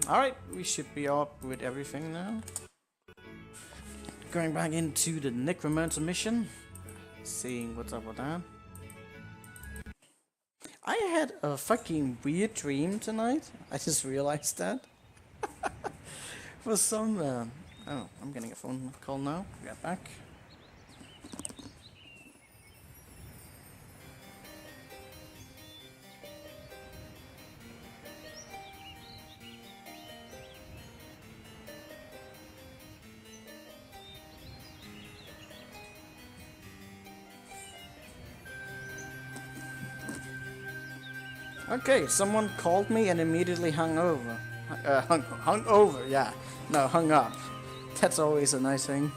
Alright, we should be up with everything now. Going back into the Necromancer mission. Seeing what's up with that. I had a fucking weird dream tonight. I just realized that. For some... oh, I'm getting a phone call now. Get back. Okay, someone called me and immediately hung over. Hung over, yeah. No, hung up. That's always a nice thing.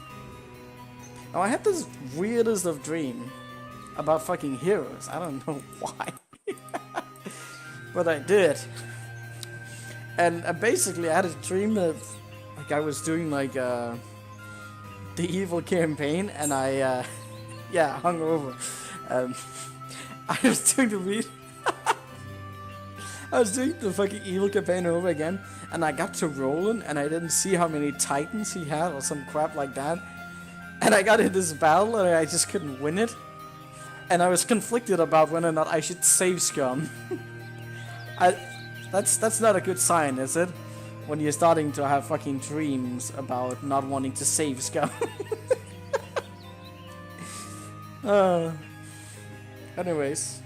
Oh, I had this weirdest of dream about fucking heroes. I don't know why. But I did. And basically I had a dream that like I was doing like the evil campaign and I yeah, hung over. I was doing the I was doing the fucking evil campaign over again, and I got to rolling, and I didn't see how many titans he had, or some crap like that. And I got in this battle, and I just couldn't win it. And I was conflicted about whether or not I should save scum. That's not a good sign, is it? When you're starting to have fucking dreams about not wanting to save scum. Anyways.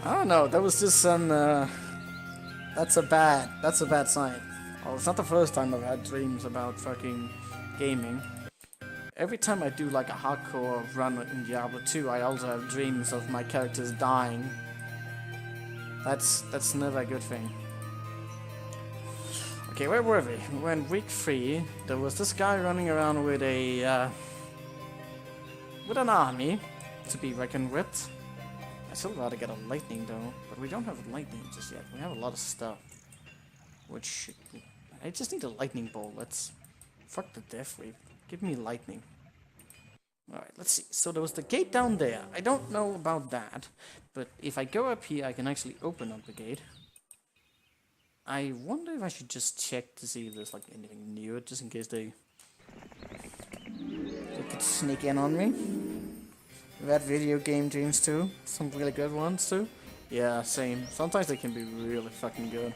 I don't know, that was just some, that's a bad sign. Well, it's not the first time I've had dreams about fucking gaming. Every time I do like a hardcore run in Diablo 2, I also have dreams of my characters dying. That's never a good thing. Okay, where were we? We were in week 3. There was this guy running around with a, with an army to be reckoned with. I still rather get a lightning though, but we don't have lightning just yet. We have a lot of stuff. Which, I just need a lightning bolt. Let's, fuck the death wave. Give me lightning. Alright, let's see. So there was the gate down there. I don't know about that, but if I go up here, I can actually open up the gate. I wonder if I should just check to see if there's like anything new, just in case they could sneak in on me. We've had video game dreams too. Some really good ones too. Yeah, same. Sometimes they can be really fucking good.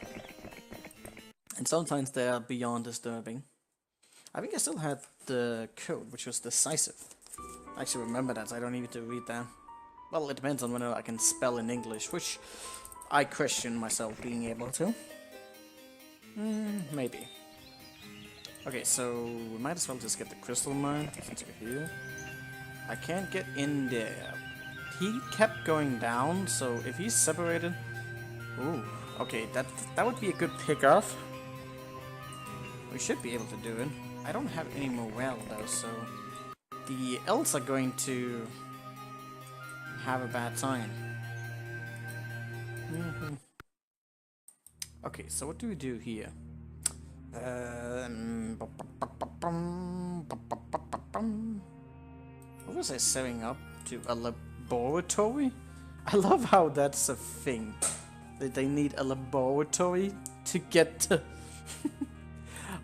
And sometimes they are beyond disturbing. I think I still had the code, which was decisive. I actually remember that, so I don't need to read that. Well, it depends on whether I can spell in English, which I question myself being able to. Maybe. Okay, so we might as well just get the crystal mine, since we're here. I can't get in there. He kept going down, so if he's separated... Ooh, okay, that would be a good pick-off. We should be able to do it. I don't have any morale though, so... The elves are going to... have a bad time. Okay, so what do we do here? What was I setting up to? A laboratory? I love how that's a thing. That they need a laboratory to get to...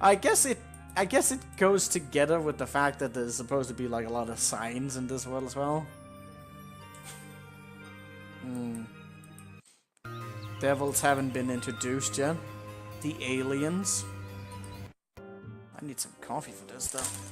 I guess it goes together with the fact that there's supposed to be like a lot of signs in this world as well. Devils haven't been introduced yet. The aliens. I need some coffee for this stuff.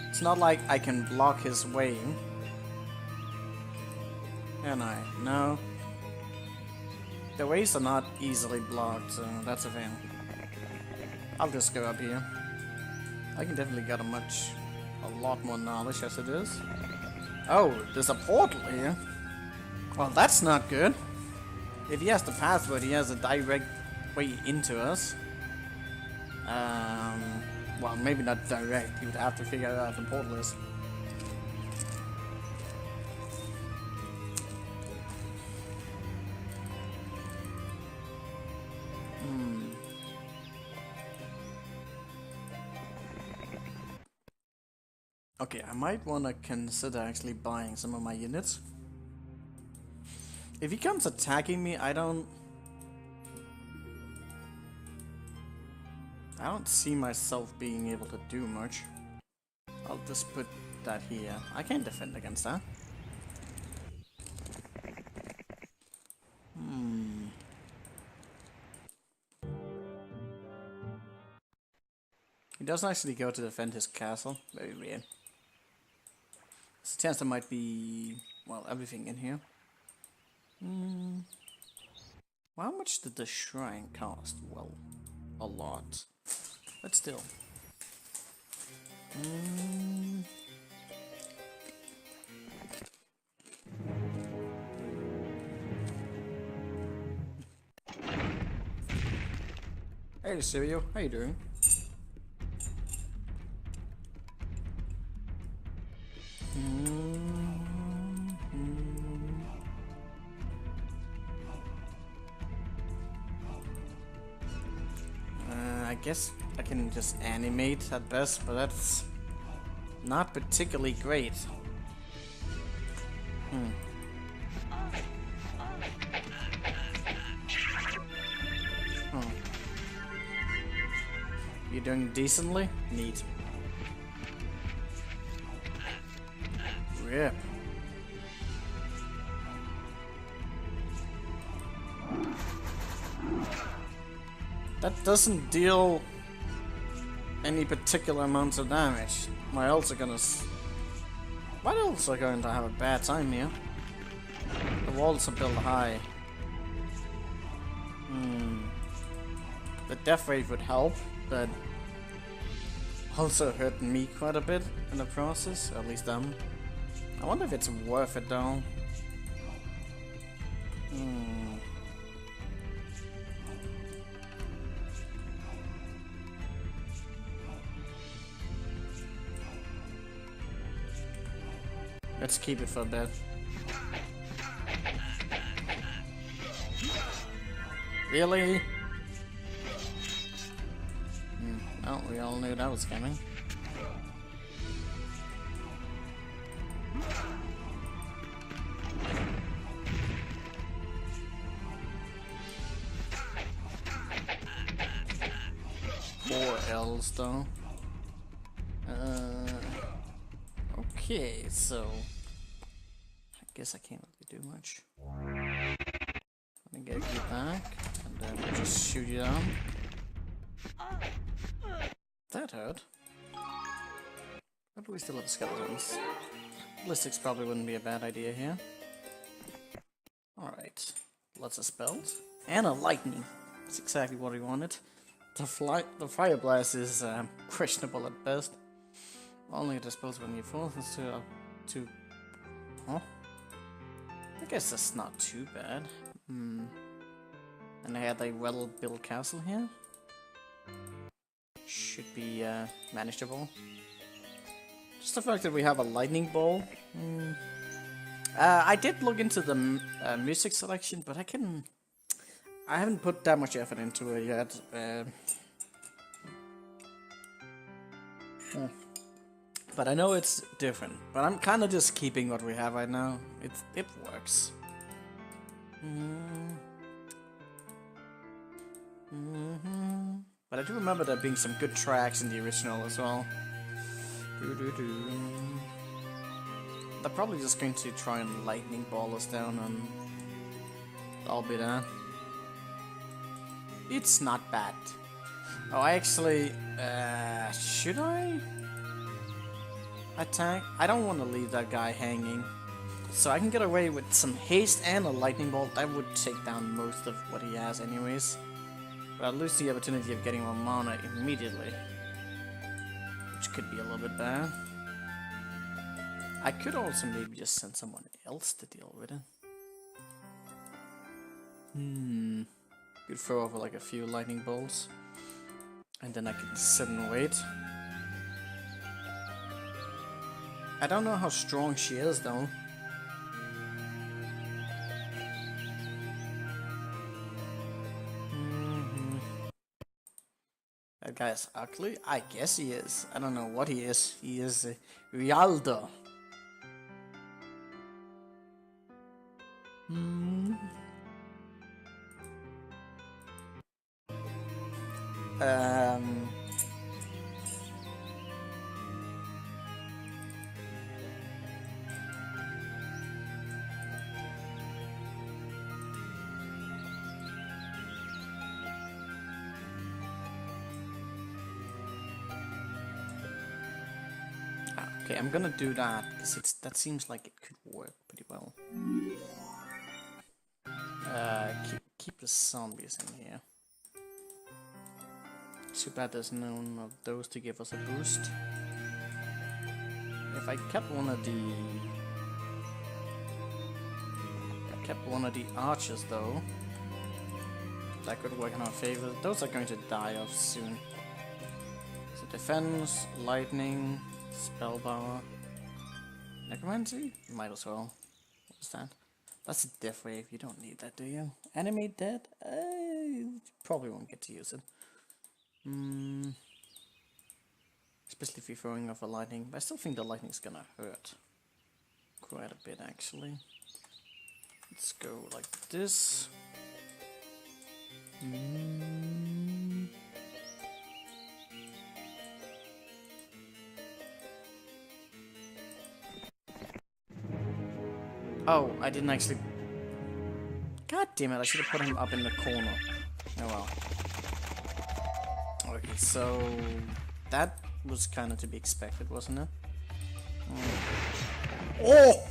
It's not like I can block his way. Can I? No. The ways are not easily blocked, so that's a thing. I'll just go up here. I can definitely get a lot more knowledge as it is. Oh, there's a portal here. Well, that's not good. If he has the password, he has a direct way into us. Well, maybe not direct. He would have to figure out the portal is. Okay, I might want to consider actually buying some of my units. If he comes attacking me, I don't see myself being able to do much. I'll just put that here. I can't defend against that. He doesn't actually go to defend his castle. Very weird. There's a chance there might be, well, everything in here. Well, how much did the shrine cost? Well, a lot. But still. Hey, Sirio, how you doing? I guess I can just animate at best, but that's not particularly great. You're doing decently? Neat. Rip. That doesn't deal any particular amounts of damage. My ults are gonna... My ults are going to have a bad time here. The walls are built high. The death rate would help, but also hurt me quite a bit in the process, or at least them. I wonder if it's worth it though. Let's keep it for a bit. Really? Oh, we all knew that was coming. Four L's though. Okay, so I guess I can't really do much. Let me get you back, and then we'll just shoot you down. That hurt. But we still have skeletons. Ballistics probably wouldn't be a bad idea here. Alright. Lots of spells. And a lightning. That's exactly what we wanted. The fire blast is questionable at best. Only dispose when you fall to huh? I guess that's not too bad. And I had a well-built castle here. Should be manageable. Just the fact that we have a lightning ball. I did look into the music selection, but I haven't put that much effort into it yet. But I know it's different. But I'm kind of just keeping what we have right now. It works. But I do remember there being some good tracks in the original as well. They're probably just going to try and lightning ball us down, and I'll be there. It's not bad. Oh, I actually... should I attack? I don't want to leave that guy hanging. So I can get away with some haste and a lightning bolt. That would take down most of what he has anyways. But I'll lose the opportunity of getting more mana immediately. Which could be a little bit bad. I could also maybe just send someone else to deal with it. Could throw over like a few lightning bolts. And then I can sit and wait. I don't know how strong she is though. That guy's ugly? I guess he is. I don't know what he is. He is Rialdo. Um... Okay, I'm gonna do that, because that seems like it could work pretty well. Keep the zombies in here. Too bad there's none of those to give us a boost. If I kept one of the archers though, that could work in our favor. Those are going to die off soon. So defense, lightning, spell power, necromancy? Might as well. What's that? That's a death wave. You don't need that, do you? Animate dead? You probably won't get to use it. Especially if you're throwing off a lightning. But I still think the lightning's gonna hurt quite a bit, actually. Let's go like this. Oh, I didn't actually... God damn it, I should have put him up in the corner. Oh well. Okay, so... That was kind of to be expected, wasn't it? Oh!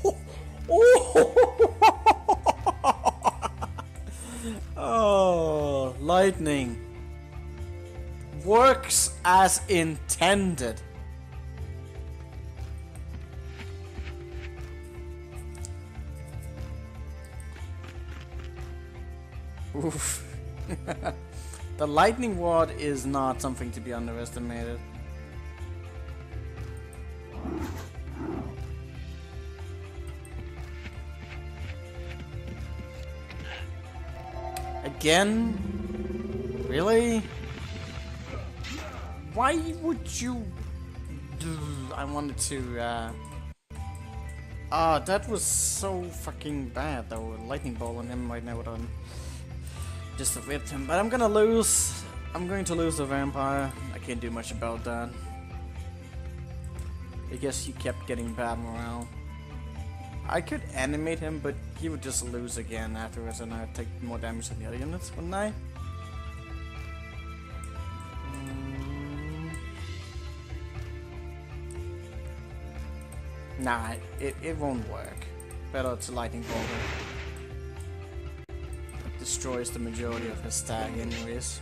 Oh! Lightning. Works as intended. Oof. The lightning ward is not something to be underestimated. Again? Really? Why would you... I wanted to, that was so fucking bad though. A lightning ball on him right now would have just have whipped him. But I'm gonna lose. I'm going to lose the vampire. I can't do much about that. I guess he kept getting bad morale. I could animate him, but he would just lose again afterwards, and I'd take more damage than the other units, wouldn't I? Nah, it won't work. Better to lightning bolt him. It destroys the majority of his stack anyways.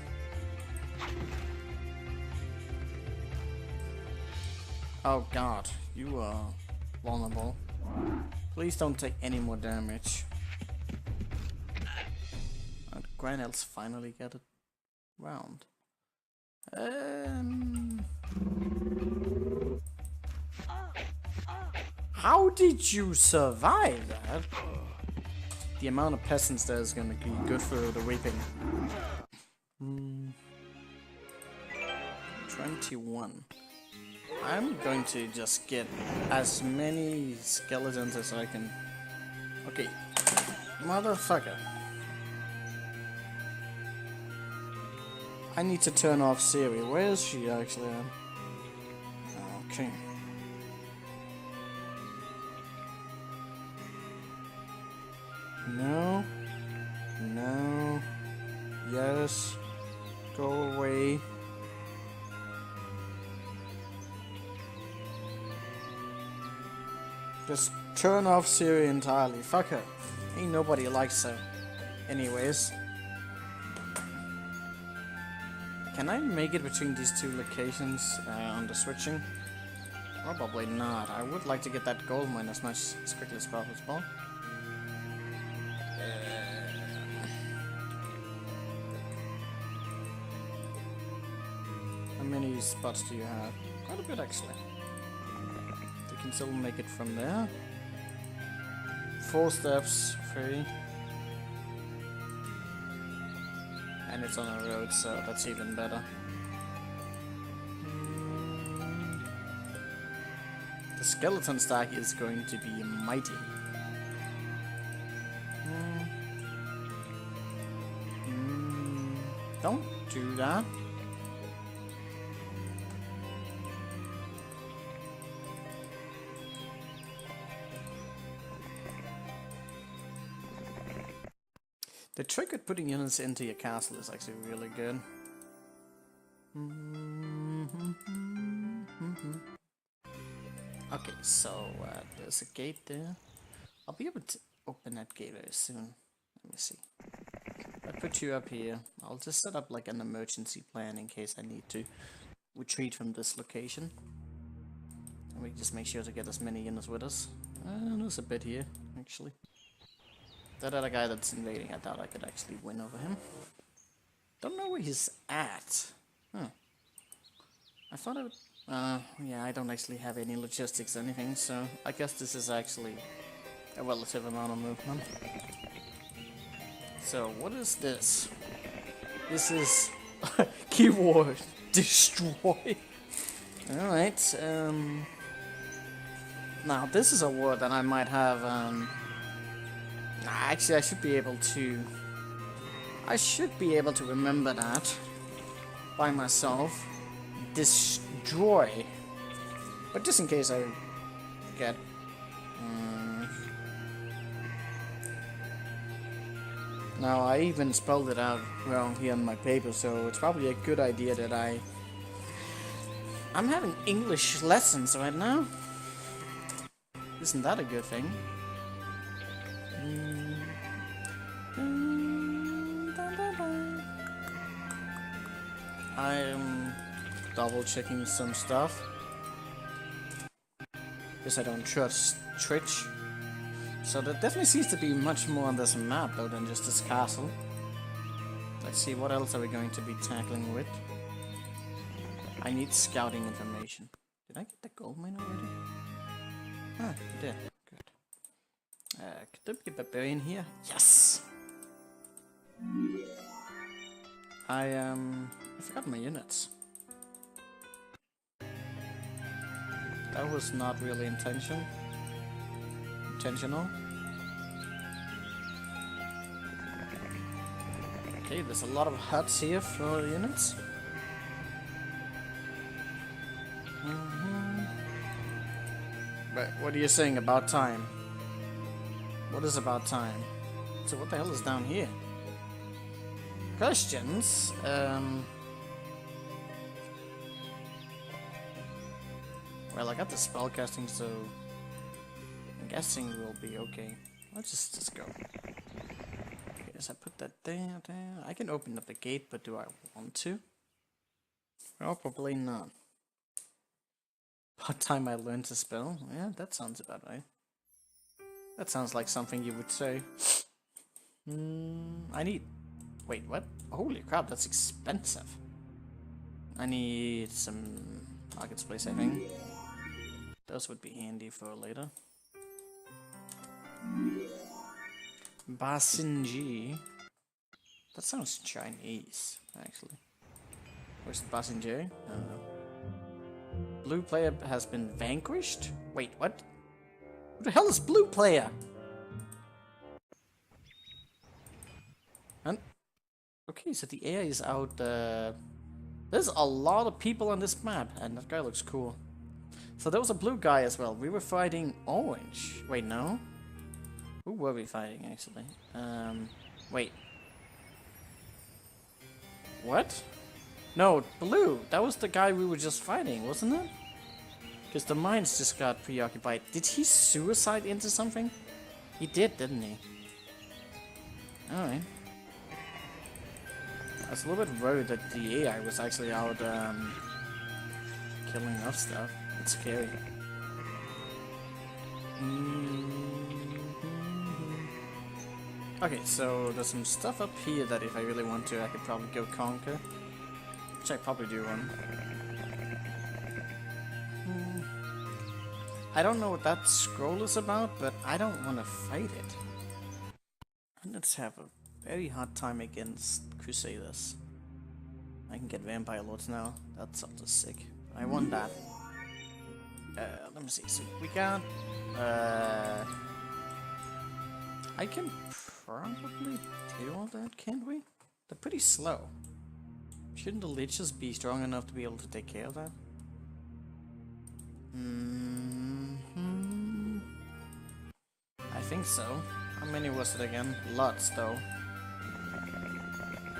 Oh god, you are vulnerable. Please don't take any more damage. And Granel's finally get it round. How did you survive that? The amount of peasants there is gonna be good for the reaping. 21. I'm going to just get as many skeletons as I can. Okay. Motherfucker. I need to turn off Siri. Where is she actually at? Okay. No. No. Yes. Go away. Just turn off Siri entirely. Fuck her. Ain't nobody likes her. Anyways. Can I make it between these two locations on the switching? Probably not. I would like to get that gold mine as quickly as possible. How many spots do you have? Quite a bit actually. You can still make it from there. 4 steps, 3. And it's on a road, so that's even better. The skeleton stack is going to be mighty. Don't do that. The trick with putting units into your castle is actually really good. Okay, so there's a gate there. I'll be able to open that gate very soon. Let me see. I put you up here. I'll just set up like an emergency plan in case I need to retreat from this location. And we just make sure to get as many units with us. There's a bit here, actually. That other guy that's invading, I thought I could actually win over him. Don't know where he's at. I thought I would... yeah, I don't actually have any logistics or anything, so I guess this is actually a relative amount of movement. So, what is this? This is... keyword, destroy. Alright, now this is a word that I might have, actually I should be able to... I should be able to remember that by myself. Destroy. But just in case I forget. Now I even spelled it out wrong here on my paper, so it's probably a good idea that I'm having English lessons right now. Isn't that a good thing? I am double checking some stuff. Because I don't trust Twitch. So there definitely seems to be much more on this map though than just this castle. Let's see, what else are we going to be tackling with? I need scouting information. Did I get the gold mine already? Ah, I did. Good. Could there be a barbarian here? Yes! I forgot my units. That was not really intentional. Okay, there's a lot of huts here for units. But what are you saying about time? What is about time? So what the hell is down here? Questions? Well, I got the spellcasting, so I'm guessing we'll be okay. Let's just go. Okay, so I put that there. I can open up the gate, but do I want to? Probably not. About time I learned to spell. Yeah, that sounds about right. That sounds like something you would say. I need... Wait, what? Holy crap, that's expensive. I need some marketplace, I think. Those would be handy for later. Basinji. That sounds Chinese, actually. Where's the Basinji? I don't know. Blue player has been vanquished? Wait, what? Who the hell is blue player? And okay, so the air is out. There's a lot of people on this map, and that guy looks cool. So there was a blue guy as well. We were fighting orange. Wait, no. Who were we fighting actually? Wait. What? No, blue. That was the guy we were just fighting, wasn't it? Because the mines just got preoccupied. Did he suicide into something? He did, didn't he? Alright. I was a little bit worried that the AI was actually out killing off stuff. It's scary. Okay, so there's some stuff up here that if I really want to, I could probably go conquer. Which I probably do one. I don't know what that scroll is about, but I don't want to fight it. Let's have a very hard time against Crusaders. I can get Vampire Lords now. That's also sick. I want that. Let me see. So we got. I can probably do all that, can't we? They're pretty slow. Shouldn't the leeches be strong enough to be able to take care of that? I think so. How many was it again? Lots, though.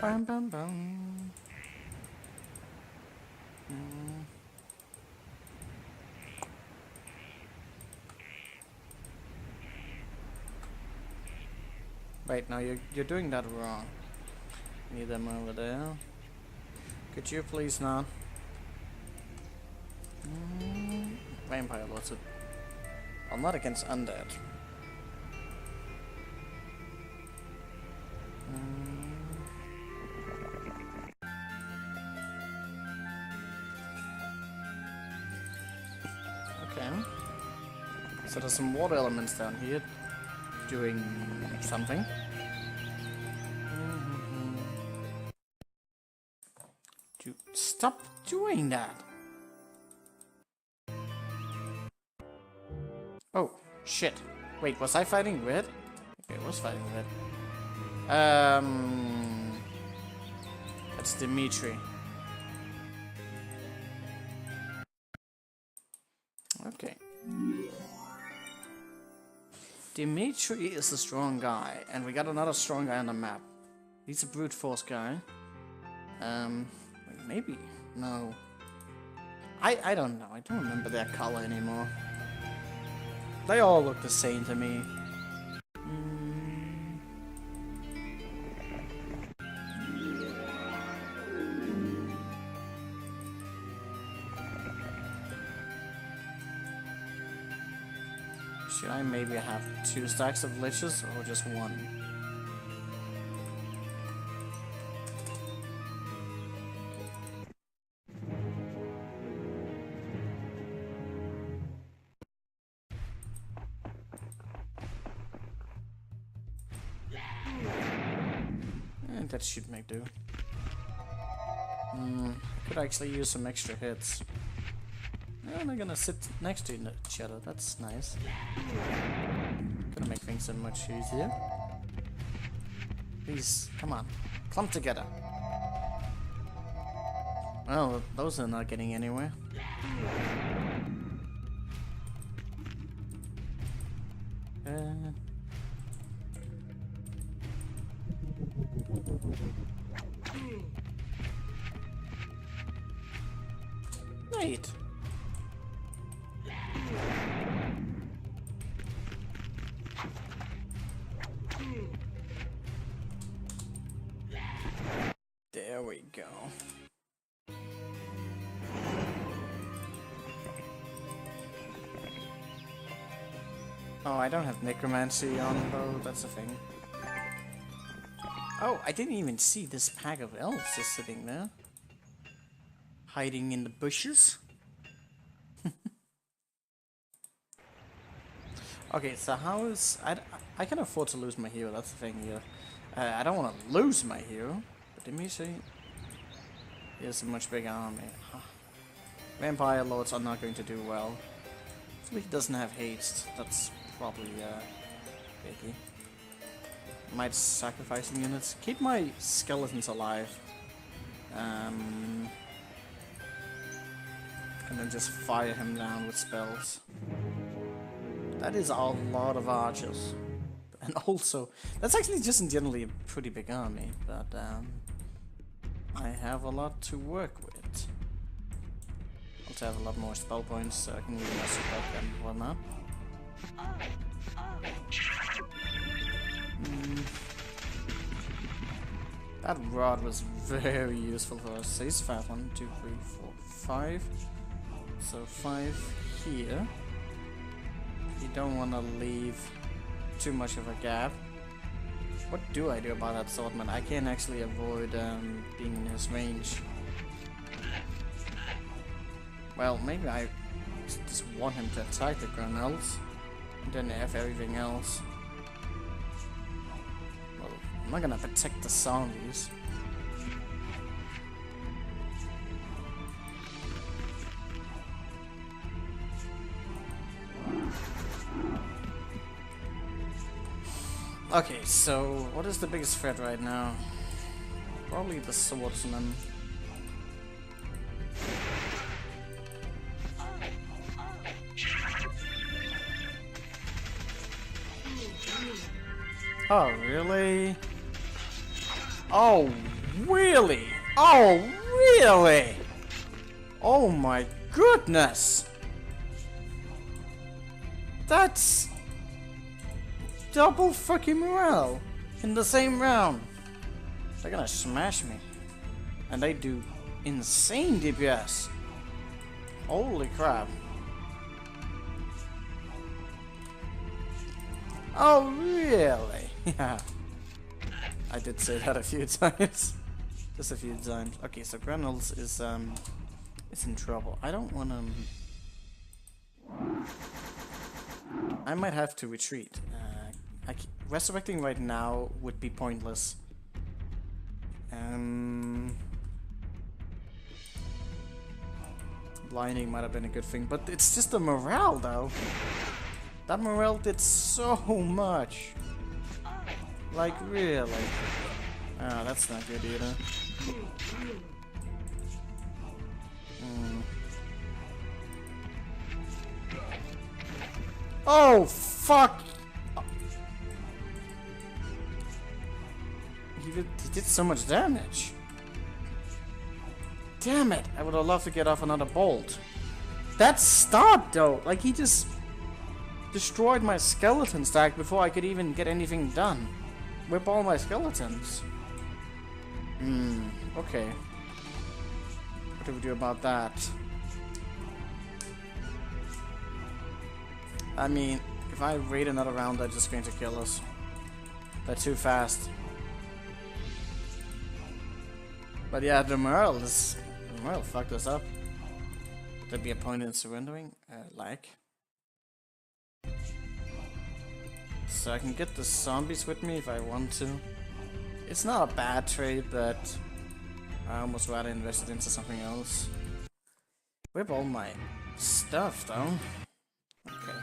Bam, bam, bam. Wait, no, you're doing that wrong. Need them over there. Could you please not? Vampire lords. I'm not against undead. Okay. So there's some water elements down here doing something. Stop doing that! Oh, shit. Wait, was I fighting red? Okay, I was fighting red. That's Dimitri. Okay. Dimitri is a strong guy, and we got another strong guy on the map. He's a brute force guy. Maybe. No. I don't know. I don't remember their color anymore. They all look the same to me. Should I maybe have 2 stacks of liches or just 1? That should make do. Could actually use some extra hits. And they're gonna sit next to each other. That's nice. Gonna make things so much easier. Please, come on, clump together. Well, those are not getting anywhere. Wait. There we go. Oh, I don't have necromancy on though, that's the thing. Oh, I didn't even see this pack of elves just sitting there. Hiding in the bushes. Okay, so how is... I can afford to lose my hero, that's the thing here. I don't want to lose my hero. But Dimitri is a much bigger army. Huh. Vampire lords are not going to do well. Hopefully he doesn't have haste. That's probably biggie. Might sacrifice some units. Keep my skeletons alive. And then just fire him down with spells. That is a lot of archers. And also, that's actually just in generally a pretty big army, but I have a lot to work with. Also have a lot more spell points, so I can really mess with that and whatnot. That rod was very useful for us. So he's 5, 1, 2, 3, 4, 5. So 5 here. You don't want to leave too much of a gap. What do I do about that swordman? I can't actually avoid being in his range. Well, maybe I just want him to attack the granels, and then F everything else. Well, I'm not gonna protect the zombies. Okay, so what is the biggest threat right now? Probably the swordsman. Oh, really? Oh, really? Oh, really? Oh my goodness! That's double fucking morale in the same round. They're gonna smash me. And they do insane DPS. Holy crap. Oh, really? Yeah. I did say that a few times. Just a few times. Okay, so Granules is in trouble. I don't wanna... I might have to retreat. Resurrecting right now would be pointless. Blinding might have been a good thing, but it's just the morale though. That morale did so much. Like, really? Ah, that's not good either. Oh, fuck! He did so much damage. Damn it! I would have loved to get off another bolt. That start though, like he just destroyed my skeleton stack before I could even get anything done. Whip all my skeletons. Okay. What do we do about that? I mean, if I raid another round, they're just going to kill us. They're too fast. But yeah, the morale fucked us up. Would there be a point in surrendering? So I can get the zombies with me if I want to. It's not a bad trade, but I almost rather invest it into something else. Whip all my stuff though. Okay.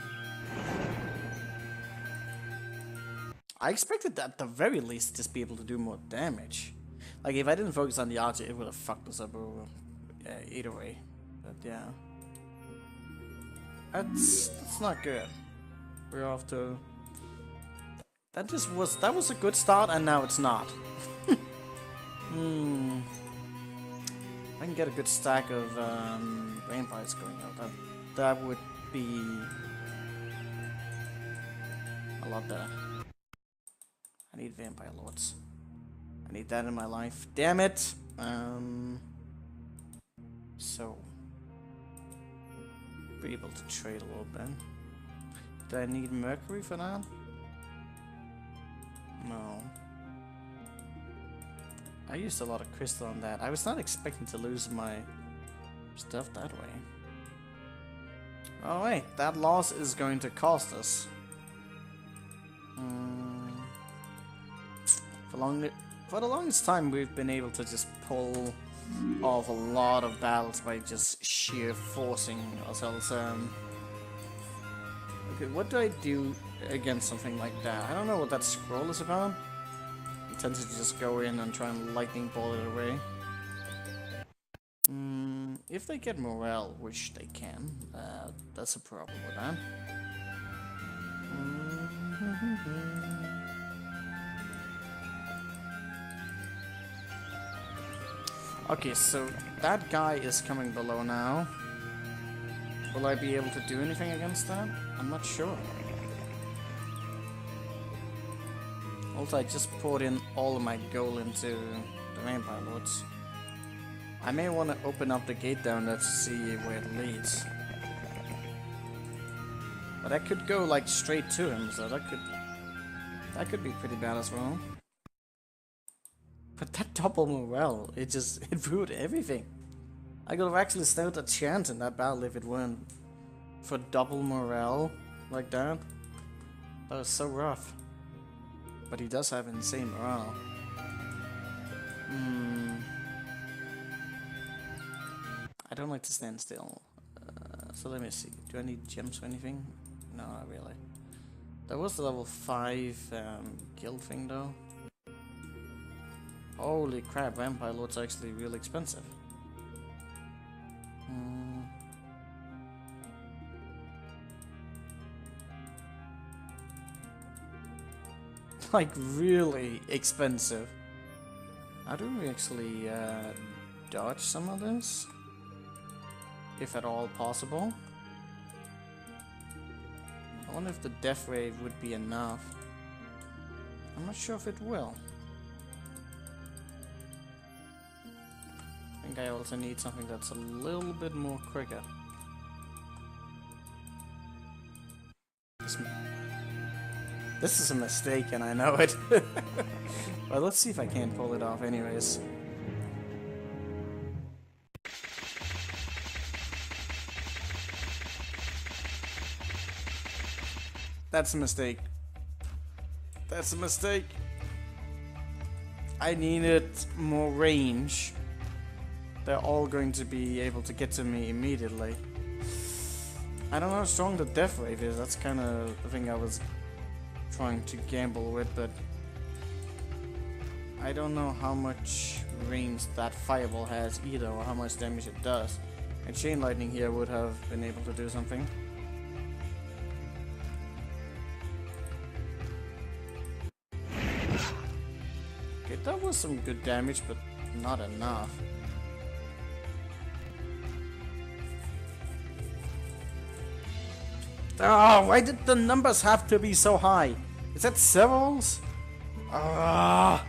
I expected that at the very least just be able to do more damage. Like if I didn't focus on the archer, it would have fucked us up over either way. But yeah. That's not good. We're off to... That was a good start, and now it's not. I can get a good stack of vampires going out. That would be a lot better. I need vampire lords. I need that in my life. Damn it! So be able to trade a little bit. Do I need mercury for that? No. I used a lot of crystal on that. I was not expecting to lose my stuff that way. Oh wait, that loss is going to cost us. For the longest time we've been able to just pull off a lot of battles by just sheer forcing ourselves. Okay, what do I do against something like that? I don't know what that scroll is about. I tend to just go in and try and lightning ball it away. If they get morale, which they can, that's a problem with that. Okay, so that guy is coming below now. Will I be able to do anything against that? I'm not sure. Also, I just poured in all of my gold into the vampire lords. I may want to open up the gate down there to see where it leads. But I could go like straight to him, so that could be pretty bad as well. But that double morale, it ruined everything. I could have actually stood a chance in that battle if it weren't for double morale like that. That was so rough. But he does have insane morale. I don't like to stand still. So let me see. Do I need gems or anything? No, not really. There was the level 5 guild thing though. Holy crap, vampire lords are actually really expensive. Like really expensive. How do we actually dodge some of this? If at all possible. I wonder if the death ray would be enough. I'm not sure if it will. I think I also need something that's a little bit more quicker. This is a mistake and I know it. Well, let's see if I can't pull it off anyways. That's a mistake. That's a mistake. I needed more range. They're all going to be able to get to me immediately. I don't know how strong the death wave is. That's kind of the thing I was trying to gamble with, but I don't know how much range that fireball has either, or how much damage it does. And chain lightning here would have been able to do something. Okay, that was some good damage, but not enough. Oh, why did the numbers have to be so high? Is that severals? Ah.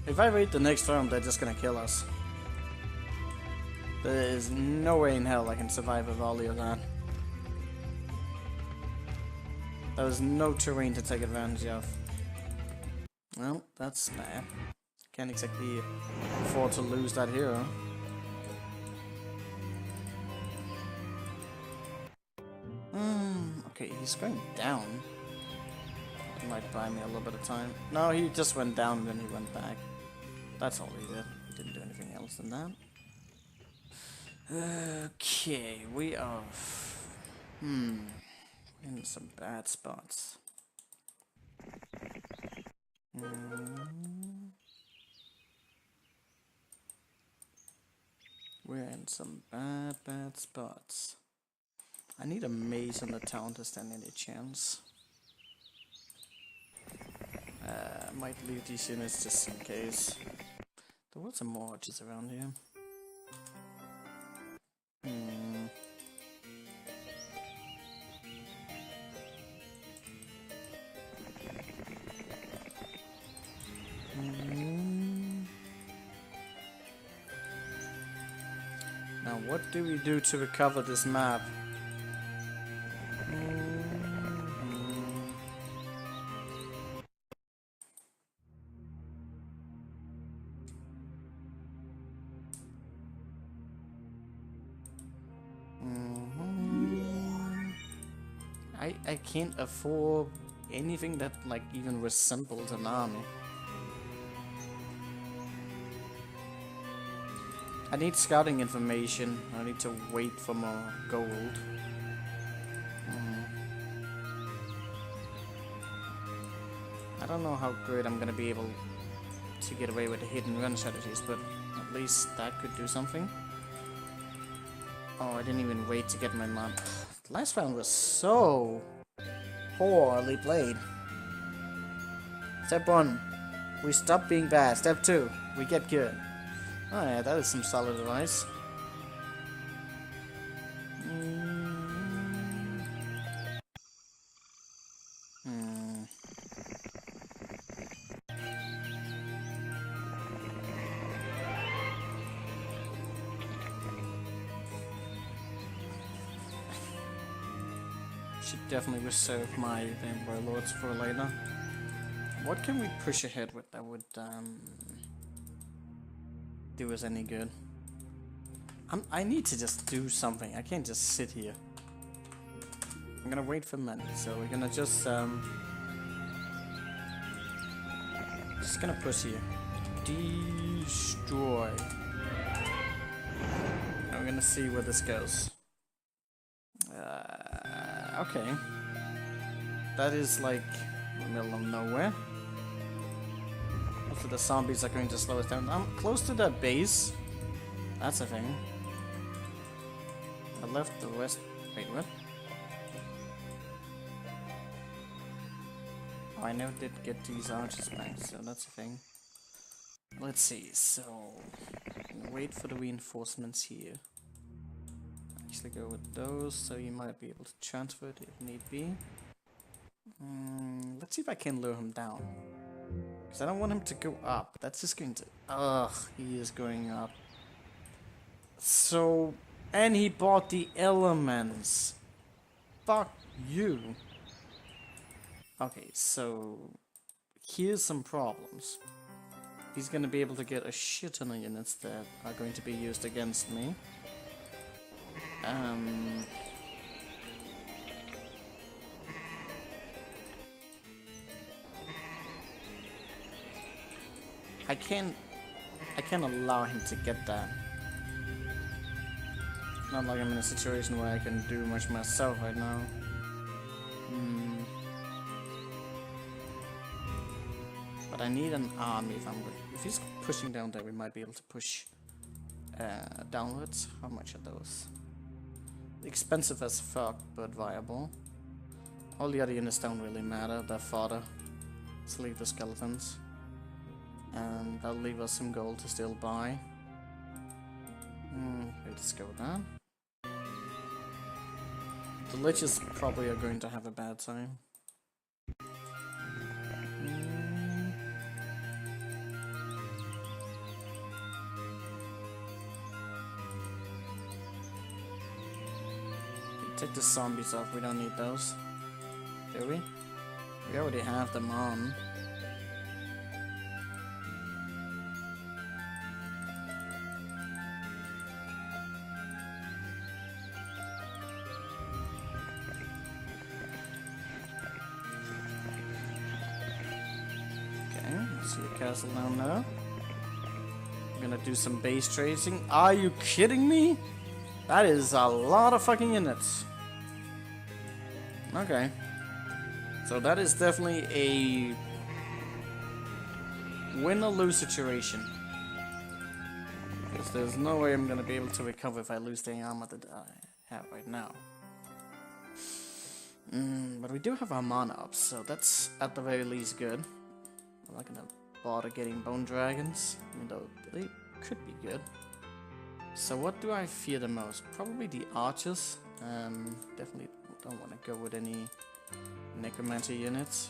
If I wait the next turn, they're just gonna kill us. There is no way in hell I can survive a volley of that. There was no terrain to take advantage of. Well, that's bad. Can't exactly afford to lose that hero. Okay, he's going down. It might buy me a little bit of time. No, he just went down and then he went back. That's all he did. He didn't do anything else than that. Okay, we are... in some bad spots. We're in some bad spots. I need a maze in the town to stand any chance. I might leave these units just in case. There were some more archers around here. Now what do we do to recover this map? I can't afford anything that like even resembles an army. I need scouting information. I need to wait for more gold. I don't know how good I'm gonna be able to get away with the hidden run strategies, but at least that could do something. Oh, I didn't even wait to get my mom. Last round was so poorly played. Step 1, we stop being bad. Step 2, we get good. Oh yeah, that is some solid advice. Should definitely reserve my vampire lords for later. What can we push ahead with that would do us any good? I need to just do something. I can't just sit here. I'm gonna wait for money, so we're gonna just gonna push here. Destroy. And we're gonna see where this goes. Okay. That is like in the middle of nowhere. Also, the zombies are going to slow us down. I'm close to that base. That's a thing. I left the west. Wait, what? Oh, I never did get these archers back, so that's a thing. Let's see. So, wait for the reinforcements here. Actually, go with those, so you might be able to transfer it if need be. Let's see if I can lure him down. Because I don't want him to go up. That's just going to... Ugh, he is going up. So... And he bought the elements. Fuck you. Okay, so... Here's some problems. He's gonna be able to get a shit ton of units that are going to be used against me. I can't allow him to get that. Not like I'm in a situation where I can do much myself right now. But I need an army if he's pushing down there, we might be able to push downwards. How much are those? Expensive as fuck, but viable. All the other units don't really matter, they're fodder. Let's leave the skeletons. And that'll leave us some gold to still buy. Let's go with that. The liches probably are going to have a bad time. Take the zombies off, we don't need those. Do we? We already have them on. Okay, let's see the castle down there. I'm gonna do some base tracing. Are you kidding me? That is a lot of fucking units. Okay. So that is definitely a win or lose situation. Because there's no way I'm gonna be able to recover if I lose the armor that I have right now. But we do have our mana up, so that's at the very least good. I'm not gonna bother getting bone dragons, even though they could be good. So what do I fear the most? Probably the archers. Definitely don't want to go with any necromancer units.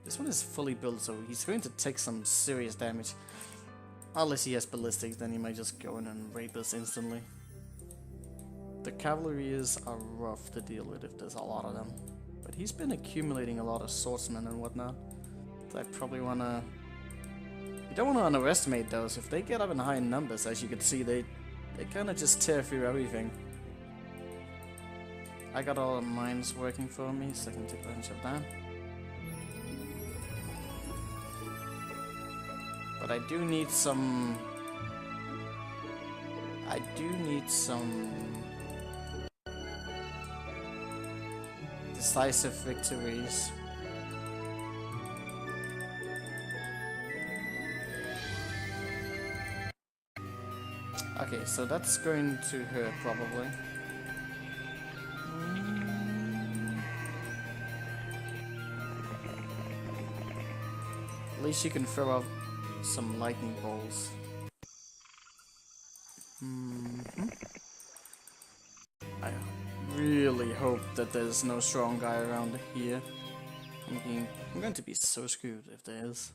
This one is fully built, so he's going to take some serious damage. Unless he has ballistics, then he might just go in and rape us instantly. The cavalries are rough to deal with if there's a lot of them. But he's been accumulating a lot of swordsmen and whatnot. So I probably want to... You don't want to underestimate those. If they get up in high numbers, as you can see, they kind of just tear through everything. I got all the mines working for me, so I can take advantage of that. But I do need some... decisive victories. Okay, so that's going to hurt probably. At least you can throw out some lightning bolts. I really hope that there's no strong guy around here. I'm going to be so screwed if there is.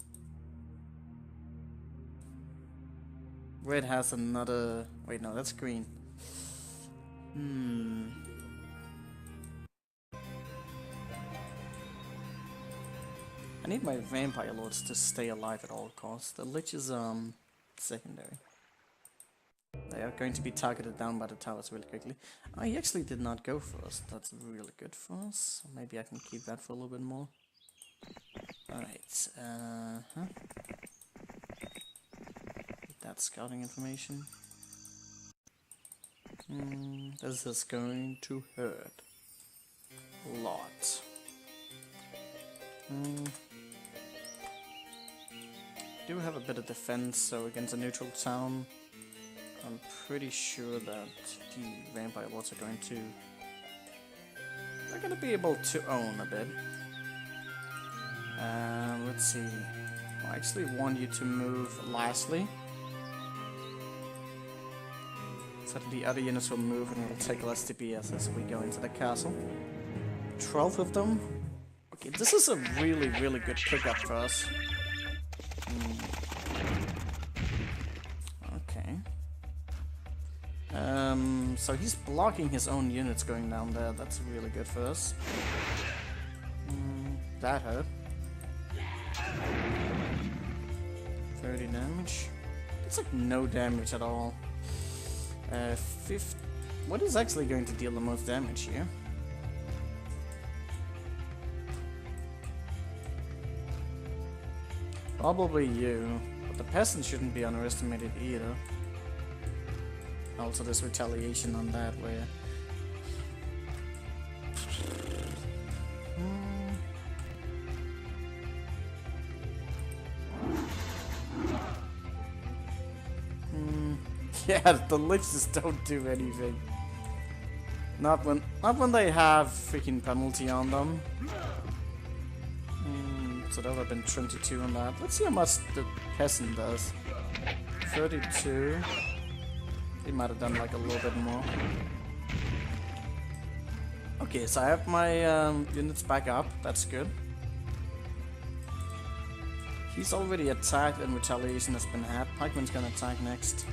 Red has another... Wait, no, that's green. I need my vampire lords to stay alive at all costs. The lich is secondary. They are going to be targeted down by the towers really quickly. Oh, he actually did not go for us. That's really good for us. Maybe I can keep that for a little bit more. Alright, That's scouting information. This is going to hurt. A lot. Do have a bit of defense, so against a neutral town, I'm pretty sure that the vampire lords are going to... They're going to be able to own a bit. Let's see. I actually want you to move lastly. So that the other units will move and it'll take less DPS as we go into the castle. 12 of them. Okay, this is a really, really good pickup for us. Okay. So he's blocking his own units going down there. That's really good for us. That hurt. 30 damage. It's like no damage at all. What is actually going to deal the most damage here? Probably you, but the peasants shouldn't be underestimated either. Also, there's retaliation on that where... Yeah, the licks just don't do anything. Not when they have freaking penalty on them. So that would have been 22 on that. Let's see how much the peasant does. 32. He might have done like a little bit more. Okay, so I have my units back up. That's good. He's already attacked and retaliation has been had. Pikeman's gonna attack next.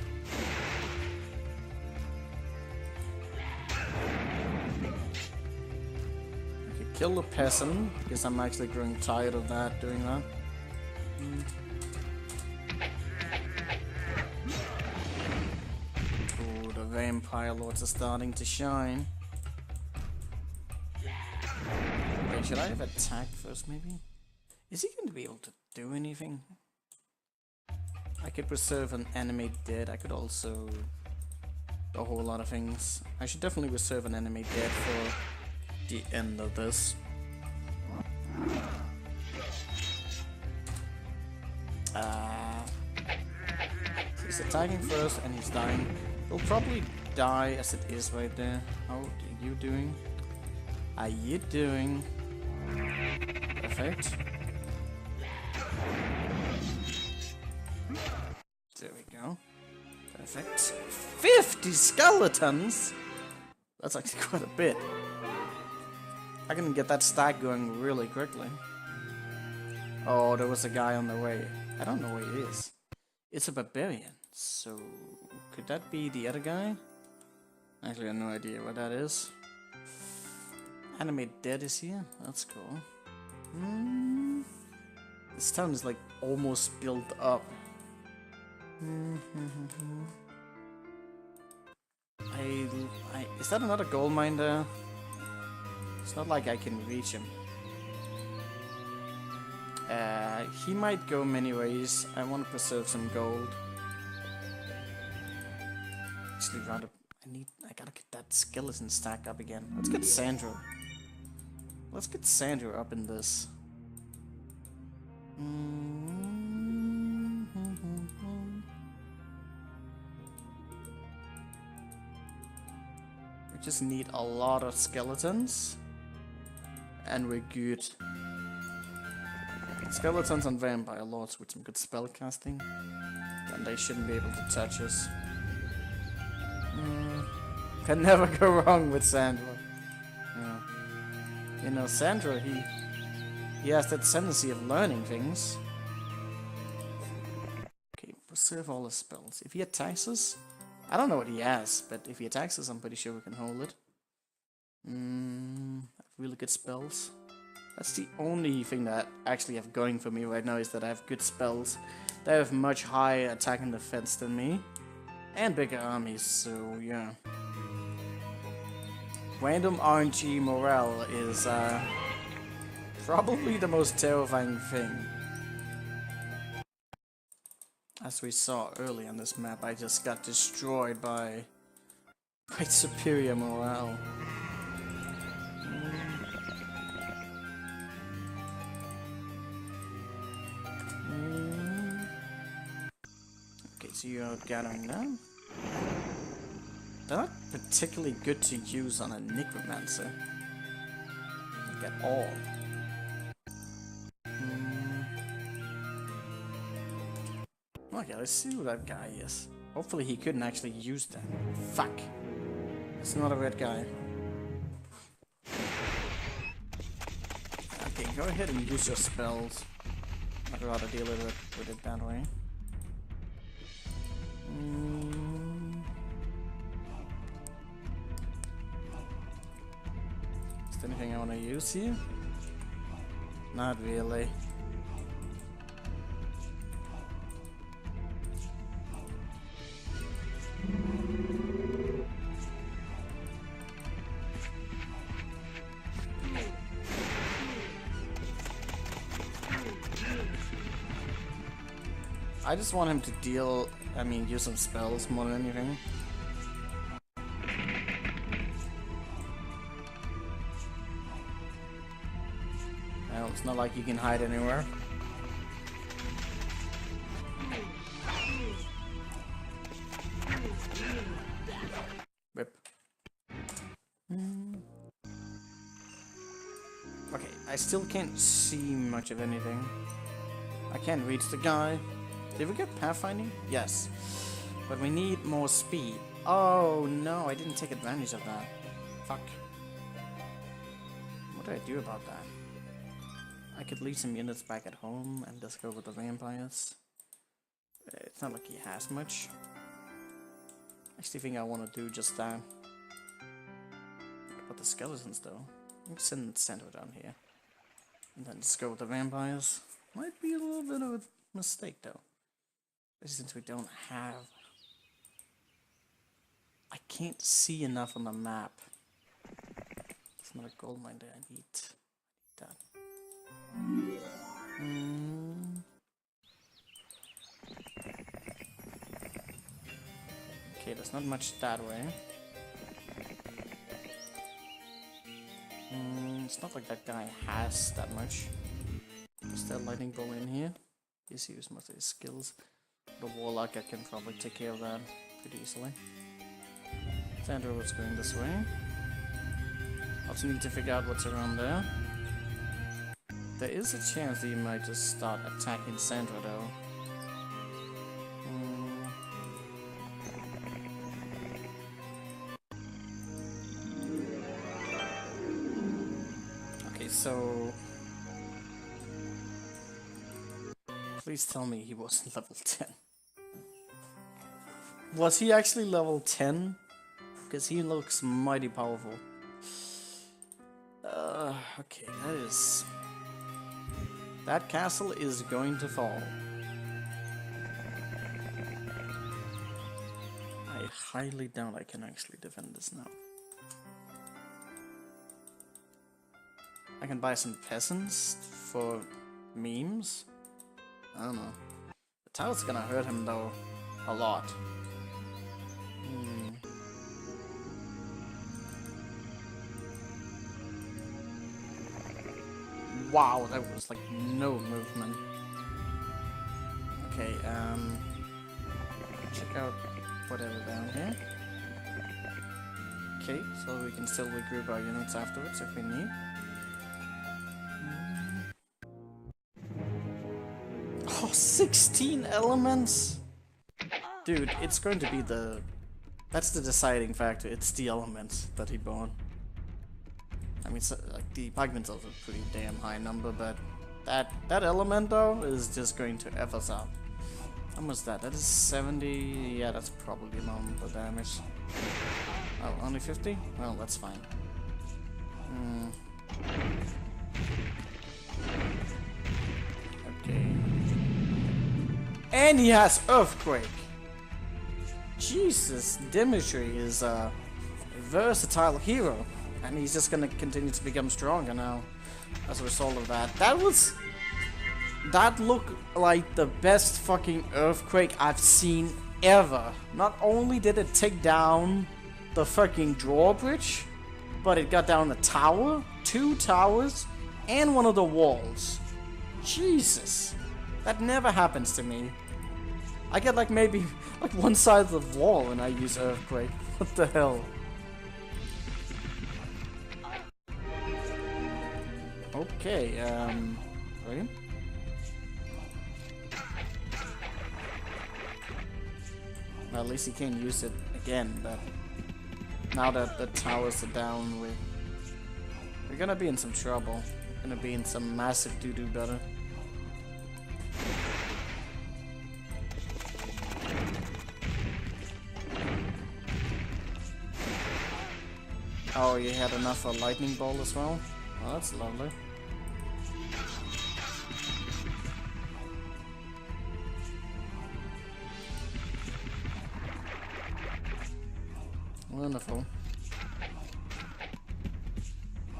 Kill the peasant, because I'm actually growing tired of that, doing that. Oh, the vampire lords are starting to shine. Wait, should I have attacked first, maybe? Is he going to be able to do anything? I could preserve an enemy dead, I could also do a whole lot of things. I should definitely reserve an enemy dead for the end of this. He's attacking first and he's dying. He'll probably die as it is right there. How are you doing? Are you doing? Perfect. There we go. Perfect. 50 skeletons? That's actually quite a bit. I can get that stack going really quickly. Oh, there was a guy on the way. I don't know where he is. It's a barbarian. So, could that be the other guy? Actually, I have no idea what that is. Anime Dead is here. That's cool. This town is like almost built up. Is that another gold mine there? It's not like I can reach him. He might go many ways. I want to preserve some gold. Actually, rather, I gotta get that skeleton stack up again. Let's get Sandra. Let's get Sandra up in this. We just need a lot of skeletons. And we're good. Skeletons and vampire lords with some good spell casting. Then they shouldn't be able to touch us. Can never go wrong with Sandra. Yeah. You know, Sandra, he has that tendency of learning things. Okay, preserve all his spells. If he attacks us, I don't know what he has, but if he attacks us, I'm pretty sure we can hold it. Really good spells. That's the only thing that I actually have going for me right now, is that I have good spells. They have much higher attack and defense than me. And bigger armies, so yeah. Random RNG morale is probably the most terrifying thing. As we saw early on this map, I just got destroyed by superior morale. see you out gathering them. They're not particularly good to use on a necromancer. Like at all. Okay, let's see who that guy is. Hopefully he couldn't actually use that. Fuck. It's not a red guy. Okay, go ahead and use your spells. I'd rather deal with it that way. Is there anything I want to use here? Not really. I just want him to use some spells more than anything. Well, it's not like you can hide anywhere. Rip. Okay, I still can't see much of anything. I can't reach the guy. Did we get pathfinding? Yes. But we need more speed. Oh no, I didn't take advantage of that. Fuck. What do I do about that? I could leave some units back at home and just go with the vampires. It's not like he has much. I actually think I want to do just that. What about the skeletons though? I'm send Sandra down here. And then just go with the vampires. Might be a little bit of a mistake though. Since we don't have... I can't see enough on the map. It's not a gold mine there, I need that. Okay, there's not much that way. It's not like that guy has that much. Is there a lightning bolt in here? He's used most of his skills. The warlock, I can probably take care of that pretty easily. Sandra was going this way. Also need to figure out what's around there. There is a chance that you might just start attacking Sandra though. Okay, so... Please tell me he wasn't level 10. Was he actually level 10? Because he looks mighty powerful. Okay, that castle is going to fall. I highly doubt I can actually defend this now. I can buy some peasants for memes. I don't know. The tower's gonna hurt him though, a lot. Wow, that was like no movement. Okay, check out whatever down here. Okay, so we can still regroup our units afterwards if we need. Oh, 16 elements? Dude, it's going to be that's the deciding factor. It's the elements that he bought. I mean, so, like, the pigment is a pretty damn high number, but that element, though, is just going to F us up. How much is that? That is 70... Yeah, that's probably amount the damage. Oh, only 50? Well, that's fine. Okay. And he has Earthquake! Jesus, Dimitri is a versatile hero. And he's just gonna continue to become stronger now as a result of that. That looked like the best fucking Earthquake I've seen ever. Not only did it take down the fucking drawbridge, but it got down the tower, 2 towers, and one of the walls. Jesus. That never happens to me. I get like maybe like one side of the wall when I use Earthquake. What the hell? Okay, right? Well, at least he can't use it again, but now that the towers are down, we're gonna be in some trouble. Gonna be in some massive doo-doo better. Oh, you had enough for a lightning bolt as well? Oh, that's lovely. Wonderful.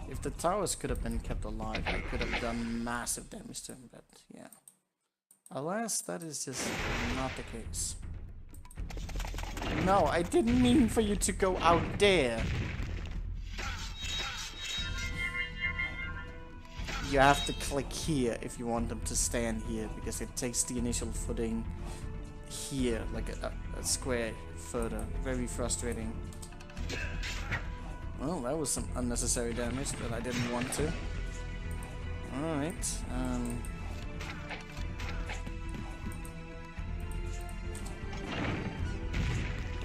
If the towers could have been kept alive, I could have done massive damage to him, but yeah. Alas, that is just not the case. No, I didn't mean for you to go out there. You have to click here if you want them to stand here, because it takes the initial footing here, like a square further. Very frustrating. Well, that was some unnecessary damage that I didn't want to. Alright,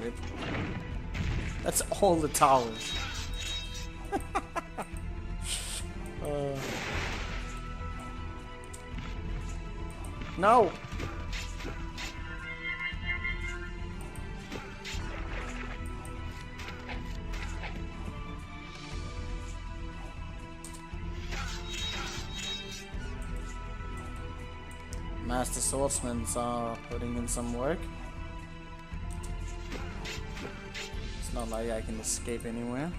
Rip. That's all the towers. No! Master swordsmen are putting in some work. It's not like I can escape anywhere.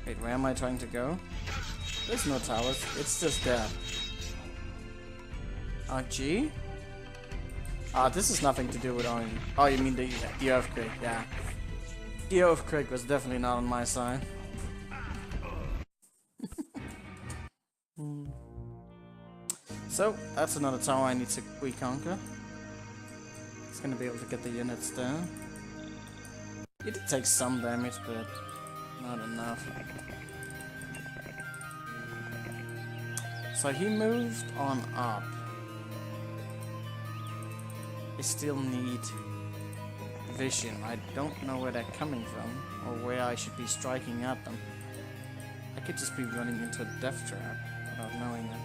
Wait, where am I trying to go? There's no towers, it's just there. G? Ah, this has nothing to do with Orange. Oh, you mean the earthquake, yeah. The earthquake was definitely not on my side. So, that's another tower I need to reconquer. It's gonna be able to get the units down. It did take some damage, but not enough. So he moved on up. I still need vision. I don't know where they're coming from, or where I should be striking at them. I could just be running into a death trap without knowing it.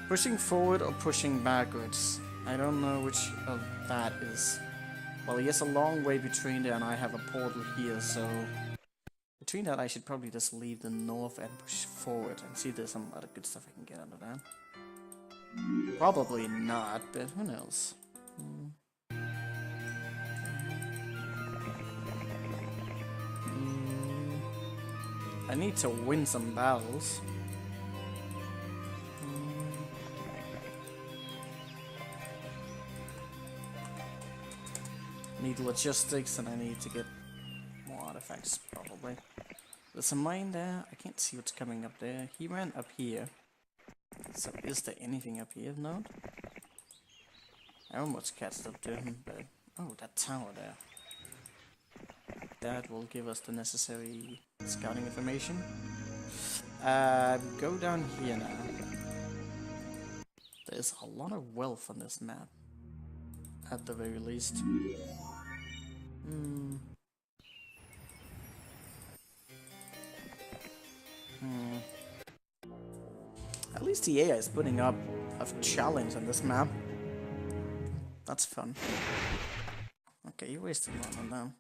Pushing forward or pushing backwards? I don't know which of that is. Well, he has a long way between there, and I have a portal here, so between that I should probably just leave the north and push forward and see if there's some other good stuff I can get out of that. Probably not, but who knows? I need to win some battles. Need logistics, and I need to get more artifacts, probably. There's a mine there. I can't see what's coming up there. He ran up here. So is there anything up here? No? I almost catched up to him, but... Oh, that tower there. That will give us the necessary scouting information. Go down here now. There's a lot of wealth on this map. At the very least. At least the AI is putting up a challenge on this map. That's fun. Okay, you wasted a lot on that.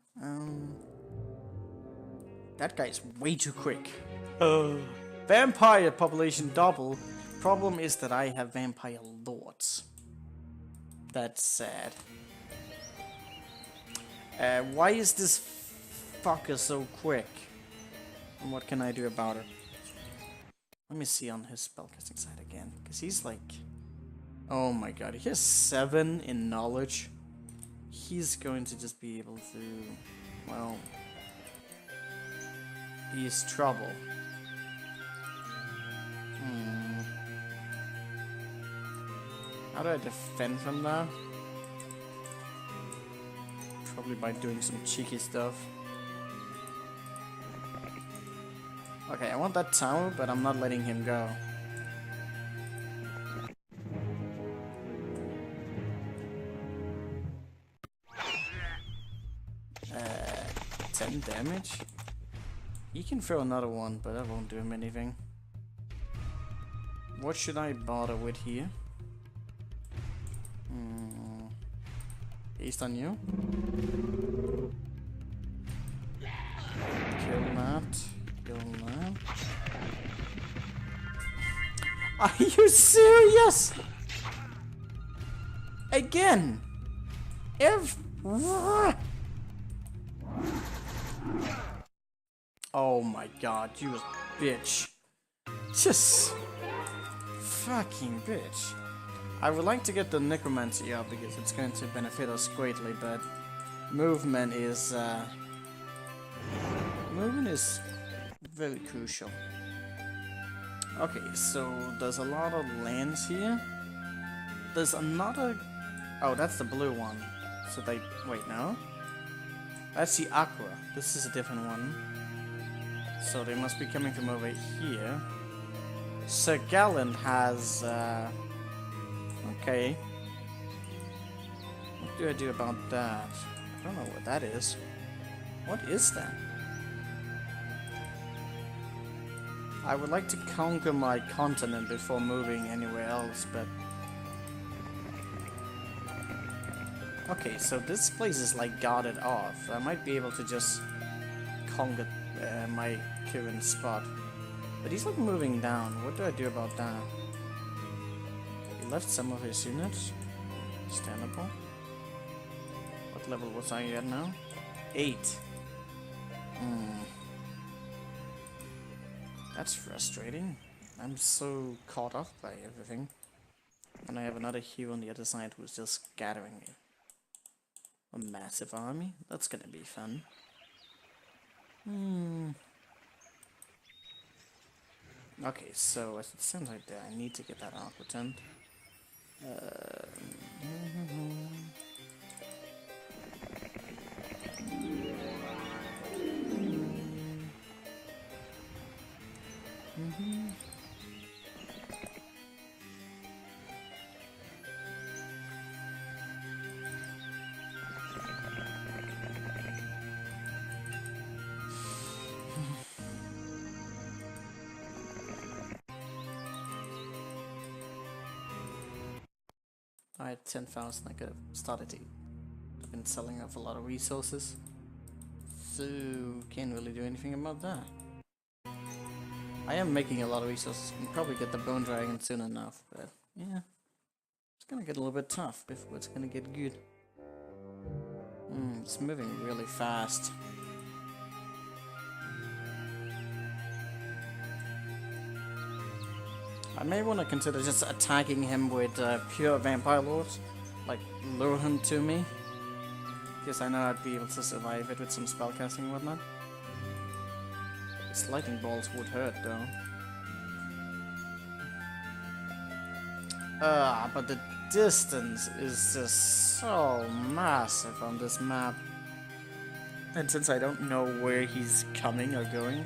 That guy's way too quick. Vampire population double. Problem is that I have vampire lords. That's sad. Why is this fucker so quick? And what can I do about it? Let me see on his spellcasting side again, because he's like... Oh my god, he has 7 in knowledge. he's going to just be able to, well, he's trouble. How do I defend from that? Probably by doing some cheeky stuff. Okay, I want that tower, but I'm not letting him go. 10 damage? He can throw another one, but that won't do him anything. What should I bother with here? Haste on you. Kill that. Kill that. Are you serious? Again? Oh my god, you bitch. Just fucking bitch. I would like to get the necromancy up because it's going to benefit us greatly, but movement is very crucial. Okay, so there's a lot of lands here. There's another. Oh, that's the blue one. So they wait, no. That's the aqua. This is a different one. So they must be coming from over here. Sir Gallant has okay. What do I do about that? I don't know what that is. What is that? I would like to conquer my continent before moving anywhere else, but... Okay, so this place is like guarded off. I might be able to just conquer my current spot. But he's like moving down. What do I do about that? He left some of his units. Understandable. What level was I at now? 8. That's frustrating. I'm so caught off by everything. And I have another hero on the other side who's just scattering me. A massive army? That's gonna be fun. Okay, so as it sounds like that, I need to get that aqua tent. I had 10,000, I could have started to... I've been selling off a lot of resources. So, can't really do anything about that. I am making a lot of resources, can probably get the bone dragon soon enough, but yeah. It's gonna get a little bit tough before it's gonna get good. It's moving really fast. I may want to consider just attacking him with pure vampire lords, like lure him to me, because I know I'd be able to survive it with some spellcasting and whatnot. His lightning bolts would hurt though. But the distance is just so massive on this map. And since I don't know where he's coming or going,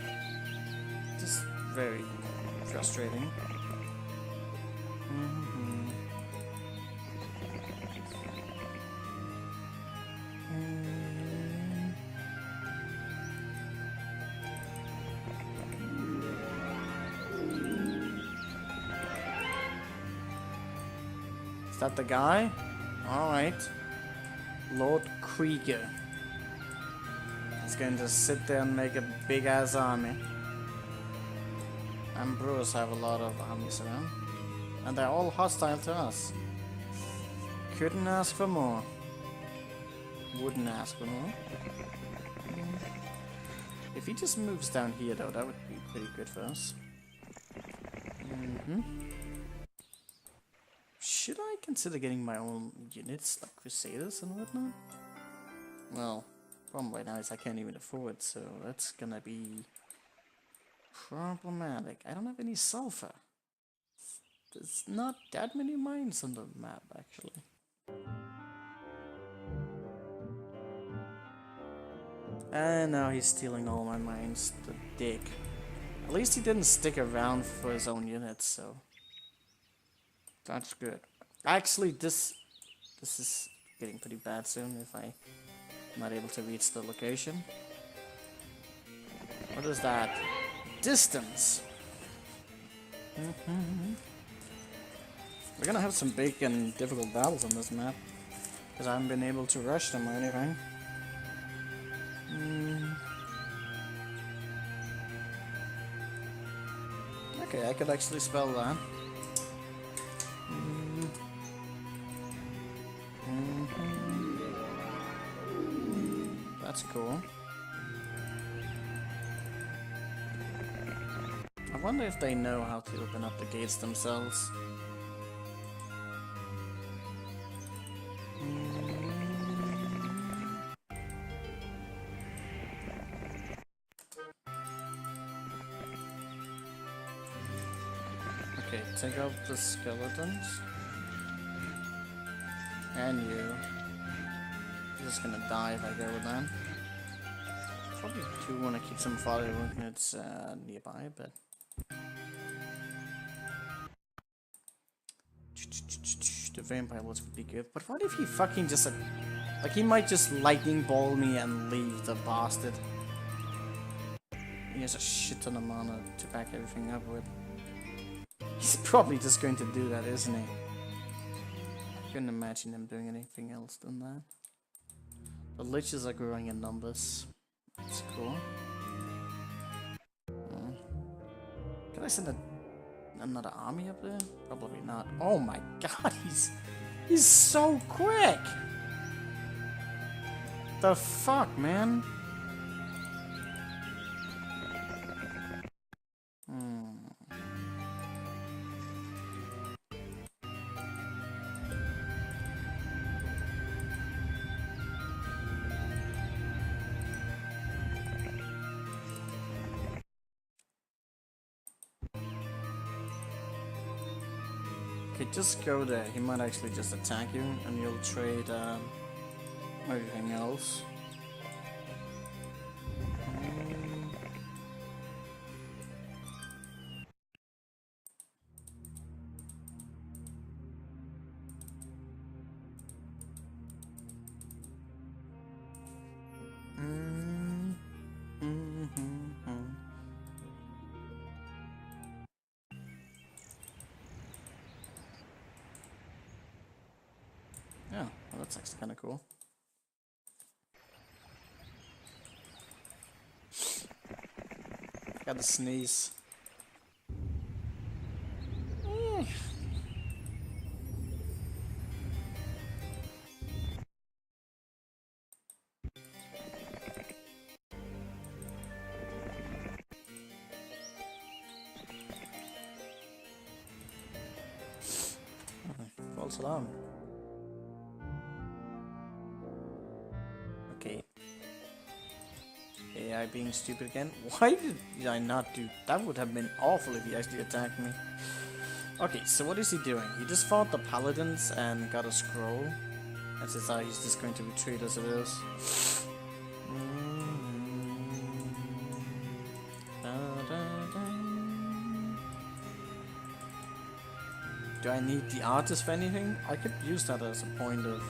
just very frustrating. Is that the guy? Alright. Lord Krieger. He's going to sit there and make a big ass army. And brewers have a lot of armies around. And they're all hostile to us. Couldn't ask for more. Wouldn't ask for more. If he just moves down here though, that would be pretty good for us. should I consider getting my own units, like Crusaders and whatnot? Well, problem right now is I can't even afford, so that's gonna be problematic. I don't have any sulfur. There's not that many mines on the map, actually. And now he's stealing all my mines, the dick. At least he didn't stick around for his own units, so that's good. Actually, this is getting pretty bad soon if I'm not able to reach the location. What is that? Distance! We're gonna have some big and difficult battles on this map, because I haven't been able to rush them or anything. Okay, I could actually spell that. That's cool. I wonder if they know how to open up the gates themselves. Okay, take out the skeletons. And you. You're just gonna die if I go with that. Probably do want to keep some fodder units nearby, but... The vampire lords would be good. But what if he fucking just... like, he might just lightning ball me and leave, the bastard. He has a shit ton of mana to back everything up with. He's probably just going to do that, isn't he? I couldn't imagine him doing anything else than that. The liches are growing in numbers. That's cool. Can I send another army up there? Probably not. Oh my god, he's so quick! The fuck, man? Okay, just go there. He might actually just attack you, and you'll trade everything else. Yeah, well, that's actually kind of cool. I got to sneeze. False alarm. Okay. AI being stupid again. Why did I not do... That would have been awful if he actually attacked me. Okay, so what is he doing? He just fought the paladins and got a scroll. And since he's just going to retreat as it is. Do I need the artist for anything? I could use that as a point of...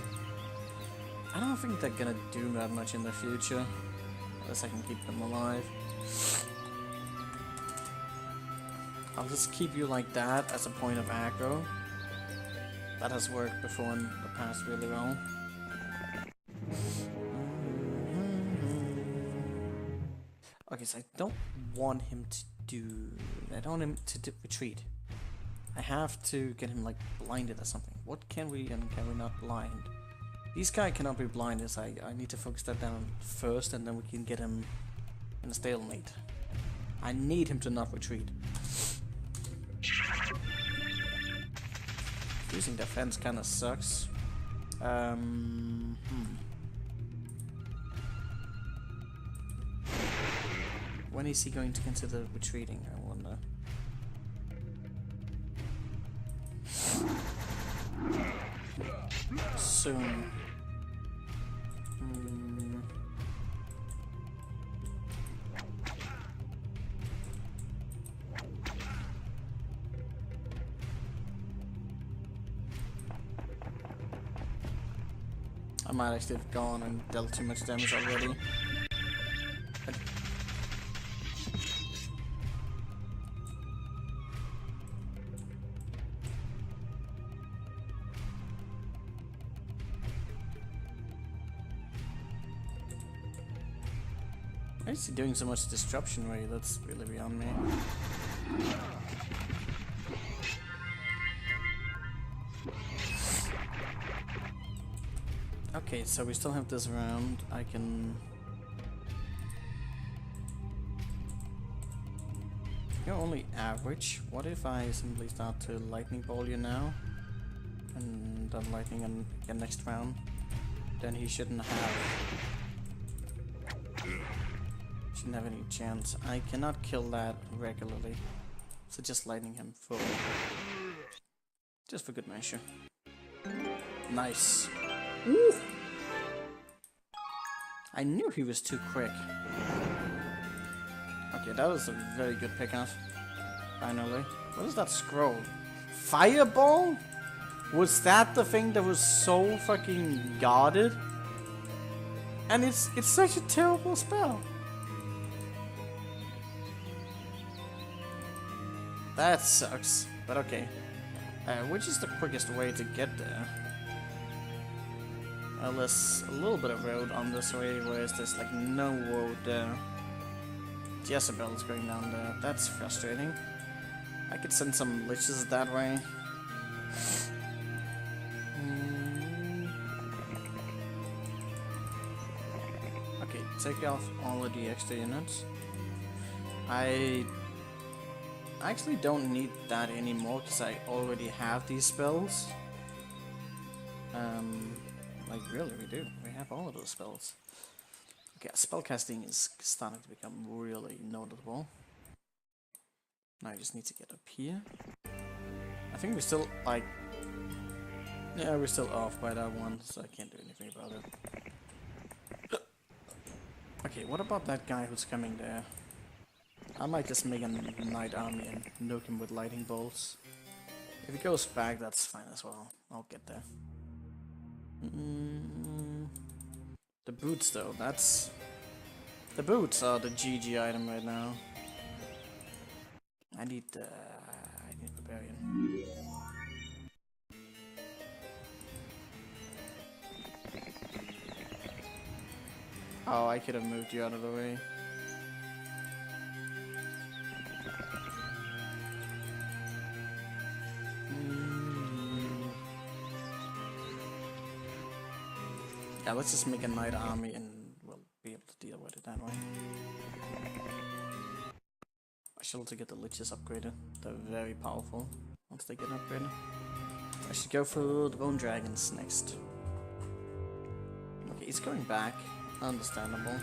I don't think they're gonna do that much in the future. Unless I can keep them alive. I'll just keep you like that as a point of aggro. That has worked before in the past really well. Okay, so I don't want him to do... I don't want him to retreat. I have to get him like blinded or something. What can we and can we not blind? These guys cannot be blinded, so I need to focus that down first, and then we can get him in a stalemate. I need him to not retreat. Using defense kind of sucks. When is he going to consider retreating, I wonder? Soon. I might actually have gone and dealt too much damage already. Why is he doing so much disruption rate? That's really beyond me. Okay, so we still have this round. I can... You're only average. What if I simply start to lightning ball you now? And then lightning again next round? Then he shouldn't have any chance. I cannot kill that regularly. So just lightning him full. Just for good measure. Nice. Ooh. I knew he was too quick. Okay, that was a very good pickup. Finally. What is that scroll? Fireball? Was that the thing that was so fucking guarded? And it's such a terrible spell. That sucks. But okay. Which is the quickest way to get there? Well, there's a little bit of road on this way, whereas there's like no road there. Jezebel's going down there. That's frustrating. I could send some liches that way. Okay, take off all of the extra units. I actually don't need that anymore because I already have these spells. Like really, we do. We have all of those spells. Okay, spellcasting is starting to become really notable. Now I just need to get up here. I think we're still like... Yeah, we're still off by that one, so I can't do anything about it. Okay, what about that guy who's coming there? I might just make a knight army and nuke him with lightning bolts. If he goes back, that's fine as well. I'll get there. The boots though, that's... The boots are the GG item right now. I need Barbarian. Oh, I could have moved you out of the way. Yeah, let's just make a knight army and we'll be able to deal with it that way. I should also get the liches upgraded. They're very powerful once they get upgraded. I should go for the bone dragons next. Okay, he's going back. Understandable.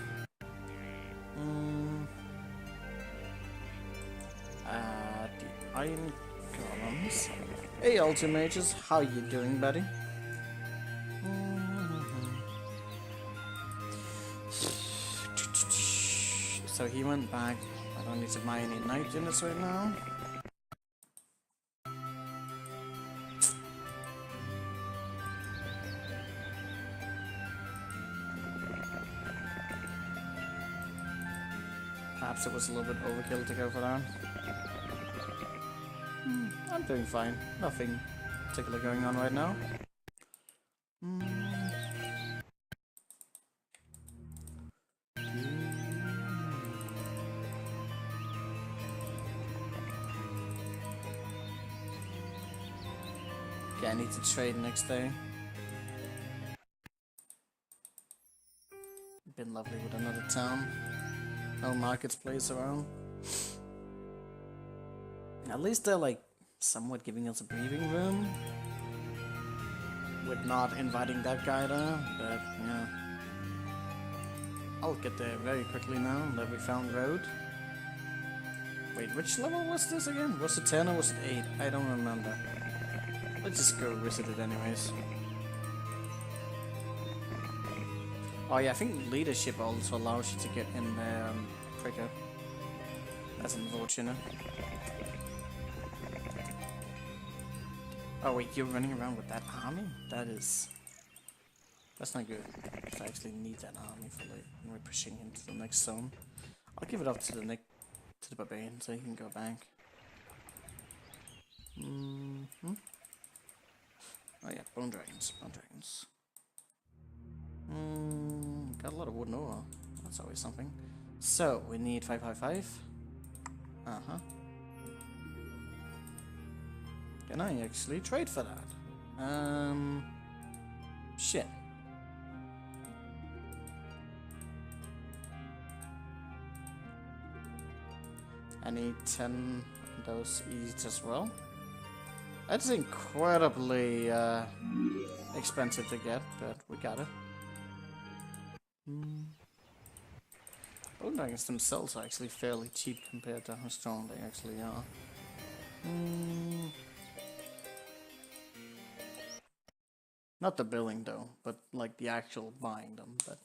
The iron columns. Hey, Ultimages, how you doing, buddy? So he went back. I don't need to buy any knight units right now. Perhaps it was a little bit overkill to go for that. I'm doing fine. Nothing particular going on right now. Okay, I need to trade next day. Been lovely with another town. No markets place around. At least they're like somewhat giving us a breathing room. with not inviting that guy there, but yeah. I'll get there very quickly now that we found road. Wait, which level was this again? Was it 10 or was it 8? I don't remember. Let's just go visit it anyways. Oh yeah, I think leadership also allows you to get in there quicker. That's unfortunate. Oh wait, you're running around with that army? That's not good. I actually need that army for like when we're pushing into the next zone. I'll give it up to the barbarian so he can go back. Oh yeah, bone dragons. Got a lot of wooden ore. That's always something. So we need 555. Can I actually trade for that? Shit. I need 10 of those each as well. That's incredibly expensive to get, but we got it. Bone dragons themselves are actually fairly cheap compared to how strong they actually are. Not the building though, but like the actual buying them. But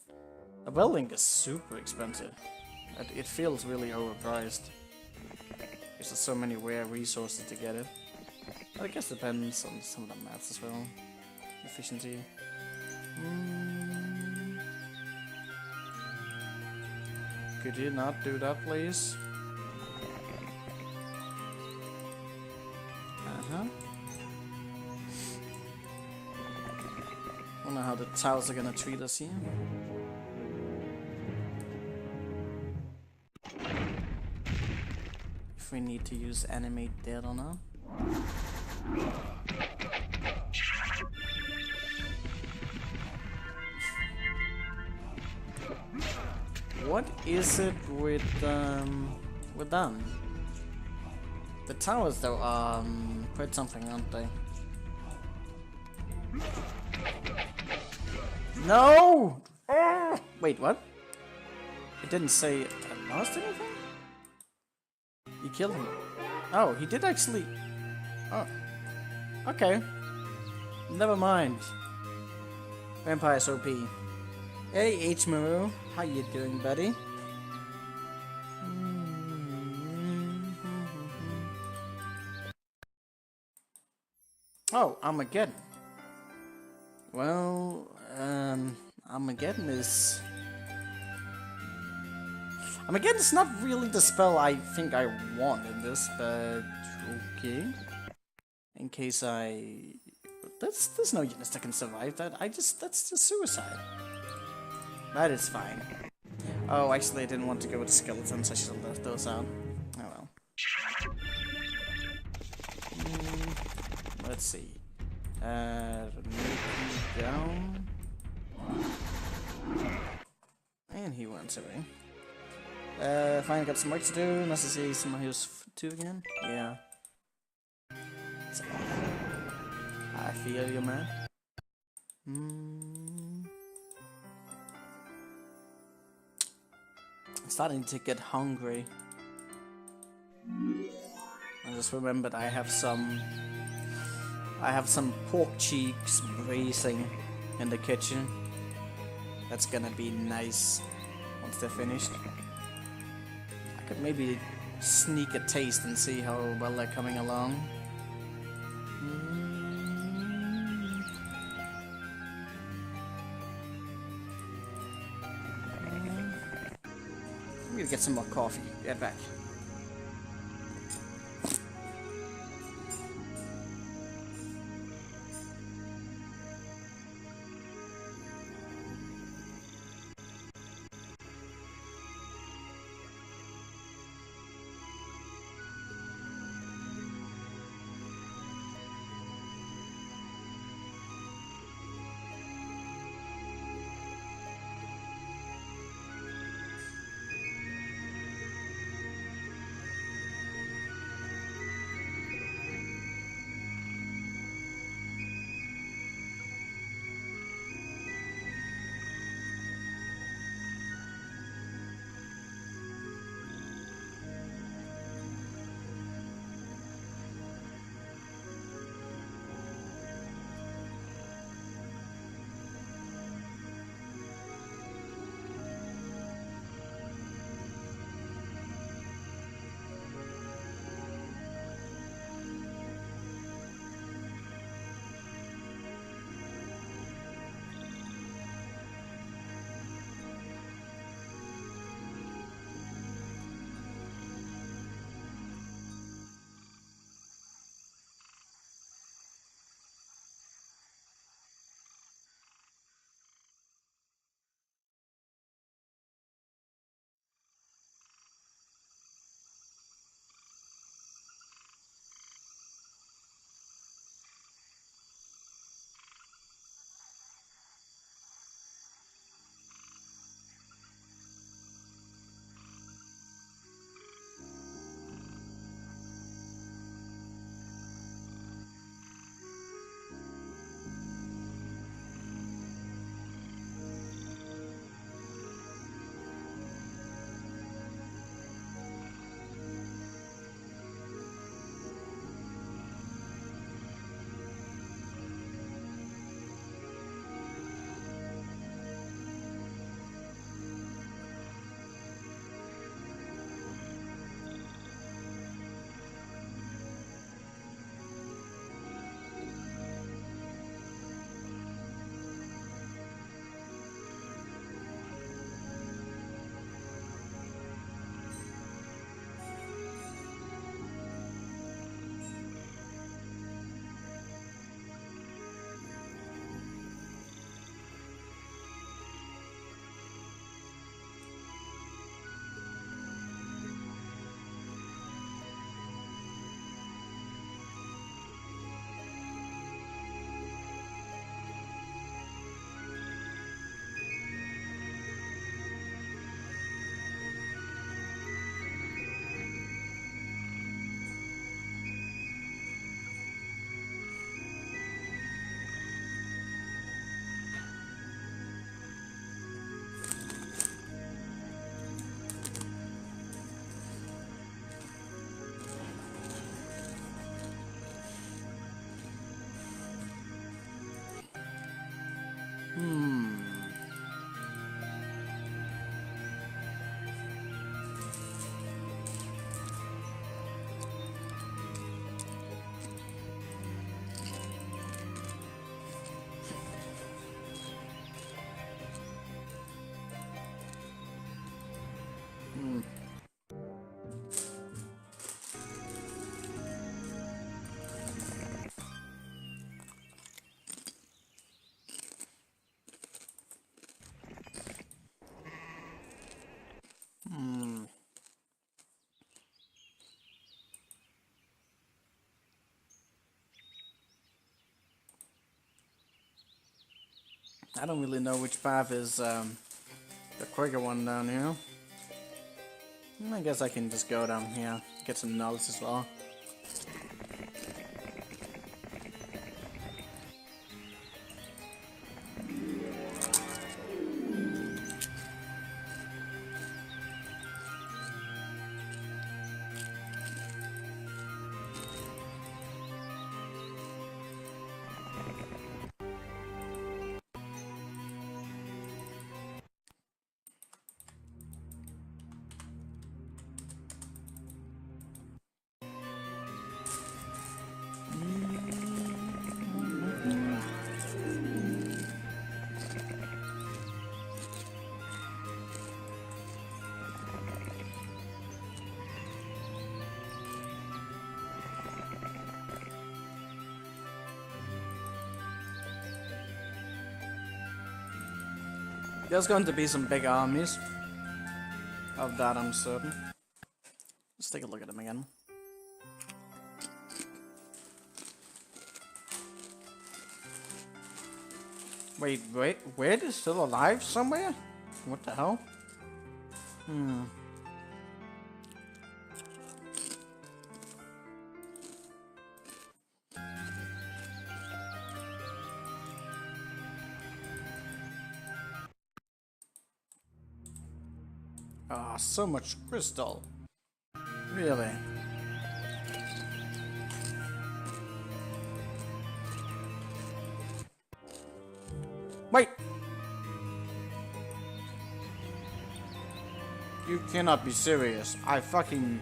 the building is super expensive. It feels really overpriced. Because there's so many rare resources to get it. But I guess it depends on some of the maths as well. Efficiency. Could you not do that, please? Wonder how the towers are gonna treat us here. If we need to use animate dead or not. What is it with them? The towers though are quite something, aren't they? No! Oh! Wait, what? It didn't say I lost anything? You killed him. Oh, he did actually. Oh. Okay. Never mind. Vampire's OP. Hey, H-Maru. How you doing, buddy? Oh, Armageddon. Well, Armageddon's not really the spell I think I want in this, but okay. In case there's no units that can survive that. That's just suicide. That is fine. Oh, actually, I didn't want to go with the skeletons. I should have left those out. Oh well. Let's see. Down. And he went away. Fine, got some work to do. Nice to see some heroes 2 again. Yeah. So, I feel you, man. I'm starting to get hungry. I just remembered I have some pork cheeks braising in the kitchen. That's gonna be nice once they're finished. I could maybe sneak a taste and see how well they're coming along. I'm gonna get some more coffee. Get back. I don't really know which path is the quicker one down here. I guess I can just go down here, get some knowledge as well. There's going to be some big armies. Of that I'm certain. Let's take a look at them again. Wait, Wade is still alive somewhere? What the hell? Ah, so much crystal. Really? Wait! You cannot be serious. I fucking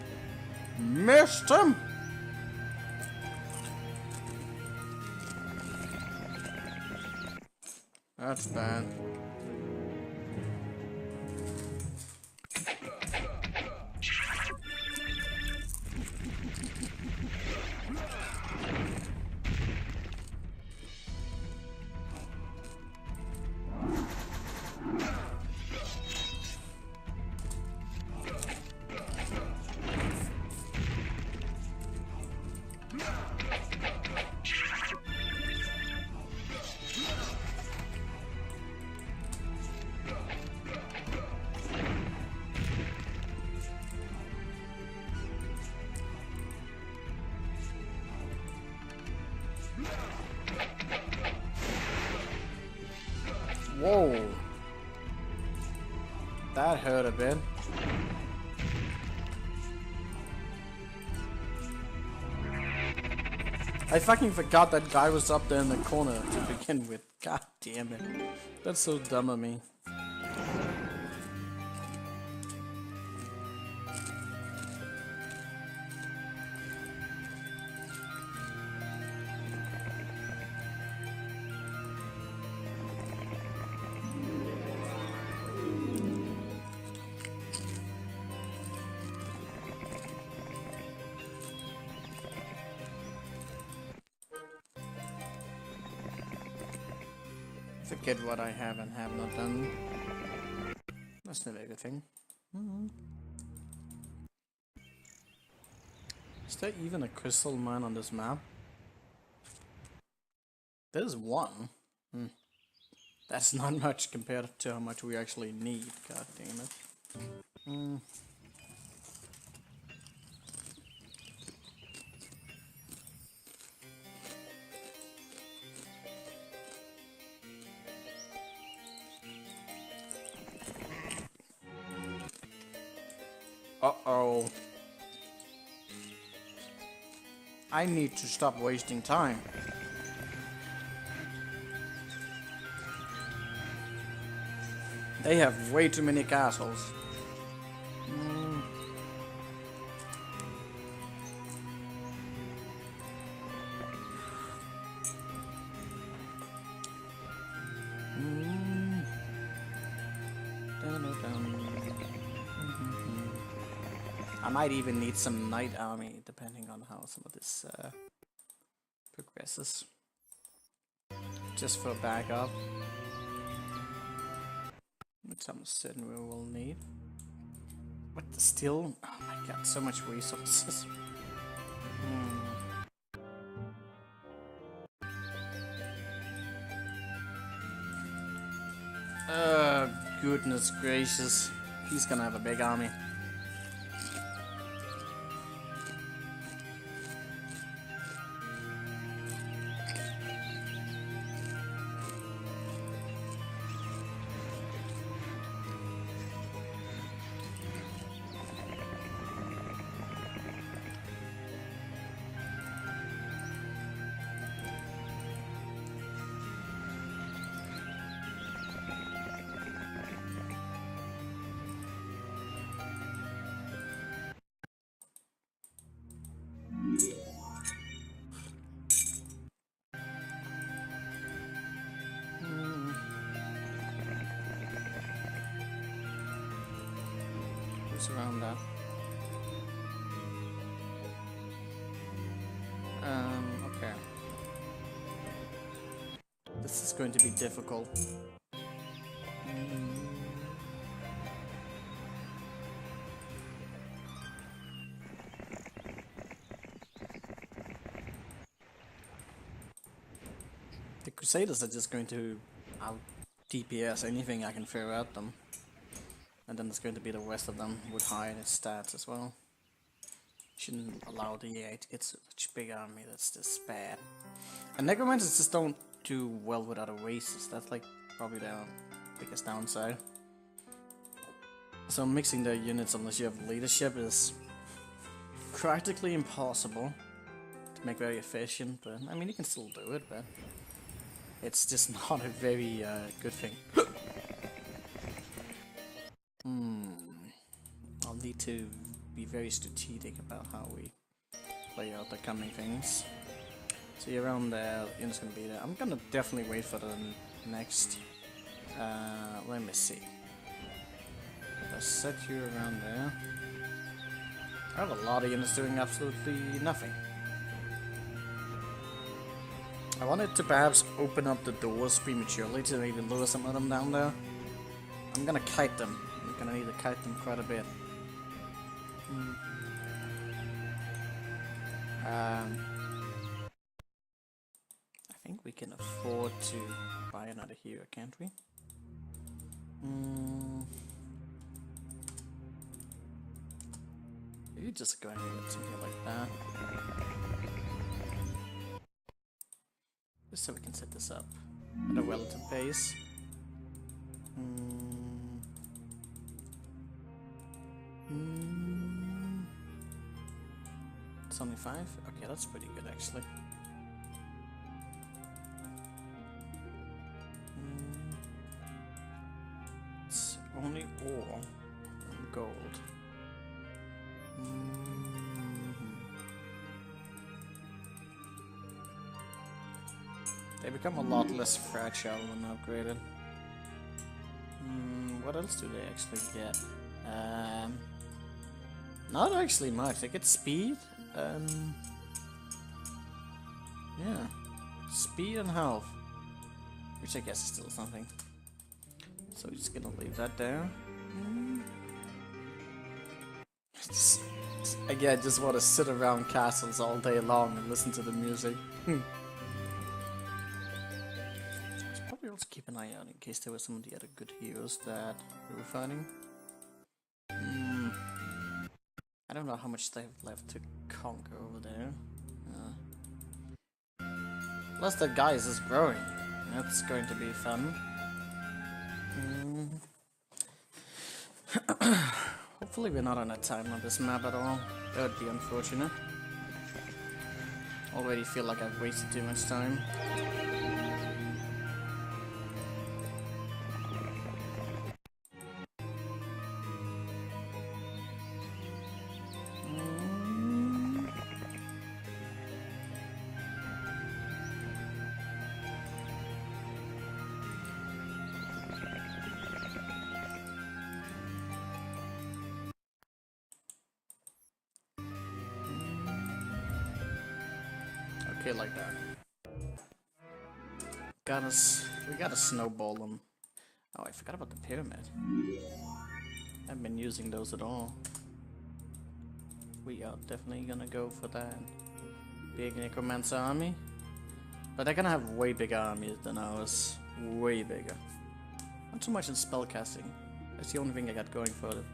missed him! That's bad. Whoa. That hurt a bit. I fucking forgot that guy was up there in the corner to begin with. God damn it. That's so dumb of me. Forget what I have and have not done. That's not everything. Is there even a crystal mine on this map? There's one. That's not much compared to how much we actually need. God damn it. Uh-oh. I need to stop wasting time. They have way too many castles. I might even need some knight army, depending on how some of this progresses. Just for backup. Which I'm certain we will need. But still, oh my god, so much resources. Goodness gracious. He's gonna have a big army. Around that. Okay. This is going to be difficult. The Crusaders are just going to out DPS anything I can throw at them. And then it's going to be the rest of them with high stats as well. Shouldn't allow the AI to get such a big army, that's just bad. And Necromancers just don't do well with other races, that's like probably their biggest downside. So mixing their units unless you have leadership is practically impossible to make very efficient, but I mean you can still do it, but it's just not a very good thing. I'll need to be very strategic about how we play out the coming things. So you're around there, you're just gonna be there. I'm gonna definitely wait for the next. Let me see. If I set you around there, I have a lot of units doing absolutely nothing. I wanted to perhaps open up the doors prematurely to maybe lure some of them down there. I'm gonna kite them. I'm gonna need to kite them quite a bit. I think we can afford to buy another hero, can't we? Maybe just going with something like that. Just so we can set this up at a relative pace. 75? Okay, that's pretty good actually. It's only ore and gold. They become a lot less fragile when upgraded. What else do they actually get? Not actually much. They get speed. Yeah, speed and health, which I guess is still something. So we're just gonna leave that there. Again, I just want to sit around castles all day long and listen to the music. Should probably also keep an eye out in case there were some of the other good heroes that we were fighting. I don't know how much they have left to conquer over there. Plus that guy is just growing. That's going to be fun. Hopefully we're not on a time on this map at all. That would be unfortunate. Already feel like I've wasted too much time. Okay, like that. We gotta snowball them. Oh, I forgot about the pyramid. I haven't been using those at all. We are definitely gonna go for that big necromancer army. But they're gonna have way bigger armies than ours. Way bigger. Not too much in spellcasting. That's the only thing I got going for it.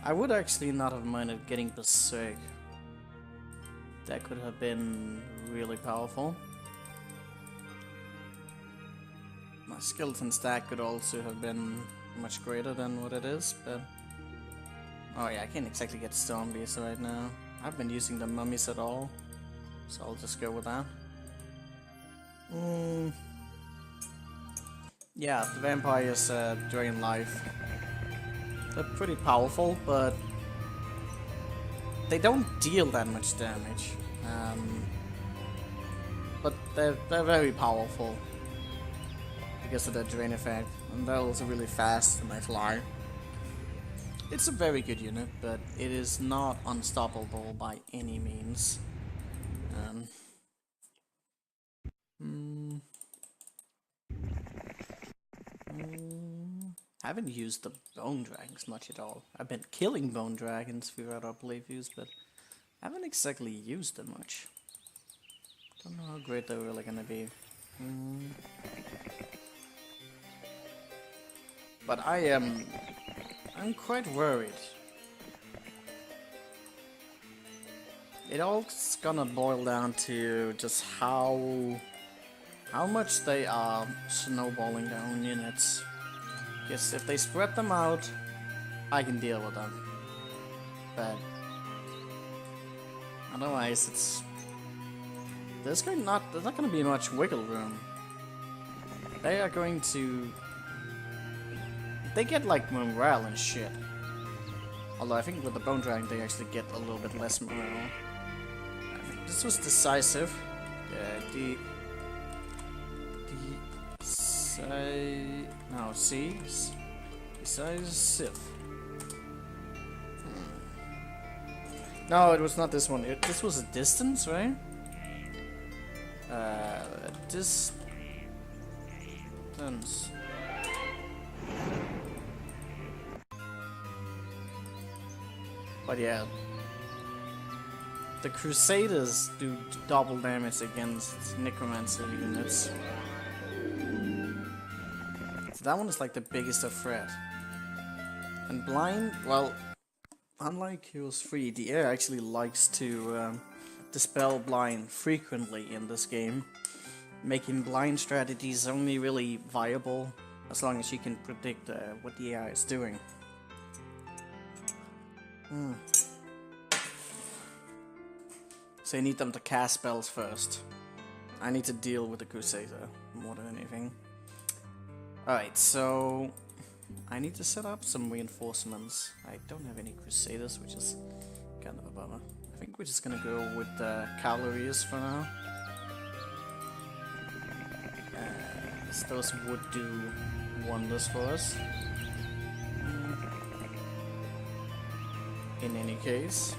I would actually not have minded getting Berserk. That could have been really powerful. My skeleton stack could also have been much greater than what it is, but... Oh yeah, I can't exactly get zombies right now. I haven't been using the mummies at all, so I'll just go with that. Yeah, the vampires drain life. They're pretty powerful, but they don't deal that much damage. But they're very powerful because of the drain effect, and they're also really fast and they fly. It's a very good unit, but it is not unstoppable by any means. I haven't used the bone dragons much at all. I've been killing bone dragons throughout our playthroughs, but I haven't exactly used them much. Don't know how great they're really gonna be. But I'm quite worried. It all's gonna boil down to just how much they are snowballing their own units. Because if they spread them out, I can deal with them. But otherwise, there's not gonna be much wiggle room. They are going to. They get like morale and shit. Although I think with the bone dragon they actually get a little bit less morale. This was decisive. Decisive. No, it was not this one. This was a distance, right? Distance. But yeah, the Crusaders do double damage against Necromancer units. So that one is like the biggest of threat. And Blind, well, unlike Heroes 3, the air actually likes to dispel Blind frequently in this game, making Blind strategies only really viable as long as you can predict what the AI is doing. So you need them to cast spells first. I need to deal with the Crusader more than anything. Alright, so I need to set up some reinforcements. I don't have any Crusaders, which is kind of a bummer. I think we're just gonna go with the cavalries for now. Those would do wonders for us. In any case.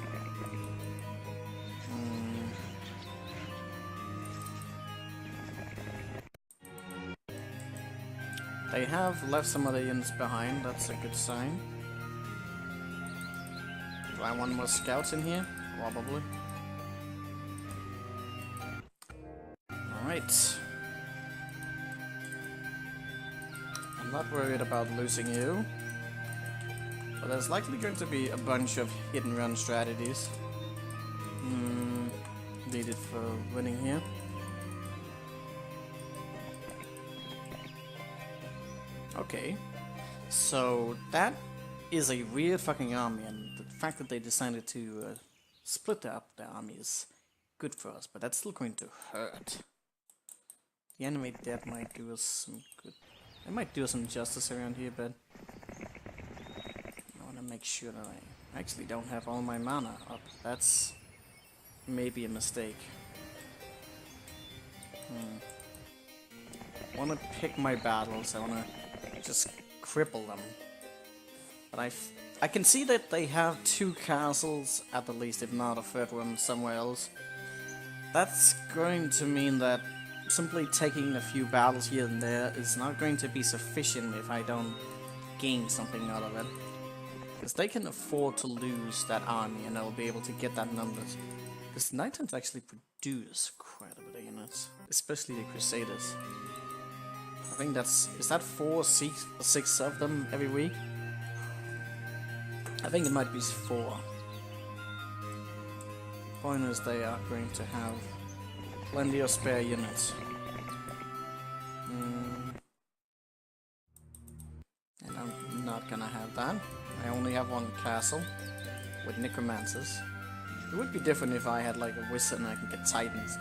They have left some of the units behind, that's a good sign. Do I want more scouts in here? Probably. Alright. I'm not worried about losing you. But there's likely going to be a bunch of hit and run strategies needed for winning here. Okay, so that is a weird fucking army, and the fact that they decided to split up the army is good for us, but that's still going to hurt. The enemy death might do us some good. It might do us some justice around here, but I want to make sure that I actually don't have all my mana up. That's maybe a mistake. I want to pick my battles. I want to just cripple them. But I can see that they have 2 castles at the least, if not a third one somewhere else. that's going to mean that simply taking a few battles here and there is not going to be sufficient if I don't gain something out of it. Because they can afford to lose that army and I'll be able to get that numbers. Because the Knights actually produce quite a bit of units, especially the Crusaders. I think that's, is that 4, 6 of them every week? I think it might be 4. Point is they are going to have plenty of spare units. And I'm not gonna have that. I only have one castle with necromancers. It would be different if I had like a wizard and I can get titans,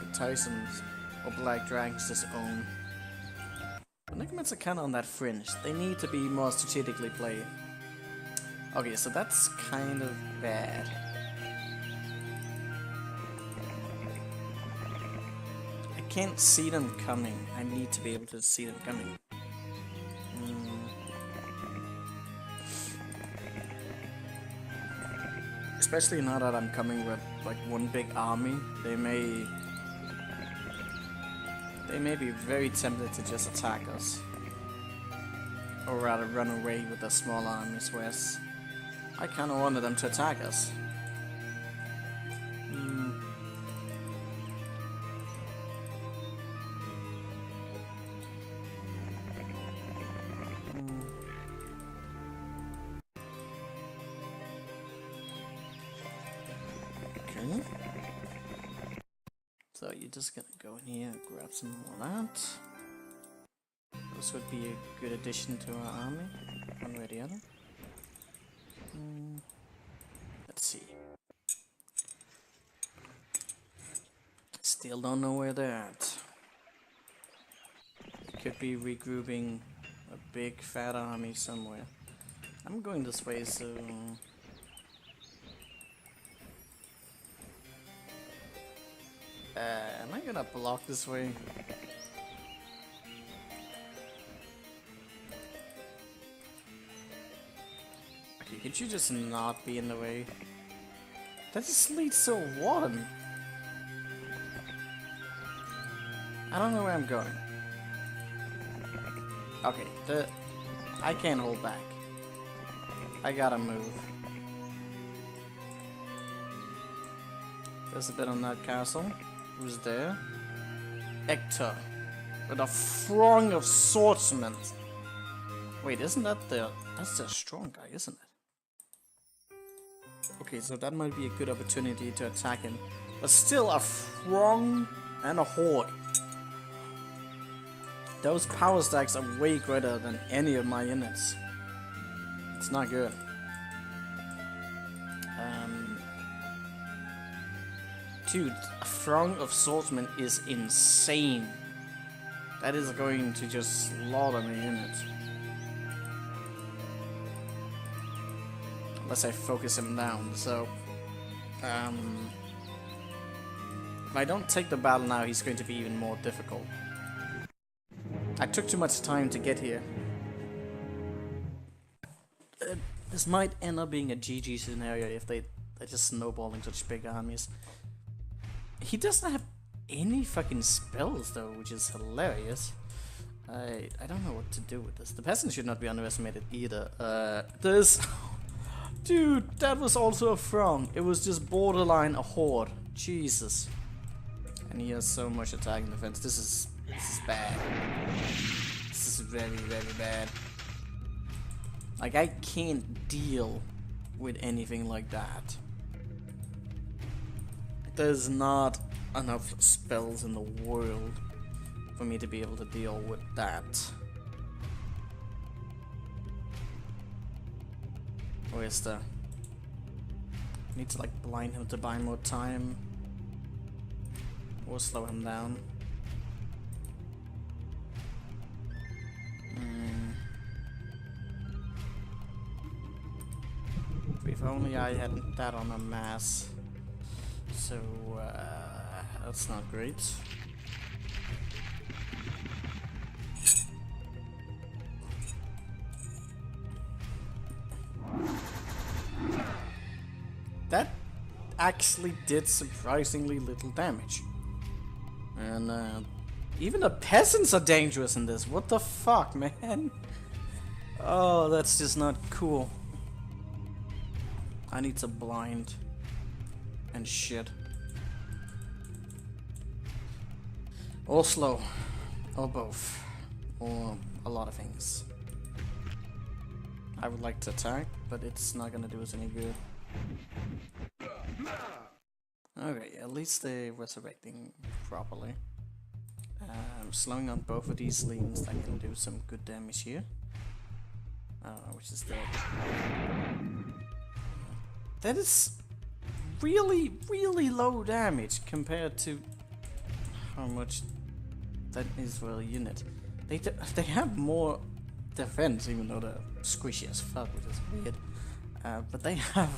or black dragons just own. But necromancers are kinda on that fringe. They need to be more strategically played. Okay, so that's kind of bad. I can't see them coming. I need to be able to see them coming. Especially now that I'm coming with like one big army, they may be very tempted to just attack us. Or rather run away with their small armies, whereas I kinda wanted them to attack us. Okay. So you're just gonna go in here and grab some more of that. This would be a good addition to our army, one way or the other. Let's see. Still don't know where they're at. Could be regrouping a big fat army somewhere. I'm going this way, so am I gonna block this way? Okay, could you just not be in the way? That just leads to one. I don't know where I'm going. Okay, I can't hold back. I gotta move. There's a bit on that castle. Who's there? Hector. With a throng of swordsmen. Wait, isn't that that's the strong guy, isn't it? Okay, so that might be a good opportunity to attack him. But still a throng and a horde. Those power stacks are way greater than any of my units. It's not good. Dude, a throng of swordsmen is insane. That is going to just slaughter my units. Unless I focus him down, so... if I don't take the battle now, he's going to be even more difficult. I took too much time to get here. This might end up being a GG scenario if they're just snowballing such big armies. He doesn't have any fucking spells though, which is hilarious. I don't know what to do with this. The peasants should not be underestimated either. Dude, that was also a throng. It was just borderline a horde. Jesus. And he has so much attack and defense. This is bad. This is very, very bad. Like, I can't deal with anything like that. There's not enough spells in the world for me to be able to deal with that. Where's the... need to like blind him to buy more time. Or slow him down. If only I hadn't that on a mass. So, that's not great. That actually did surprisingly little damage. And even the peasants are dangerous in this. What the fuck, man? Oh, that's just not cool. I need to blind and shit. Or slow. Or both. Or a lot of things. I would like to attack, but it's not gonna do us any good. Okay, at least they're resurrecting properly. Slowing on both of these leans, I can do some good damage here. Which is dead. That is really, really low damage compared to how much that is for a unit. They have more defense, even though they're squishy as fuck, which is weird. But they have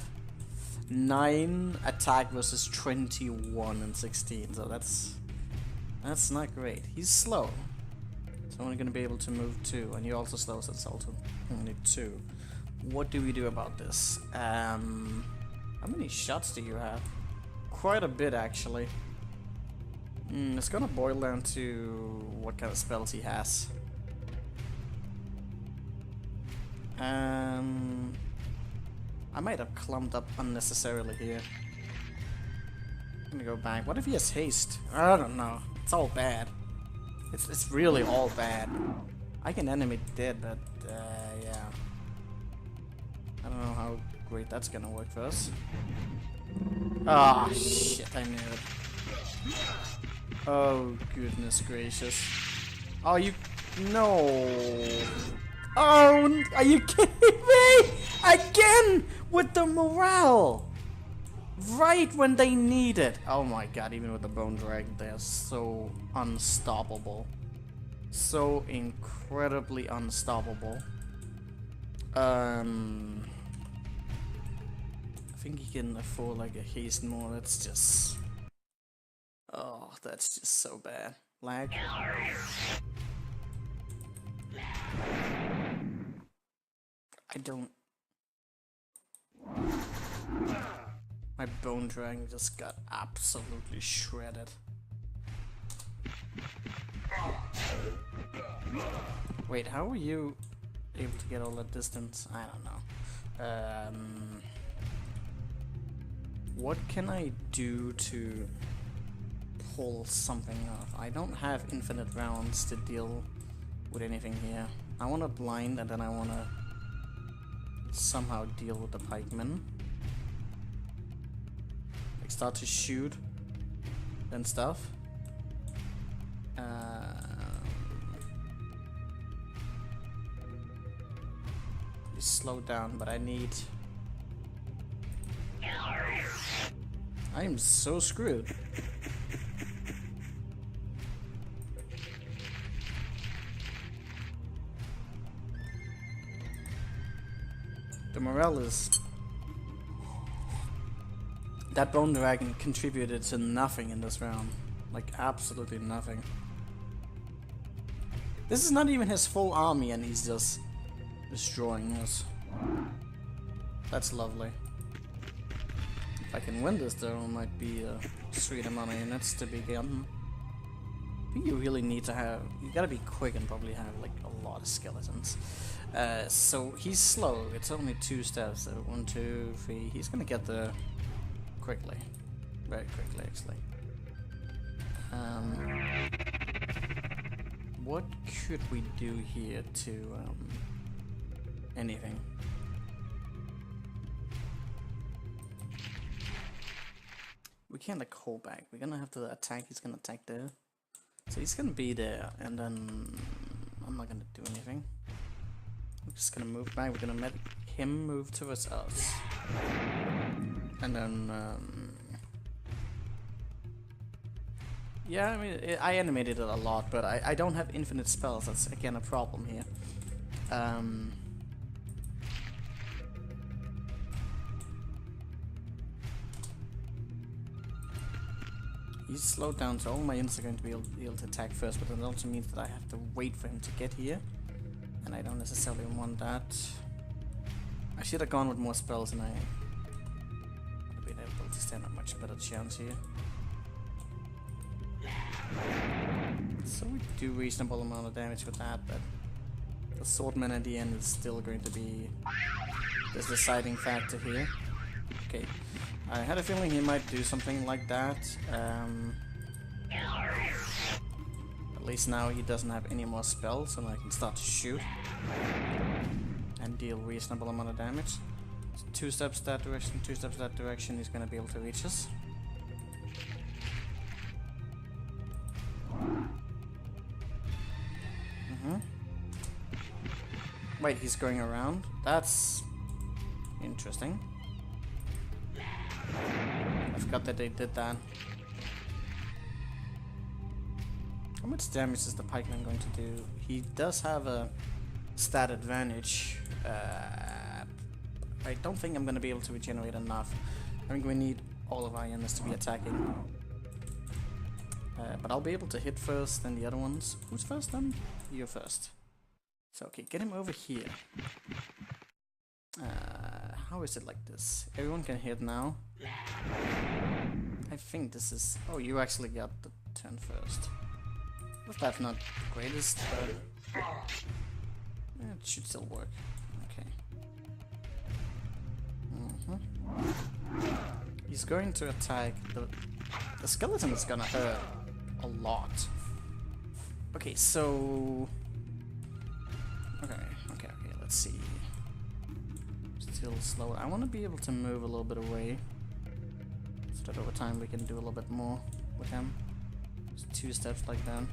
9 attack versus 21 and 16, so that's not great. He's slow, so only gonna be able to move 2, and you're also slow, so it's also only 2. What do we do about this? How many shots do you have? Quite a bit, actually. It's gonna boil down to what kind of spells he has. I might have clumped up unnecessarily here. I'm gonna go back. What if he has haste? I don't know. It's all bad. It's really all bad. I can animate dead, but yeah. I don't know how great that's gonna work for us. Ah, shit, I knew it. Oh, goodness gracious. Oh, you... No. Oh, are you kidding me? Again with the morale. Right when they need it. Oh my god, even with the Bone Dragon, they are so unstoppable. So incredibly unstoppable. I think he can afford like a haste more. That's just... Oh, that's just so bad. Lag. I don't... My Bone Dragon just got absolutely shredded. Wait, how are you able to get all that distance? I don't know. What can I do to pull something off? I don't have infinite rounds to deal with anything here. I want to blind, and then I want to somehow deal with the pikemen. Like start to shoot and stuff. You slow down, but I need... I am so screwed. The morale is... That Bone Dragon contributed to nothing in this round. Like, absolutely nothing. This is not even his full army and he's just destroying us. That's lovely. If I can win this though, it might be a sweet amount of units to begin. I think you really need to have... You gotta be quick and probably have like a lot of skeletons. So he's slow. It's only 2 steps. So 1, 2, 3. He's gonna get there quickly, very quickly, actually. What could we do here to anything? We can't like hold back. We're gonna have to attack. He's gonna attack there, so he's gonna be there, and then I'm not gonna do anything. We're just gonna move back. We're gonna let him move towards us. And then, yeah, I mean, I animated it a lot, but I don't have infinite spells. That's again a problem here. He's slowed down, so all my units are going to be able to attack first, but that also means that I have to wait for him to get here, and I don't necessarily want that. I should have gone with more spells, and I would have been able to stand a much better chance here. So we do reasonable amount of damage with that, but the swordman at the end is still going to be the deciding factor here. Okay, I had a feeling he might do something like that. At least now he doesn't have any more spells, and I can start to shoot and deal reasonable amount of damage. So 2 steps that direction, 2 steps that direction, he's gonna be able to reach us. Wait, he's going around? That's interesting. I forgot that they did that. How much damage is the pikeman going to do? He does have a stat advantage. I don't think I'm going to be able to regenerate enough. I think we need all of our units to be attacking. But I'll be able to hit first, then the other ones. Who's first then? You're first. So, okay, get him over here. How is it like this? Everyone can hit now. I think this is... Oh, you actually got the turn first. That's not the greatest, but... it should still work. Okay. He's going to attack the skeleton is gonna hurt a lot. Okay, so... Okay, let's see. Still slow. I want to be able to move a little bit away, so that over time we can do a little bit more with him. Just 2 steps like that.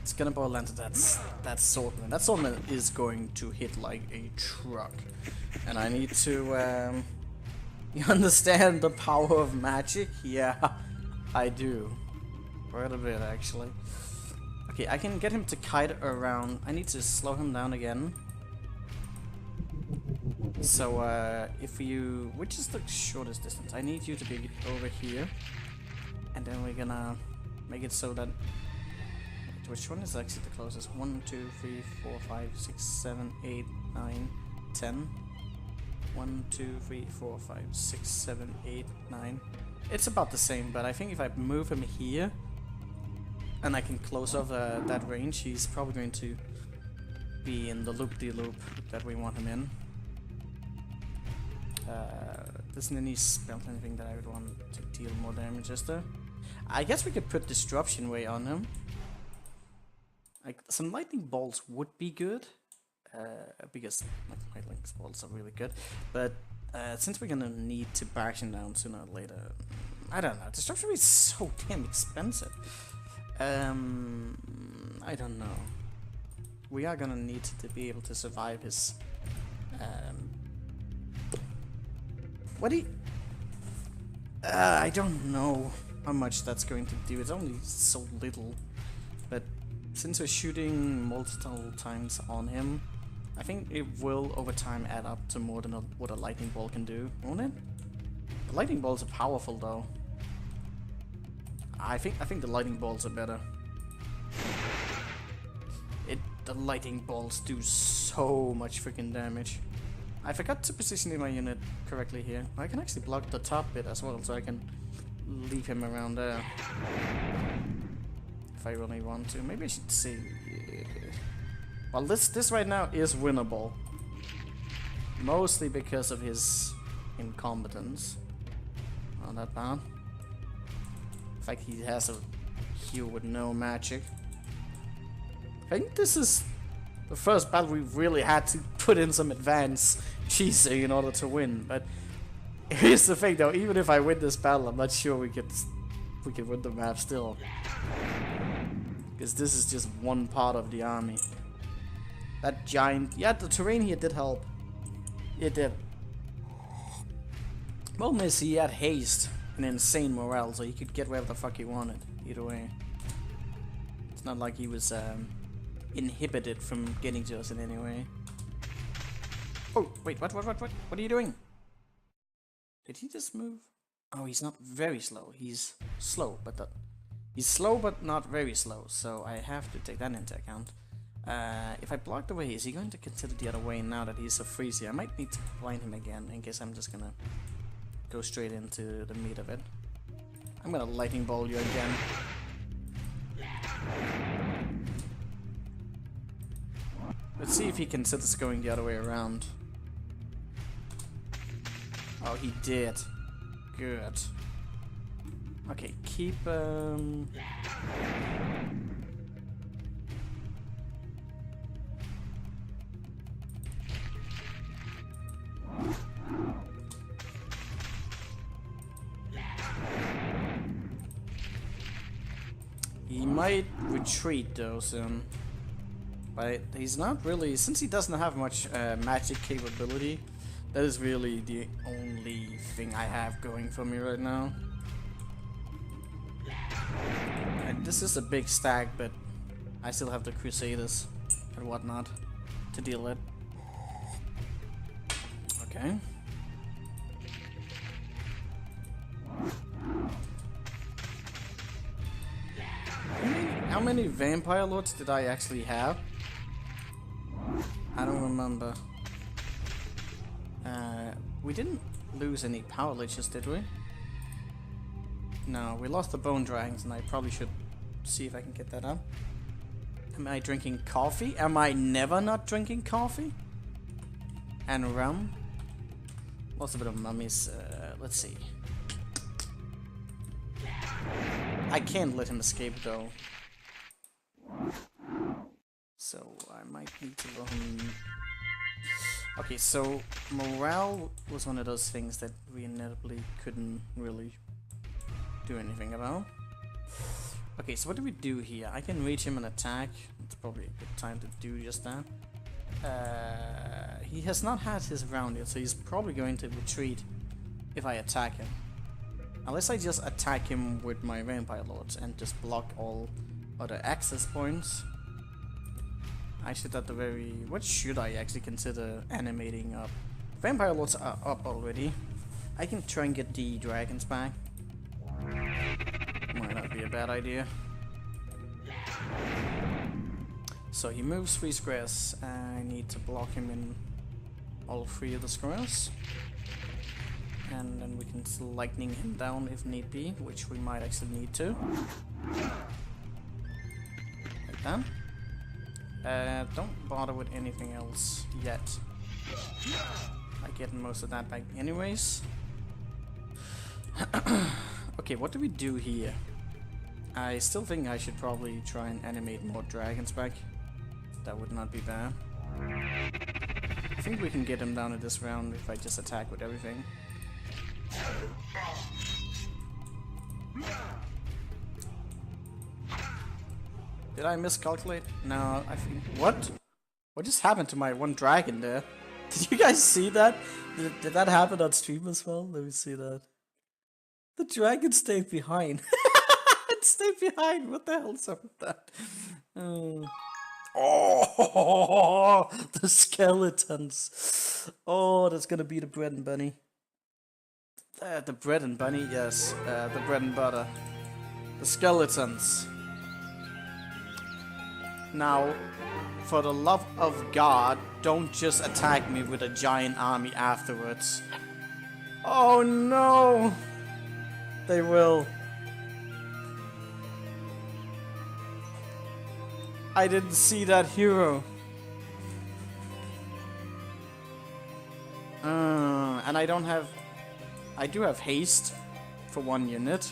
It's gonna boil down to that swordman. That swordman is going to hit like a truck, and I need to. You understand the power of magic? Yeah, I do. Quite a bit, actually. Okay, I can get him to kite around. I need to slow him down again. So, if you... Which is the shortest distance? I need you to be over here. And then we're gonna make it so that... Which one is actually the closest? 1, 2, 3, 4, 5, 6, 7, 8, 9, 10. 1, 2, 3, 4, 5, 6, 7, 8, 9. It's about the same, but I think if I move him here and I can close off that range, he's probably going to be in the loop-de-loop that we want him in. Doesn't any spell anything that I would want to deal more damage, is there? I guess we could put Disruption Ray on him. Like, some lightning bolts would be good. Because lightning bolts are really good, but since we're gonna need to bash him down sooner or later, I don't know. Destruction is so damn expensive. I don't know. We are gonna need to be able to survive his. What do you? I don't know how much that's going to do. It's only so little, but since we're shooting multiple times on him, I think it will, over time, add up to more than what a lightning bolt can do, won't it? The lightning bolts are powerful, though. I think the lightning bolts are better. The lightning bolts do so much freaking damage. I forgot to position my unit correctly here. I can actually block the top bit as well, so I can leave him around there. If I really want to. Maybe I should see... Well, this right now is winnable. Mostly because of his incompetence. Not that bad. In fact, he has a heal with no magic. I think this is the first battle we really had to put in some advanced cheesing in order to win. But here's the thing, though. Even if I win this battle, I'm not sure we can win the map still. Because this is just one part of the army. That giant... Yeah, the terrain here did help. It did. Problem is, he had haste and insane morale, so he could get wherever the fuck he wanted. Either way. It's not like he was inhibited from getting to us in any way. Oh, wait, what are you doing? Did he just move? Oh, he's not very slow. He's slow, but he's slow, but not very slow, so I have to take that into account. If I block the way, is he going to consider the other way now that he's so freezy? I might need to blind him again, in case I'm just gonna go straight into the meat of it. I'm gonna lightning ball you again. Let's see if he considers going the other way around. Oh, he did. Good. Okay, keep he might retreat though soon. But he's not really, since he doesn't have much magic capability, that is really the only thing I have going for me right now. And this is a big stack, but I still have the Crusaders and whatnot to deal with. Okay. How many Vampire Lords did I actually have? I don't remember. We didn't lose any Power Liches, did we? No, we lost the Bone Dragons, and I probably should see if I can get that up. Am I drinking coffee? Am I never not drinking coffee? And rum? Lost a bit of mummies. Let's see. I can't let him escape though. So I might need to let him... Okay, so morale was one of those things that we inevitably couldn't really do anything about. Okay, so what do we do here? I can reach him and attack. It's probably a good time to do just that. He has not had his round yet, so he's probably going to retreat if I attack him. Unless I just attack him with my Vampire Lords and just block all other access points. I should at the very... What should I actually consider animating up? Vampire Lords are up already. I can try and get the dragons back. Might not be a bad idea. So he moves 3 squares. I need to block him in all 3 of the squares. And then we can lightning him down if need be, which we might actually need to. Like that. Don't bother with anything else yet. I get most of that back anyways. Okay, what do we do here? I still think I should probably try and animate more dragons back. That would not be bad. I think we can get him down in this round if I just attack with everything. Did I miscalculate? No, I think... What? What just happened to my one dragon there? Did you guys see that? Did that happen on stream as well? Let me see that. The dragon stayed behind. It stayed behind. What the hell's up with that? Oh, the skeletons. Oh, that's gonna be the bread and bunny. The bread and bunny, yes. The bread and butter. The skeletons. Now, for the love of God, don't just attack me with a giant army afterwards. Oh no! They will. I didn't see that hero. And I don't have... I do have haste for 1 unit,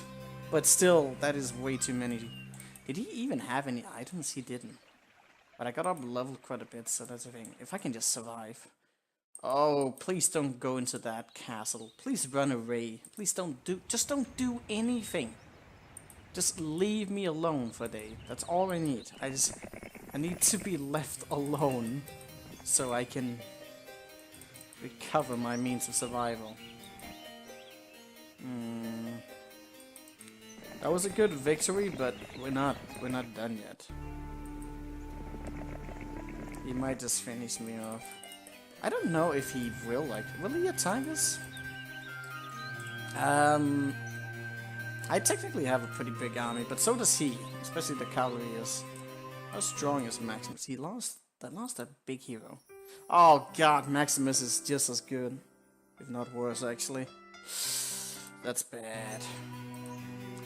but still, that is way too many. Did he even have any items? He didn't. But I got up level quite a bit, so that's the thing. If I can just survive. Oh, please don't go into that castle. Please run away. Please just don't do anything. Just leave me alone for a day. That's all I need. I need to be left alone so I can recover my means of survival. That was a good victory, but we're not done yet. He might just finish me off. I don't know if he will he attack us? I technically have a pretty big army, but so does he, especially the cavalry is. How strong is Maximus? He lost that big hero. Oh god, Maximus is just as good. If not worse, actually. That's bad.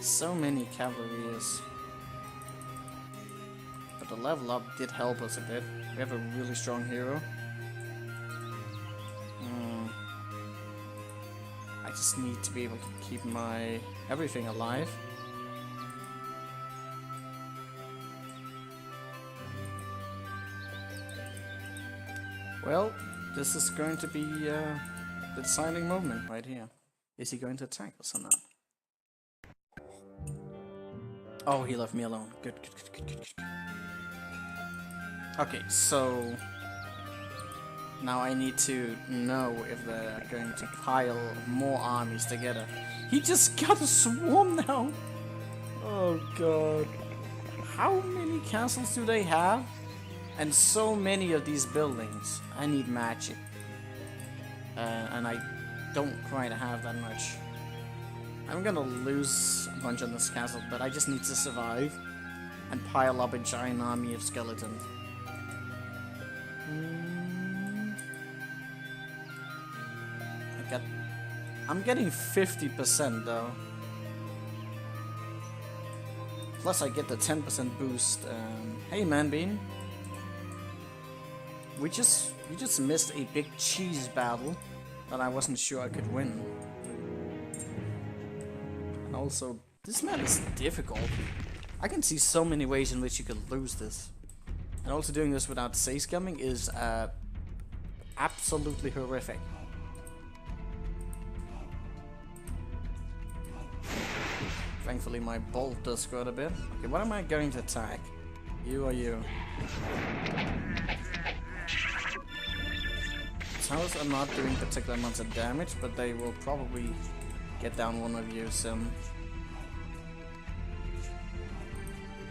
So many Cavaliers. But the level up did help us a bit. We have a really strong hero. I just need to be able to keep my everything alive. Well, this is going to be the deciding moment right here. Is he going to attack us or not? Oh, he left me alone. Good. Okay, so now I need to know if they're going to pile more armies together. He just got a swarm now! Oh god. How many castles do they have? And so many of these buildings. I need magic. And I don't quite have that much. I'm gonna lose a bunch on this castle, but I just need to survive. And pile up a giant army of skeletons. I'm getting 50% though. Plus I get the 10% boost. Hey Man Bean. We just missed a big cheese battle that I wasn't sure I could win. And also, this map is difficult. I can see so many ways in which you could lose this. And also doing this without scumming is absolutely horrific. Thankfully my bolt does quite a bit. Okay, what am I going to attack? You or you? Towers are not doing particular amounts of damage, but they will probably get down one of you soon.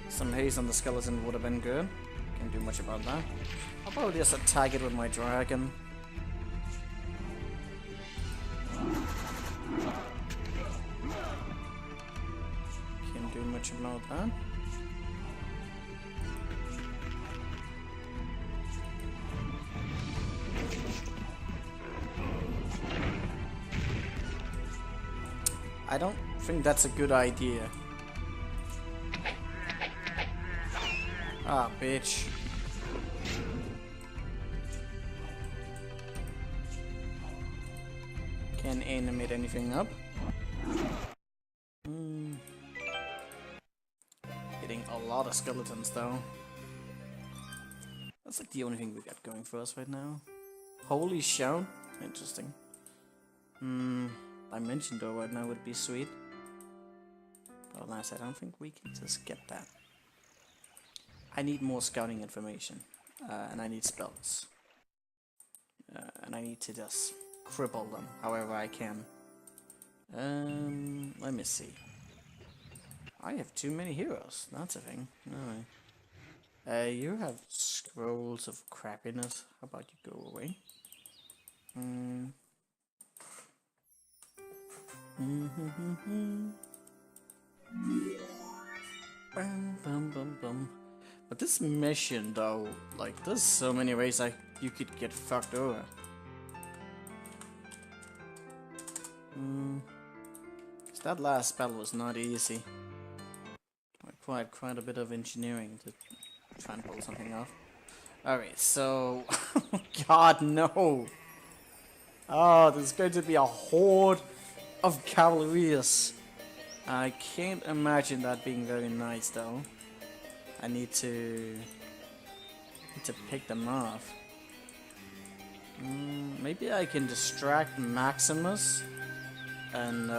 Some haste on the skeleton would have been good. Can't do much about that. I'll probably just attack it with my dragon. Can't do much about that. I don't think that's a good idea. Ah, bitch. Can't animate anything up. Getting a lot of skeletons though. That's like the only thing we got going for us right now. Holy shout. Interesting. Dimension door right now would be sweet. But alas, I don't think we can just get that. I need more scouting information. And I need spells. And I need to just cripple them however I can. Let me see. I have too many heroes. That's a thing. Alright. You have scrolls of crappiness. How about you go away? But this mission though, like there's so many ways you could get fucked over. Cause that last battle was not easy. Quite a bit of engineering to try and pull something off. Alright, so God no. Oh, there's going to be a horde of Cavaliers. I can't imagine that being very nice though. I need to pick them off. Maybe I can distract Maximus and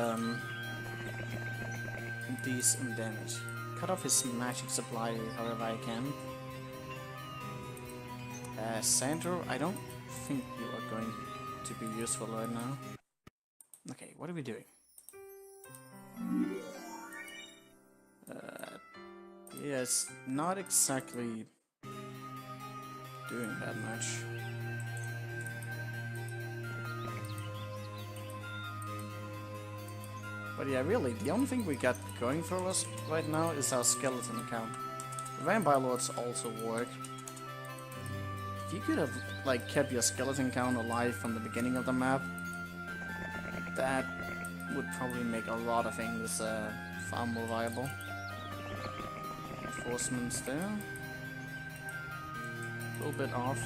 do some damage. Cut off his magic supply however I can. Sandro, I don't think you are going to be useful right now. Okay, what are we doing? Yeah, it's not exactly doing that much. But yeah, really, the only thing we got going for us right now is our skeleton count. Vampire Lords also work. If you could have, like, kept your skeleton count alive from the beginning of the map, that would probably make a lot of things far more viable. Reinforcements there. A little bit off.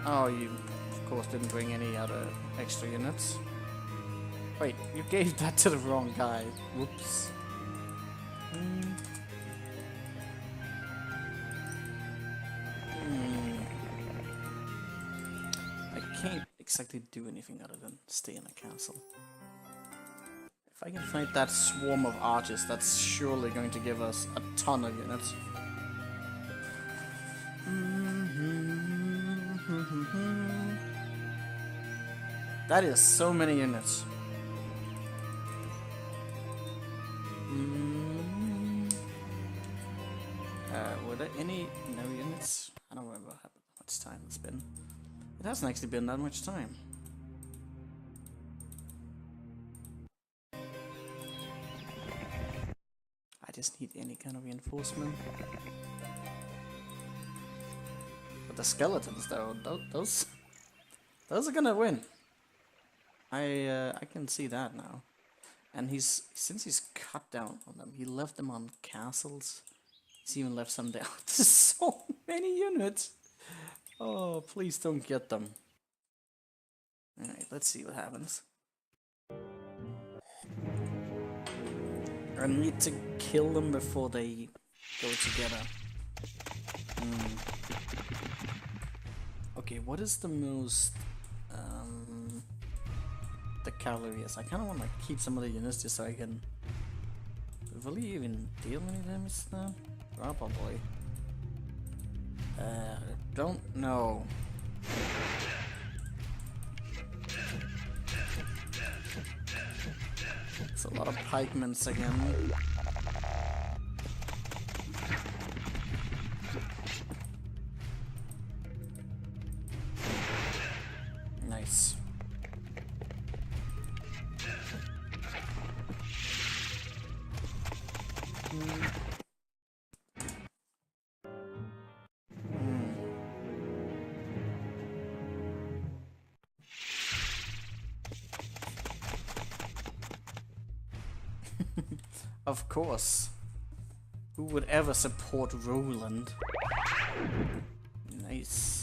Oh, you, of course, didn't bring any other extra units. Wait, you gave that to the wrong guy. Whoops. I can't exactly do anything other than stay in a castle. If I can find that swarm of archers, that's surely going to give us a ton of units. That is so many units. Were there any no units? I don't remember how much time it's been. It hasn't actually been that much time. I just need any kind of reinforcement. But the skeletons, though, those are gonna win. I can see that now. And since he's cut down on them, he left them on castles. He's even left some down. There's so many units. Oh, please don't get them. Alright, let's see what happens. I need to kill them before they go together. Okay, what is the most... the cavalry is. I kind of want to keep some of the units just so I can... Will he even deal any damage now? Probably. Don't know. It's a lot of pikemen again. Nice. Of course. Who would ever support Roland? Nice.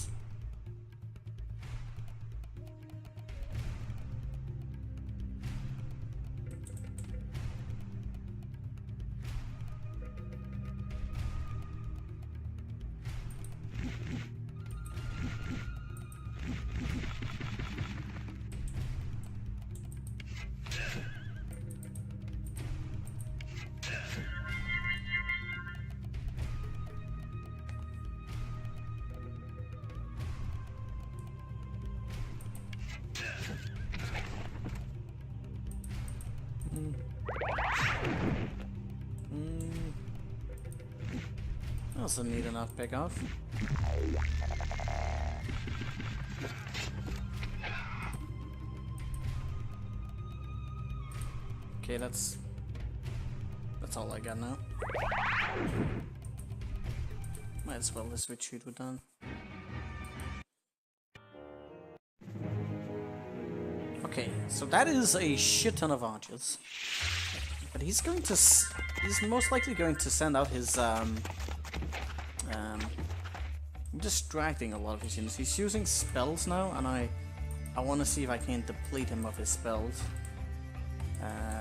I also need enough pick off. Okay, that's all I got now. Might as well just retreat we're done. Okay, so that is a shit ton of archers. But he's most likely going to send out his distracting a lot of his units. He's using spells now, and I want to see if I can deplete him of his spells.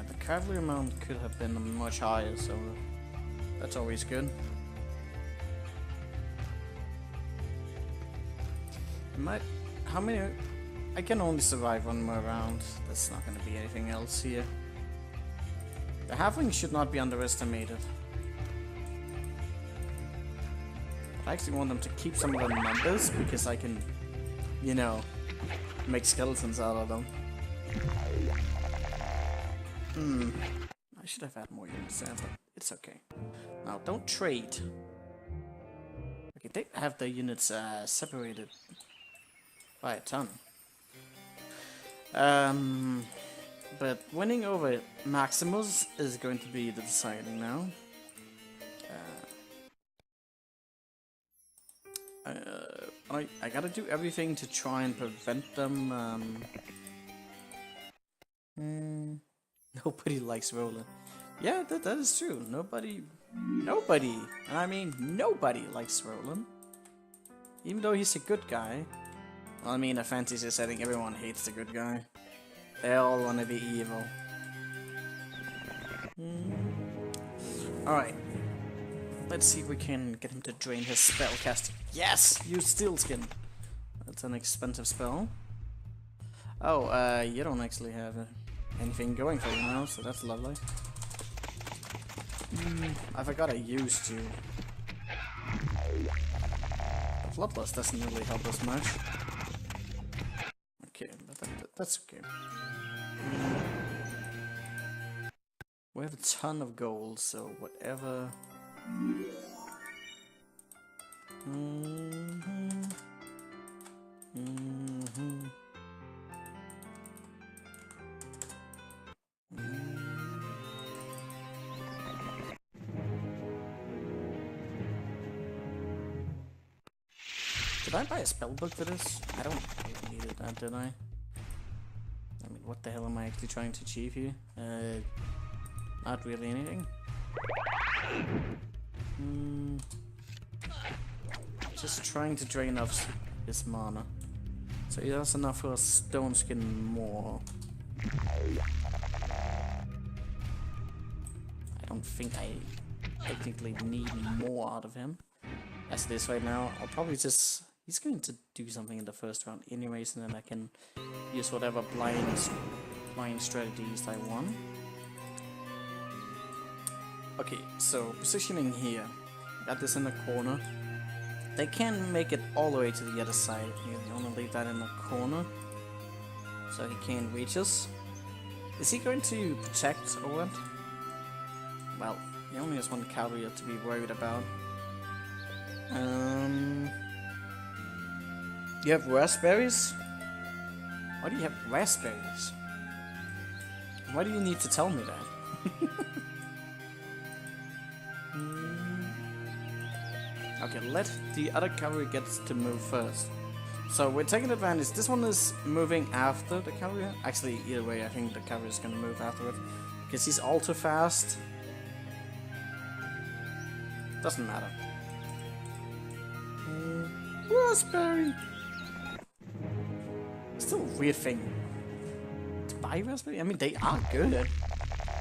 The cavalry amount could have been much higher, so that's always good. How many? I can only survive one more round. There's not going to be anything else here. The halflings should not be underestimated. I actually want them to keep some of their numbers because I can, you know, make skeletons out of them. I should have had more units there, but it's okay. Now, don't trade. Okay, they have their units separated by a ton. But winning over Maximus is going to be the deciding now. I gotta do everything to try and prevent them. Nobody likes Roland. Yeah, that is true. Nobody, and I mean nobody likes Roland. Even though he's a good guy. Well, I mean, in a fantasy setting, everyone hates the good guy. They all want to be evil. Alright. Let's see if we can get him to drain his spellcast. Yes! Use Steel Skin. That's an expensive spell. Oh, you don't actually have anything going for you now, so that's lovely. I forgot I used you. Bloodlust doesn't really help us much. Okay, but that's okay. We have a ton of gold, so whatever. Did I buy a spellbook for this? I don't really need that, did I? I mean, what the hell am I actually trying to achieve here? Not really anything. Just trying to drain off his mana. So he has enough for a stone skin more. I don't think I technically need more out of him. As it is right now, I'll probably just... He's going to do something in the first round anyways, and then I can use whatever blind strategies I want. Okay, so positioning here. Got this in the corner. They can make it all the way to the other side. You only leave that in the corner, so he can't reach us. Is he going to protect or what? Well, he only has one cavalry to be worried about. You have raspberries? Why do you have raspberries? Why do you need to tell me that? Okay, let the other cavalry get to move first. So we're taking advantage. This one is moving after the cavalry. Actually, either way, I think the cavalry is going to move after it. Because he's all too fast. Doesn't matter. Raspberry! Still a weird thing to buy raspberry. I mean, they are good.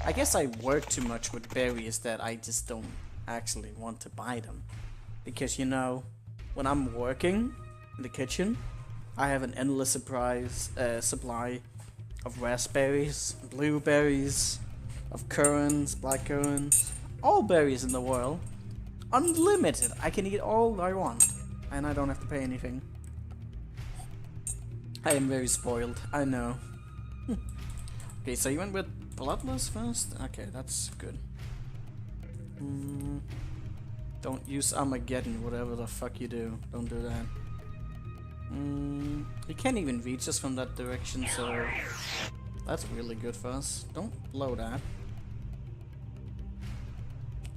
I guess I work too much with berries that I just don't actually want to buy them. Because, you know, when I'm working in the kitchen, I have an endless supply of raspberries, blueberries, of currants, black currants, all berries in the world. Unlimited. I can eat all I want, and I don't have to pay anything. I am very spoiled, I know. Okay, so you went with Bloodlust first? Okay, that's good. Don't use Armageddon, whatever the fuck you do. Don't do that. He can't even reach us from that direction, so that's really good for us. Don't blow that.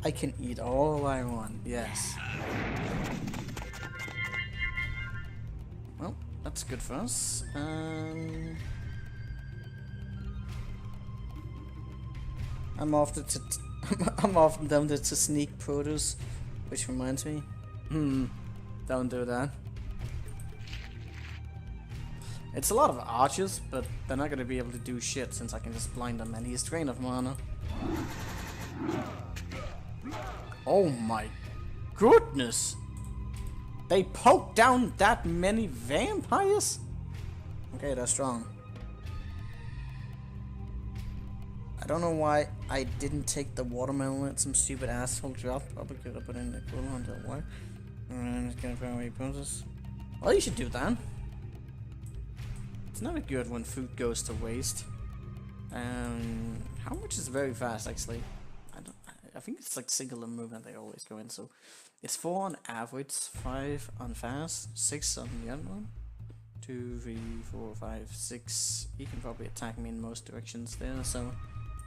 I can eat all I want, yes. Well, that's good for us. I'm often tempted to sneak produce, which reminds me. Don't do that. It's a lot of archers, but they're not gonna be able to do shit since I can just blind them, and he's drained of mana. Oh my goodness! They poked down that many vampires? Okay, they're strong. I don't know why I didn't take the watermelon at some stupid asshole drop. Probably could have put in the cool until what? And it's gonna find where poses. Well, you should do that. It's never good when food goes to waste. How much is very fast actually? I think it's like singular movement they always go in, so it's 4 on average, 5 on fast, 6 on the other one. 2, 3, 4, 5, 6. He can probably attack me in most directions there, so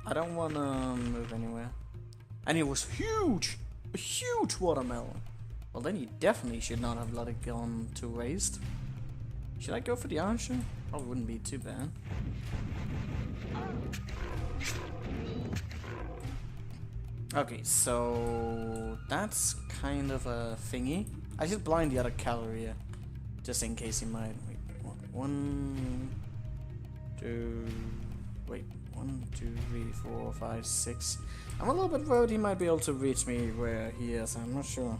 I don't wanna move anywhere. And it was huge! A huge watermelon! Well, then you definitely should not have let it go on to waste. Should I go for the archer? Probably wouldn't be too bad. Okay, so that's kind of a thingy. I should blind the other cavalry here, just in case he might. Wait, 1, 2. Wait, 1, 2, 3, 4, 5, 6. I'm a little bit worried he might be able to reach me where he is. I'm not sure.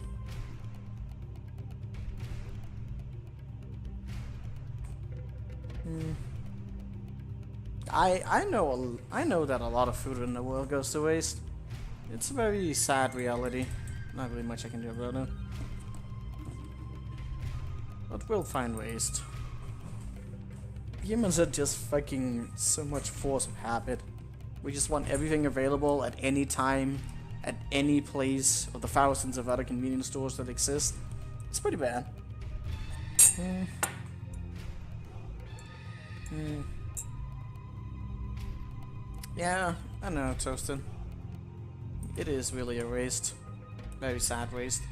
I know that a lot of food in the world goes to waste. It's a very sad reality. Not really much I can do about it. But we'll find ways. Humans are just fucking so much force of habit. We just want everything available at any time, at any place of the thousands of other convenience stores that exist. It's pretty bad. Yeah, I know, Toasted. It is really a waste. Very sad waste.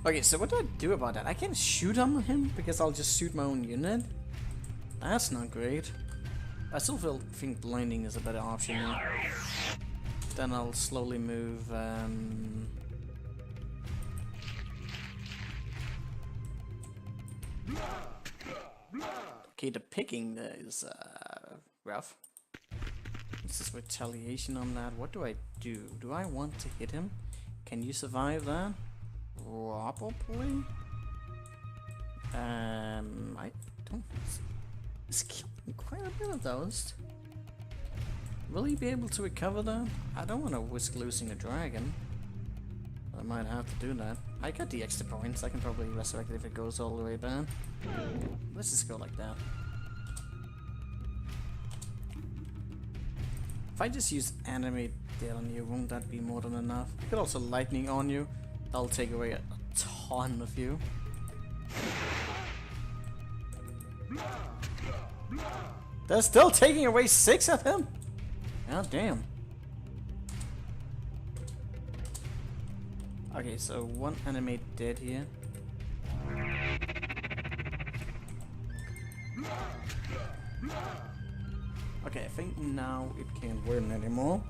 Okay, so what do I do about that? I can't shoot on him because I'll just shoot my own unit? That's not great. I still think blinding is a better option now. Then I'll slowly move. Okay, the picking is rough. This is retaliation on that. What do I do? Do I want to hit him? Can you survive that? Probably. I don't. It's killing quite a bit of those. Will he be able to recover that? I don't want to risk losing a dragon. I might have to do that. I got the extra points. I can probably resurrect it if it goes all the way bad. Let's just go like that. If I just use animate dead on you, won't that be more than enough? I could also lightning on you. That'll take away a ton of you. They're still taking away 6 of him? God damn. Okay, so 1 animate dead here. Okay, I think now it can't win anymore.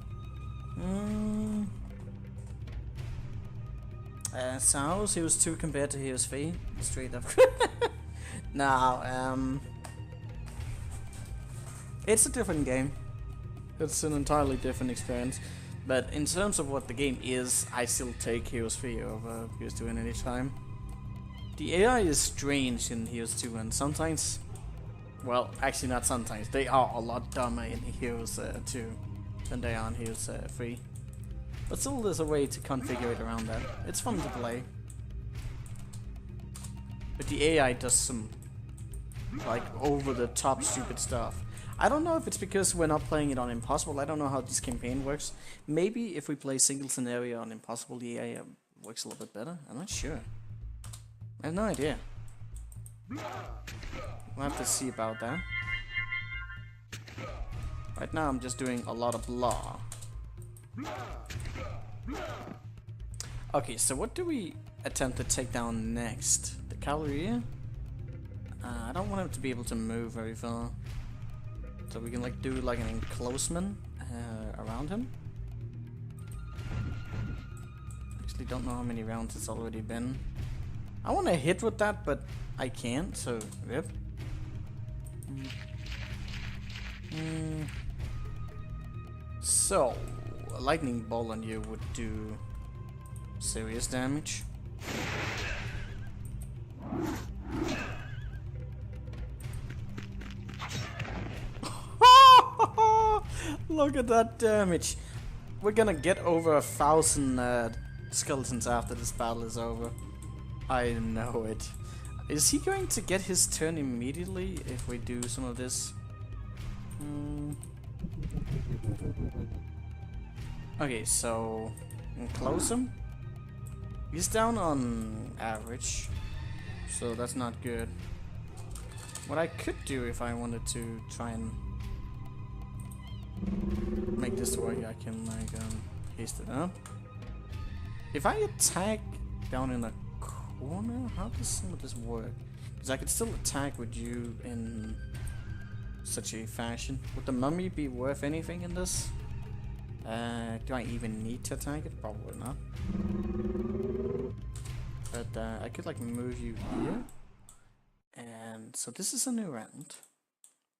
Sows, he was 2 compared to his fate. Straight up. Now, it's a different game. It's an entirely different experience. But in terms of what the game is, I still take Heroes 3 over Heroes 2 in any time. The AI is strange in Heroes 2 and sometimes, well, actually not sometimes, they are a lot dumber in Heroes 2 than they are in Heroes 3. But still there's a way to configure it around that. It's fun to play. But the AI does some, like, over-the-top stupid stuff. I don't know if it's because we're not playing it on Impossible. I don't know how this campaign works. Maybe if we play single scenario on Impossible, the AI works a little bit better. I'm not sure. I have no idea. We'll have to see about that. Right now I'm just doing a lot of blah. Okay, so what do we attempt to take down next? The cavalry? I don't want him to be able to move very far. So we can like do like an enclosement around him. Actually don't know how many rounds it's already been. I want to hit with that, but I can't, so rip. So a lightning bolt on you would do serious damage. Look at that damage. We're gonna get over 1,000 skeletons after this battle is over. I know it. Is he going to get his turn immediately if we do some of this? Okay, so enclose him. He's down on average, so that's not good. What I could do if I wanted to try and make this work, I can like haste it up. If I attack down in the corner? How does some of this work? Because I could still attack with you in such a fashion. Would the mummy be worth anything in this? Do I even need to attack it? Probably not. But I could like move you here. And so this is a new round.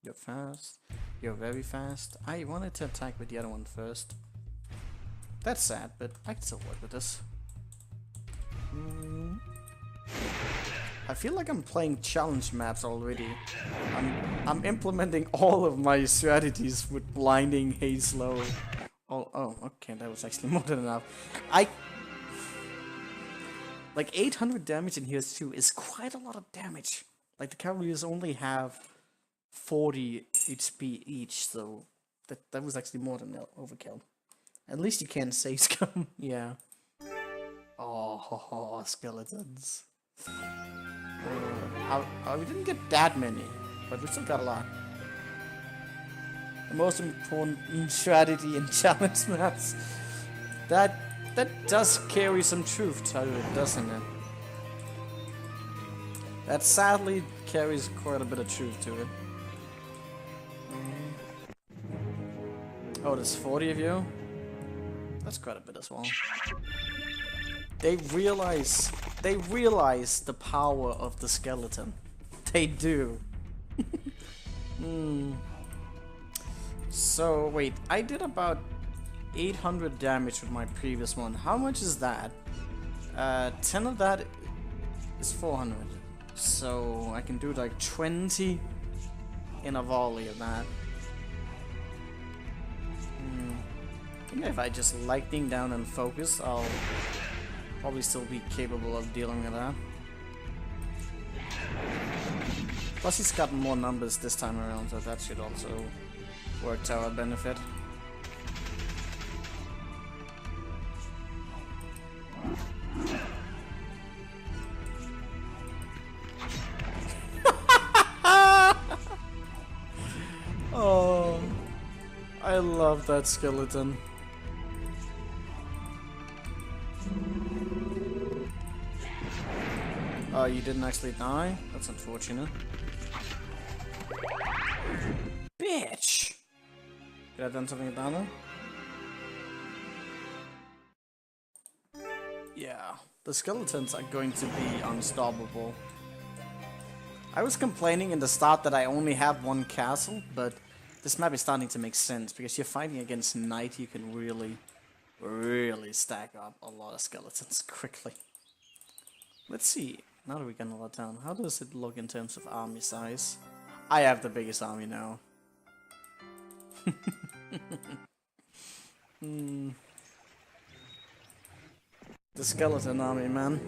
You're fast. You're very fast. I wanted to attack with the other one first. That's sad, but I can still work with this. I feel like I'm playing challenge maps already. I'm implementing all of my strategies with blinding, haze slow. Oh, okay, that was actually more than enough. Like 800 damage in here too is quite a lot of damage. Like the cavaliers only have 40 HP each, so that was actually more than overkill. At least you can say scum, yeah. Oh, skeletons. We didn't get that many, but we still got a lot. The most important strategy in challenge maps. That does carry some truth to it, doesn't it? That sadly carries quite a bit of truth to it. Oh, there's 40 of you? That's quite a bit as well. They realize the power of the skeleton. They do. So wait, I did about 800 damage with my previous one. How much is that? 10 of that is 400. So I can do like 20 in a volley of that. I think if I just lightning down and focus, I'll probably still be capable of dealing with that. Plus he's got more numbers this time around, so that should also work to our benefit. Oh, I love that skeleton. Oh, you didn't actually die? That's unfortunate. Bitch! Could I have done something about that? Yeah, the skeletons are going to be unstoppable. I was complaining in the start that I only have one castle, but this map is starting to make sense because you're fighting against knight. You can really stack up a lot of skeletons quickly. Let's see. Now that we got a lot down, how does it look in terms of army size? I have the biggest army now. The skeleton army, man.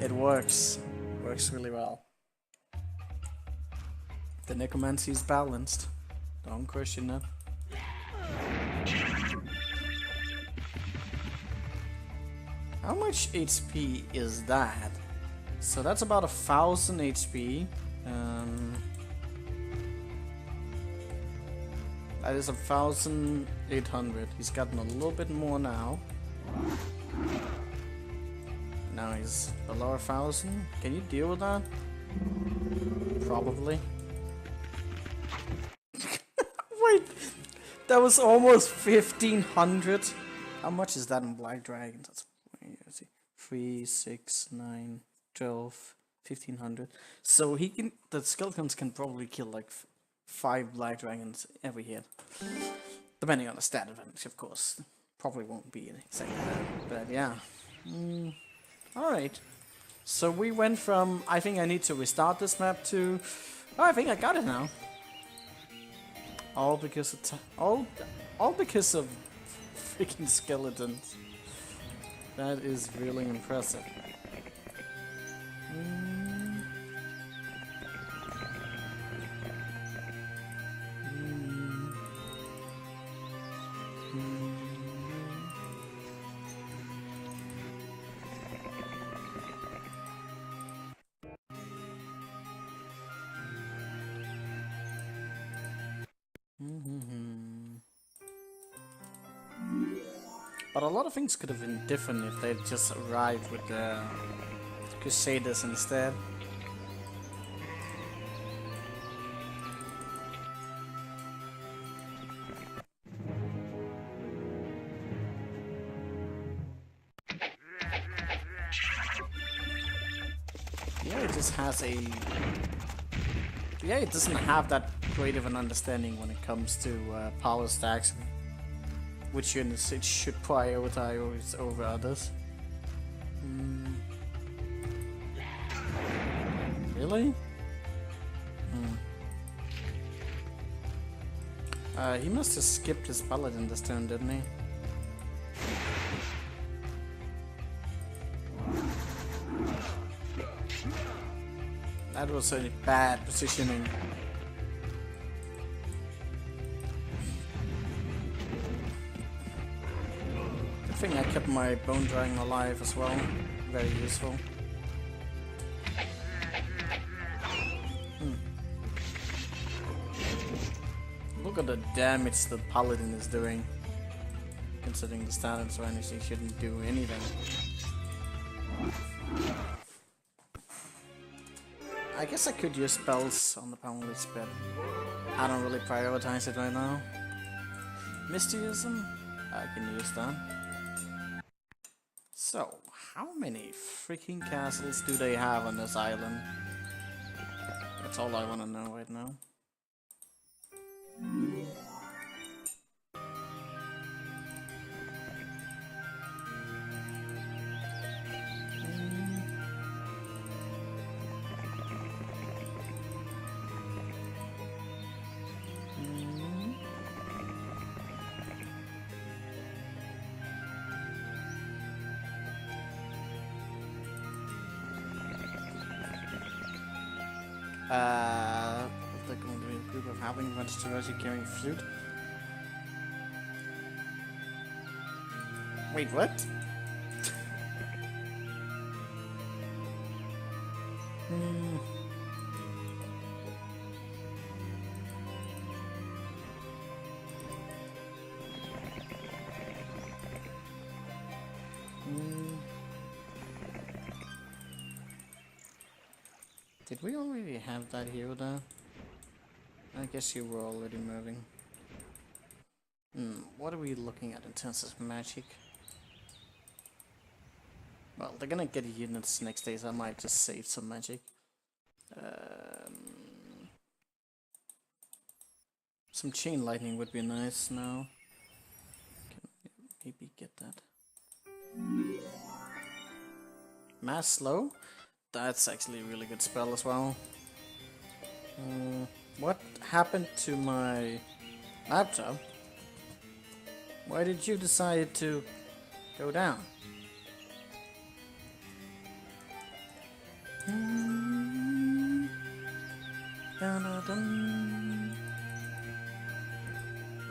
It works. Works really well. The necromancy is balanced. Don't question it. How much HP is that? So that's about 1000 HP. That is 1800. He's gotten a little bit more now. Now he's below 1000. Can you deal with that? Probably. Wait, that was almost 1500. How much is that in Black Dragons? That's, let's see, 3, 6, 9, 12, 1500. So he can. The skeletons can probably kill like 5 Black Dragons every hit, depending on the stat advantage, of course. Probably won't be exactly that, but yeah. All right. So we went from I think I need to restart this map to I think I got it now. All because of all because of freaking skeletons. That is really impressive. But a lot of things could have been different if they just arrived with the Crusaders instead. Yeah, it just has a... Yeah, it doesn't have that great of an understanding when it comes to power stacks, which units it should prioritize over others. Really? He must have skipped his paladin this turn, didn't he? That was a bad positioning. Good thing I kept my bone dragon alive as well. Very useful. Look at the damage the paladin is doing. Considering the stats, so he shouldn't do anything. I guess I could use spells on the power list, but I don't really prioritize it right now. Mysticism? I can use that. So, how many freaking castles do they have on this island? That's all I want to know right now. They're going to be a group of halfling adventures to Russia carrying flute. Wait, what? Did we already have that hero there? I guess you were already moving. What are we looking at in terms of magic? Well, they're gonna get units next day, so I might just save some magic. Some chain lightning would be nice now. Can I maybe get that? Mass slow? That's actually a really good spell as well. What happened to my laptop? Why did you decide to go down?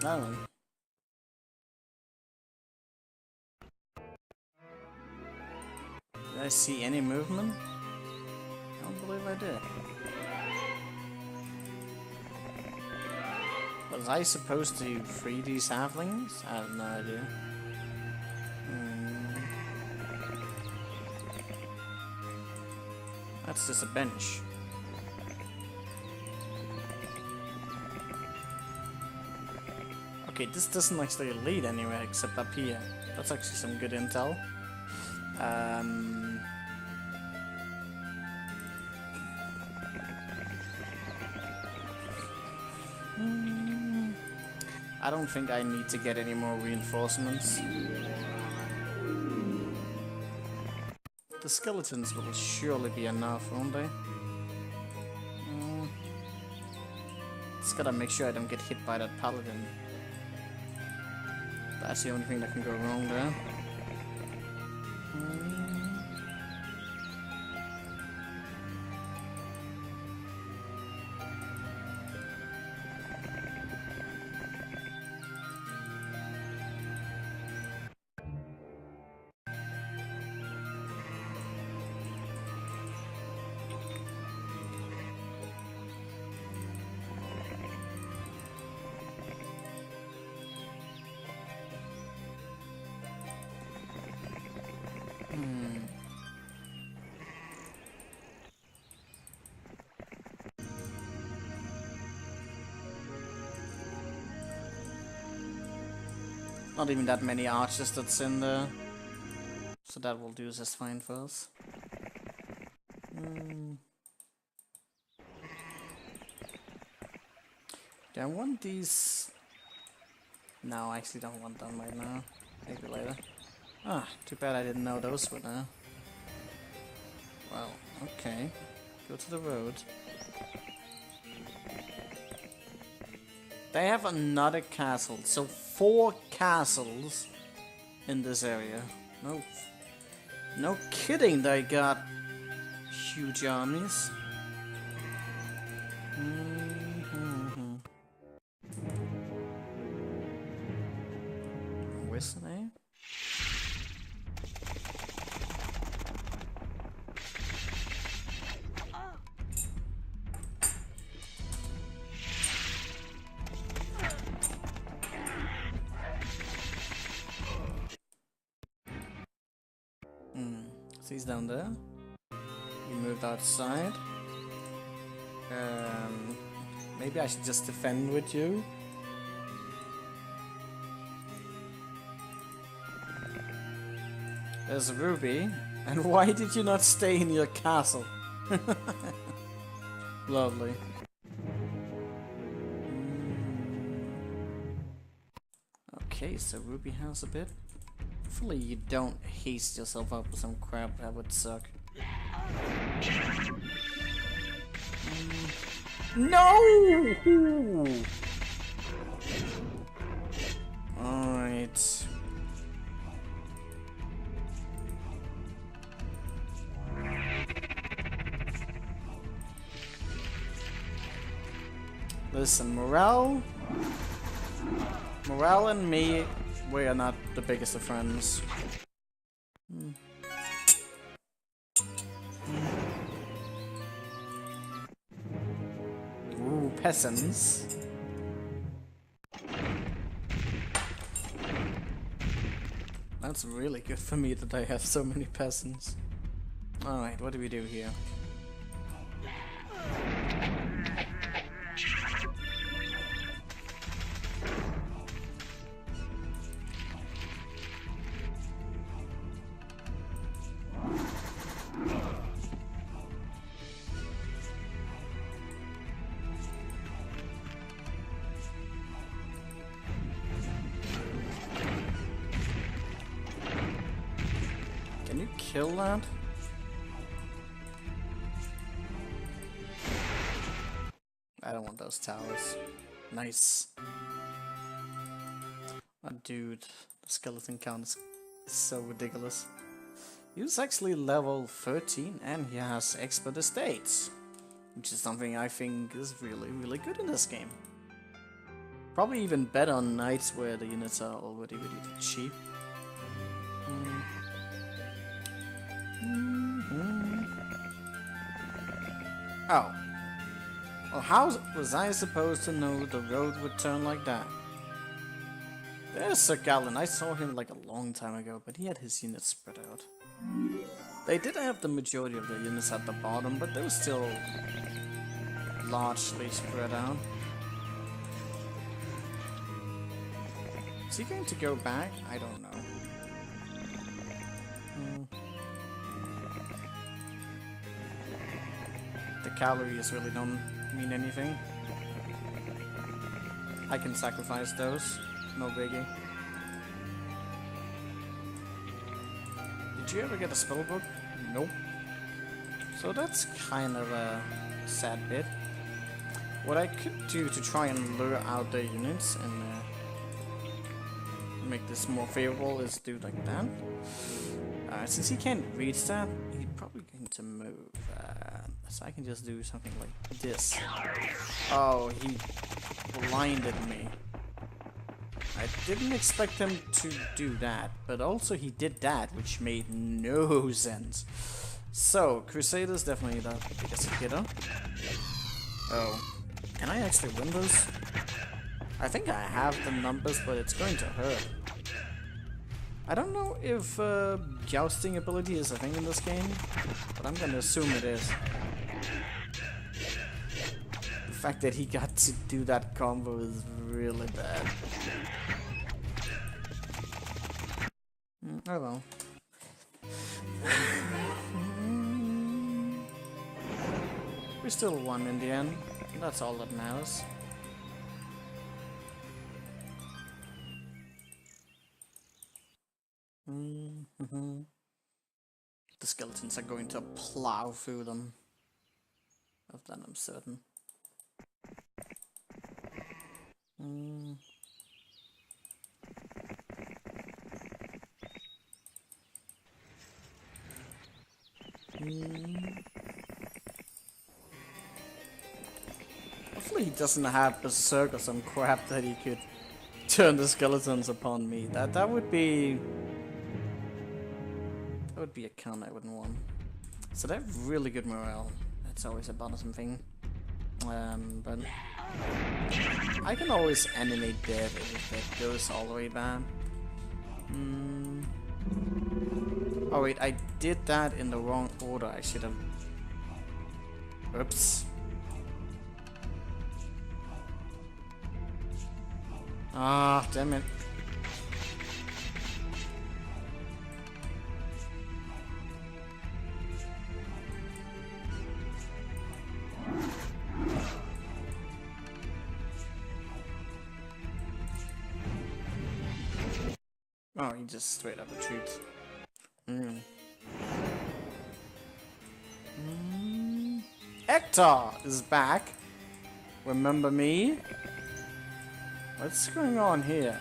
Oh. Did I see any movement? I don't believe I did. Was I supposed to free these halflings? I have no idea. That's just a bench. Okay, this doesn't actually lead anywhere except up here. That's actually some good intel. I don't think I need to get any more reinforcements. The skeletons will surely be enough, won't they? Just gotta make sure I don't get hit by that paladin. That's the only thing that can go wrong there. Not even that many archers that's in there. So that will do just fine for us. Do I want these? No, I actually don't want them right now. Maybe later. Ah, too bad I didn't know those were there. Well, okay. Go to the road. They have another castle, so 4 castles in this area. No kidding, they got huge armies. Whistle, eh? So he's down there. You moved outside. Maybe I should just defend with you. There's a ruby. And why did you not stay in your castle? Lovely. Okay, so Ruby has a bit. Hopefully you don't haste yourself up with some crap, that would suck. No! Alright. Listen, Morale and me, we are not the biggest of friends. Ooh, peasants. That's really good for me that I have so many peasants. Alright, what do we do here? Can you kill that? I don't want those towers. Nice. Oh, dude, the skeleton count is so ridiculous. He's actually level 13 and he has expert estates, which is something I think is really good in this game. Probably even better on nights where the units are already really cheap. Oh. Well, how was I supposed to know the road would turn like that? There's Sir Galen. I saw him like a long time ago, but he had his units spread out. They did have the majority of the units at the bottom, but they were still largely spread out. Is he going to go back? I don't know. The calories really don't mean anything. I can sacrifice those, no biggie. Did you ever get a spell book? Nope. So that's kind of a sad bit. What I could do to try and lure out the units and make this more favorable is do like that. Since he can't reach that, he's probably going to move. So I can just do something like this. Oh, he blinded me. I didn't expect him to do that, but also he did that, which made no sense. So, Crusader's definitely the biggest hitter. Oh, can I actually win this? I think I have the numbers, but it's going to hurt. I don't know if jousting ability is a thing in this game, but I'm gonna assume it is. The fact that he got to do that combo is really bad. Oh well. We still won in the end. That's all that matters. The skeletons are going to plow through them. Of that I'm certain. Hopefully he doesn't have berserk or some crap that he could turn the skeletons upon me. That would be a count I wouldn't want. So they have really good morale. That's always a bothersome thing. But I can always animate death if it goes all the way bad. Oh wait, I did that in the wrong order. I should have. Oops. Ah, damn it. Oh, he just straight up retreats. Hector is back. Remember me? What's going on here?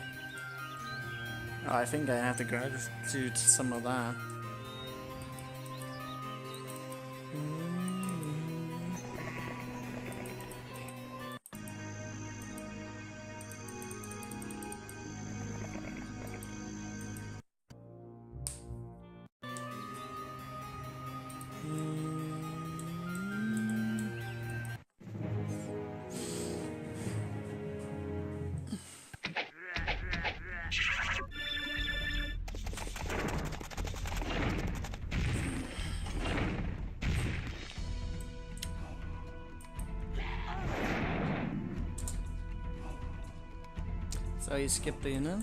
Oh, I think I have to go to some of that. So you skip the inner.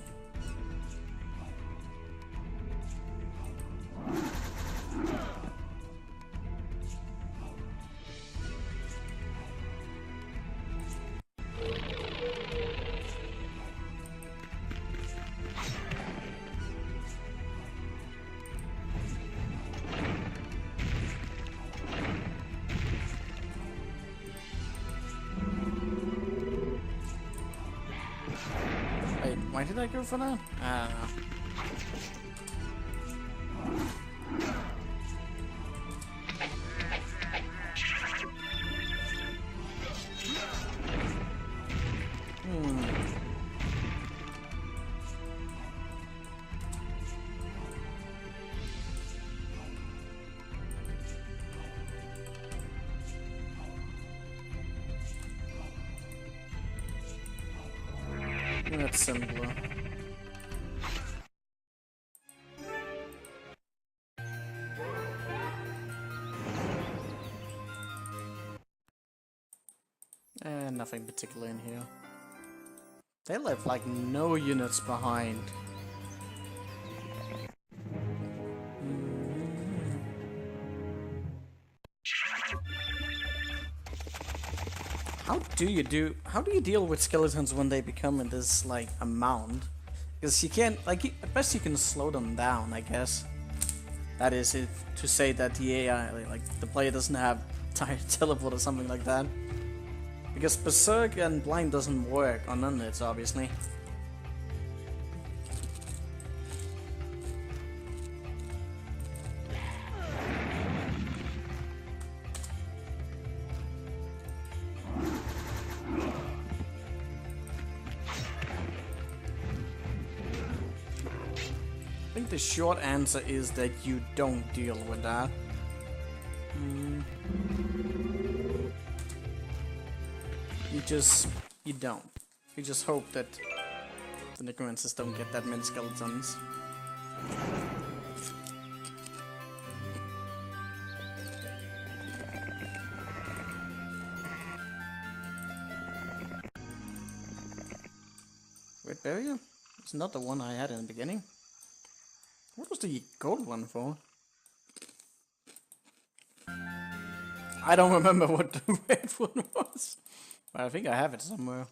Wait, why did I go for that? I don't know. That's simpler. Nothing particular in here. They left like no units behind. How do you deal with skeletons when they become in this like amount? Because you can't at best you can slow them down, I guess. That is it to say that the AI like the player doesn't have teleport or something like that. Because Berserk and Blind doesn't work on units, obviously. I think the short answer is that you don't deal with that. You don't. You just hope that the necromancers don't get that many skeletons. Red barrier? It's not the one I had in the beginning. What was the gold one for? I don't remember what the red one was. But I think I have it somewhere.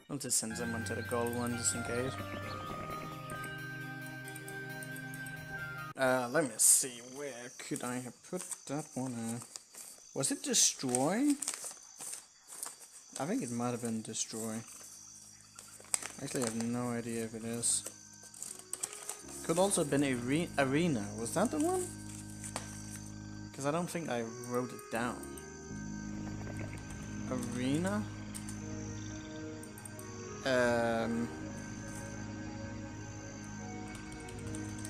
I'll just send someone to the gold one just in case. Let me see, where could I have put that one? Was it destroy? I think it might have been destroy. Actually, I have no idea if it is. Could also have been arena. Was that the one? Because I don't think I wrote it down. Arena?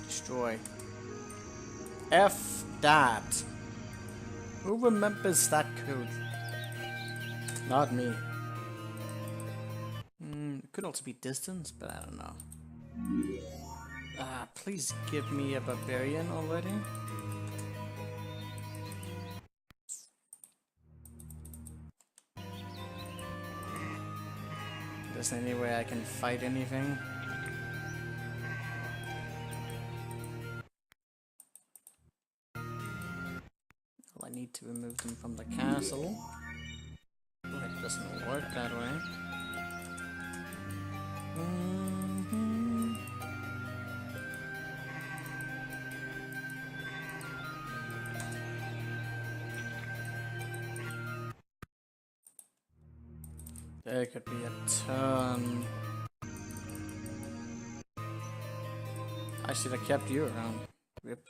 Destroy. F that. Who remembers that code? Not me. It could also be distance, but I don't know. Please give me a barbarian already. There's any way I can fight anything? Well, I need to remove them from the castle. But it doesn't work that way. There could be a ton. I should have kept you around. Rip.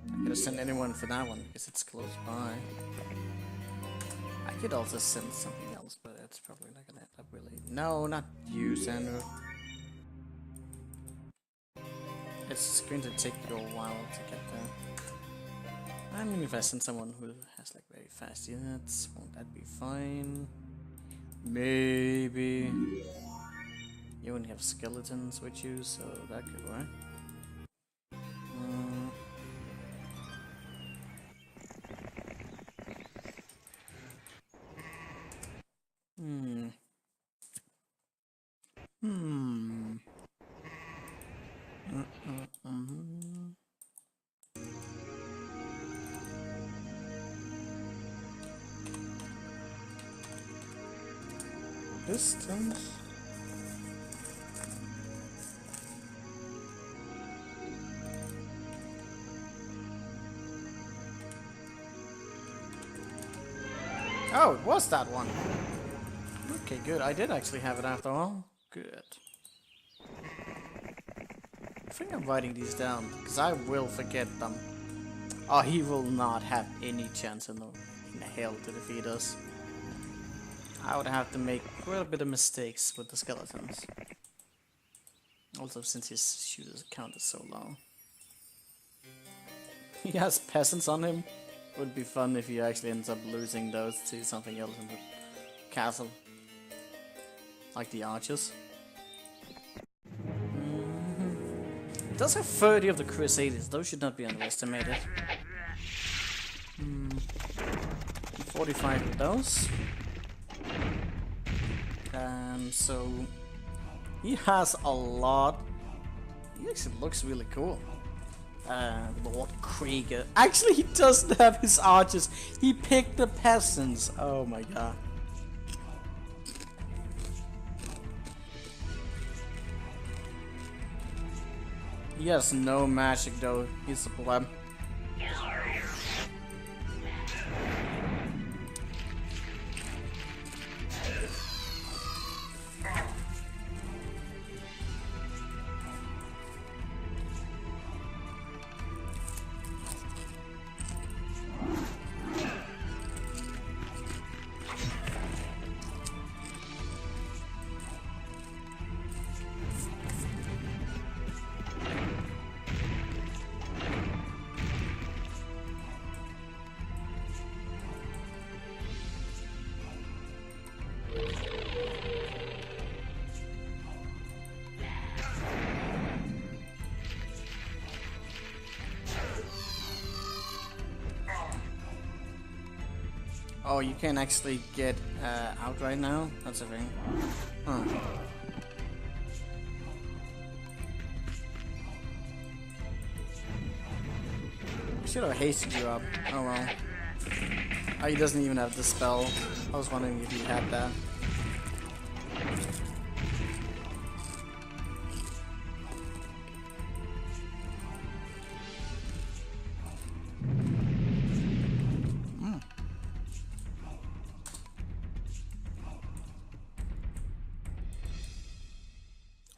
I could have sent anyone for that one because it's close by. I could also send something else, but it's probably not gonna end up really. No, not you, Sandra. It's going to take you a while to get there. I mean, if I send someone who has like very fast units, won't that be fine? Maybe. You only have skeletons with you, so that could work. Distance. Oh, it was that one. Okay, good. I did actually have it after all. Good. I think I'm writing these down, because I will forget them. Oh, he will not have any chance in hell to defeat us. I would have to make quite a bit of mistakes with the skeletons. Also, since his shooter's count is so low. He has peasants on him. Would be fun if he actually ends up losing those to something else in the castle. Like the archers. It does have 30 of the Crusaders, those should not be underestimated. 45 of those. So he has a lot. He actually looks really cool. Lord Krieger. Actually, he doesn't have his archers. He picked the peasants. Oh my god. He has no magic though. He's a pleb. Oh, you can't actually get out right now? That's a thing. Huh. Should have hasted you up. Oh well. Oh, he doesn't even have the spell. I was wondering if he had that.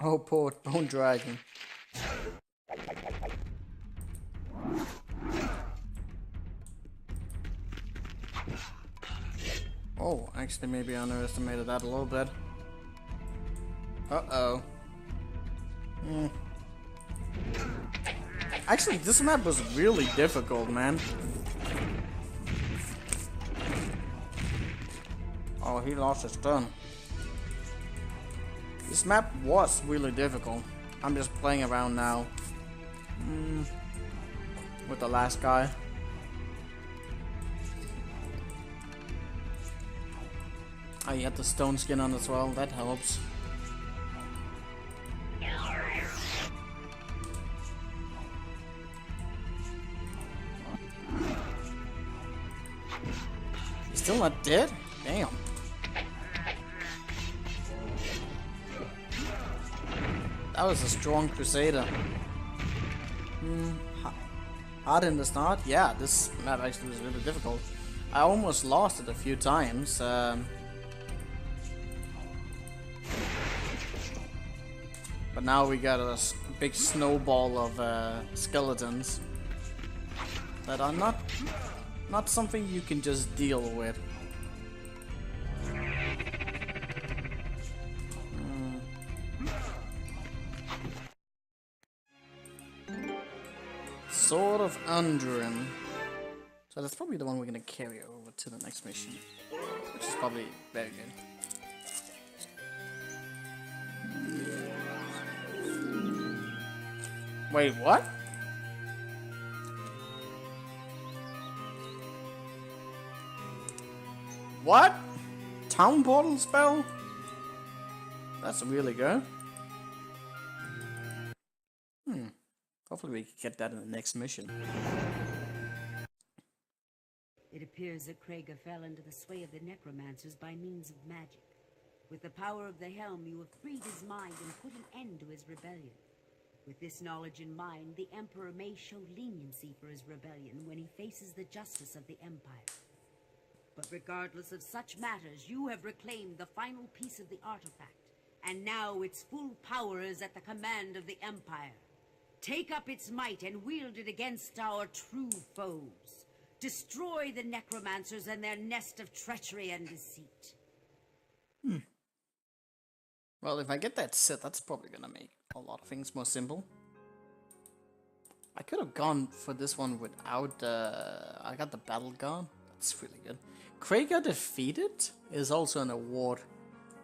Oh, poor Bone Dragon. Oh, actually maybe I underestimated that a little bit. Uh-oh. Actually, this map was really difficult, man. Oh, he lost his turn. This map was really difficult. I'm just playing around now. With the last guy. Oh, you had the stone skin on as well. That helps. He's still not dead? Damn. That was a strong Crusader. Hard in the start? Yeah, this map actually was really difficult. I almost lost it a few times. But now we got a big snowball of skeletons that are not something you can just deal with. Sword of Undrin. So that's probably the one we're gonna carry over to the next mission, which is probably very good. Wait, what? What? Town portal spell? That's really good. Hopefully we can get that in the next mission. It appears that Krager fell into the sway of the necromancers by means of magic. With the power of the helm, you have freed his mind and put an end to his rebellion. With this knowledge in mind, the Emperor may show leniency for his rebellion when he faces the justice of the Empire. But regardless of such matters, you have reclaimed the final piece of the artifact, and now its full power is at the command of the Empire. Take up its might and wield it against our true foes. Destroy the necromancers and their nest of treachery and deceit. Well, if I get that set, that's probably gonna make a lot of things more simple. I could have gone for this one without, I got the battle gun. That's really good. Krager defeated is also an award.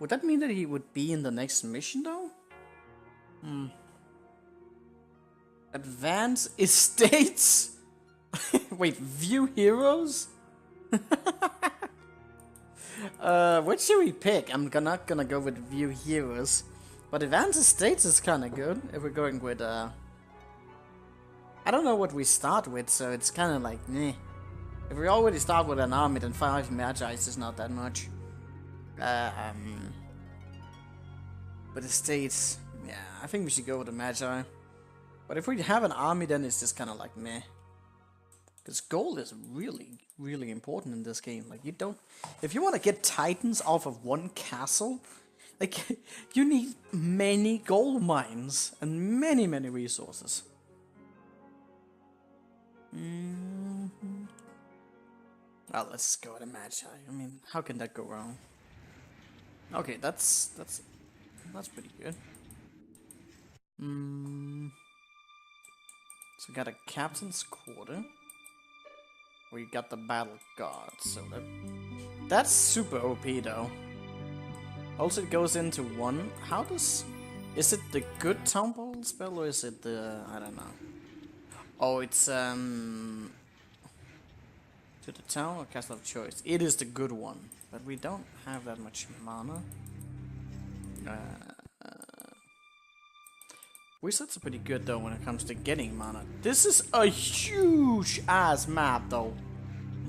Would that mean that he would be in the next mission, though? Advance estates? Wait, view heroes? What should we pick? I'm not gonna go with view heroes. But advance estates is kinda good if we're going with, I don't know what we start with, so it's kinda like, meh. If we already start with an army, then 5 Magi's is not that much. But estates, yeah, I think we should go with the Magi. But if we have an army, then it's just kind of like meh. Because gold is really, really important in this game. Like, you don't... If you want to get titans off of one castle, like, you need many gold mines and many, many resources. Well, let's go with a Magi. I mean, how can that go wrong? Okay, that's pretty good. So we got a captain's quarter. We got the battle guard, so that's super OP though. Also, it goes into one. How does... Is it the good town ball spell or is it the... I don't know. Oh, it's To the town or castle of choice. It is the good one, but we don't have that much mana. Wizards are pretty good though when it comes to getting mana. This is a huge ass map though.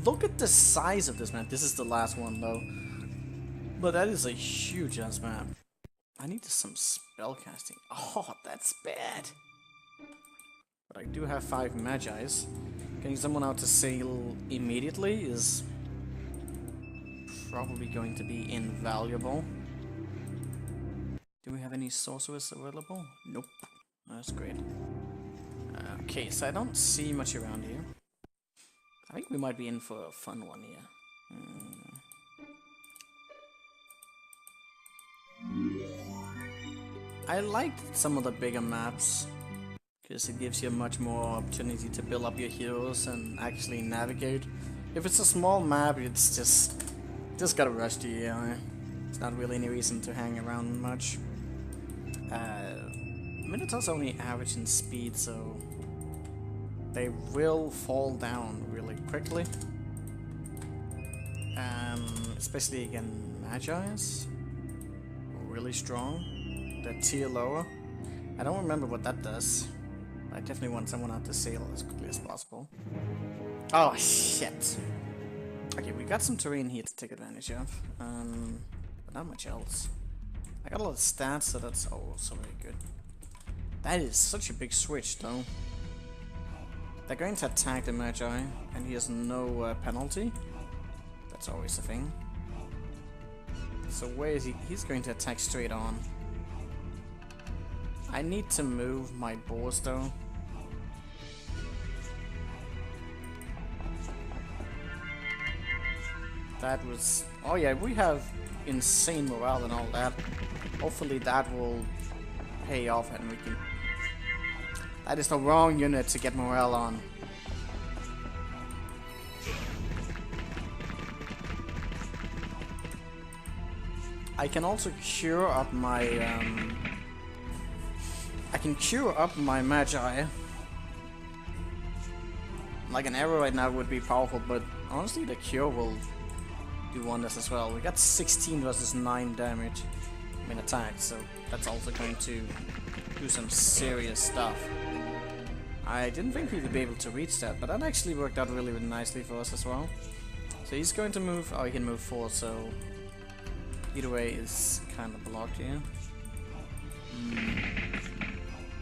Look at the size of this map. This is the last one though. But that is a huge ass map. I need some spell casting. Oh, that's bad. But I do have 5 Magi's. Getting someone out to sail immediately is probably going to be invaluable. Do we have any sorcerers available? Nope. That's great. Okay, so I don't see much around here. I think we might be in for a fun one here. I liked some of the bigger maps, because it gives you much more opportunity to build up your heroes and actually navigate. If it's a small map, it's just gotta rush to you. It's not really any reason to hang around much. Minotaurs only average in speed, so they will fall down really quickly. Especially again, Magi's really strong. They're tier lower. I don't remember what that does. I definitely want someone out to sail as quickly as possible. Oh, shit. Okay, we got some terrain here to take advantage of. But not much else. I got a lot of stats, so that's also very good. That is such a big switch, though. They're going to attack the Magi, and he has no penalty. That's always a thing. So where is he? He's going to attack straight on. I need to move my boars, though. That was... Oh yeah, we have insane morale and all that. Hopefully that will pay off and we can... That is the wrong unit to get morale on. I can also cure up my... I can cure up my Magi. Like an arrow right now would be powerful, but honestly the cure will do wonders as well. We got 16 versus 9 damage in attack, so that's also going to do some serious stuff. I didn't think we would be able to reach that, but that actually worked out really, really nicely for us as well. So he's going to move... Oh, he can move forward, so... Either way is kind of blocked here.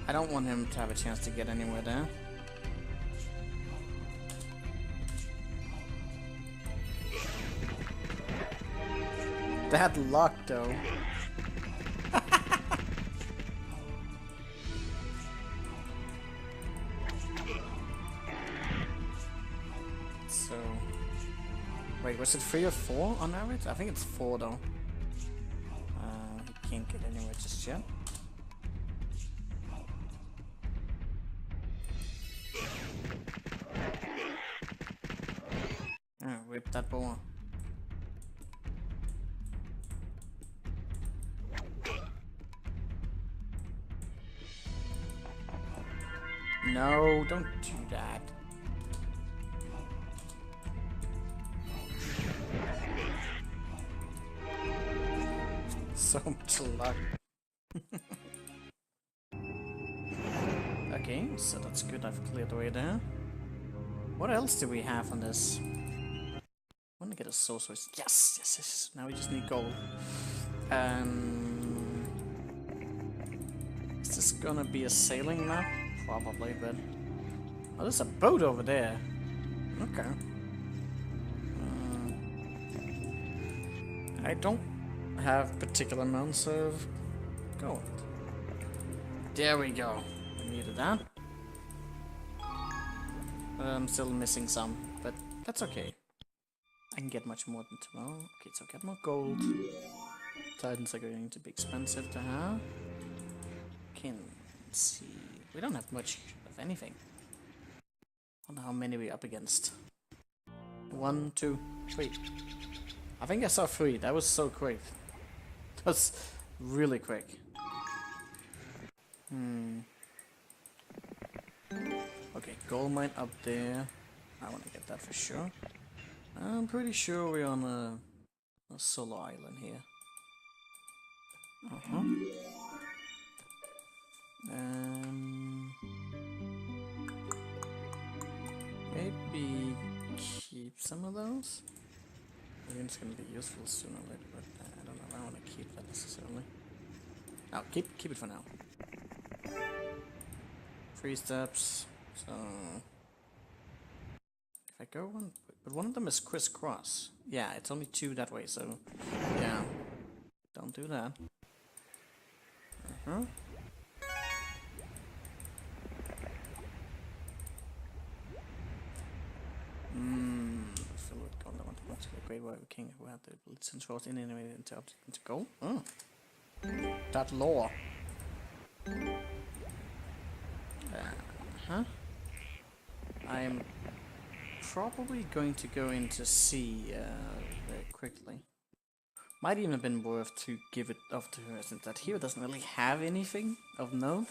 I don't want him to have a chance to get anywhere there. Bad luck, though. So... Wait, was it 3 or 4 on average? I think it's 4, though. He can't get anywhere just yet. Rip that boar. No, don't do that. So much luck. Okay, so that's good. I've cleared the way there. What else do we have on this? I want to get a sorceress. Yes, yes, yes. Now we just need gold. Is this gonna be a sailing map? Probably, but... Oh, there's a boat over there. Okay. I don't have particular amounts of gold. There we go. I needed that. I'm still missing some, but that's okay. I can get much more than tomorrow. Okay, so get more gold. Titans are going to be expensive to have. Can see. We don't have much of anything. I wonder how many we're up against. 1, 2, 3. I think I saw 3. That was so quick. That was really quick. Okay, gold mine up there. I want to get that for sure. I'm pretty sure we're on a solo island here. Maybe keep some of those. I think it's gonna be useful sooner or later, but I don't know if I want to keep that necessarily. Oh, keep it for now. 3 steps. So if I go one, but one of them is crisscross. Yeah, it's only 2 that way. So yeah, don't do that. Fill with gold. I want to go to the Great Warrior King who had the Blitzen Swords in anyway into gold. Oh, that lore. I'm probably going to go into sea very quickly. Might even have been worth to give it off to her, since that hero doesn't really have anything of note.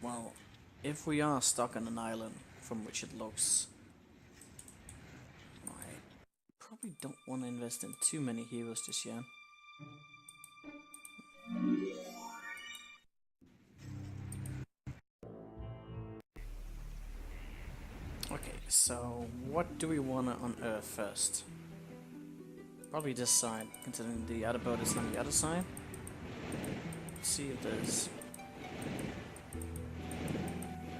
Well, if we are stuck on an island, from which it looks, I probably don't want to invest in too many heroes just yet. Okay, so what do we want to unearth first? Probably this side, considering the other boat is on the other side. Let's see if there's...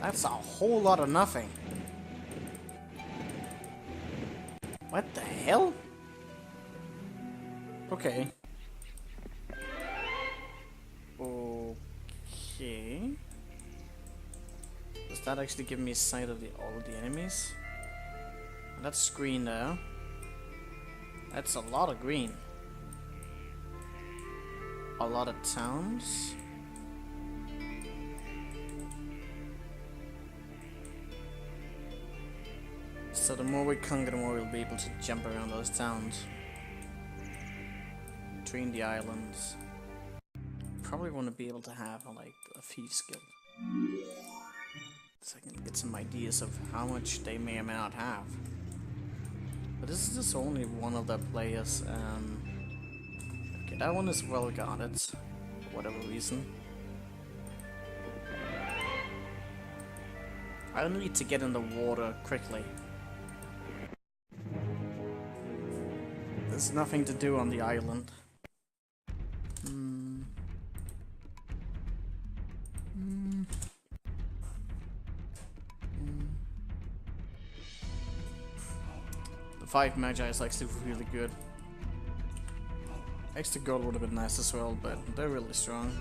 That's a whole lot of nothing. What the hell? Okay. Okay. Does that actually give me sight of all of the enemies? That's green there. That's a lot of green. A lot of towns. So the more we conquer, the more we'll be able to jump around those towns. Between the islands. Probably want to be able to have like a thieves guild. So I can get some ideas of how much they may or may not have. But this is just only one of the players. Okay, that one is well guarded, for whatever reason. I need to get in the water quickly. There's nothing to do on the island. The 5 Magi is actually really good. Extra gold would have been nice as well, but they're really strong.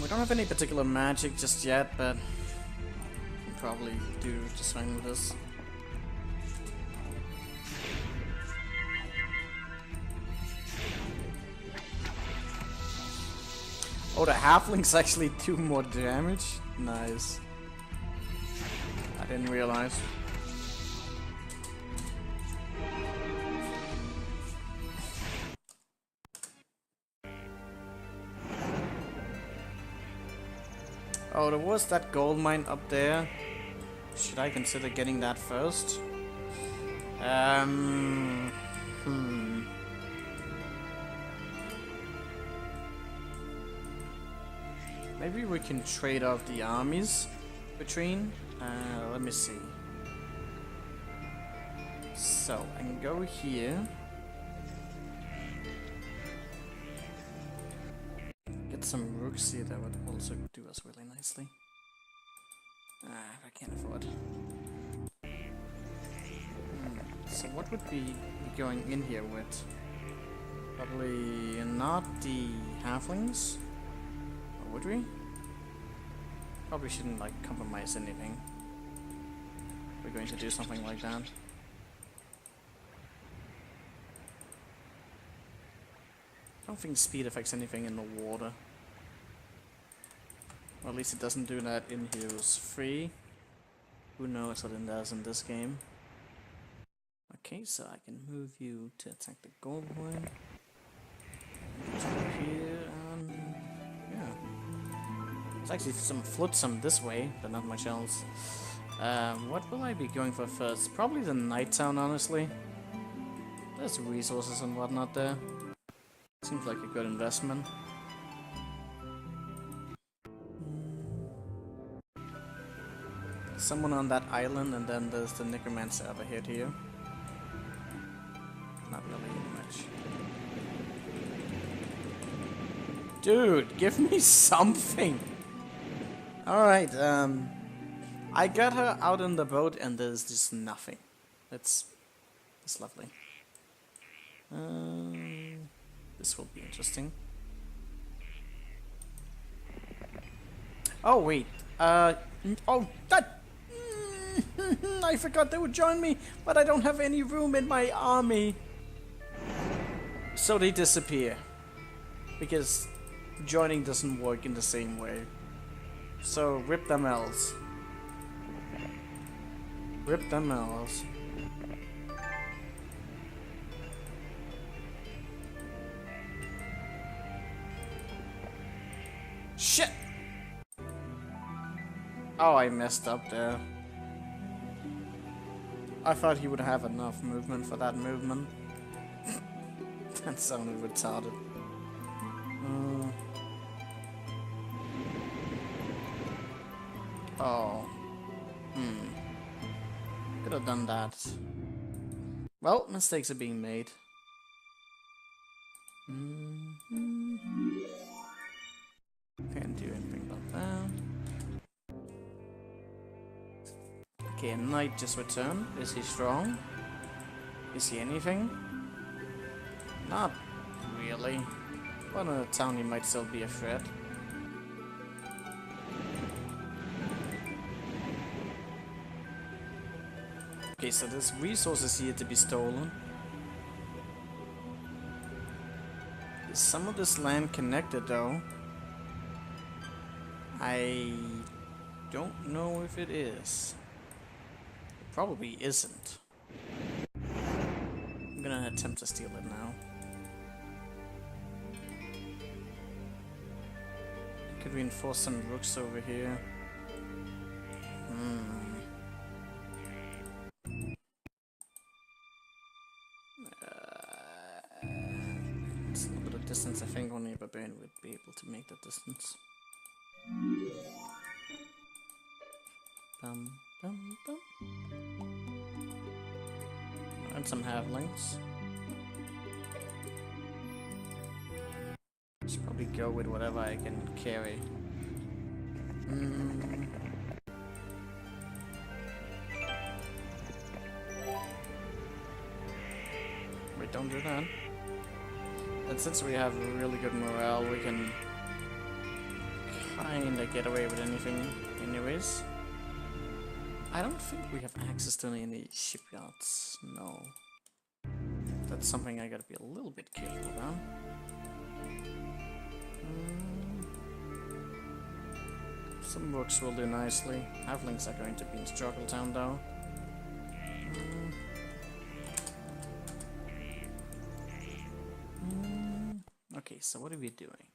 We don't have any particular magic just yet, but we'll probably do just fine with this. Oh, the halflings actually do more damage? Nice. I didn't realize. Oh, there was that gold mine up there. Should I consider getting that first? Maybe we can trade off the armies between. Let me see. So, I can go here. Get some rooks here, that would also do us really nicely. I can't afford. So what would we be going in here with? Probably not the halflings. Or would we? Probably shouldn't like compromise anything. We're going to do something like that. I don't think speed affects anything in the water. Or at least it doesn't do that in Heroes 3. Who knows what it does in this game. Okay, so I can move you to attack the gold one. Here, yeah. There's actually some flotsam this way, but not much else. What will I be going for first? Probably the night town, honestly. There's resources and whatnot there. Seems like a good investment. Someone on that island, and then there's the necromancer up ahead here. Not really much. Dude, give me something! Alright, I got her out on the boat and there's just nothing. That's lovely. This will be interesting. Oh, wait. Oh, that... I forgot they would join me, but I don't have any room in my army. So they disappear. Because joining doesn't work in the same way. So, rip them else. Rip them else. Shit! Oh, I messed up there. I thought he would have enough movement for that movement. That sounded retarded. Oh. Could have done that. Well, mistakes are being made. Can't do anything about that. Okay, Knight just returned. Is he strong? Is he anything? Not really. But in a town he might still be a threat. Okay, so there's resources here to be stolen. Is some of this land connected though? I don't know if it is. It probably isn't. I'm gonna attempt to steal it now. Could reinforce some rooks over here. It's a little bit of distance. I think only a barbarian would be able to make that distance. Bum, bum, bum. And some halflings. Should probably go with whatever I can carry. Wait, don't do that. And since we have really good morale, we can kinda get away with anything anyways. I don't think we have access to any shipyards, no. That's something I gotta be a little bit careful about. Some books will do nicely. Halflings are going to be in Struggle Town though. Okay, so what are we doing?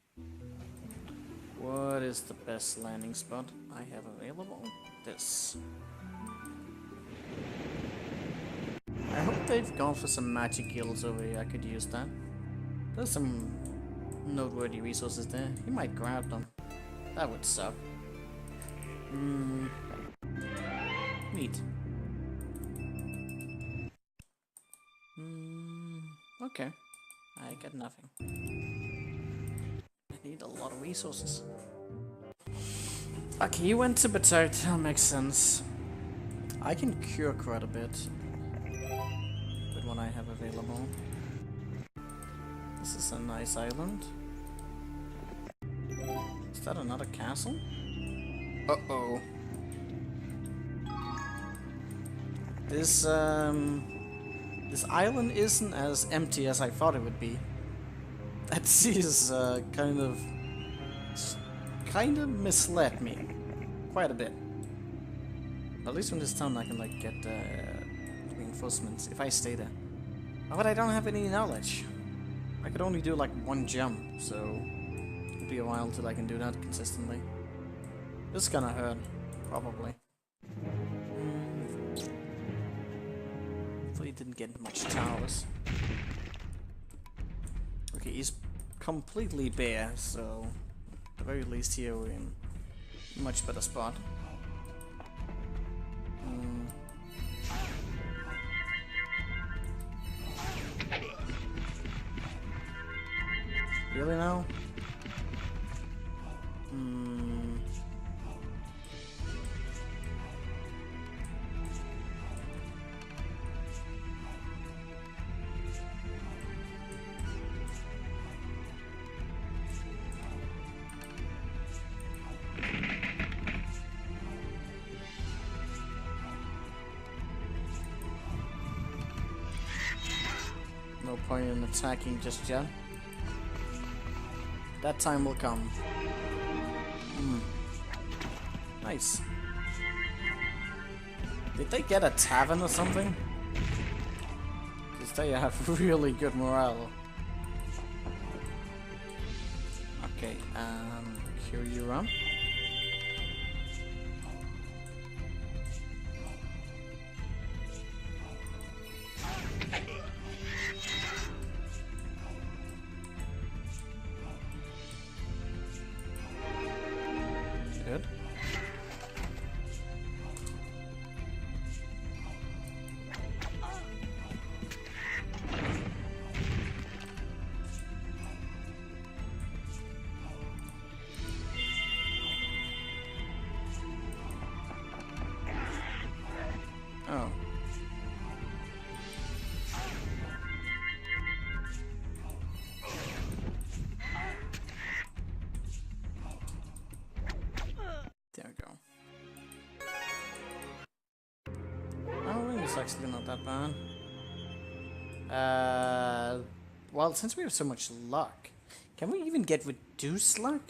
What is the best landing spot I have available? This. I hope they've gone for some magic guilds over here. I could use that. There's some noteworthy resources there. You might grab them. That would suck. Neat. Okay. I got nothing. I need a lot of resources. Okay, you went to protect. That makes sense. I can cure quite a bit with what I have available. This is a nice island. Is that another castle? Uh-oh. This island isn't as empty as I thought it would be. That sea is kind of misled me quite a bit. At least from this town I can like get reinforcements if I stay there. Oh, but I don't have any knowledge. I could only do like one jump, so it'll be a while till I can do that consistently. This is gonna hurt, probably. Hopefully he didn't get much towers. Okay, he's completely bare, so at the very least here we're in a much better spot. Really now? No point in attacking just yet. That time will come. Nice. Did they get a tavern or something? Because they have really good morale. Okay, here you run. Good. Oh. There we go. I don't think it's actually not that bad. Well, since we have so much luck, can we even get reduced luck?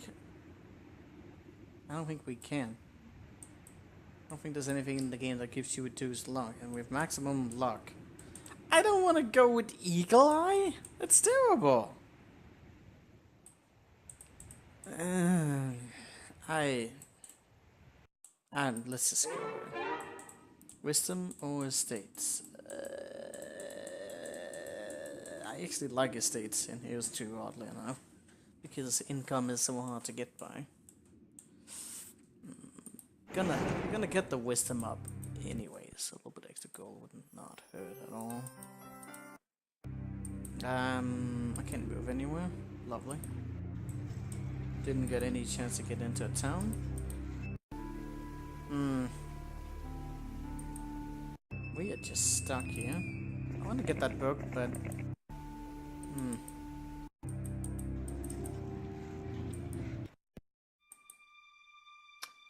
I don't think we can. I don't think there's anything in the game that gives you reduced luck, and we have maximum luck. I don't want to go with Eagle Eye. That's terrible. Let's just go. Wisdom or estates? I actually like estates in Heroes 2, oddly enough, because income is so hard to get by. Gonna get the wisdom up anyways. A little bit extra gold would not hurt at all. I can't move anywhere. Lovely. Didn't get any chance to get into a town. We are just stuck here. I want to get that book, but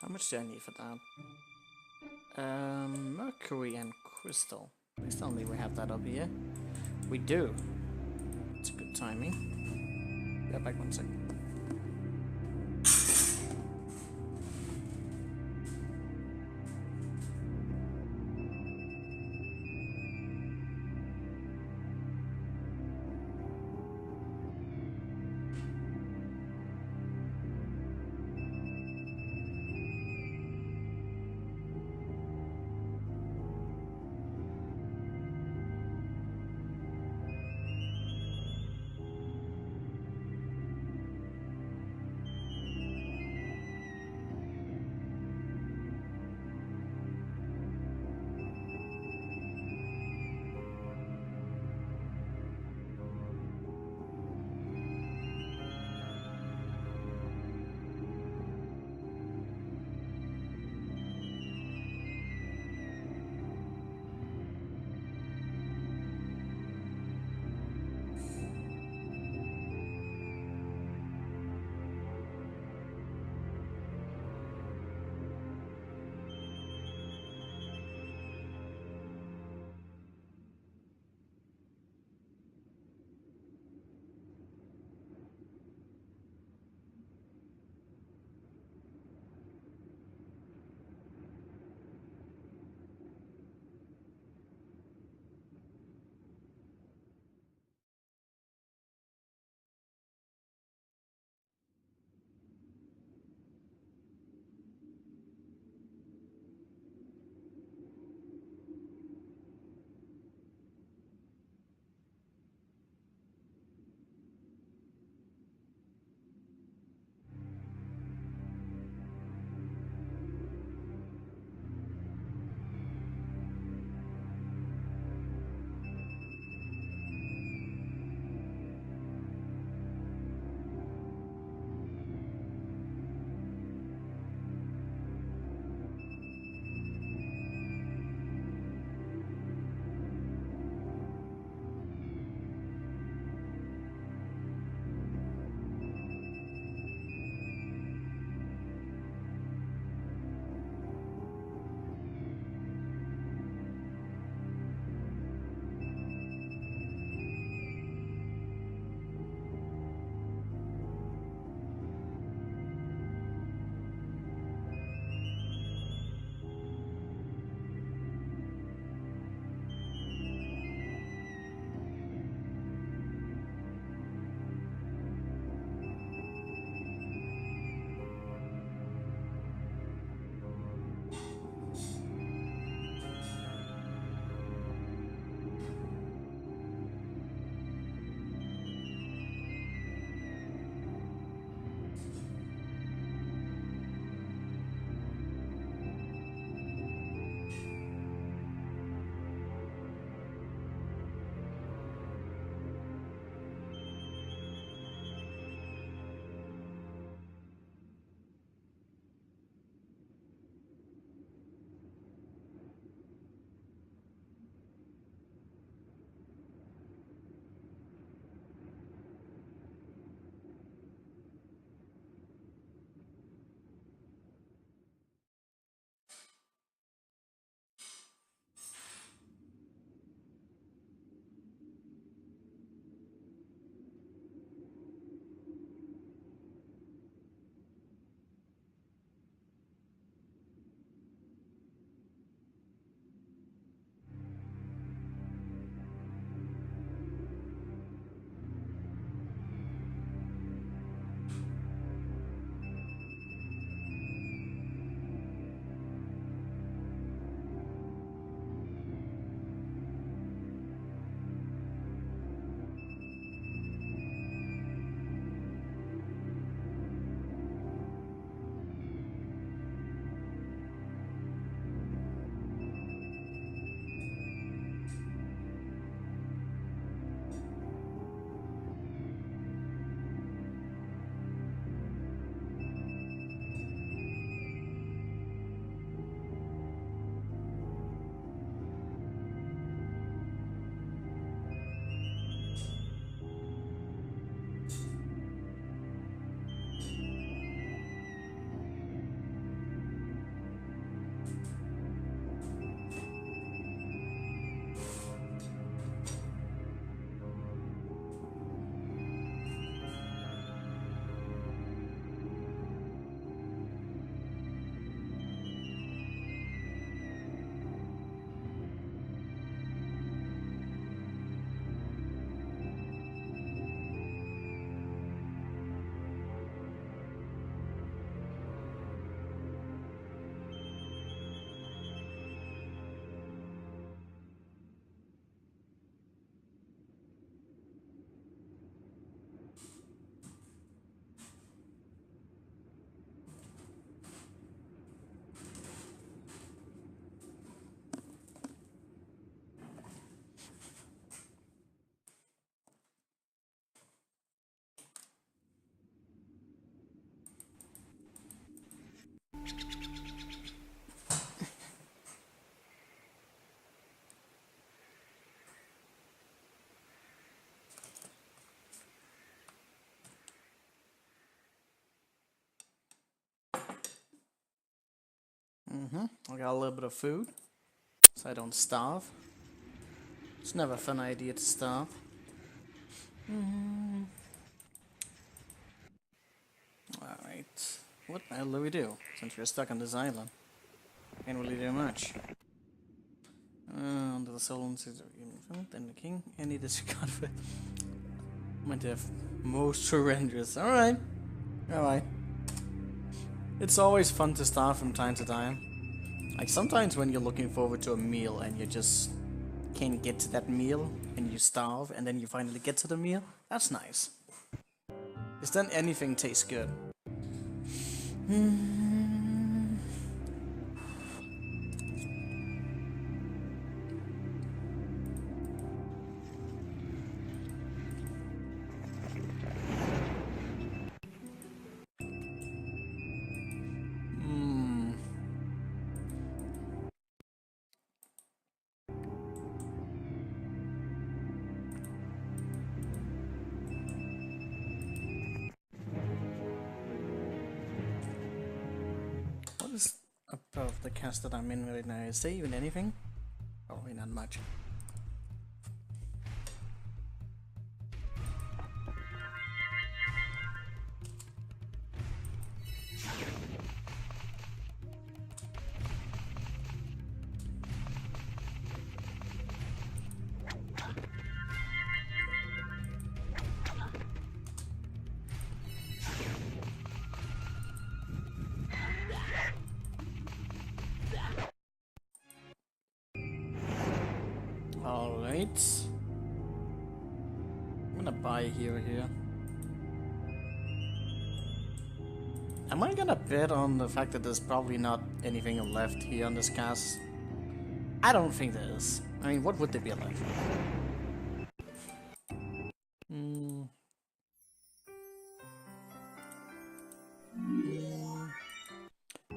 how much do I need for that? Mercury and crystal. Please tell me we have that up here. We do. It's good timing. Be back 1 second. I got a little bit of food, so I don't starve. It's never a fun idea to starve. Alright. What the hell do we do? Since we're stuck on this island. Can't really do much. Under the soul and the king. Any discard for might have most horrendous. Alright. Alright. It's always fun to starve from time to time. Like sometimes when you're looking forward to a meal and you just can't get to that meal and you starve and then you finally get to the meal, that's nice. Because then anything tastes good. What is above the cast that I'm in right now? Is there even anything? Probably not much. Alright. I'm gonna buy a hero here. Am I gonna bet on the fact that there's probably not anything left here on this cast? I don't think there is. I mean, what would there be left?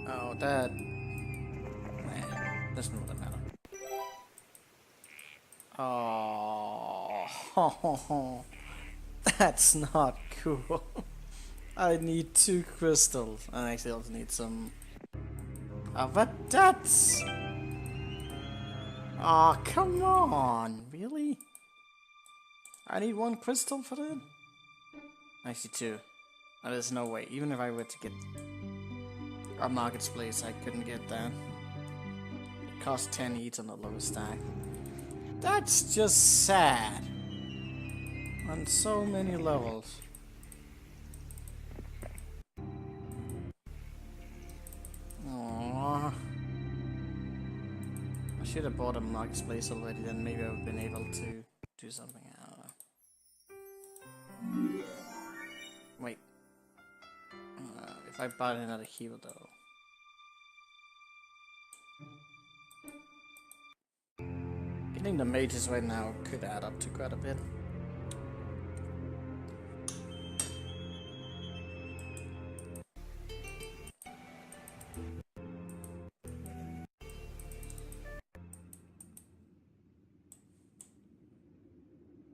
Oh, that... doesn't really matter. Oh, that's not cool. I need 2 crystals. I actually also need some... but that's... Oh, come on! Really? I need 1 crystal for that? Actually 2. Oh, there's no way. Even if I were to get a marketplace, I couldn't get that. It costs 10 each on the lowest stack. That's just sad. On so many levels. Aww. I should have bought a marketplace already, then maybe I would have been able to do something. I don't know. Wait. If I buy another hero though. Getting the mages right now could add up to quite a bit.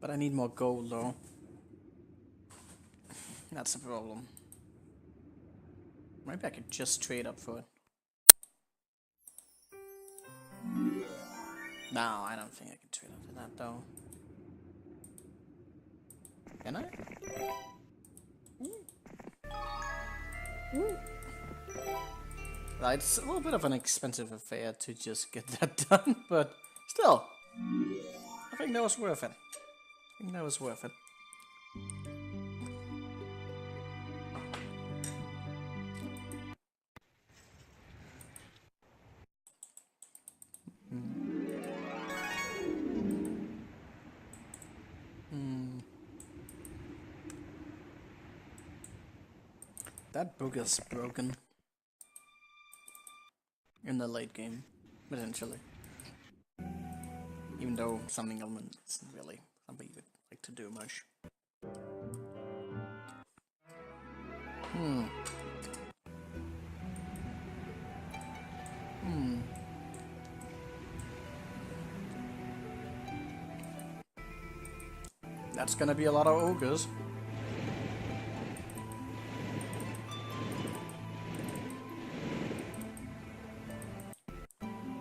But I need more gold though. That's a problem. Maybe I could just trade up for it. No, I don't think I can trade up for that though. Can I? Right, it's a little bit of an expensive affair to just get that done, but still, I think that was worth it. I think that was worth it. That book is broken in the late game, potentially. Even though summoning element isn't really something you would like to do much. That's gonna be a lot of ogres.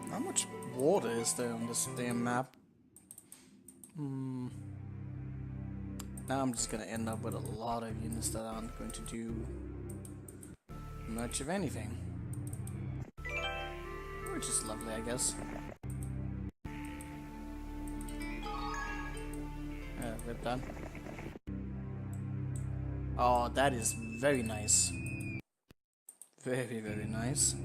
How much water is there on this damn map? Now I'm just gonna end up with a lot of units that aren't going to do much of anything. Which is lovely, I guess. Rip that. Oh, that is very nice. Very, very nice.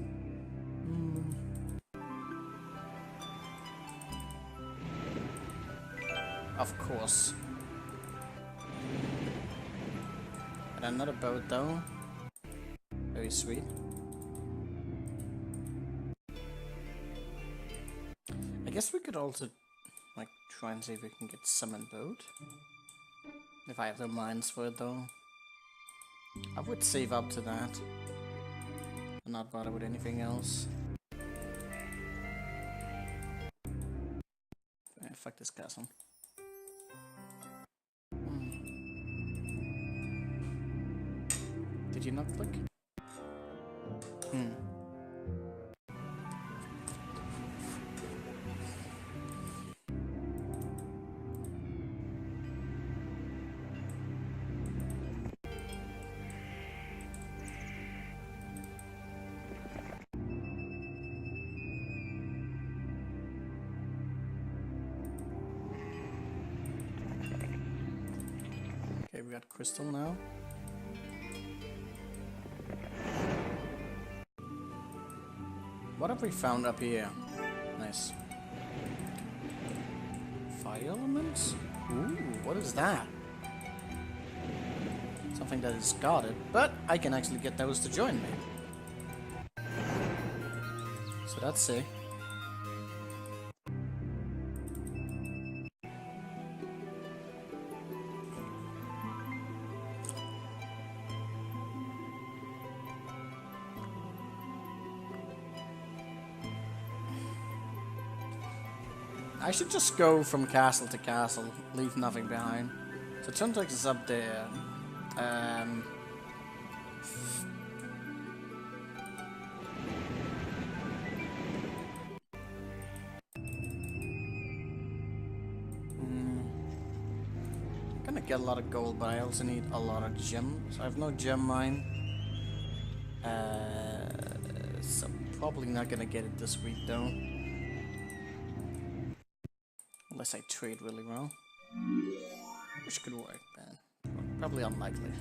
Of course. And another boat though. Very sweet. I guess we could also like try and see if we can get summon boat. If I have the mines for it though. I would save up to that. And not bother with anything else. Fuck this castle. Did you not click? Okay, we got crystal now. What have we found up here? Nice. Fire elements? Ooh, what is that? Something that is guarded, but I can actually get those to join me. So that's sick. I should just go from castle to castle, leave nothing behind. So Tuntex is up there. I'm gonna get a lot of gold, but I also need a lot of gems. I have no gem mine. So probably not gonna get it this week though. Unless I trade really well. Which could work, man. Probably unlikely.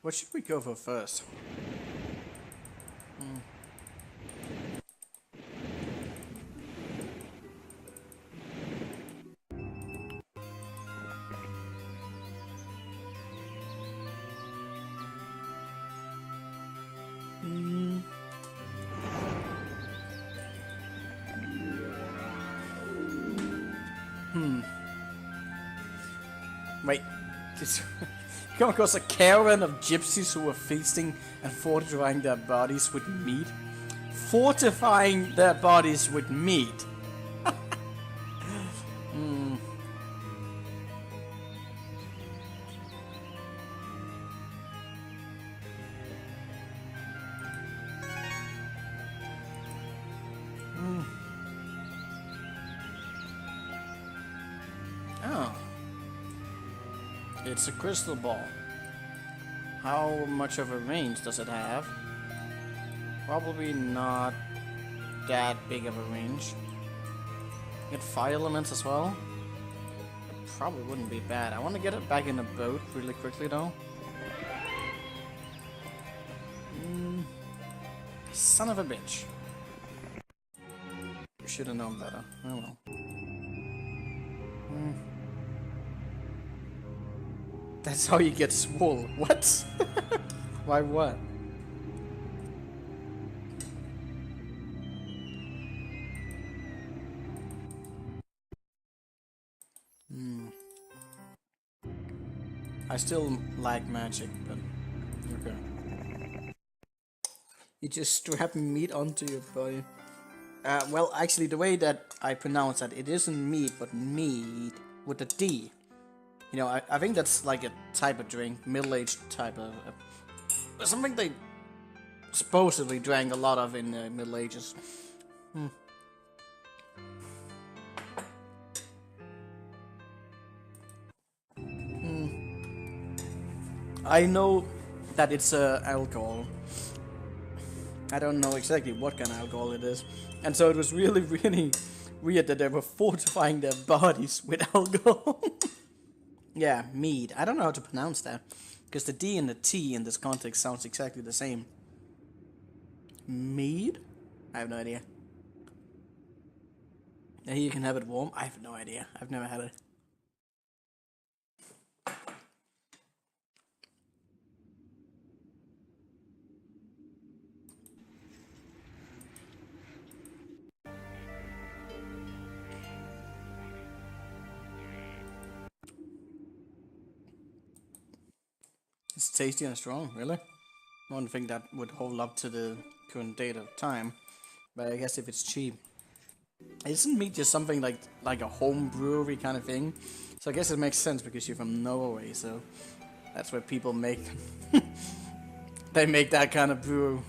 What should we go for first? Wait, did you come across a caravan of gypsies who were feasting and fortifying their bodies with meat? Fortifying their bodies with meat. Oh. It's a crystal ball. How much of a range does it have? Probably not that big of a range. Get fire elements as well. It probably wouldn't be bad. I want to get it back in the boat really quickly though. Son of a bitch. You should have known better. Oh well. That's how you get swole. What? Why what? I still like magic, but okay. You just strap meat onto your body. Well, actually, the way that I pronounce that, it isn't meat, but mead with a D. You know, I think that's like a type of drink, middle-aged type of... something they supposedly drank a lot of in the Middle Ages. I know that it's alcohol. I don't know exactly what kind of alcohol it is. And so it was really, really weird that they were fortifying their bodies with alcohol. Yeah, mead. I don't know how to pronounce that. Because the D and the T in this context sounds exactly the same. Mead? I have no idea. And you can have it warm? I have no idea. I've never had it. It's tasty and strong, really. I wouldn't think that would hold up to the current date of time. But I guess if it's cheap. Isn't meat just something like a home brewery kind of thing? So I guess it makes sense because you're from Norway, so that's where people make they make that kind of brew.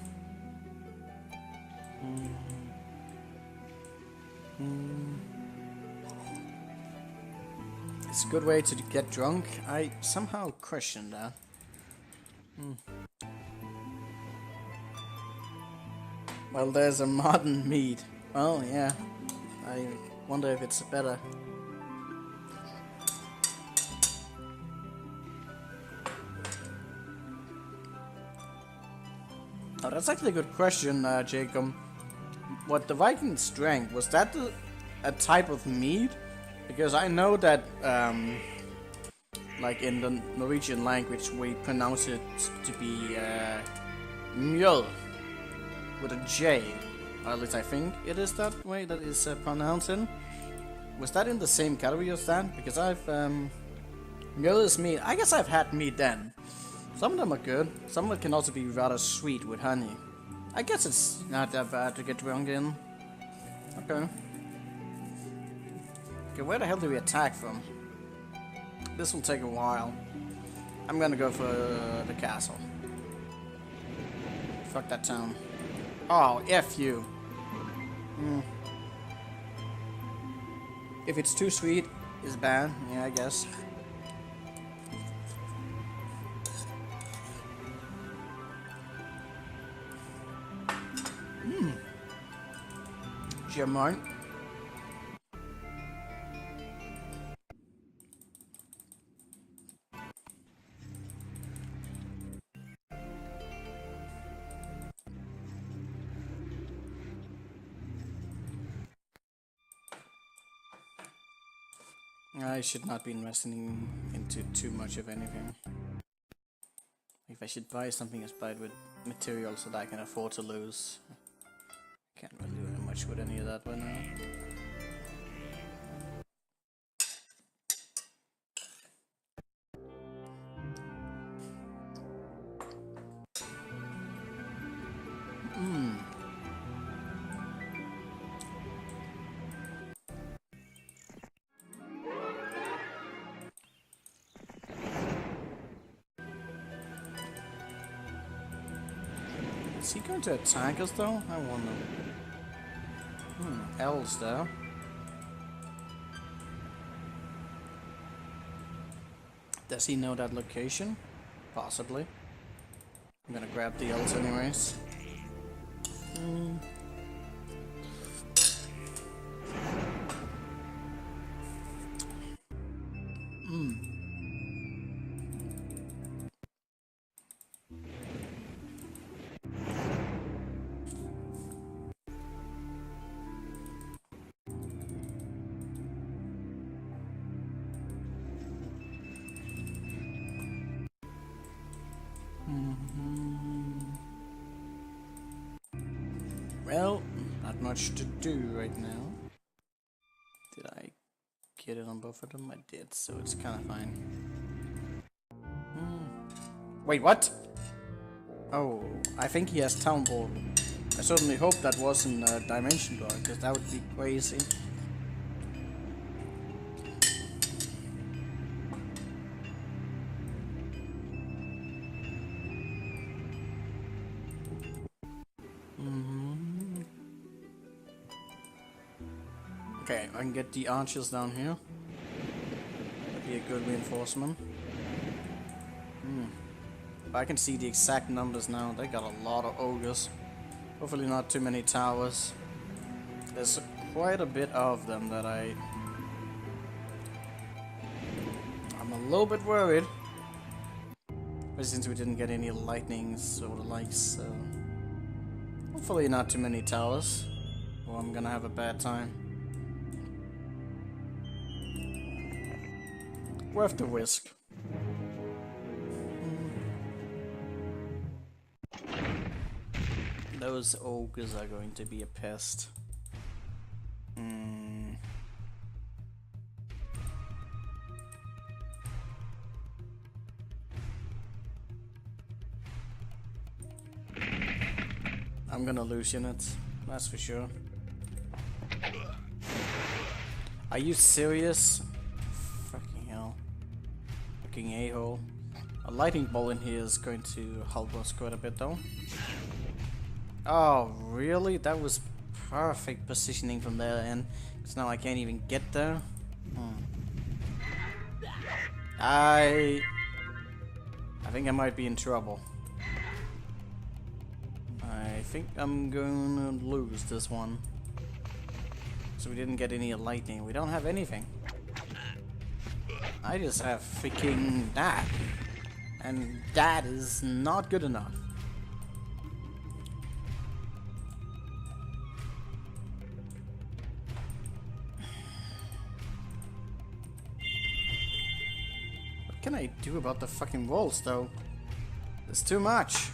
It's a good way to get drunk. I somehow question that. Well, there's a modern mead. Well, yeah. I wonder if it's better. Oh, that's actually a good question, Jacob. What the Vikings drank, was that a type of mead? Because I know that, like in the Norwegian language, we pronounce it to be mjöl with a J. Or at least I think it is that way that is pronounced in. Was that in the same category as that? Because I've, mjöl is meat. I guess I've had meat then. Some of them are good. Some of it can also be rather sweet with honey. I guess it's not that bad to get drunk in. Okay. Okay, where the hell do we attack from? This will take a while. I'm gonna go for the castle. Fuck that town. Oh, F you. If it's too sweet, it's bad. Yeah, I guess. German. I should not be investing into too much of anything. If I should buy something, just buy it with materials that I can afford to lose. Can't really do much with any of that right now. Is he going to attack us though? I wonder. L's there. Does he know that location? Possibly. I'm gonna grab the L's anyways. Well, not much to do right now. Did I get it on both of them? I did, so it's kind of fine. Wait, what? Oh, I think he has Town Portal. I certainly hope that wasn't a Dimension Door, because that would be crazy. Okay, I can get the archers down here. That'd be a good reinforcement. But I can see the exact numbers now. They got a lot of ogres. Hopefully not too many towers. There's quite a bit of them that I'm a little bit worried. But since we didn't get any lightnings or the likes, so hopefully not too many towers, or I'm gonna have a bad time. Worth the risk. Those ogres are going to be a pest. I'm gonna lose units, that's for sure. Are you serious? Fucking hell. Fucking a-hole. A lightning bolt in here is going to help us quite a bit though. Oh, really? That was perfect positioning from there, and because now I can't even get there. I think I might be in trouble. I think I'm gonna lose this one. So we didn't get any lightning. We don't have anything. I just have freaking that. And that is not good enough. What can I do about the fucking walls though? There's too much.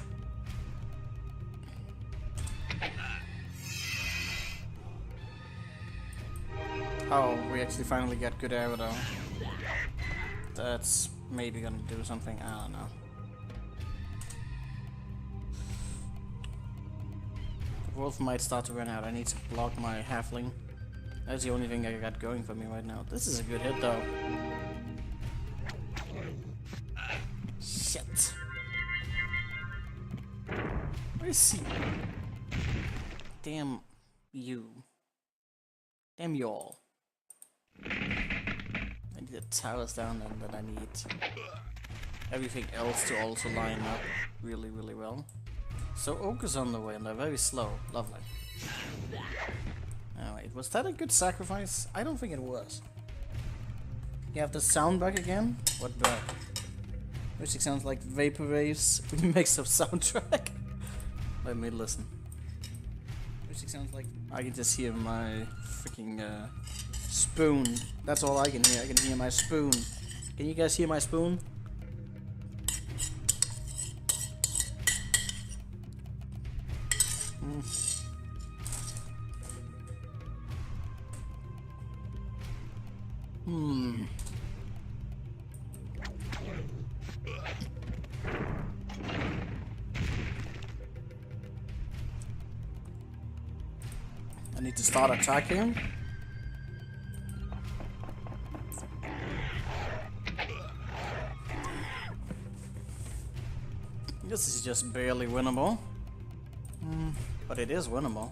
Oh, we actually finally got good arrow though. That's maybe gonna do something, I don't know. The wolf might start to run out. I need to block my halfling. That's the only thing I got going for me right now. This is a good hit though. Shit. Where is he? Damn you. Damn y'all. I need the towers down, and then I need everything else to also line up really, really well. So ogres on the way, and they're very slow. Lovely. Oh, wait, was that a good sacrifice? I don't think it was. You have the sound back again? What back? Music sounds like vaporwaves with a mix of soundtrack. Let me listen. Music sounds like I can just hear my freaking spoon. That's all I can hear. I can hear my spoon. Can you guys hear my spoon? I need to start attacking. This is just barely winnable. But it is winnable.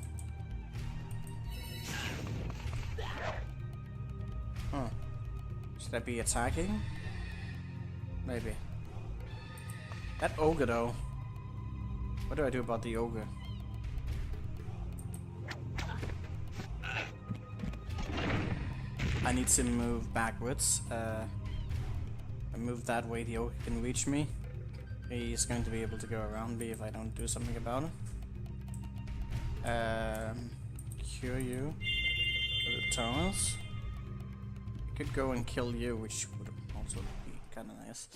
Should I be attacking? Maybe. That ogre though. What do I do about the ogre? I need to move backwards. I move that way, the ogre can reach me. He's going to be able to go around me if I don't do something about it. Cure you. Go to towers. I could go and kill you, which would also be kind of nice.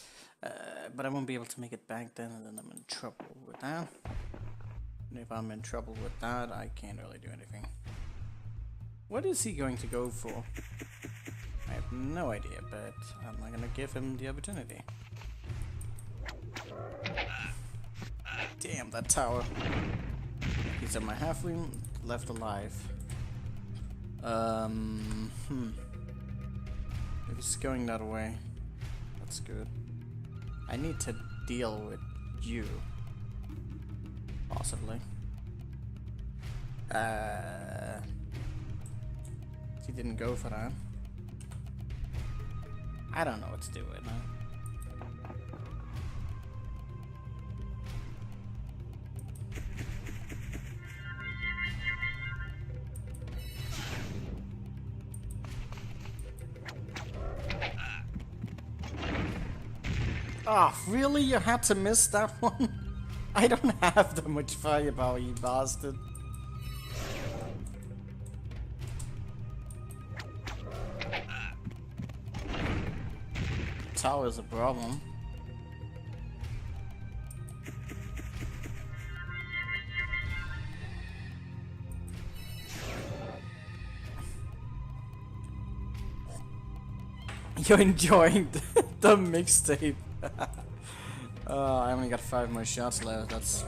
But I won't be able to make it back then, and then I'm in trouble with that. And if I'm in trouble with that, I can't really do anything. What is he going to go for? I have no idea, but I'm not gonna give him the opportunity. Damn, that tower. He's at my halfling, left alive. If he's going that way, that's good. I need to deal with you. Possibly. He didn't go for that. I don't know what to do right now. Ah, oh, really? You had to miss that one? I don't have that much firepower, you bastard. Tower's a problem. You're enjoying the mixtape. I only got 5 more shots left. That's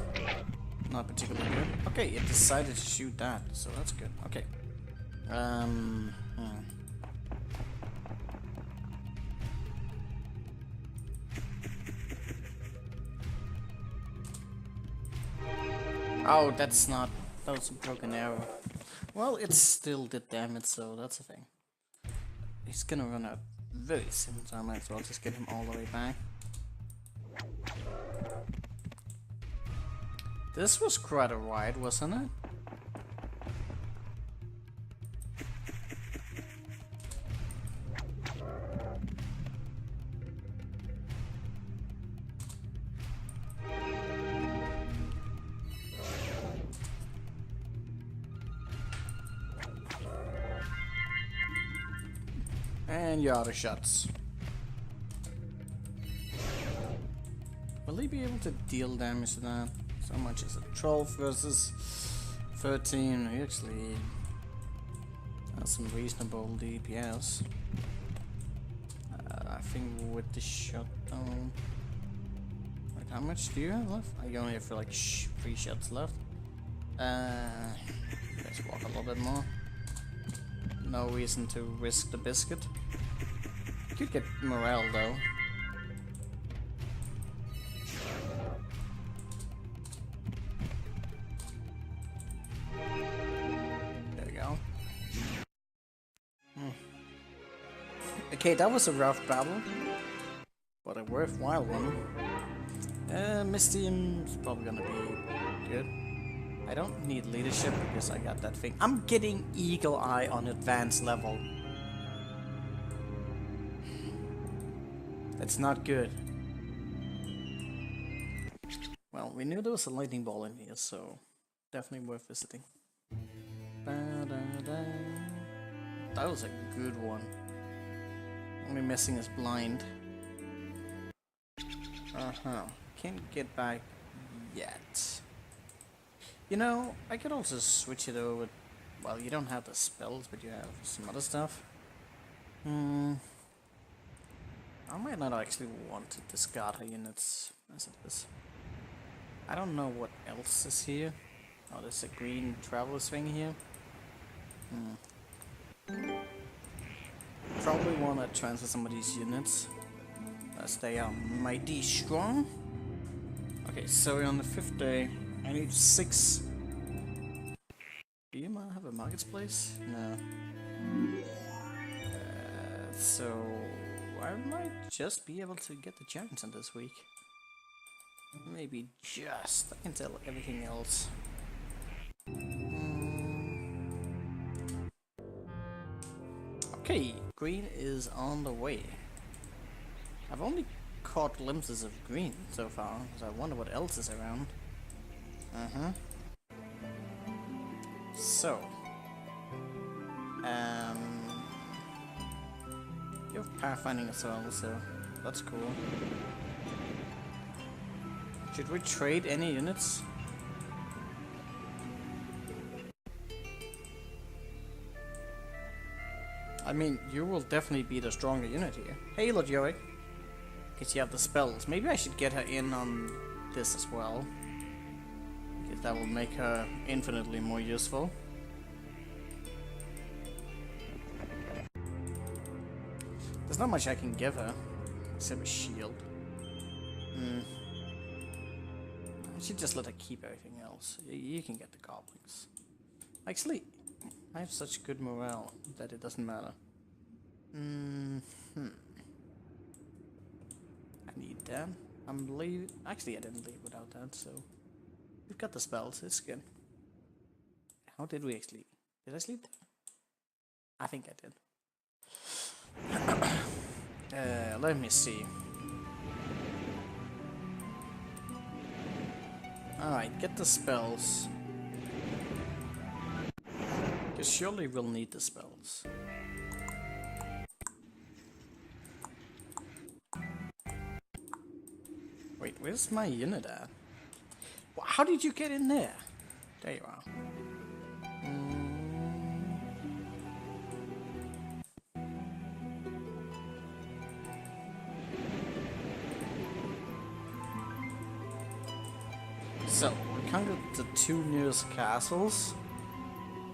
not particularly good. Okay, it decided to shoot that, so that's good. Okay. Oh, that's not. That was a broken arrow. Well, it still did damage, so that's the thing. He's gonna run out very soon, so I might as well just get him all the way back. This was quite a ride, wasn't it? And you're out of shots. Will he be able to deal damage to that? So much as a 12 versus 13. He actually has some reasonable DPS. I think with the shotgun. Like, how much do you have left? I only have like 3 shots left. Let's walk a little bit more. No reason to risk the biscuit. Could get morale though. There we go. Okay, that was a rough battle, but a worthwhile one. Misty is probably gonna be good. I don't need leadership because I got that thing. I'm getting Eagle Eye on advanced level. That's not good. Well, we knew there was a lightning ball in here, so definitely worth visiting. That was a good one. Only missing is blind. Can't get back yet. You know, I could also switch it over. Well, you don't have the spells, but you have some other stuff. I might not actually want to discard her units as it is. I don't know what else is here. Oh, there's a green traveler's thing here. Probably want to transfer some of these units as they are mighty strong. Okay, so we're on the 5th day. I need 6. Do you have a marketplace? No. So I might just be able to get the giants in this week. Maybe just. I can tell everything else. Okay, green is on the way. I've only caught glimpses of green so far, so I wonder what else is around. So, you have pathfinding as well, so that's cool. Should we trade any units? I mean, you will definitely be the stronger unit here. Hey, Lodioic. Because you have the spells. Maybe I should get her in on this as well. Because that will make her infinitely more useful. There's not much I can give her. Except a shield. I should just let her keep everything else. You can get the goblins. Actually, I have such good morale that it doesn't matter. I need that. I'm leaving. Actually, I didn't leave without that, so we've got the spells. It's good. How did we actually? Did I sleep? I think I did. Let me see. Alright, get the spells. Because surely we'll need the spells. Wait, where's my unit at? How did you get in there? There you are. So, we conquered the 2 nearest castles.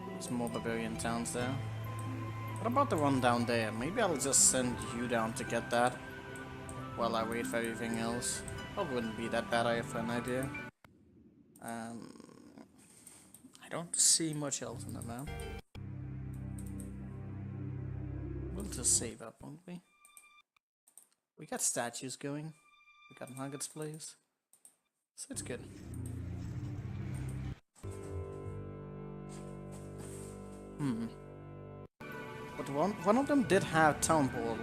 There's more barbarian towns there. What about the one down there? Maybe I'll just send you down to get that while I wait for everything else. Probably wouldn't be that bad, I have an idea. I don't see much else on the map. We'll just save up, won't we? We got statues going. We got nuggets place. So it's good. But one of them did have town portal,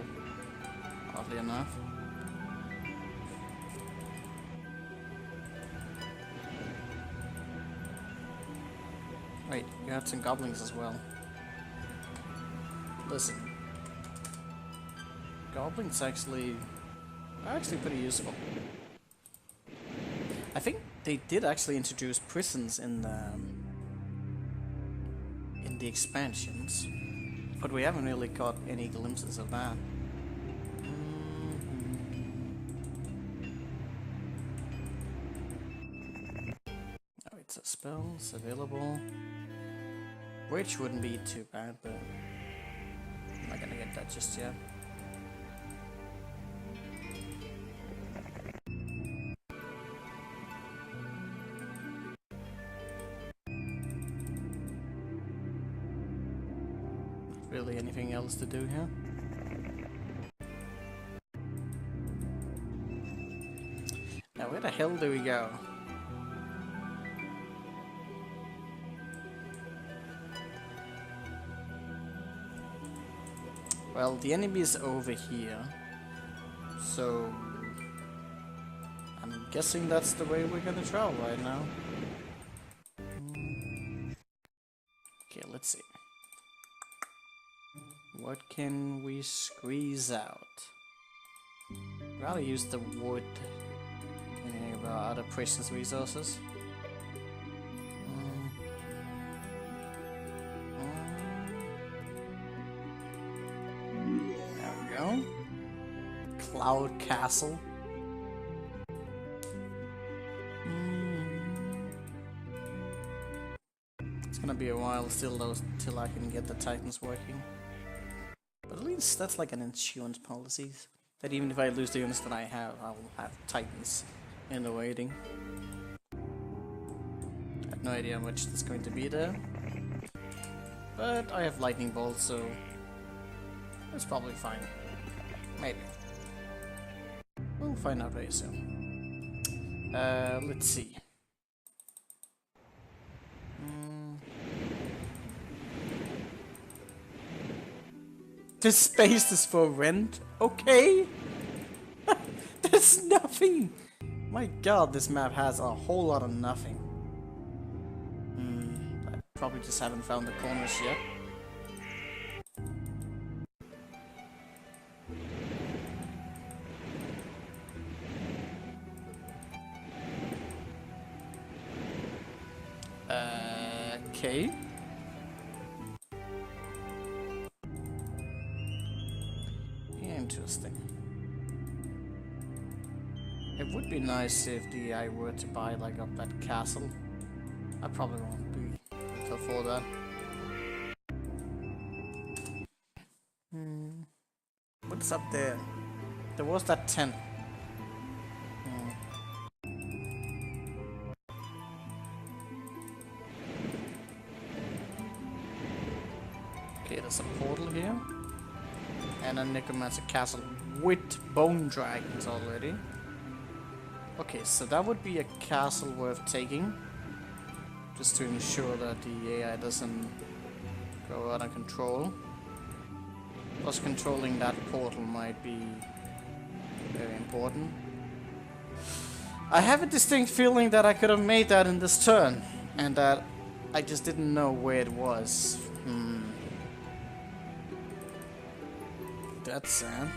oddly enough. Wait, you had some goblins as well. Listen, goblins are actually pretty useful. I think they did actually introduce prisons in the expansions, but we haven't really got any glimpses of that. Oh, it's a spells available, which wouldn't be too bad, but I'm not gonna get that just yet. Really anything else to do here? Now where the hell do we go? Well, the enemy is over here, so I'm guessing that's the way we're gonna travel right now. Okay, let's see. What can we squeeze out? I'd rather use the wood than any of our other precious resources. There we go. Cloud Castle. It's gonna be a while still though, till I can get the Titans working. But at least that's like an insurance policy, that even if I lose the units that I have, I'll have Titans in the waiting. I have no idea how much that's going to be there. But I have lightning bolts, so it's probably fine. Maybe. We'll find out very soon. Let's see. This space is for rent? Okay! There's nothing! My god, this map has a whole lot of nothing. I probably just haven't found the corners yet. Okay. Interesting. It would be nice if I were to buy like up that castle. I probably won't be able to afford that. What's up there? There was that tent. Okay, there's a portal here. And a necromancer castle with bone dragons already. Okay, so that would be a castle worth taking. Just to ensure that the AI doesn't go out of control. Plus controlling that portal might be very important. I have a distinct feeling that I could have made that in this turn. And that I just didn't know where it was. That's sad.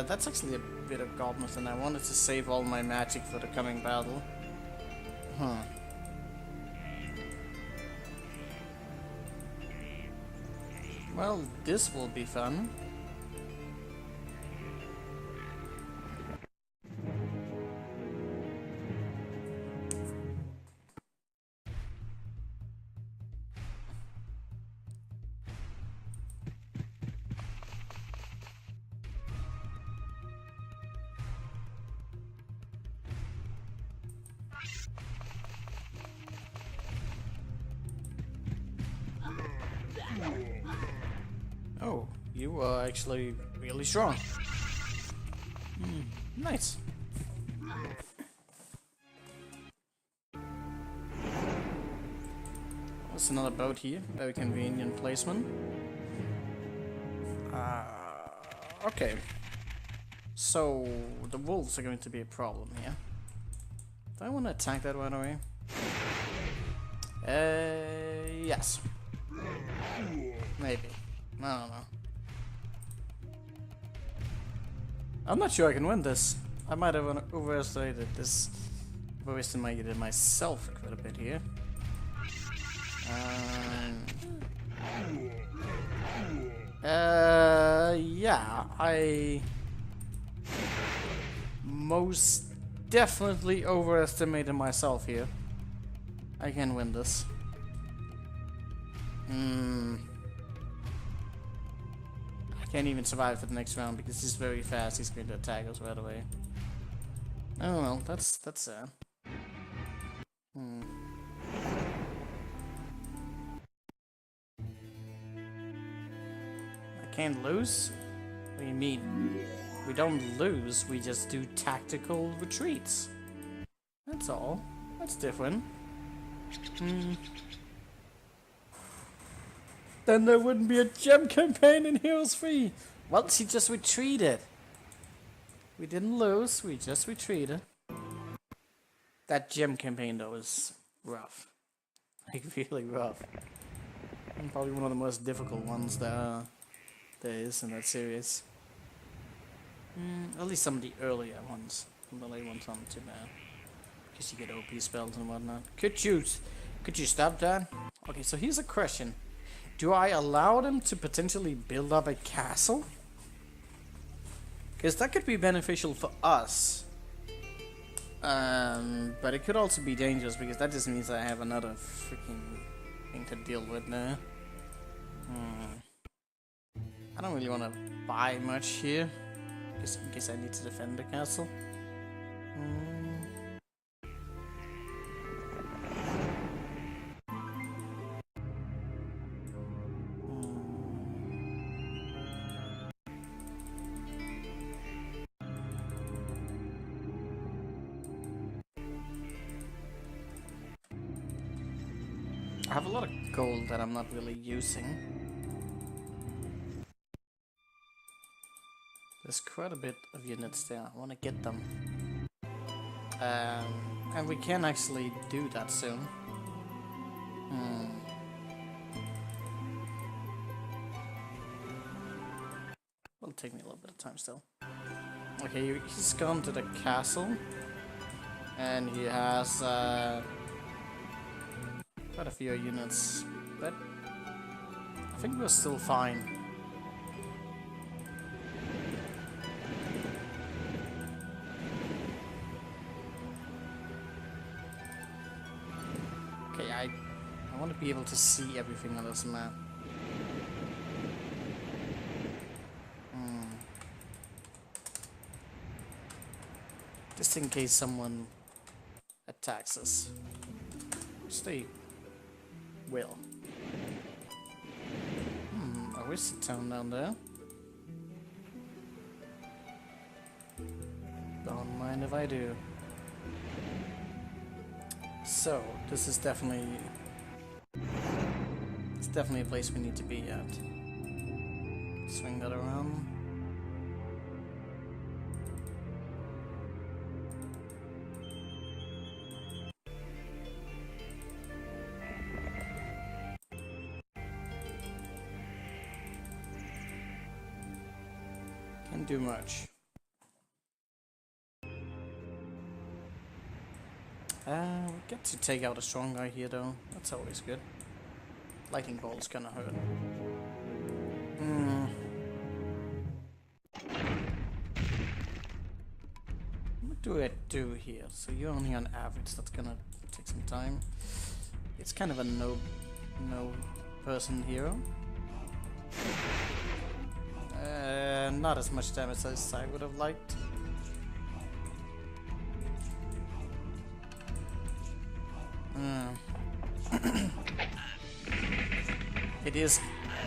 That's actually a bit of godness, and I wanted to save all my magic for the coming battle. Huh. Well, this will be fun. Oh, you are actually really strong. Nice. There's another boat here. Very convenient placement. Okay. So, the wolves are going to be a problem here. Do I want to attack that right away? Yes. Maybe. I don't know. I'm not sure I can win this. I might have overestimated this. Overestimated myself quite a bit here. Yeah, I most definitely overestimated myself here. I can win this. I can't even survive for the next round because he's very fast. He's going to attack us right away. I don't know. That's sad. I can't lose? What do you mean? We don't lose. We just do tactical retreats. That's all. That's different. Then there wouldn't be a gem campaign in Heroes 3. Well, she just retreated. We didn't lose, we just retreated. That gem campaign though is rough. Like really rough. And probably one of the most difficult ones there is in that series. At least some of the earlier ones. Some of the late ones aren't too bad. Because you get OP spells and whatnot. Could you stop that? Okay, so here's a question. Do I allow them to potentially build up a castle? Because that could be beneficial for us. But it could also be dangerous because that just means I have another freaking thing to deal with now. I don't really want to buy much here. Just in case I need to defend the castle. I have a lot of gold that I'm not really using. There's quite a bit of units there. I want to get them. And we can actually do that soon. It'll take me a little bit of time still. Okay, he's gone to the castle. And he has quite a few units, but I think we're still fine. Okay, I want to be able to see everything on this map. Just in case someone attacks us. Which they will. Oh, where's the town down there? Don't mind if I do. So, this is definitely... It's definitely a place we need to be at. Swing that around. Can't do much. We get to take out a strong guy here though. That's always good. Lightning bolt's gonna hurt. What do I do here? So you're only on average, that's gonna take some time. It's kind of a no person hero. Not as much damage as I would have liked. It is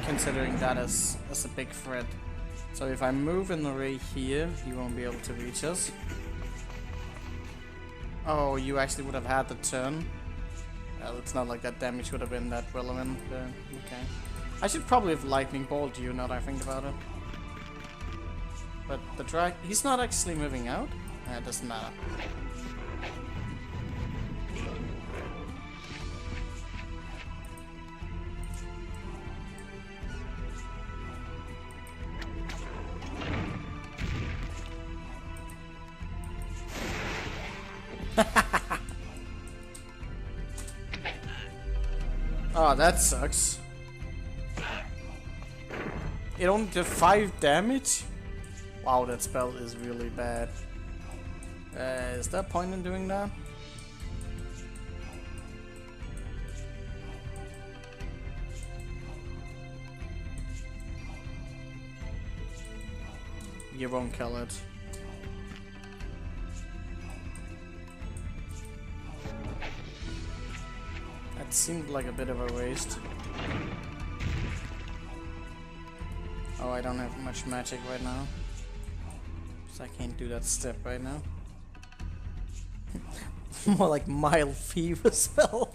considering that as a big threat. So if I move in the way here, he won't be able to reach us. Oh, you actually would have had the turn. Well, it's not like that damage would have been that relevant. Okay. I should probably have lightning bolted you now that I think about it. But the drag, he's not actually moving out. It doesn't matter. Oh, that sucks. It only did 5 damage? Wow, that spell is really bad. Is there a point in doing that? You won't kill it. That seemed like a bit of a waste. Oh, I don't have much magic right now. So I can't do that step right now. More like mild fever spell.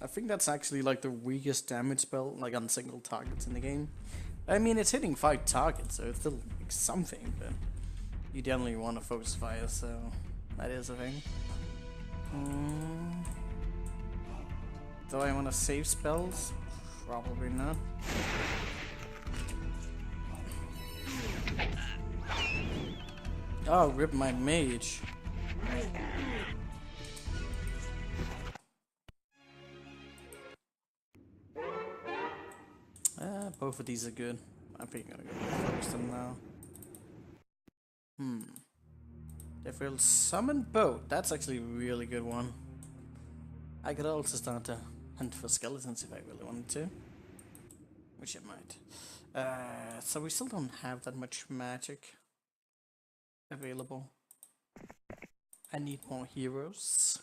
I think that's actually like the weakest damage spell, like on single targets in the game. I mean, it's hitting 5 targets, so it's still like something, but you definitely want to focus fire, so that is a thing. Do I want to save spells? Probably not. Oh, rip my mage. Both of these are good. I think I'm gonna go focus them now. If we'll summon boat, that's actually a really good one. I could also start to hunt for skeletons if I really wanted to. Which I might. So we still don't have that much magic available. I need more heroes.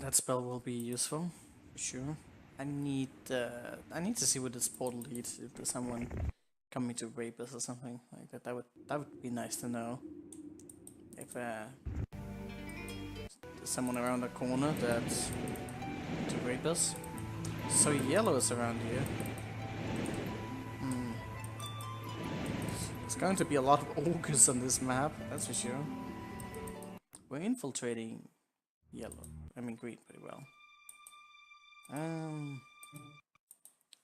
That spell will be useful, for sure. I need to see what this portal leads. If there's someone coming to rape us or something like that, that would be nice to know. If there's someone around the corner that's to rape us. So yellow is around here. There's going to be a lot of ogres on this map, that's for sure. We're infiltrating yellow. I mean green pretty well.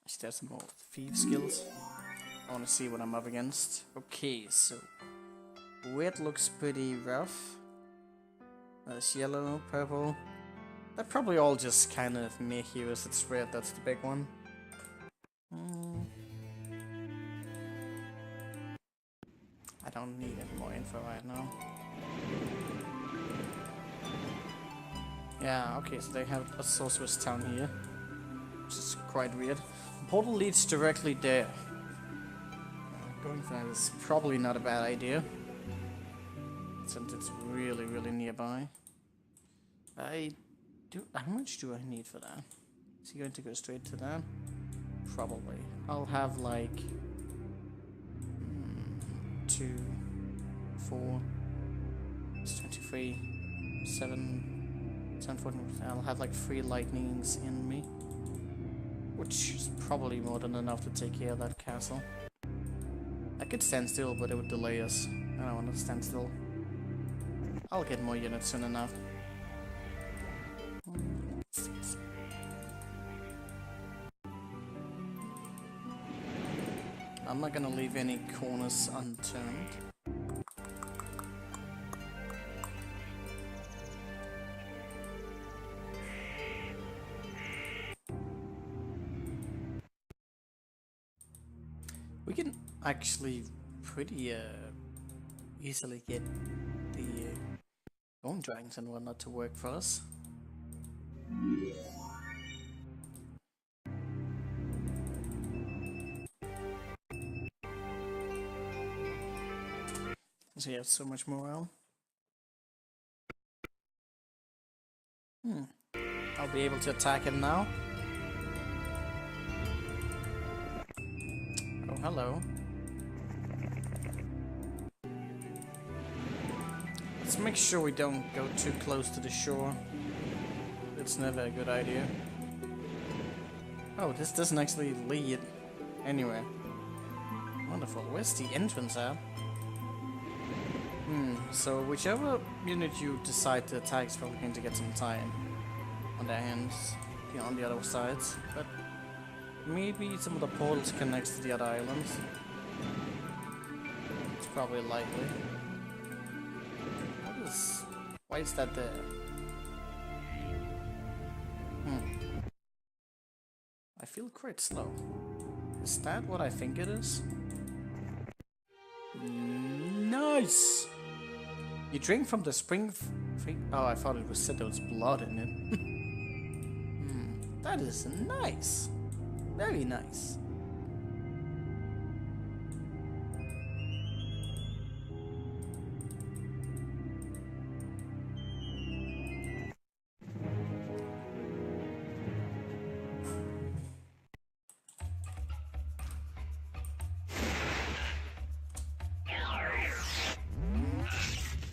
Is there some more thief skills? I want to see what I'm up against. Okay, so red looks pretty rough. There's yellow, purple. They're probably all just kind of meh heroes. It's red, that's the big one. I don't need any more info right now. Yeah, okay, so they have a sorcerer's town here, which is quite weird. The portal leads directly there. Going for that is probably not a bad idea, since it's really, really nearby. How much do I need for that? Is he going to go straight to that? Probably. I'll have like 2, 4, 23, 7, 10, 14. I'll have like 3 lightnings in me, which is probably more than enough to take care of that castle. I could stand still, but it would delay us. I don't want to stand still. I'll get more units soon enough. I'm not gonna leave any corners unturned. We can actually pretty easily get the bone dragons and whatnot to work for us. So he has so much morale. I'll be able to attack him now. Oh, hello. Let's make sure we don't go too close to the shore. It's never a good idea. Oh, this doesn't actually lead anywhere. Wonderful. Where's the entrance at? So whichever unit you decide to attack is probably going to get some time on their hands on the other sides, but maybe some of the portals connect to the other islands. It's probably likely. Why is that there? I feel quite slow. Is that what I think it is? Nice! You drink from the spring. Oh, I thought it was said there was blood in it. That is nice. Very nice.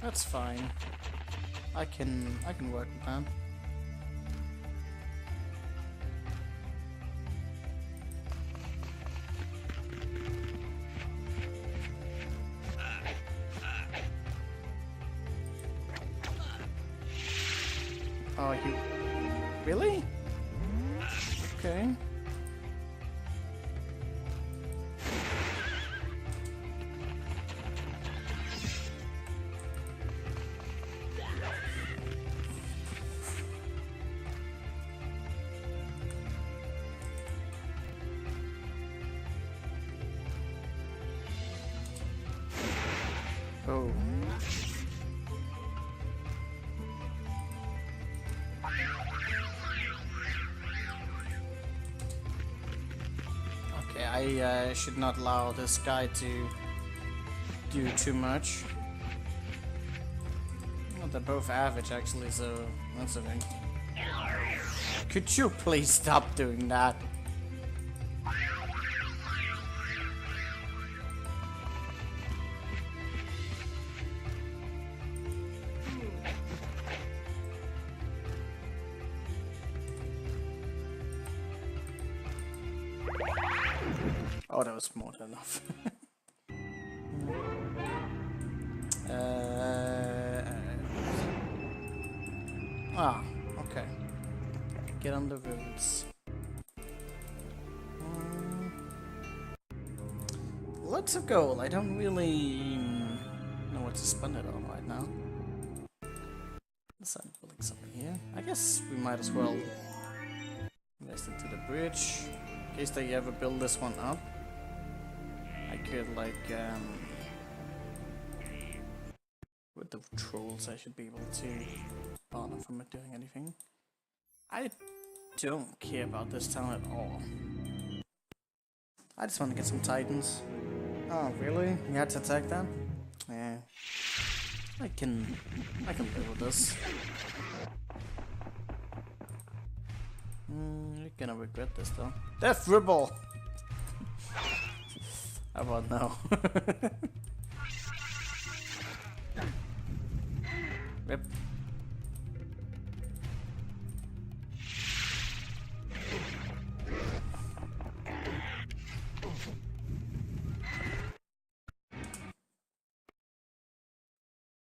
That's fine. I can work with that. Oh, you really? Okay. Oh. Okay, I should not allow this guy to do too much. Well, they're both average actually, so that's okay. Could you please stop doing that? Oh, that was more than enough. Okay. Get on the roads. lots of gold. I don't really know what to spend it on right now. Let's start building something here. I guess we might as well invest into the bridge. In case they ever build this one up. I could like with the trolls I should be able to bar them from doing anything. I don't care about this town at all. I just want to get some titans. Oh really? You had to attack that? Yeah. I can live with this. You're gonna regret this though. Death Ribble! How about now? Rip.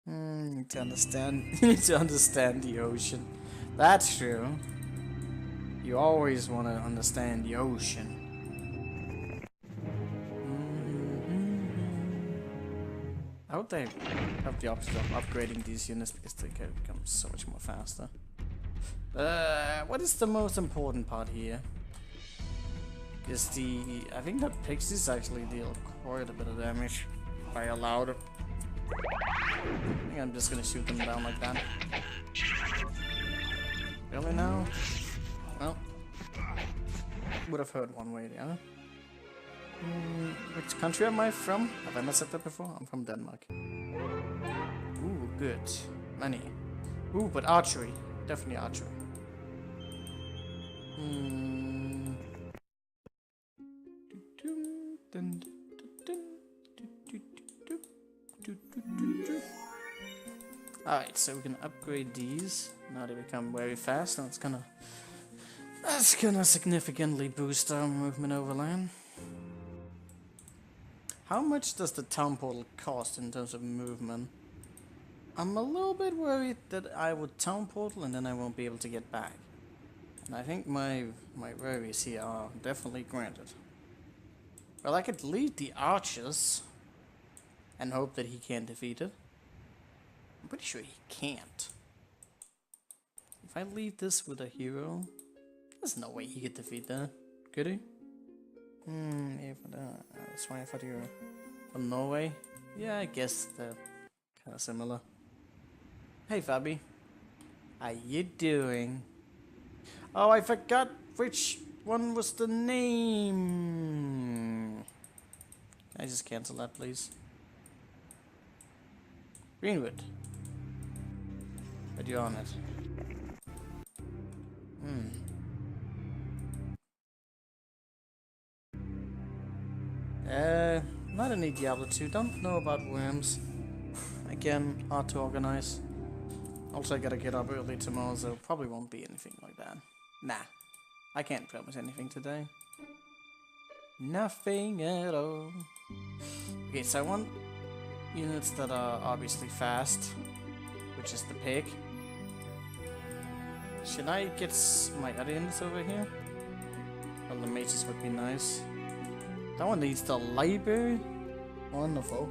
You need to understand. You need to understand the ocean. That's true. You always want to understand the ocean. I hope they have the option of upgrading these units because they can become so much more faster. What is the most important part here? Is I think that pixies actually deal quite a bit of damage by allowed. I think I'm just gonna shoot them down like that. Really now? Well, would have heard one way or the other. Which country am I from? Have I not said that before? I'm from Denmark. Ooh, good. Money. Ooh, but archery. Definitely archery. Alright, so we can upgrade these. Now they become very fast, and that's gonna significantly boost our movement over land. How much does the town portal cost in terms of movement? I'm a little bit worried that I would town portal and then I won't be able to get back. And I think my worries here are definitely granted. Well, I could lead the archers and hope that he can't defeat it. I'm pretty sure he can't. If I lead this with a hero, there's no way he could defeat that, could he? Yeah, but that's why I thought you were from Norway. Yeah, I guess they're kind of similar. Hey, Fabi. How you doing? Oh, I forgot which one was the name. I just cancel that, please. Greenwood. But you're on it. Not any Diablo 2. Don't know about worms. Again, hard to organize. Also, I gotta get up early tomorrow, so probably won't be anything like that. Nah, I can't promise anything today. Nothing at all. Okay, so I want units that are obviously fast, which is the pig. Should I get my other units over here? Well, the mages would be nice. That one needs the library. Wonderful.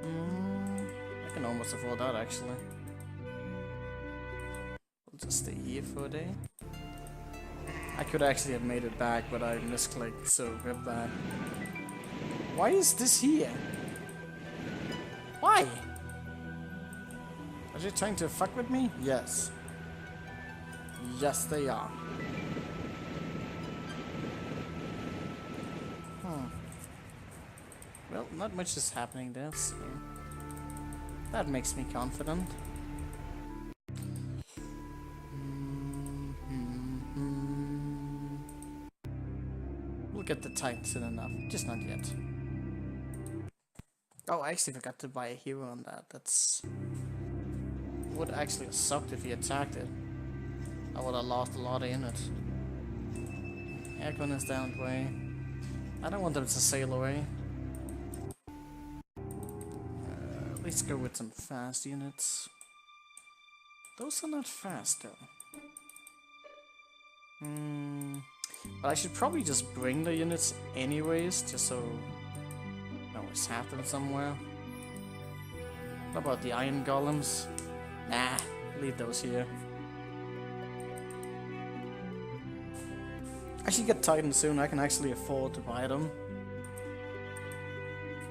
I can almost afford that actually. We'll just stay here for a day. I could actually have made it back, but I misclicked, so grab that. Why is this here? Why? Are they trying to fuck with me? Yes. Yes, they are. Well, not much is happening there, so that makes me confident. We'll get the Titans in enough, just not yet. Oh, I actually forgot to buy a hero on that. That's would actually have sucked if he attacked it. I would have lost a lot in it. Aircon is down way. I don't want them to sail away. Let's go with some fast units. Those are not fast though. But I should probably just bring the units anyways, just so always have them somewhere. What about the iron golems? Nah, leave those here. I should get Titans soon. I can actually afford to buy them.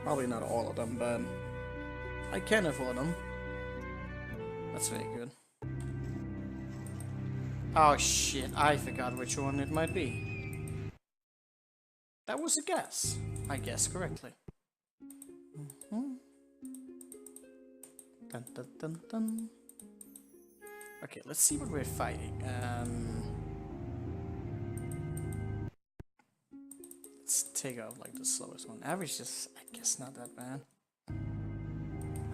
Probably not all of them, but I can afford them. That's very good. Oh shit, I forgot which one it might be. That was a guess. I guessed correctly. Dun, dun, dun, dun. Okay, let's see what we're fighting. Let's take out like the slowest one. Average is, I guess, not that bad.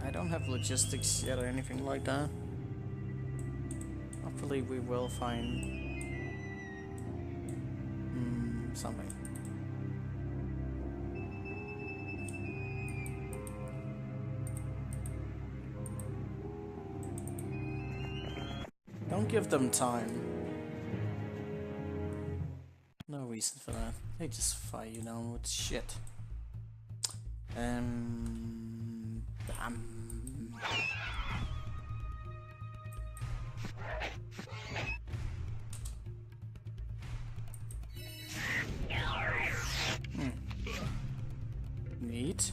I don't have logistics yet or anything like that. Hopefully we will find something. Don't give them time. No reason for that. They just fire you down with shit. Neat.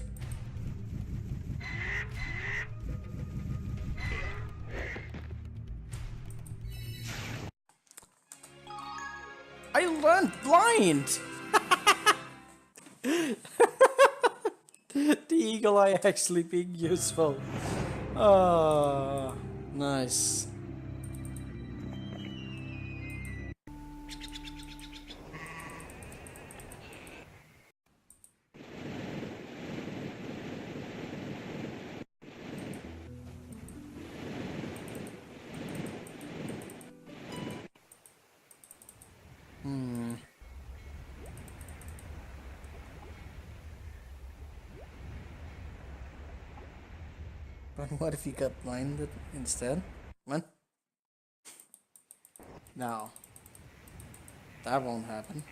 I learned blind! The eagle eye actually being useful. Oh, nice. But what if you got blinded instead? What? No. That won't happen.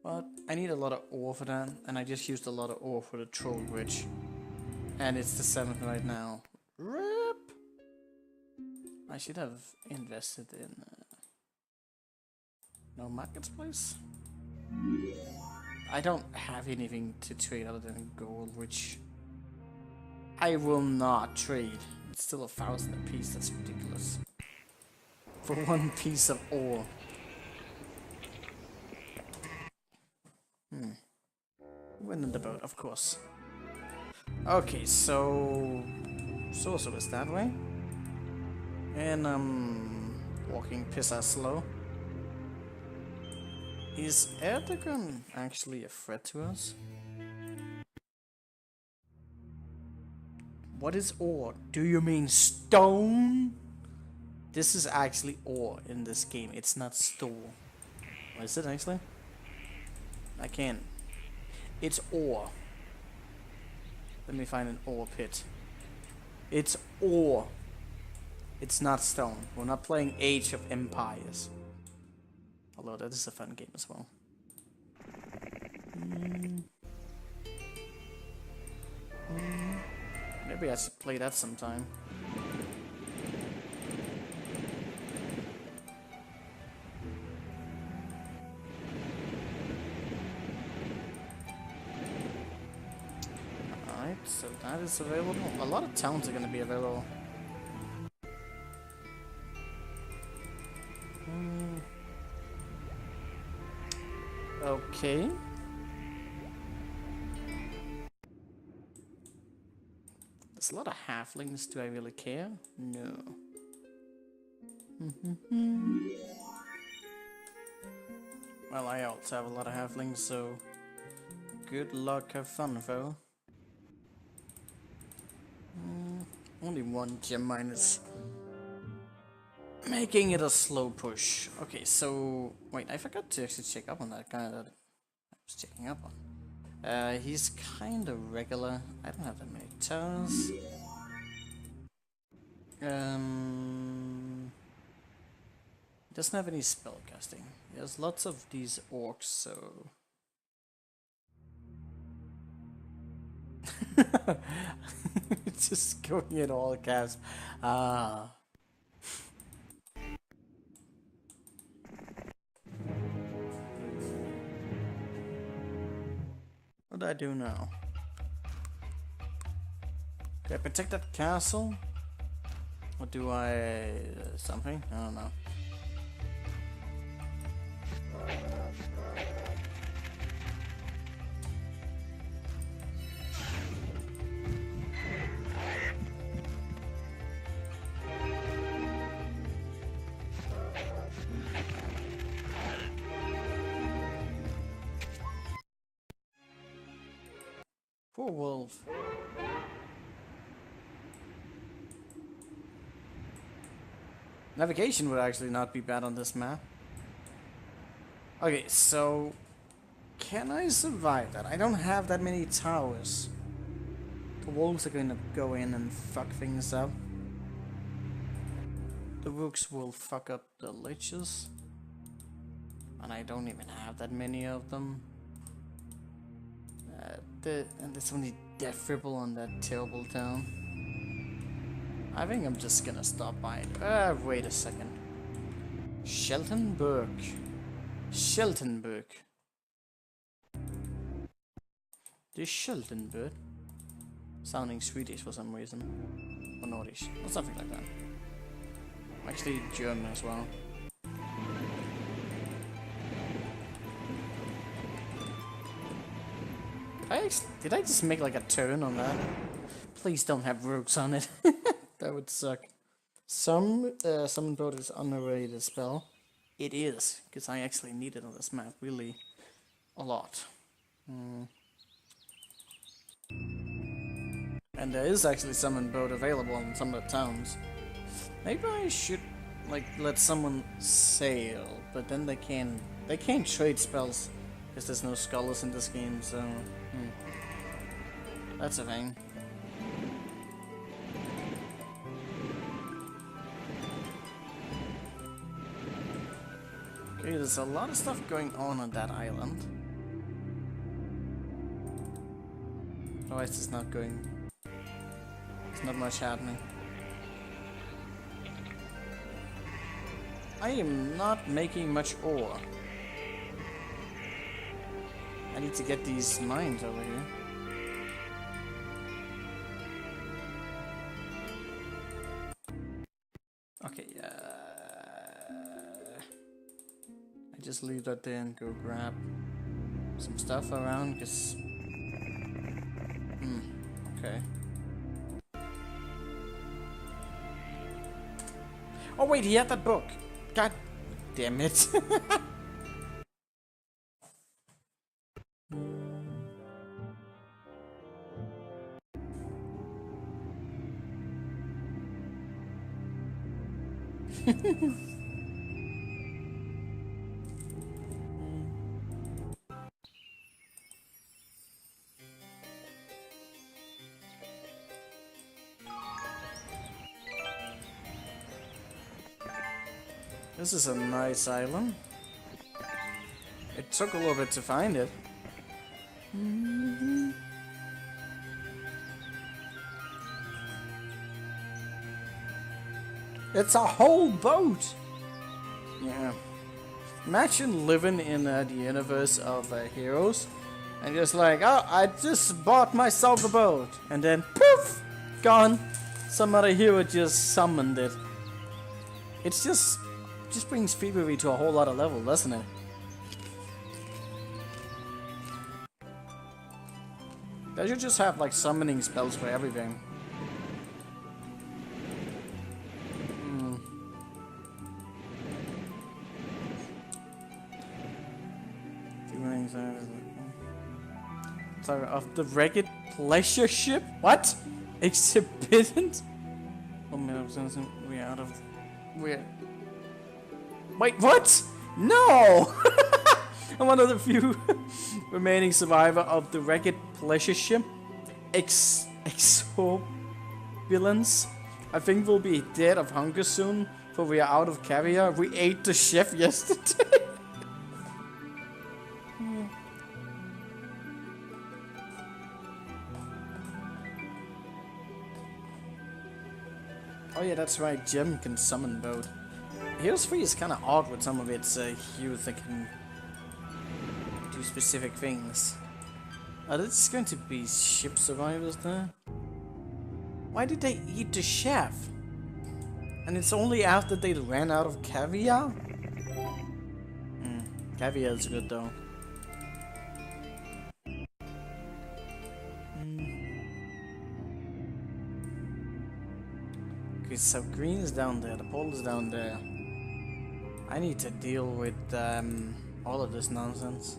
But I need a lot of ore for that, and I just used a lot of ore for the troll bridge. And it's the 7th right now. RIP! I should have invested in... no marketplace? I don't have anything to trade other than gold, which I will not trade. It's still 1,000 a piece, that's ridiculous. For one piece of ore. Win in the boat, of course. Okay, so... sorceress that way. And walking pissa slow. Is Erdogan actually a threat to us? What is ore? Do you mean stone? This is actually ore in this game. It's not stone. What is it actually? I can't. It's ore. Let me find an ore pit. It's ore. It's not stone. We're not playing Age of Empires. Although that is a fun game as well. Maybe I should play that sometime. Alright, so that is available. A lot of towns are going to be available. Okay. There's a lot of halflings. Do I really care? No. Well, I also have a lot of halflings, so good luck, have fun, though. Only one gem minus. Making it a slow push. Okay, so... wait, I forgot to actually check up on that guy that I was checking up on. He's kind of regular. I don't have that many towers. He doesn't have any spell casting. He has lots of these orcs, so... Just going in all caps. Ah. What do I do now? Do I protect that castle? Or do I... something? I don't know. Poor wolf. Navigation would actually not be bad on this map. Okay, so... can I survive that? I don't have that many towers. The wolves are going to go in and fuck things up. The rooks will fuck up the liches. And I don't even have that many of them. And there's only Death Ripple on that terrible town. I think I'm just gonna stop by it. Wait a second. Sheltenberg. Sheltenberg. This Sheltenberg. Sounding Swedish for some reason. Or Nordish. Or something like that. Actually German as well. Did I just make like a turn on that? Please don't have rooks on it. That would suck. Summon boat is underrated spell. It is, because I actually need it on this map really a lot. And there is actually summon boat available in some of the towns. Maybe I should like let someone sail, but then they can't trade spells because there's no scholars in this game, so that's a thing. Okay, there's a lot of stuff going on that island. Otherwise it's not going... there's not much happening. I am not making much ore. I need to get these mines over here. Okay, I just leave that there and go grab some stuff around, cause... okay. Oh wait, he had that book! God damn it! This is a nice island. It took a little bit to find it. It's a whole boat! Yeah. Imagine living in the universe of heroes and just like, oh, I just bought myself a boat. And then, poof! Gone. Some other hero just summoned it. It's just brings thievery to a whole other level, doesn't it? They should just have like summoning spells for everything. Sorry, of the Ragged Pleasure Ship? What? Exhibitant? Oh man, we're out of... Wait, what? No! I'm one of the few remaining survivor of the Ragged Pleasure Ship. Exorbilance. I think we'll be dead of hunger soon, for we are out of caviar. We ate the chef yesterday. Oh yeah, that's right, Gem can summon both. Heroes 3 is kinda odd with some of its heroes that can do specific things. Are there just going to be ship survivors there? Why did they eat the chef? And it's only after they ran out of caviar? Caviar is good though. Okay, so green is down there, the pole is down there. I need to deal with all of this nonsense.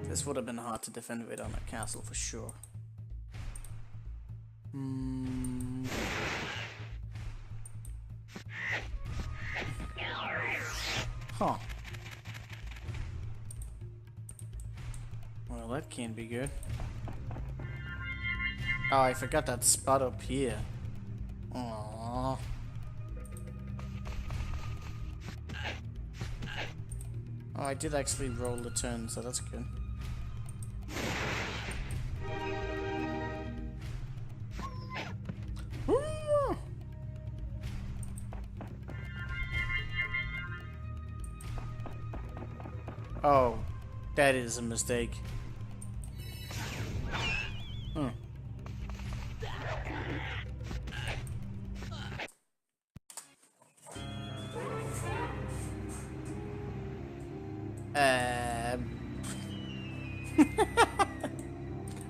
This would have been hard to defend with on a castle for sure. Huh. Well, that can't be good. Oh, I forgot that spot up here. Aww. Oh, I did actually roll the turn, so that's good. Oh, that is a mistake.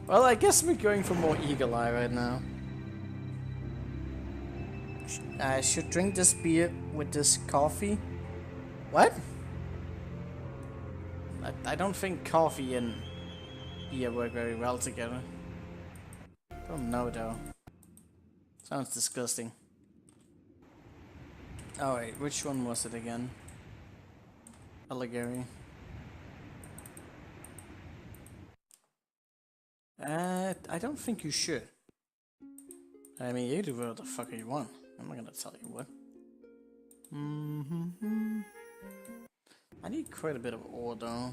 Well, I guess we're going for more eagle eye right now. I should drink this beer with this coffee. What? I don't think coffee and beer work very well together. Don't know though. Sounds disgusting. Oh wait, which one was it again? Alligary. I don't think you should. I mean, you do whatever the fuck you want. I'm not gonna tell you what. I need quite a bit of ore though.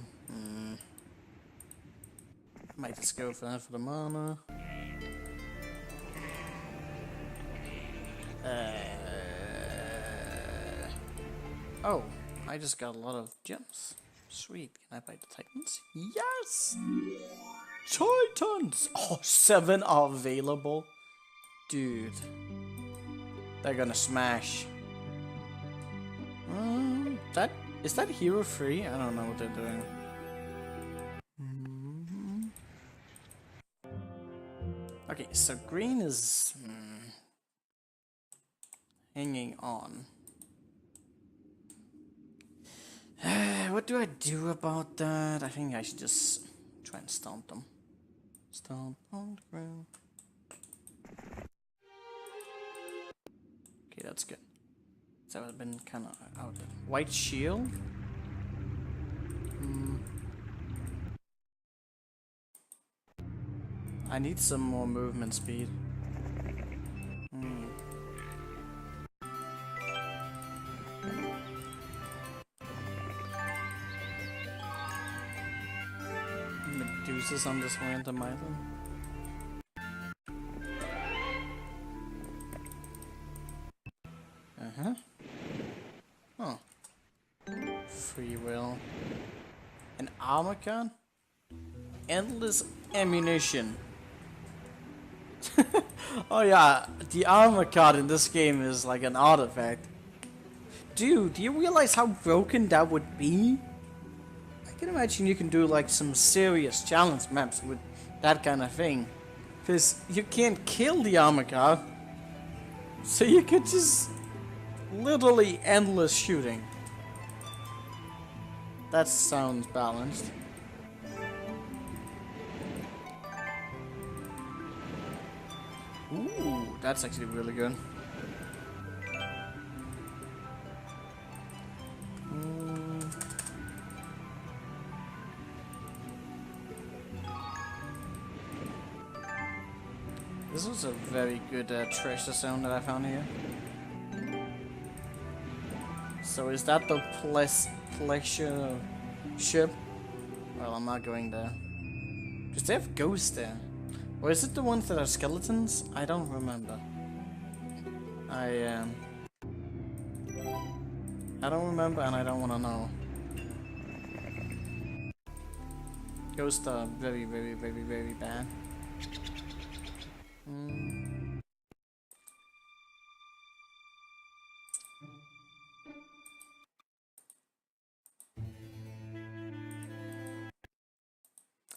Might just go for that for the mana. Oh, I just got a lot of gems. Sweet. Can I buy the Titans? Yes! Titans! Oh, 7 are available. Dude. They're gonna smash. Is that hero free? I don't know what they're doing. Okay, so green is hanging on. What do I do about that? I think I should just try and stomp them. Stomp on the ground. Okay, that's good. So I've been kind of out there. White shield? I need some more movement speed. Medusa's on this random island. Oh. Free will. An armor gun? Endless ammunition. Oh yeah, the armor card in this game is like an artifact. Dude, do you realize how broken that would be? I can imagine you can do like some serious challenge maps with that kind of thing. Because you can't kill the armor card. So you could just literally endless shooting. That sounds balanced. Ooh, that's actually really good. This was a very good treasure zone that I found here. So is that the pleasure ship? Well, I'm not going there. Does they have ghosts there? Or is it the ones that are skeletons? I don't remember. I don't remember and I don't want to know. Ghosts are very, very, very, very bad.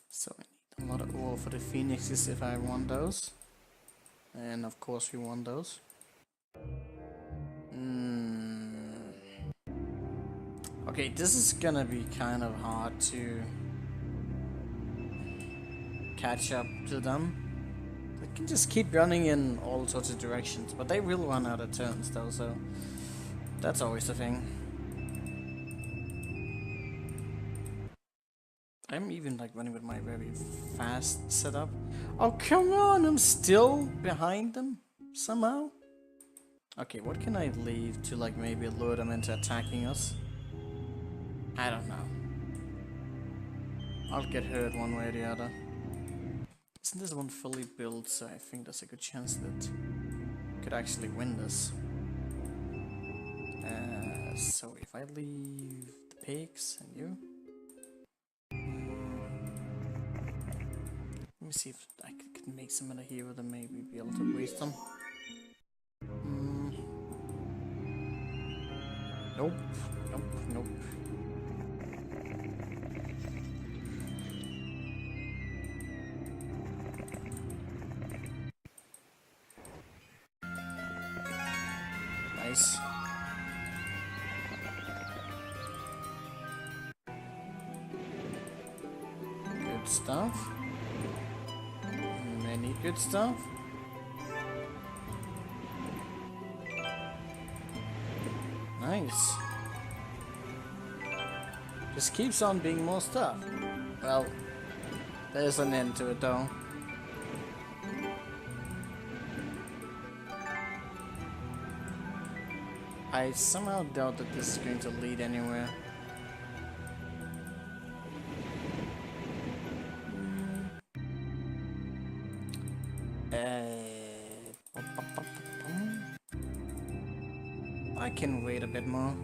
So I need a lot of ore for the phoenixes if I want those. And of course we want those. Okay, this is gonna be kind of hard to catch up to them. They can just keep running in all sorts of directions, but they will run out of turns though, so that's always the thing. I'm even like running with my very fast setup. Oh come on, I'm still behind them somehow. Okay, what can I leave to like maybe lure them into attacking us? I don't know. I'll get hurt one way or the other. Isn't this one fully built, so I think there's a good chance that I could actually win this. So if I leave the pigs and you... Let me see if I could make some other hero and maybe be able to waste them. Nope, nope, nope. Nice. Good stuff. Many good stuff. Nice. Just keeps on being more stuff. Well, there's an end to it though. I somehow doubt that this is going to lead anywhere. I can wait a bit more.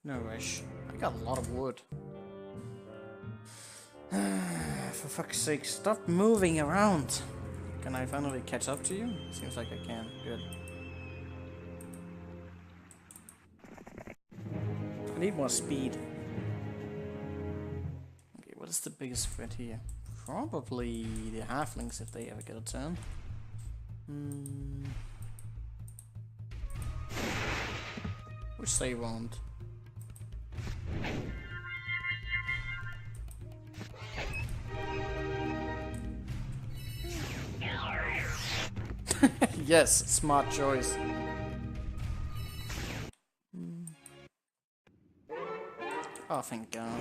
No rush. I got a lot of wood. For fuck's sake, stop moving around! Can I finally catch up to you? Seems like I can. Good. I need more speed. Okay, what is the biggest threat here? Probably the halflings if they ever get a turn. Which they won't. Yes, smart choice. Oh, thank God.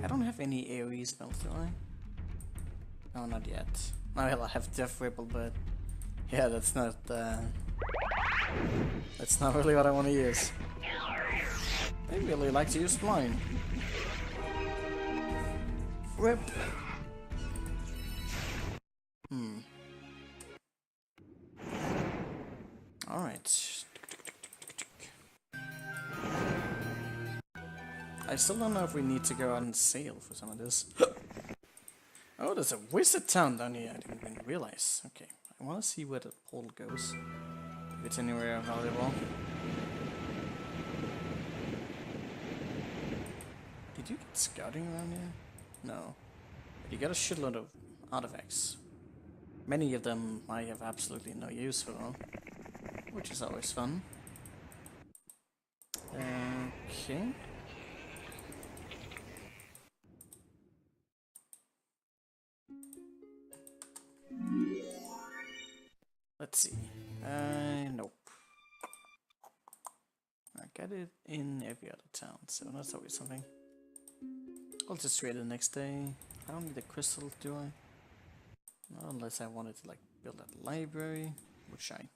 I don't have any AoE spells, do I? No, not yet. Well, I have Death Ripple, but yeah, that's not really what I want to use. I really like to use Blind. Rip. Alright. I still don't know if we need to go out and sail for some of this. Oh, there's a wizard town down here. I didn't even realize. Okay, I want to see where the portal goes. If it's anywhere valuable. Did you get scouting around here? No. But you got a shitload of artifacts. Many of them I have absolutely no use for, which is always fun. Okay. Let's see. Nope. I got it in every other town, so that's always something. I'll just trade it the next day. I don't need the crystals, do I? Not unless I wanted to like build a library, which I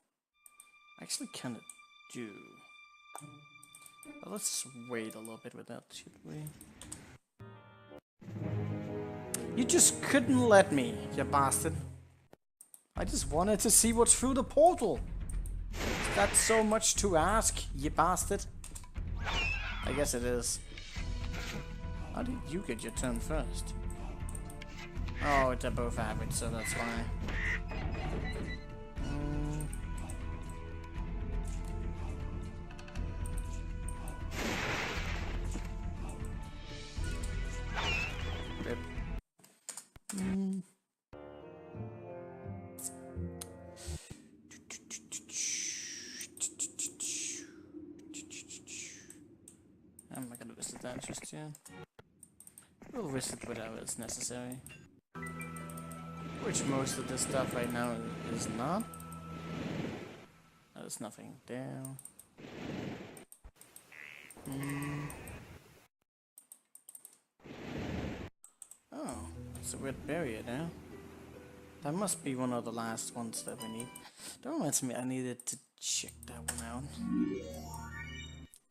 actually kinda do. Well, let's wait a little bit with that, should we? You just couldn't let me, you bastard. I just wanted to see what's through the portal. Is that so much to ask, you bastard? I guess it is. How did you get your turn first? Oh, they're both average, so that's why. Rip. I'm not gonna visit that just yet. We'll visit whatever is necessary. Which most of this stuff right now is not. There's nothing there. Oh, it's a weird barrier there. That must be one of the last ones that we need. That reminds me, I needed to check that one out.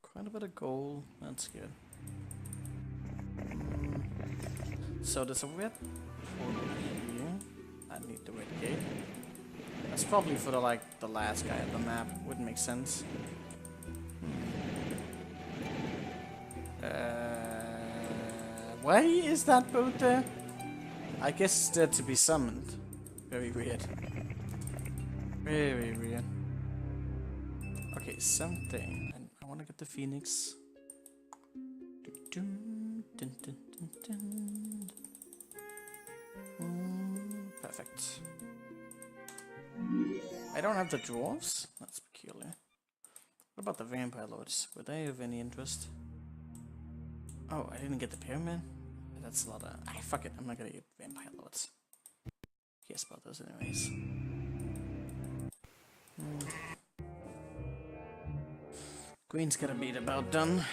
Quite a bit of gold, that's good. So there's a red portal here. I need the red gate. That's probably for the last guy at the map. Wouldn't make sense. Why is that boat there? I guess it's there to be summoned. Very weird. Very weird. Okay, something. I want to get the phoenix. Perfect. I don't have the dwarves? That's peculiar. What about the vampire lords? Would they have any interest? Oh, I didn't get the pyramid? That's a lot of... fuck it, I'm not gonna get vampire lords. Yes, about those anyways. Green's gonna be about done.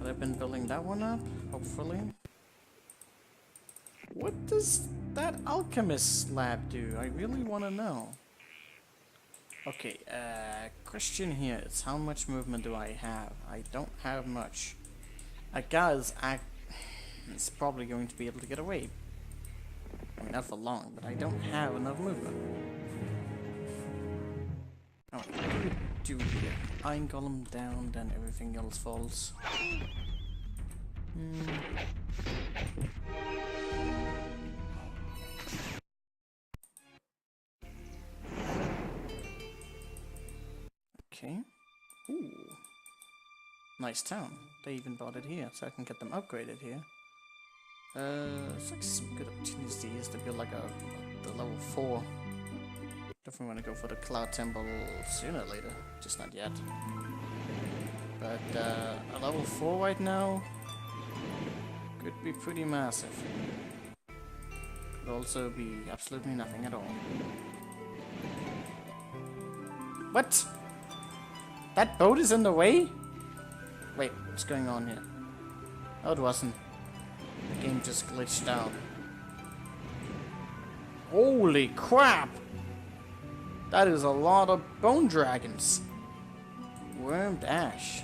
I've been building that one up, hopefully. What does that alchemist lab do? I really want to know. Okay, question here is how much movement do I have? I don't have much. A guy is probably going to be able to get away. I mean, not for long, but I don't have enough movement. Oh, what do we do here? Iron Golem down, then everything else falls. Okay. Ooh. Nice town. They even bought it here, so I can get them upgraded here. It's like some good opportunities to build like the level 4. Definitely want to go for the Cloud Temple sooner or later, just not yet. But a level 4 right now could be pretty massive. Could also be absolutely nothing at all. What? That boat is in the way? Wait, what's going on here? Oh, it wasn't. The game just glitched out. Holy crap! That is a lot of bone dragons. Wormed ash.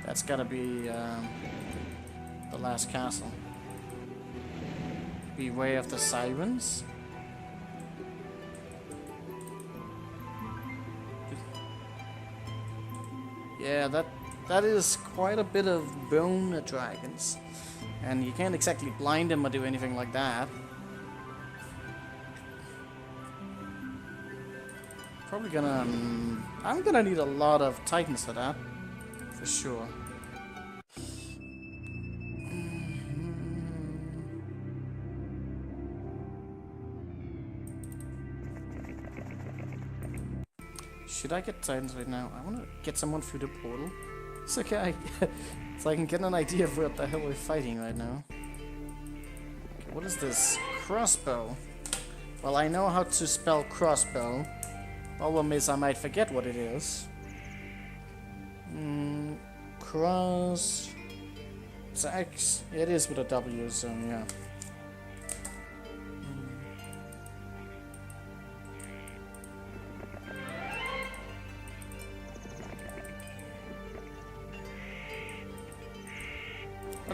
That's gotta be the last castle. Beware of the sirens. Yeah, that is quite a bit of bone dragons. And you can't exactly blind them or do anything like that. Probably gonna... I'm gonna need a lot of titans for that. For sure. Should I get titans right now? I wanna get someone through the portal. It's okay. So I can get an idea of what the hell we're fighting right now. Okay, what is this? Crossbow. Well, I know how to spell crossbow. Problem is, I might forget what it is. Cross... It's X. It is with a W, so yeah.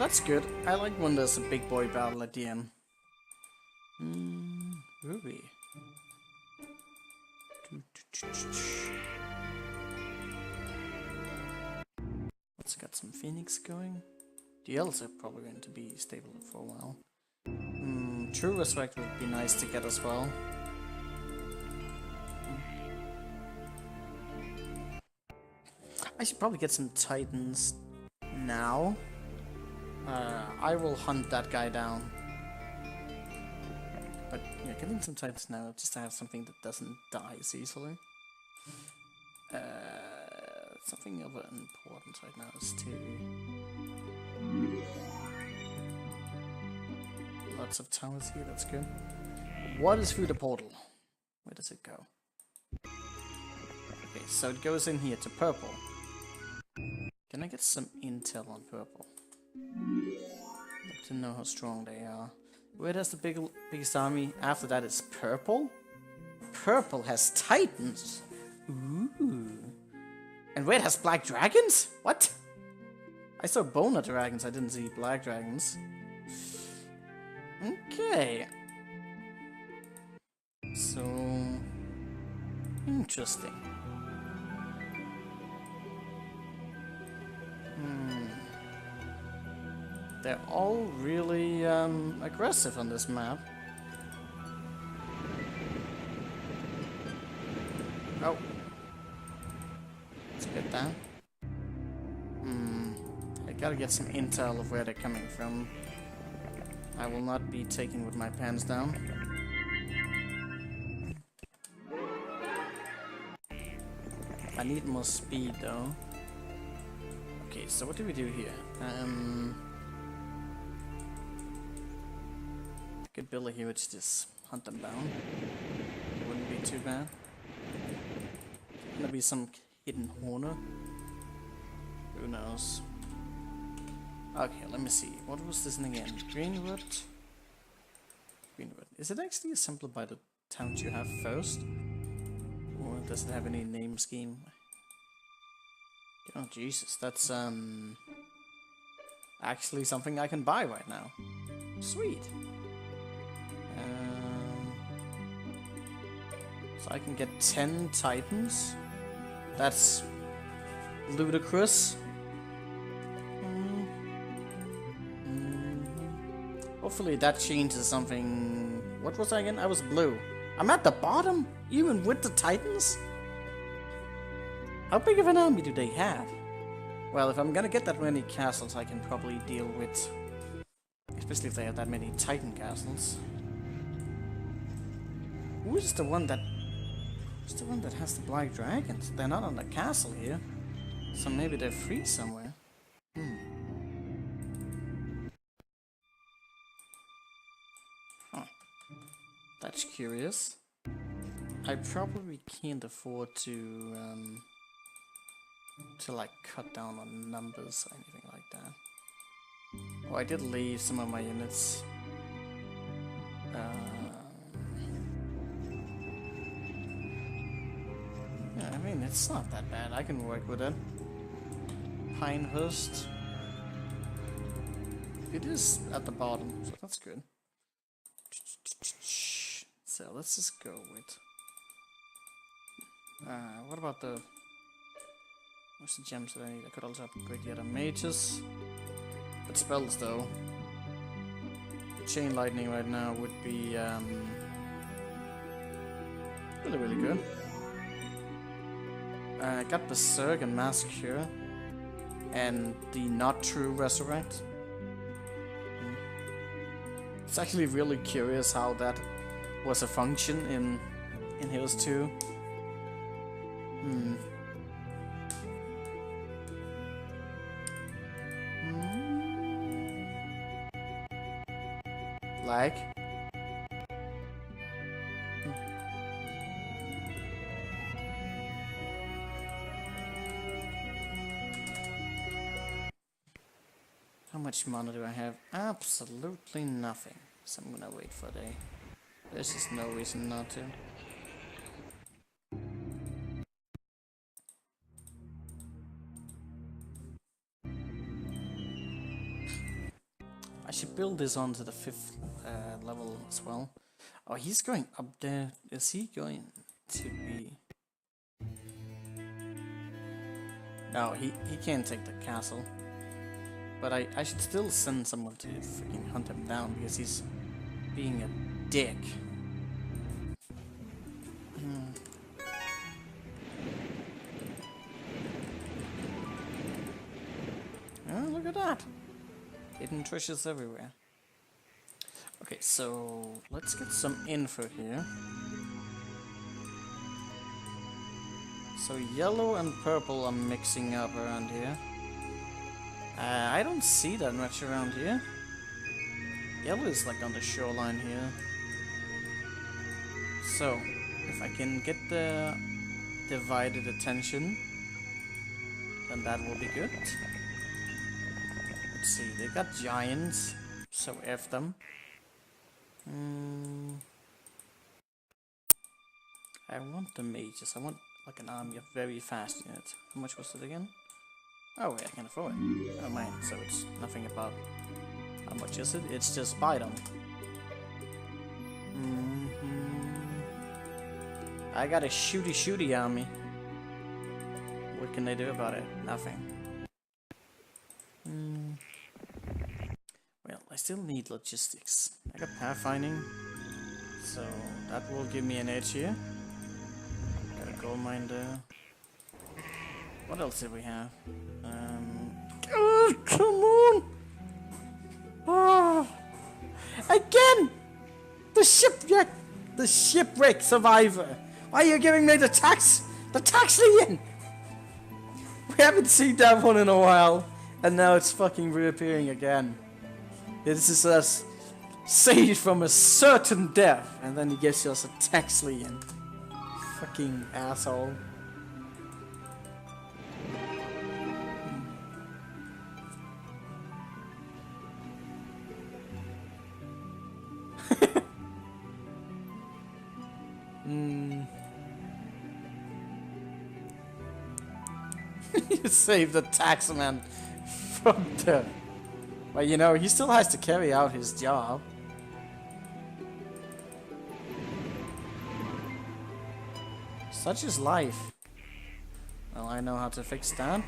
that's good. I like when there's a big boy battle at the end. Ruby. Let's get some Phoenix going. The elves are probably going to be stable for a while. True Resurrect would be nice to get as well. I should probably get some Titans now. I will hunt that guy down. But yeah, getting some Titans now just to have something that doesn't die as easily. Something of importance right now is to... Lots of towers here, that's good. What is through the portal? Where does it go? Okay, so it goes in here to purple. Can I get some intel on purple? Like to know how strong they are. Where does the biggest army? After that is purple? Purple has titans! Ooh. And red has black dragons? What? I saw boner dragons, I didn't see black dragons. Okay. So... interesting. They're all really aggressive on this map. Oh. Let's get that. I gotta get some intel of where they're coming from. I will not be taking with my pants down. I need more speed though. Okay, so what do we do here? Could build a here which just hunt them down. It wouldn't be too bad. Gonna be some hidden horner. Who knows? Okay, let me see. What was this thing again? Greenwood? Greenwood. Is it actually assembled by the towns you have first? Or does it have any name scheme? Oh Jesus, that's actually something I can buy right now. Sweet. So I can get 10 titans. That's ludicrous. Hopefully that changes something. What was I again? I was blue. I'm at the bottom? Even with the titans? How big of an army do they have? Well, if I'm gonna get that many castles, I can probably deal with... especially if they have that many titan castles. Who's the one that... who's the one that has the black dragons? They're not on the castle here. So maybe they're free somewhere. Huh. That's curious. I probably can't afford to like cut down on numbers or anything like that. Oh, I did leave some of my units. Yeah, I mean, it's not that bad. I can work with it. Pinehurst. It is at the bottom, so that's good. So let's just go with... what about the... what's the gems that I need? I could also upgrade the other mages. But spells though. The chain lightning right now would be really, really good. I got Berserk and Mass Cure. And the not true Resurrect. It's actually really curious how that was a function in Heroes 2. Like? How much mana do I have? Absolutely nothing. So I'm gonna wait for a day. There's just no reason not to. build this onto the 5th level as well. Oh, he's going up there. Is he going to be... No, he can't take the castle. But I should still send someone to freaking hunt him down because he's being a dick. Oh, look at that! Hidden treasures everywhere. Okay, so let's get some info here. So yellow and purple are mixing up around here. I don't see that much around here. Yellow is like on the shoreline here. So, if I can get the divided attention, then that will be good. Let's see, they got giants, so F them. I want the mages. I want like an army of very fast units. How much was it again? Oh wait, I can afford it. Oh man, so it's nothing about how much is it? It's just buy them. I got a shooty army. What can they do about it? Nothing. Well, I still need logistics. I got pathfinding, so that will give me an edge here. Got a gold mine there. What else did we have? Oh, come on! Oh, again! The shipwreck survivor! Why are you giving me the taxlian? We haven't seen that one in a while, and now it's fucking reappearing again. This is us saved from a certain death, and then he gives us a taxlian. Fucking asshole. You saved the taxman from death. But you know, he still has to carry out his job. Such is life. Well, I know how to fix that.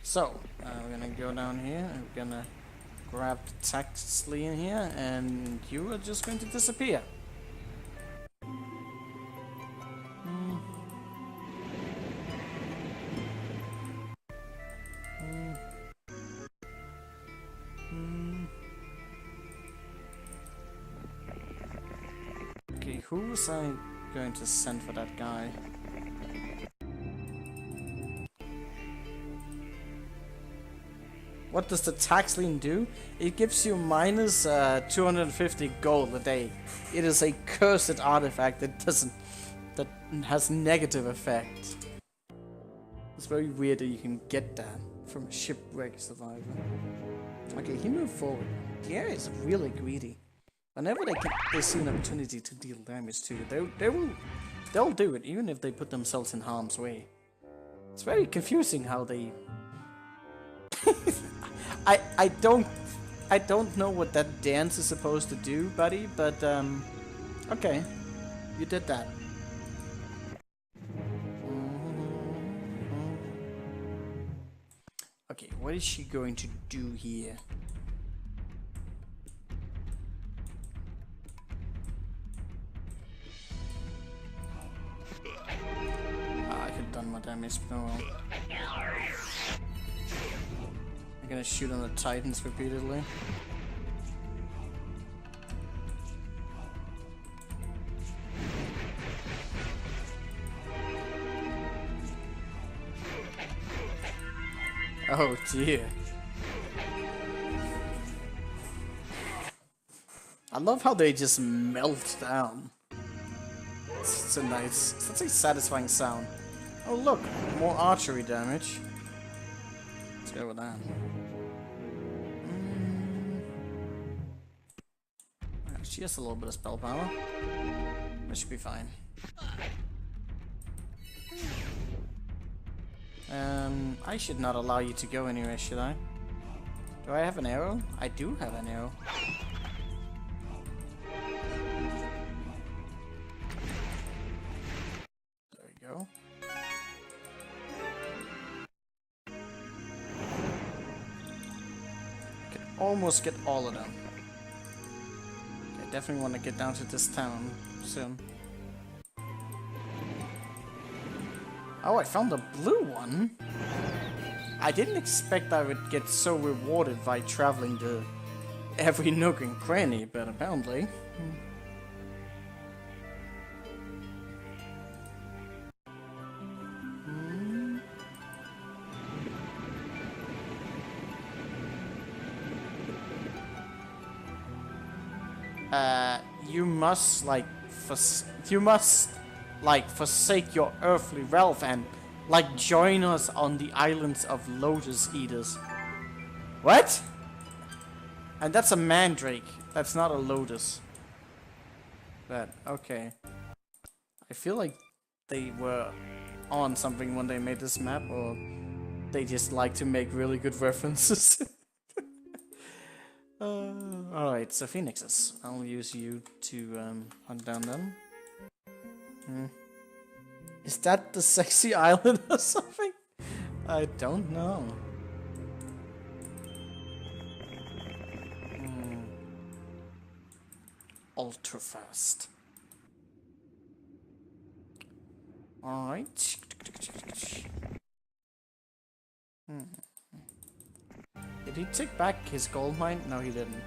So, we're gonna go down here and we're gonna grab the taxley in here, and you are just going to disappear. Okay, who was I going to send for that guy? What does the tax lien do? It gives you minus 250 gold a day. It is a cursed artifact that has negative effect. It's very weird that you can get that from a shipwreck survivor. Okay, he moved forward. Yeah, it's really greedy. Whenever they see an opportunity to deal damage to you, they'll do it, even if they put themselves in harm's way. It's very confusing how they. I don't know what that dance is supposed to do, buddy, but okay, you did that. Okay, what is she going to do here? I could have done more damage, but no. I'm gonna shoot on the Titans repeatedly. Oh dear. I love how they just melt down. It's such a satisfying sound. Oh look, more archery damage. Let's go with that. She has a little bit of spell power. That should be fine. I should not allow you to go anywhere, should I? Do I have an arrow? I do have an arrow. There we go. I can almost get all of them. I definitely want to get down to this town soon. Oh, I found a blue one. I didn't expect I would get so rewarded by traveling to every nook and cranny, but apparently. You must forsake your earthly wealth and join us on the islands of Lotus Eaters. What? And that's a mandrake. That's not a lotus. But okay. I feel like they were on something when they made this map, or they just like to make really good references. Alright, so phoenixes. I'll use you to hunt down them. Is that the sexy island or something? I don't know. Ultra fast. Alright. Did he take back his gold mine? No, he didn't.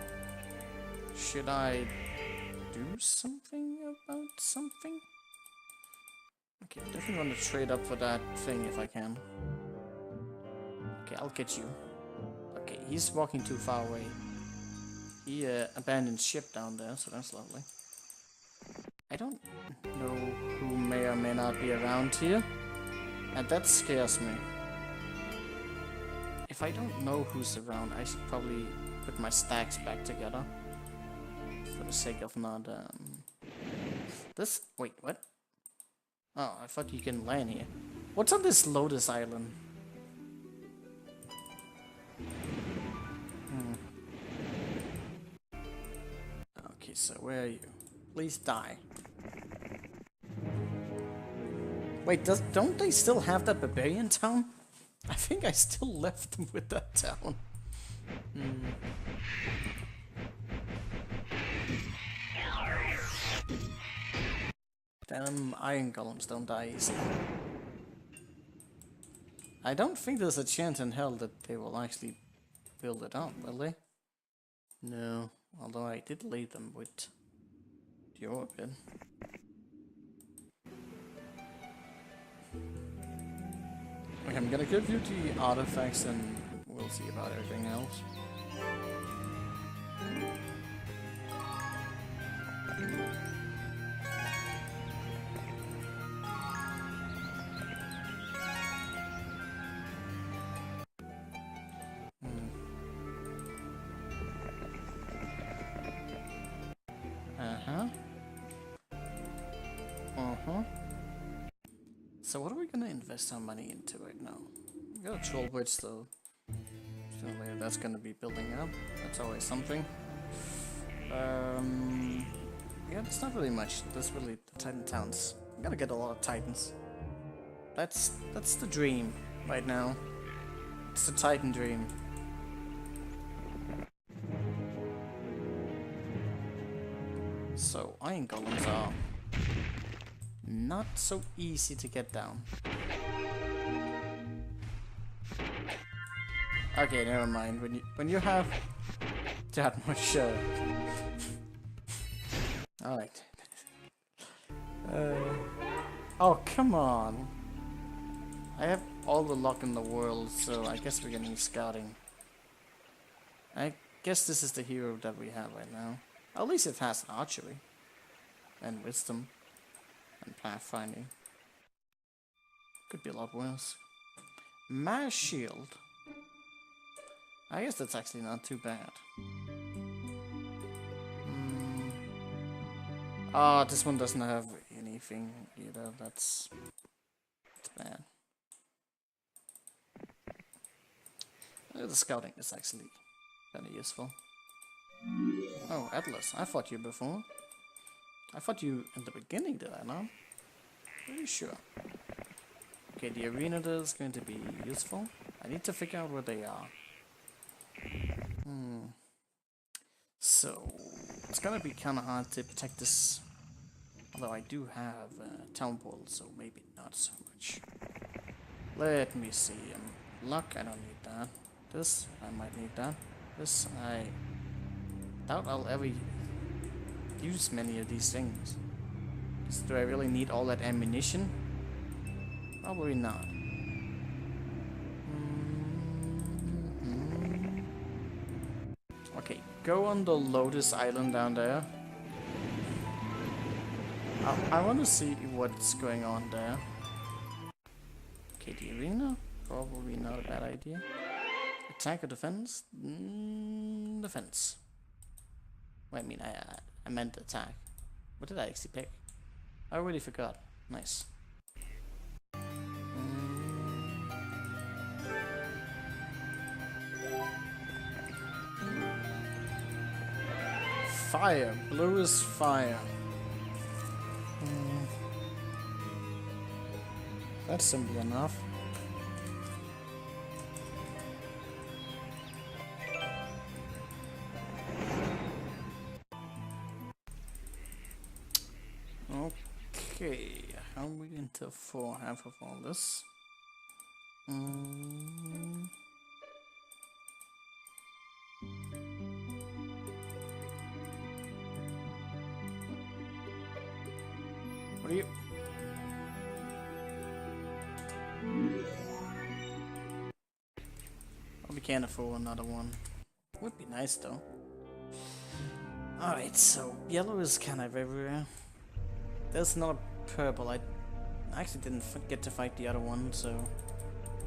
Should I do something about something? Okay, definitely want to trade up for that thing if I can. Okay, I'll get you. Okay, he's walking too far away. He abandoned ship down there, so that's lovely. I don't know who may or may not be around here, and that scares me. If I don't know who's around, I should probably put my stacks back together. For the sake of not, wait, what? Oh, I thought you can land here. What's on this Lotus Island? Okay, so where are you? Please die. Wait, don't they still have that barbarian town? I think I still left them with that town. Damn iron golems don't die easy. I don't think there's a chance in hell that they will actually build it up, will they? No, although I did lead them with the orbit. Okay, I'm gonna give you the artifacts and we'll see about everything else. So what are we gonna invest our money into right now? We got a troll bridge though. So that's gonna be building up. That's always something. Yeah, there's not really much. There's really the Titan towns. I'm gonna get a lot of Titans. That's the dream right now. It's the Titan dream. So iron golems are not so easy to get down. Okay, never mind. When you have that much alright. Oh come on. I have all the luck in the world, so I guess we're getting scouting. I guess this is the hero that we have right now. At least it has archery and wisdom and pathfinding. Could be a lot worse. Mass shield. I guess that's actually not too bad. Ah, this one doesn't have anything either. That's bad. The scouting is actually Kinda useful. Oh, Atlas. I fought you before. I fought you in the beginning, did I not? Pretty sure. Okay, the arena is going to be useful. I need to figure out where they are. So, it's gonna be kinda hard to protect this. Although I do have town portal, so maybe not so much. Let me see. Luck, I don't need that. This, I might need that. This, I doubt I'll ever use many of these things. Do I really need all that ammunition? Probably not. Okay, go on the Lotus Island down there. I want to see what's going on there. Okay, the arena? Probably not a bad idea. Attack or defense? Defense. Wait, I mean, I meant attack. What did I actually pick? I already forgot. Nice. Fire. Blue is fire. That's simple enough. Okay, how are we going to afford half of all this? What are you? We can't afford another one. Would be nice though. Alright, so yellow is kind of everywhere. There's not purple. I actually didn't get to fight the other one, so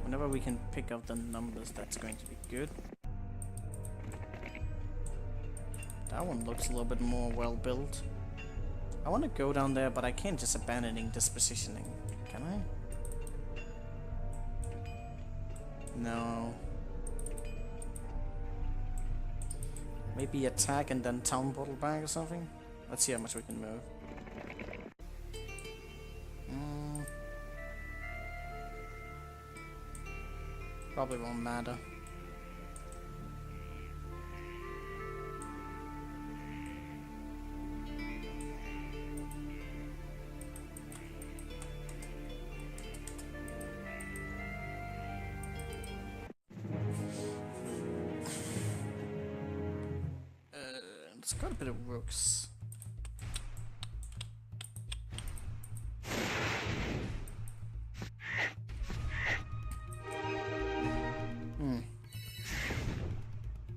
whenever we can pick up the numbers, that's going to be good. That one looks a little bit more well built. I want to go down there, but I can't just abandoning this positioning, can I? No. Maybe attack and then town portal back or something? Let's see how much we can move. Probably won't matter. It's got a bit of rooks.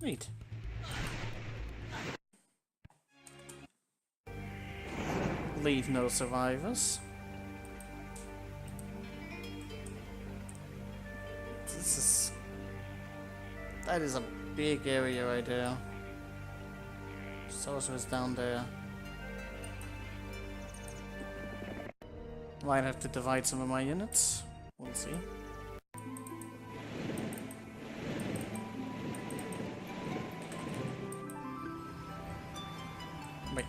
Neat. Leave no survivors. That is a big area right there. Sorcerer's down there. Might have to divide some of my units. We'll see. Wait.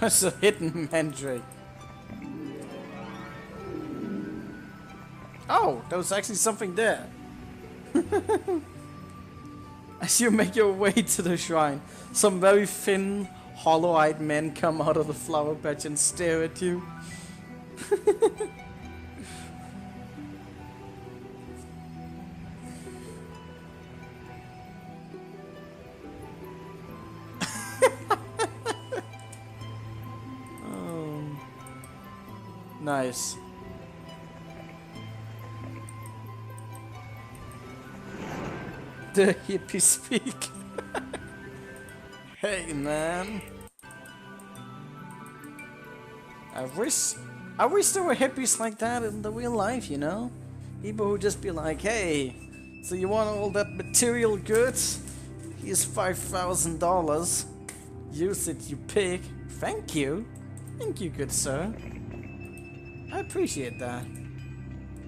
That's a hidden mandrake. Oh, there was actually something there. As you make your way to the shrine, some very thin, hollow-eyed men come out of the flower patch and stare at you. Nice. The hippie speak. Hey man. I wish there were hippies like that in the real life, you know? People who just be like, hey, so you want all that material goods? Here's $5,000. Use it, you pig. Thank you. Thank you, good sir. I appreciate that.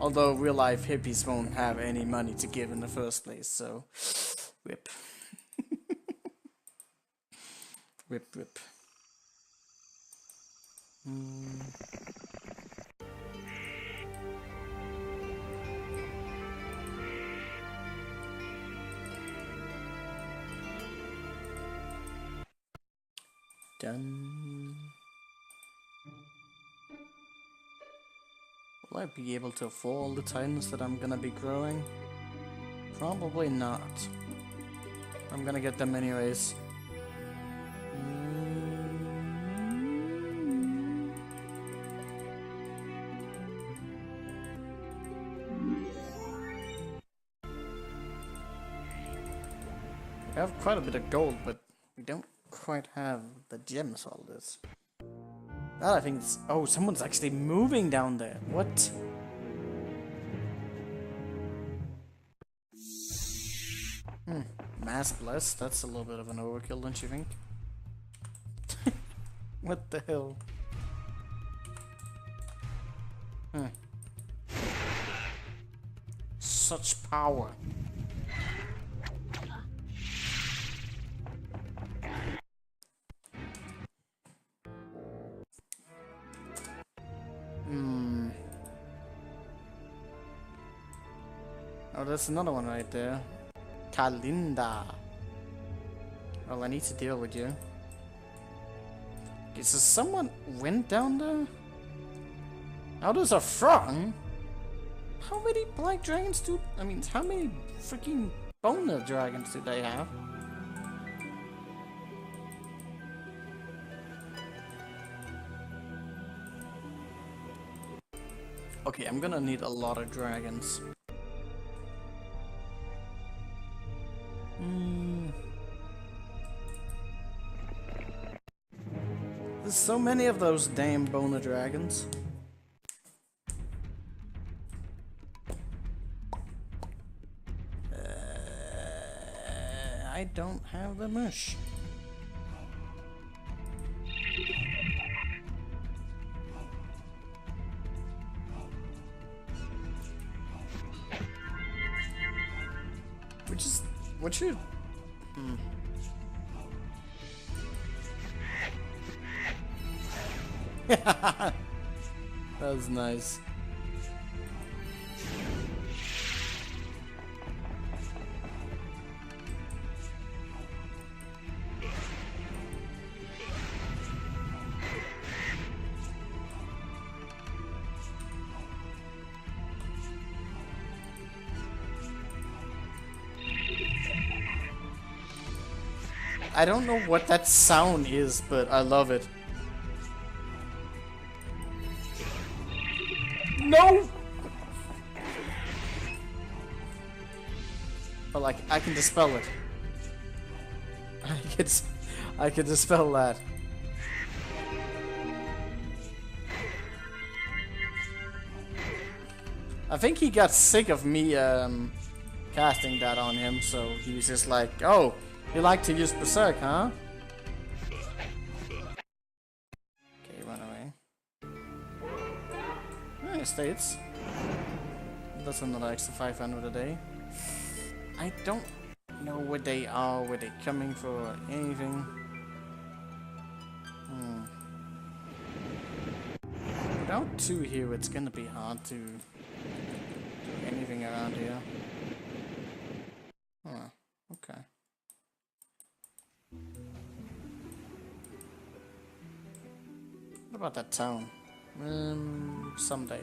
Although real life hippies won't have any money to give in the first place, so rip. Rip, rip. Done. Will I be able to afford all the titans that I'm gonna be growing? Probably not. I'm gonna get them anyways. We have quite a bit of gold, but we don't quite have the gems all this. That I think it's... Oh, someone's actually moving down there. What? Mass bless? That's a little bit of an overkill, don't you think? What the hell? Such power. Oh, there's another one right there. Kalinda. Well, I need to deal with you. Okay, so someone went down there? How does a frog? How many black dragons do... I mean, how many freaking boner dragons do they have? Okay, I'm gonna need a lot of dragons. There's so many of those damn boner dragons. I don't have the mush. Which is... What should... That was nice. I don't know what that sound is, but I love it. No! But like, I can dispel it. I can dispel that. I think he got sick of me casting that on him, so he was just like, oh, you like to use Berserk, huh? Okay, run away. States. That's another extra 500 a day. I don't know where they are, where they're coming for, or anything. Without 2 here, it's gonna be hard to do anything around here. Huh, okay. What about that town? Someday.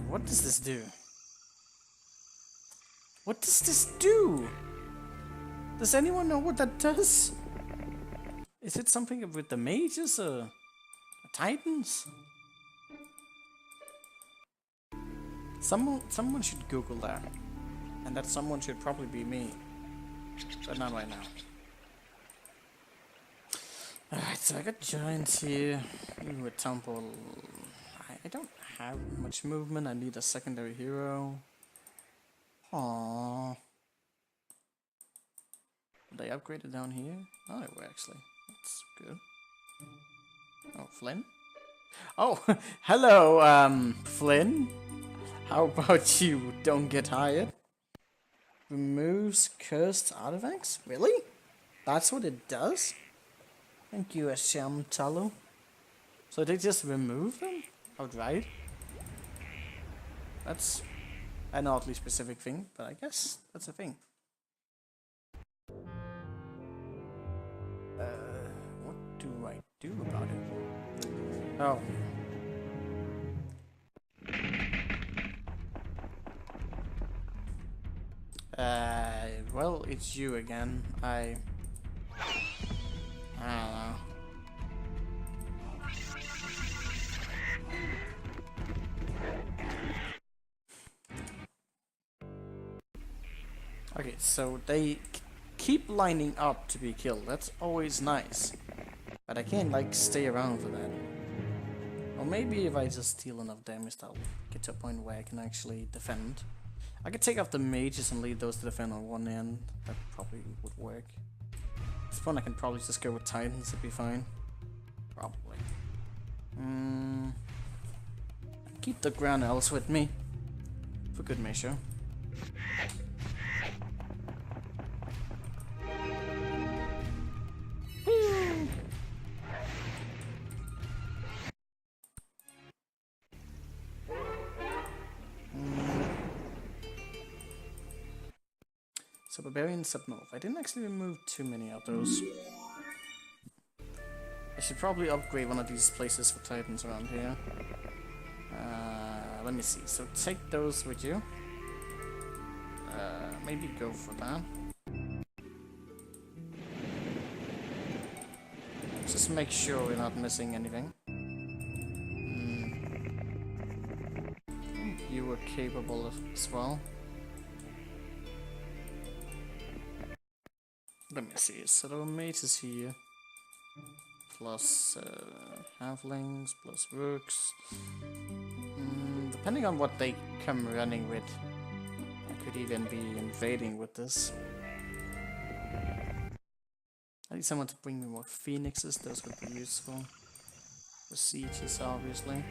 What does this do? What does this do? Does anyone know what that does? Is it something with the mages or the titans? Someone should Google that. And that someone should probably be me. But not right now. Alright, so I got giants here. Ooh, a temple. I don't have much movement. I need a secondary hero. Aww. Did they upgrade it down here? Oh, they were actually. That's good. Oh, Flynn? Oh, hello, Flynn. How about you don't get hired? Removes cursed artifacts? Really? That's what it does? Thank you, homm2. So they just remove them? Outright? That's an oddly specific thing, but I guess that's a thing. What do I do about it? Oh. Well, it's you again. I don't know. Okay, so they keep lining up to be killed. That's always nice. But I can't, like, stay around for that. Or maybe if I just deal enough damage, I'll get to a point where I can actually defend. I could take off the mages and leave those to defend on one end. That probably would work. This fun, I can probably just go with Titans, it'd be fine. Probably. Keep the ground elves with me. For good measure. So Barbarians up north. I didn't actually remove too many of those. I should probably upgrade one of these places for Titans around here. Let me see. So take those with you. Maybe go for that. Just make sure we're not missing anything. You were capable as well. Let me see, so the mate is here. Plus halflings, plus rooks. Depending on what they come running with, I could even be invading with this. I need someone to bring me more phoenixes, those would be useful. The sieges, obviously.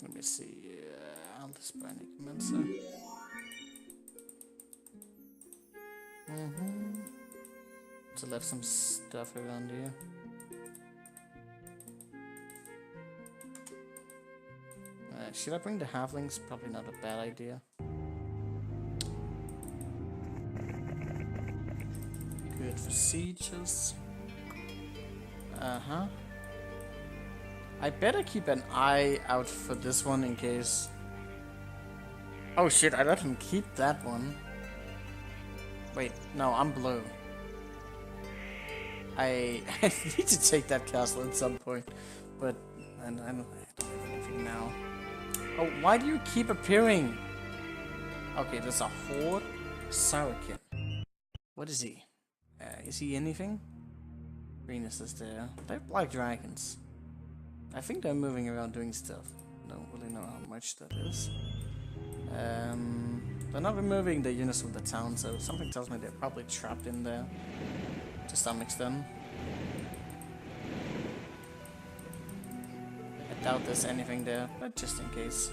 Let me see, Aldous Brandy Commencer. So left some stuff around here. Should I bring the halflings? Probably not a bad idea. Good for sieges. I better keep an eye out for this one in case. Oh shit, I let him keep that one. Wait, no, I'm blue. I need to take that castle at some point, but I don't have anything now. Oh, why do you keep appearing? Okay, there's a horde. Sauerkin. What is he? Is he anything? Venus is there. They're like dragons. I think they're moving around doing stuff. Don't really know how much that is. They're not removing the units from the town, so something tells me they're probably trapped in there to some extent. I doubt there's anything there, but just in case.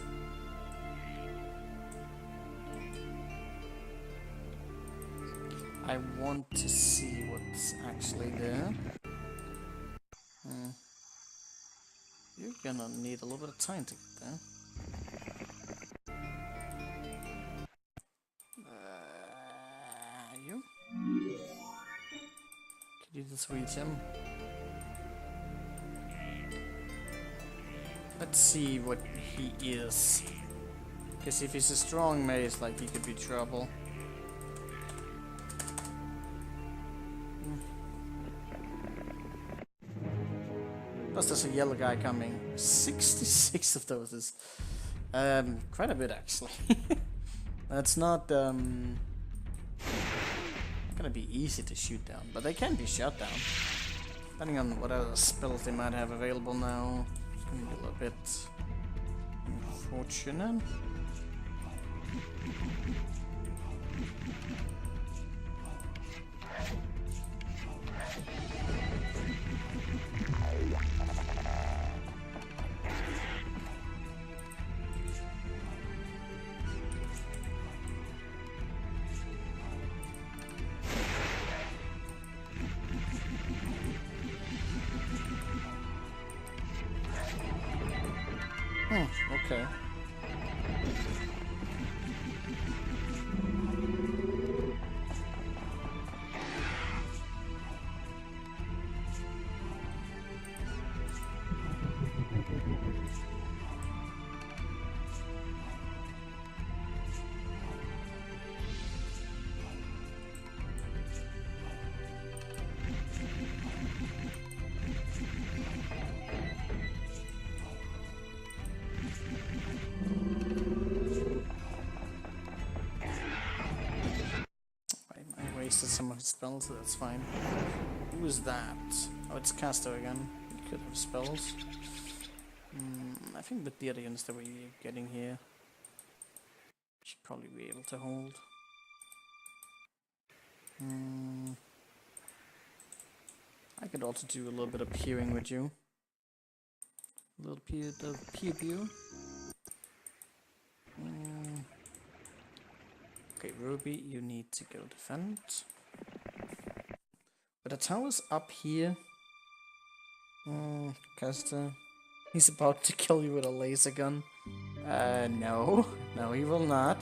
I want to see what's actually there. You're gonna need a little bit of time to get there. You? Could you just reach him? Let's see what he is. Because if he's a strong mage, like, he could be trouble. Plus there's a yellow guy coming. 66 of those is quite a bit actually. That's not gonna be easy to shoot down, but they can be shot down. Depending on what other spells they might have available now. It's gonna be a little bit unfortunate. Okay. I wasted some of his spells, so that's fine. Who is that? Oh, it's Casto again. He could have spells. I think with the audience that we're getting here, should probably be able to hold. I could also do a little bit of peering with you. A little bit of pew. Okay, Ruby, you need to go defend. But the tower's up here. Custer. He's about to kill you with a laser gun. No. No, he will not.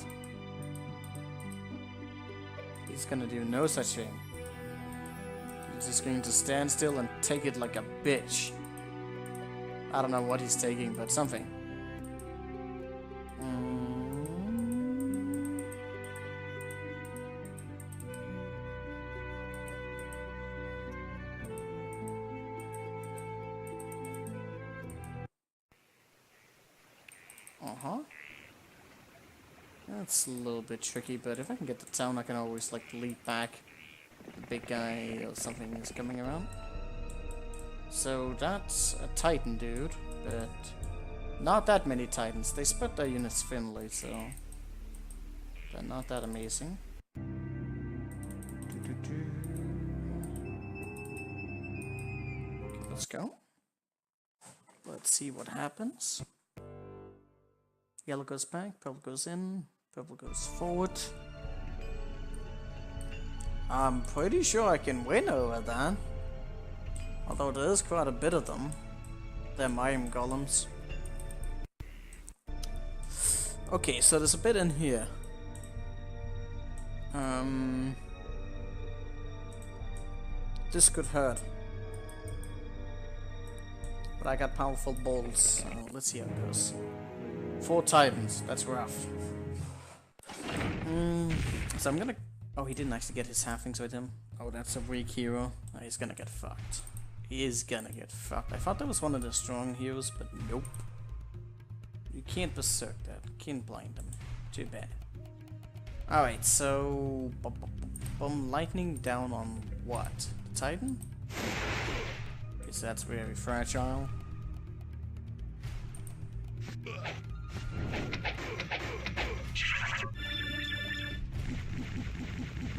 He's gonna do no such thing. He's just going to stand still and take it like a bitch. I don't know what he's taking, but something. That's a little bit tricky, but if I can get the town, I can always, like, leap back. The big guy or something is coming around. So that's a Titan dude, but not that many Titans. They split their units thinly, so they're not that amazing. Okay, let's go. Let's see what happens. Yellow goes back, purple goes in, purple goes forward. I'm pretty sure I can win over that. Although there is quite a bit of them. They're Mayim golems. Okay, so there's a bit in here. This could hurt. But I got powerful bolts, so let's see how it goes. 4 Titans, that's rough. So I'm gonna... Oh, he didn't actually get his halflings with him. Oh, that's a weak hero. Oh, he's gonna get fucked. He is gonna get fucked. I thought that was one of the strong heroes, but nope. You can't berserk that. Can't blind them. Too bad. Alright, so... lightning down on what? The Titan? Because that's very fragile.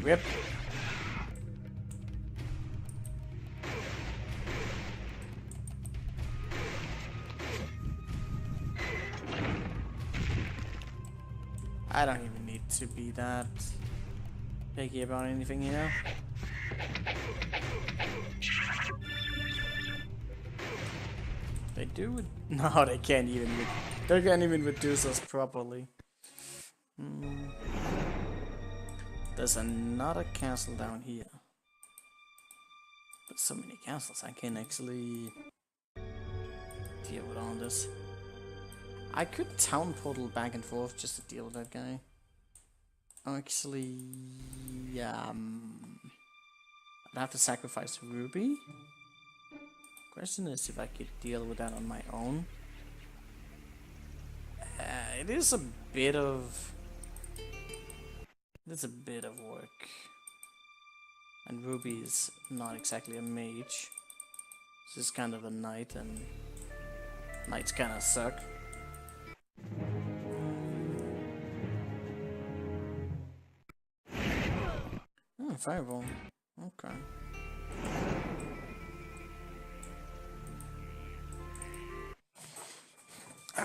Rip. I don't even need to be that picky about anything here. They do it. No, they can't even. They can't even reduce us properly. There's another castle down here. There's so many castles, I can actually deal with all this. I could town portal back and forth just to deal with that guy. Actually, I'd have to sacrifice Ruby. Question is if I could deal with that on my own. It is a bit of... It's a bit of work. And Ruby's not exactly a mage. She's kind of a knight, and knights kind of suck. Oh, fireball. Okay.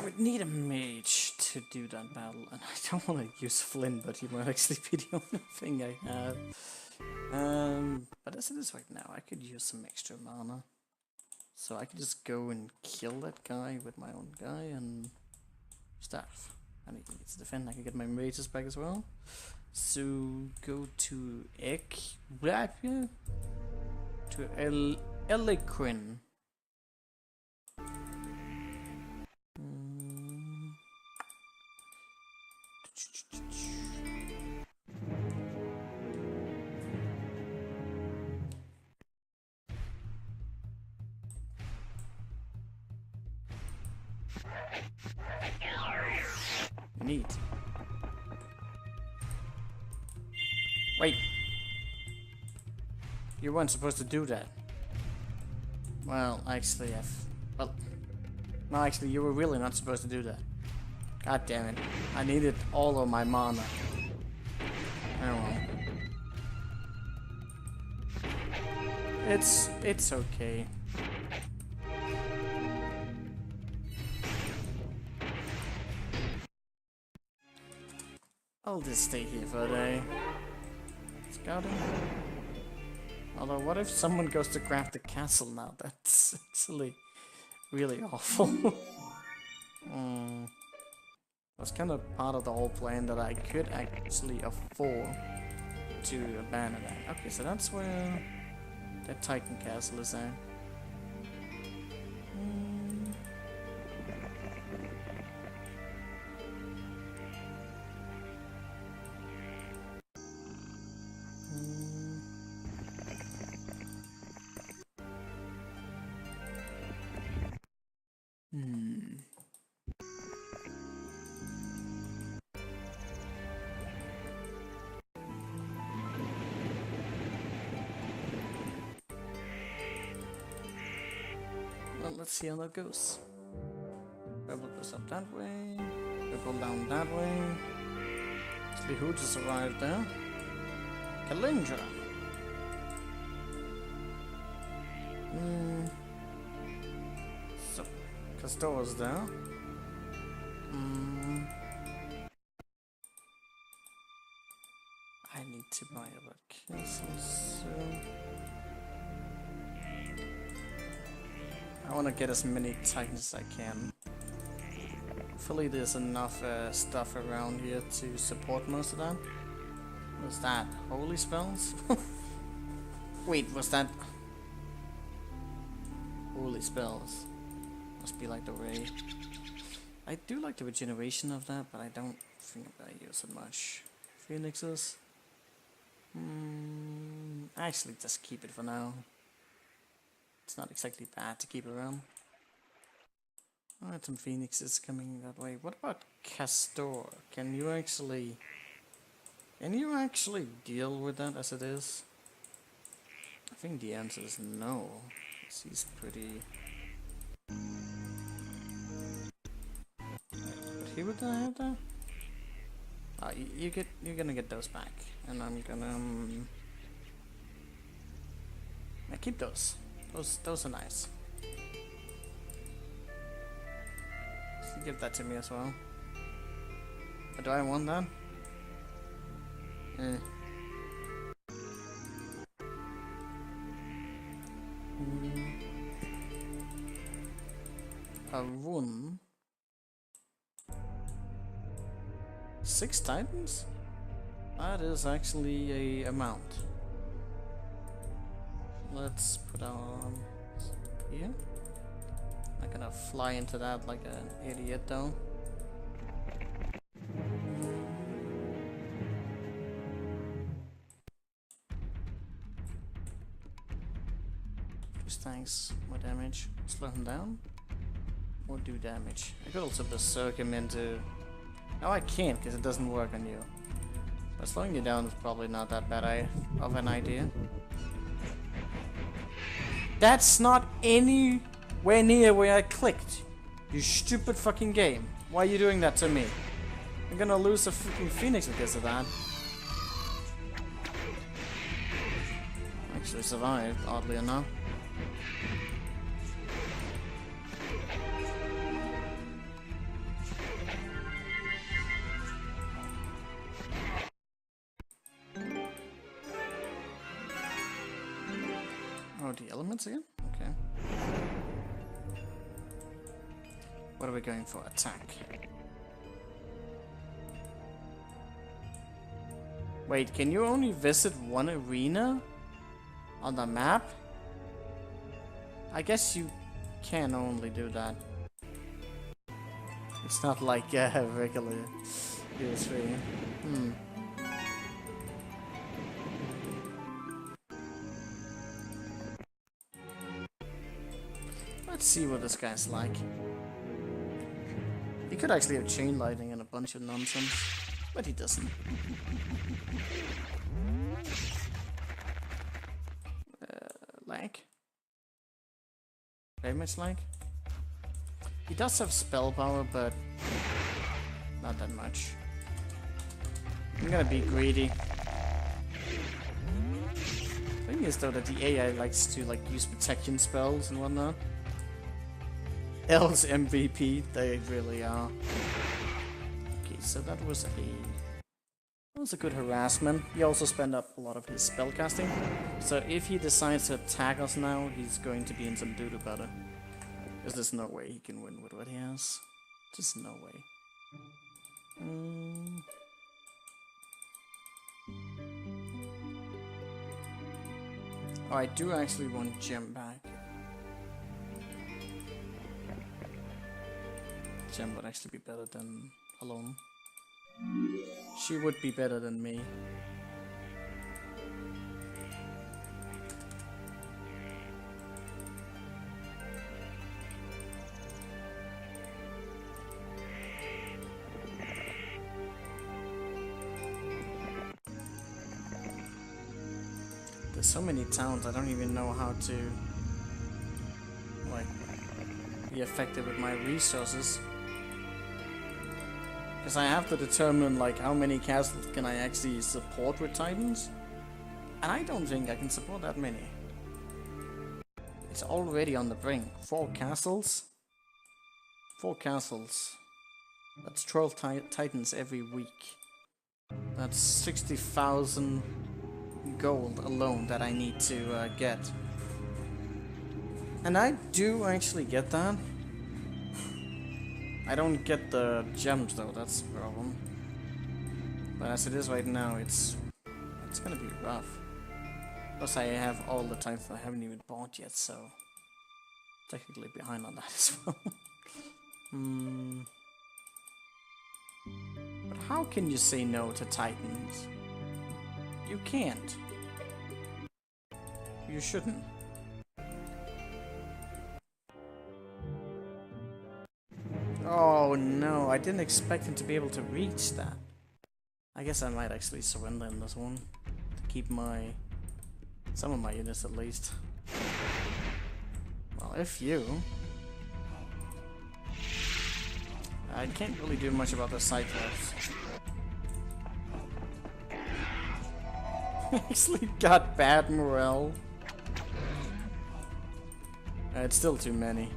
I would need a mage to do that battle, and I don't want to use Flynn, but he might actually be the only thing I have. But as it is right now, I could use some extra mana. So I could just go and kill that guy with my own guy and stuff. And he needs to defend. I can get my mages back as well. So go to Eliquin. Neat. Wait. You weren't supposed to do that. Well, actually, well, no, actually, you were really not supposed to do that. God damn it. I needed all of my mana. Oh well. It's okay. I'll just stay here for a day. Scouting. Although, what if someone goes to grab the castle now? That's actually really awful. That's kind of part of the whole plan that I could actually afford to abandon that. Okay, so that's where the Titan castle is at. Well, let's see how that goes. Rebel goes up that way. Rebel down that way. Actually, who just arrived there? Kalindra. So, Castor's there. I need to buy other castles soon. I want to get as many Titans as I can. Hopefully there's enough stuff around here to support most of that. Was that holy spells? Wait, was that holy spells? Must be like the way. I do like the regeneration of that, but I don't think I use it much. Phoenixes. Actually, just keep it for now. It's not exactly bad to keep around. Alright, some phoenixes coming that way. What about Castor? Can you actually deal with that as it is? I think the answer is no. He's pretty. But he would have that? Oh, you're gonna get those back, and I'm gonna I keep those. Those are nice. So give that to me as well. But do I want that? A rune. 6 Titans? That is actually a amount. Let's put our here. Not gonna fly into that like an idiot though. Just thanks, more damage. Slow him down. Or do damage. I could also berserk him into. No, I can't because it doesn't work on you. But slowing you down is probably not that bad of an idea. That's not anywhere near where I clicked. You stupid fucking game. Why are you doing that to me? I'm gonna lose a freaking phoenix because of that. Actually survived, oddly enough. the elements again? Okay. What are we going for? Attack. Wait, can you only visit one arena on the map? I guess you can only do that. It's not like regular PS3. Let's see what this guy's like. He could actually have chain lightning and a bunch of nonsense, but he doesn't. Lag? Very much lag? He does have spell power, but not that much. I'm gonna be greedy. The thing is though that the AI likes to like use protection spells and whatnot. L's MVP, they really are. Okay, so that was a good harassment. He also spent up a lot of his spellcasting. So if he decides to attack us now, he's going to be in some doo-doo about it. Because there's no way he can win with what he has. Just no way. Oh, I do actually want Gem back. Gem would actually be better than Alone. She would be better than me. There's so many towns, I don't even know how to like be effective with my resources. Because I have to determine like how many castles can I actually support with Titans. And I don't think I can support that many. It's already on the brink. 4 castles? 4 castles. That's 12 Titans every week. That's 60,000 gold alone that I need to get. And I do actually get that. I don't get the gems though, that's the problem. But as it is right now, it's gonna be rough. Plus I have all the Titans that I haven't even bought yet, so technically behind on that as well. But how can you say no to Titans? You can't. You shouldn't. Oh no, I didn't expect him to be able to reach that. I guess I might actually surrender in this one. To keep some of my units at least. Well, if you... I can't really do much about the Cyclops. Actually got bad morale. It's still too many.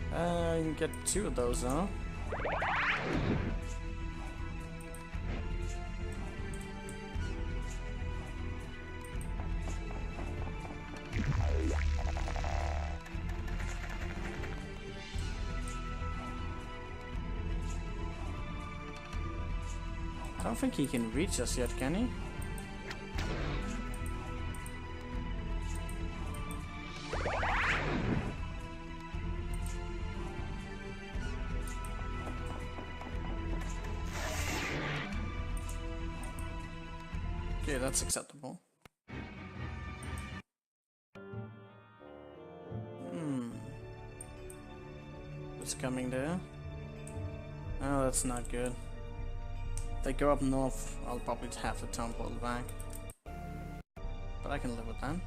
You can get 2 of those, huh? I don't think he can reach us yet, can he? Okay, that's acceptable. What's coming there? Oh, that's not good. If they go up north, I'll probably have to tumble back. But I can live with that.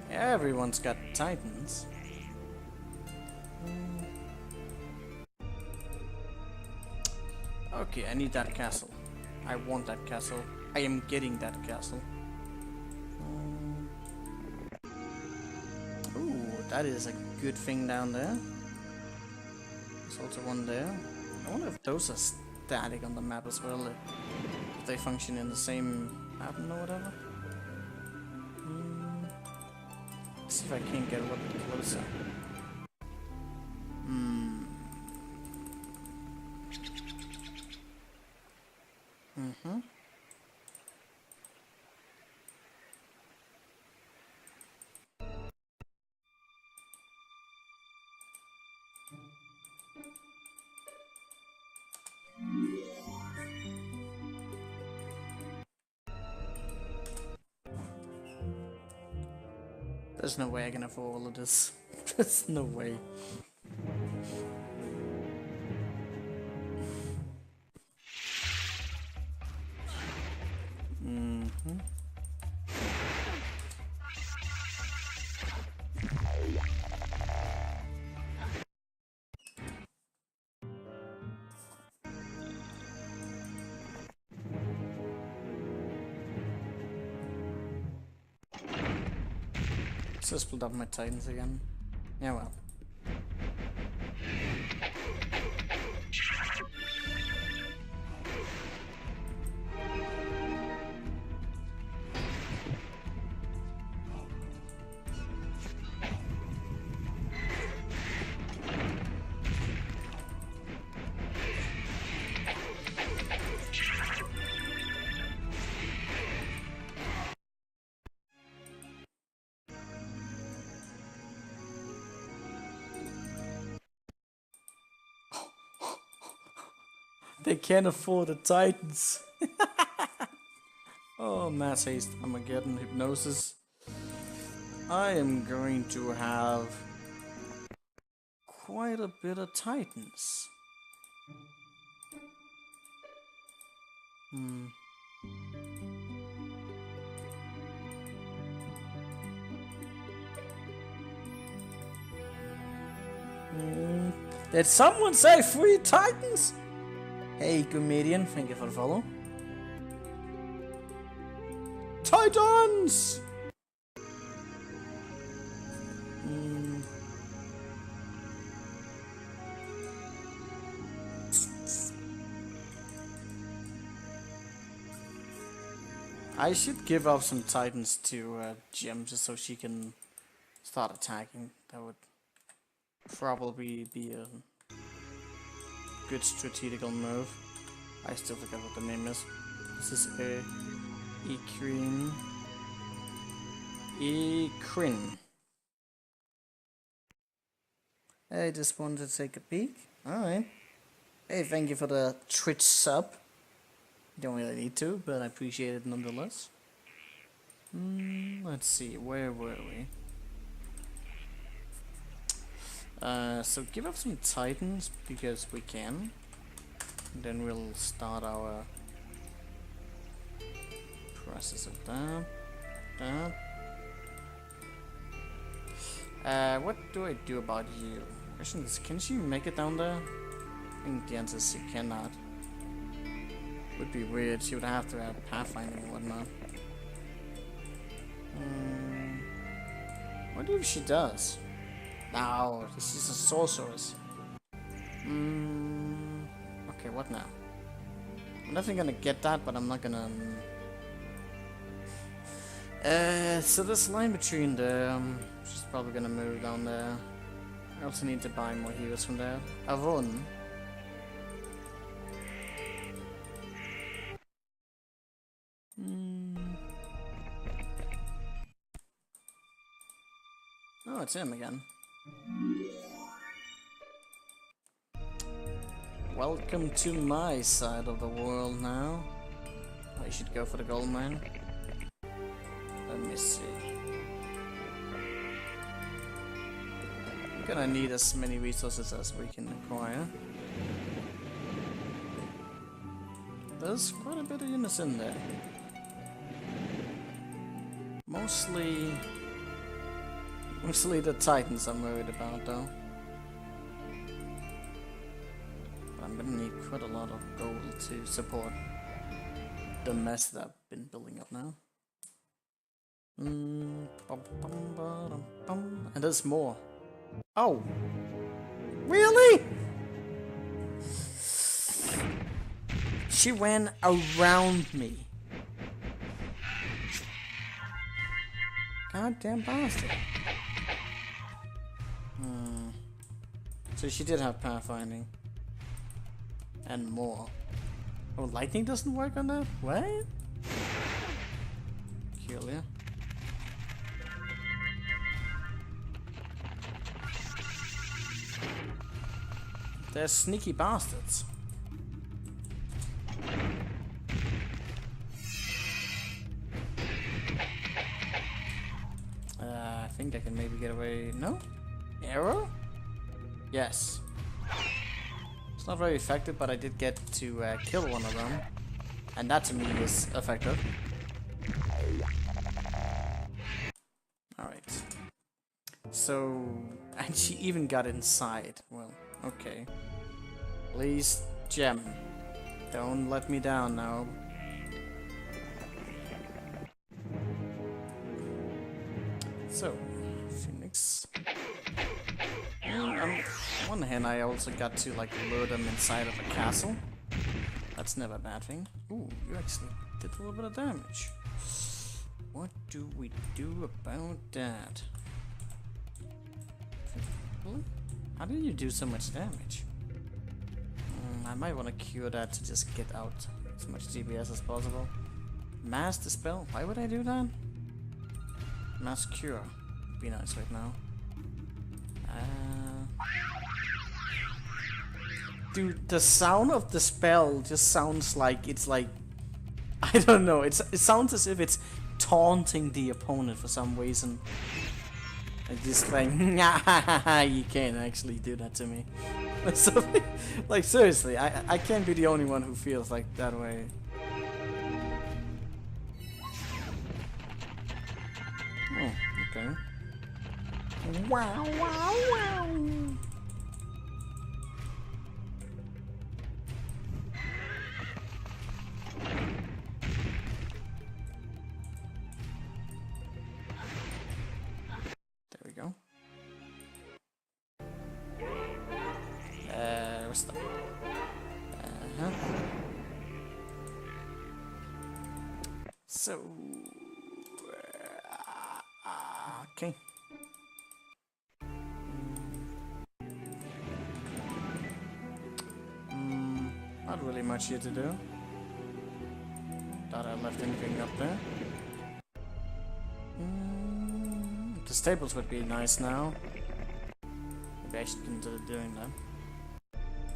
Everyone's got Titans. Okay, I need that castle. I want that castle. I am getting that castle. Ooh, that is a good thing down there. There's also one there. I wonder if those are static on the map as well. If they function in the same pattern or whatever. Let's see if I can get a little bit closer. There's no way I can afford all of this. There's no way. So split up my titans again. Yeah, well. They can't afford the titans. Oh, mass haste, Armageddon, hypnosis. I am going to have quite a bit of titans. Did someone say 3 titans? Hey, comedian, thank you for the follow. Titans! I should give up some titans to Gem just so she can start attacking. That would probably be a good strategical move. I still forget what the name is. This is a Ekrin. I just wanted to take a peek. Alright. Hey, thank you for the Twitch sub. Don't really need to, but I appreciate it nonetheless. Let's see, where were we? So give up some titans because we can. And then we'll start our process of that. What do I do about you? Question is, can she make it down there? I think the answer is she cannot. Would be weird. She would have to have pathfinding and whatnot. What if she does? No, this is a sorceress. Okay, what now? I'm definitely gonna get that, but I'm not gonna. So this line between the, she's probably gonna move down there. I also need to buy more heroes from there. Avon. Oh, it's him again. Welcome to my side of the world now. I should go for the gold mine. Let me see. We're gonna need as many resources as we can acquire. There's quite a bit of units in there. Mostly the Titans I'm worried about though. But I'm gonna need quite a lot of gold to support the mess that I've been building up now. And there's more. Oh! Really? She ran around me. Goddamn bastard. So she did have pathfinding. And more. Oh, lightning doesn't work on that? What? Peculiar. They're sneaky bastards. I think I can maybe get away. No? Arrow? Yes. It's not very effective, but I did get to kill one of them. And that to me is effective. Alright. So, and she even got inside. Well, okay. Please, gem. Don't let me down now. So, Phoenix. On one hand, I also got to like lure them inside of a castle. That's never a bad thing. Ooh, you actually did a little bit of damage. What do we do about that? How did you do so much damage? I might want to cure that to just get out as much DPS as possible. Mass Dispel? Why would I do that? Mass Cure would be nice right now. Dude, the sound of the spell just sounds like it's like... I don't know, it sounds as if it's taunting the opponent for some reason. It's just like, you can't actually do that to me. So, like, seriously, I can't be the only one who feels like that way. Oh, okay. Wow, wow, wow. There we go. What's the... So... okay. Not really much here to do. Thought I left anything up there. The stables would be nice now. Maybe I should consider doing that.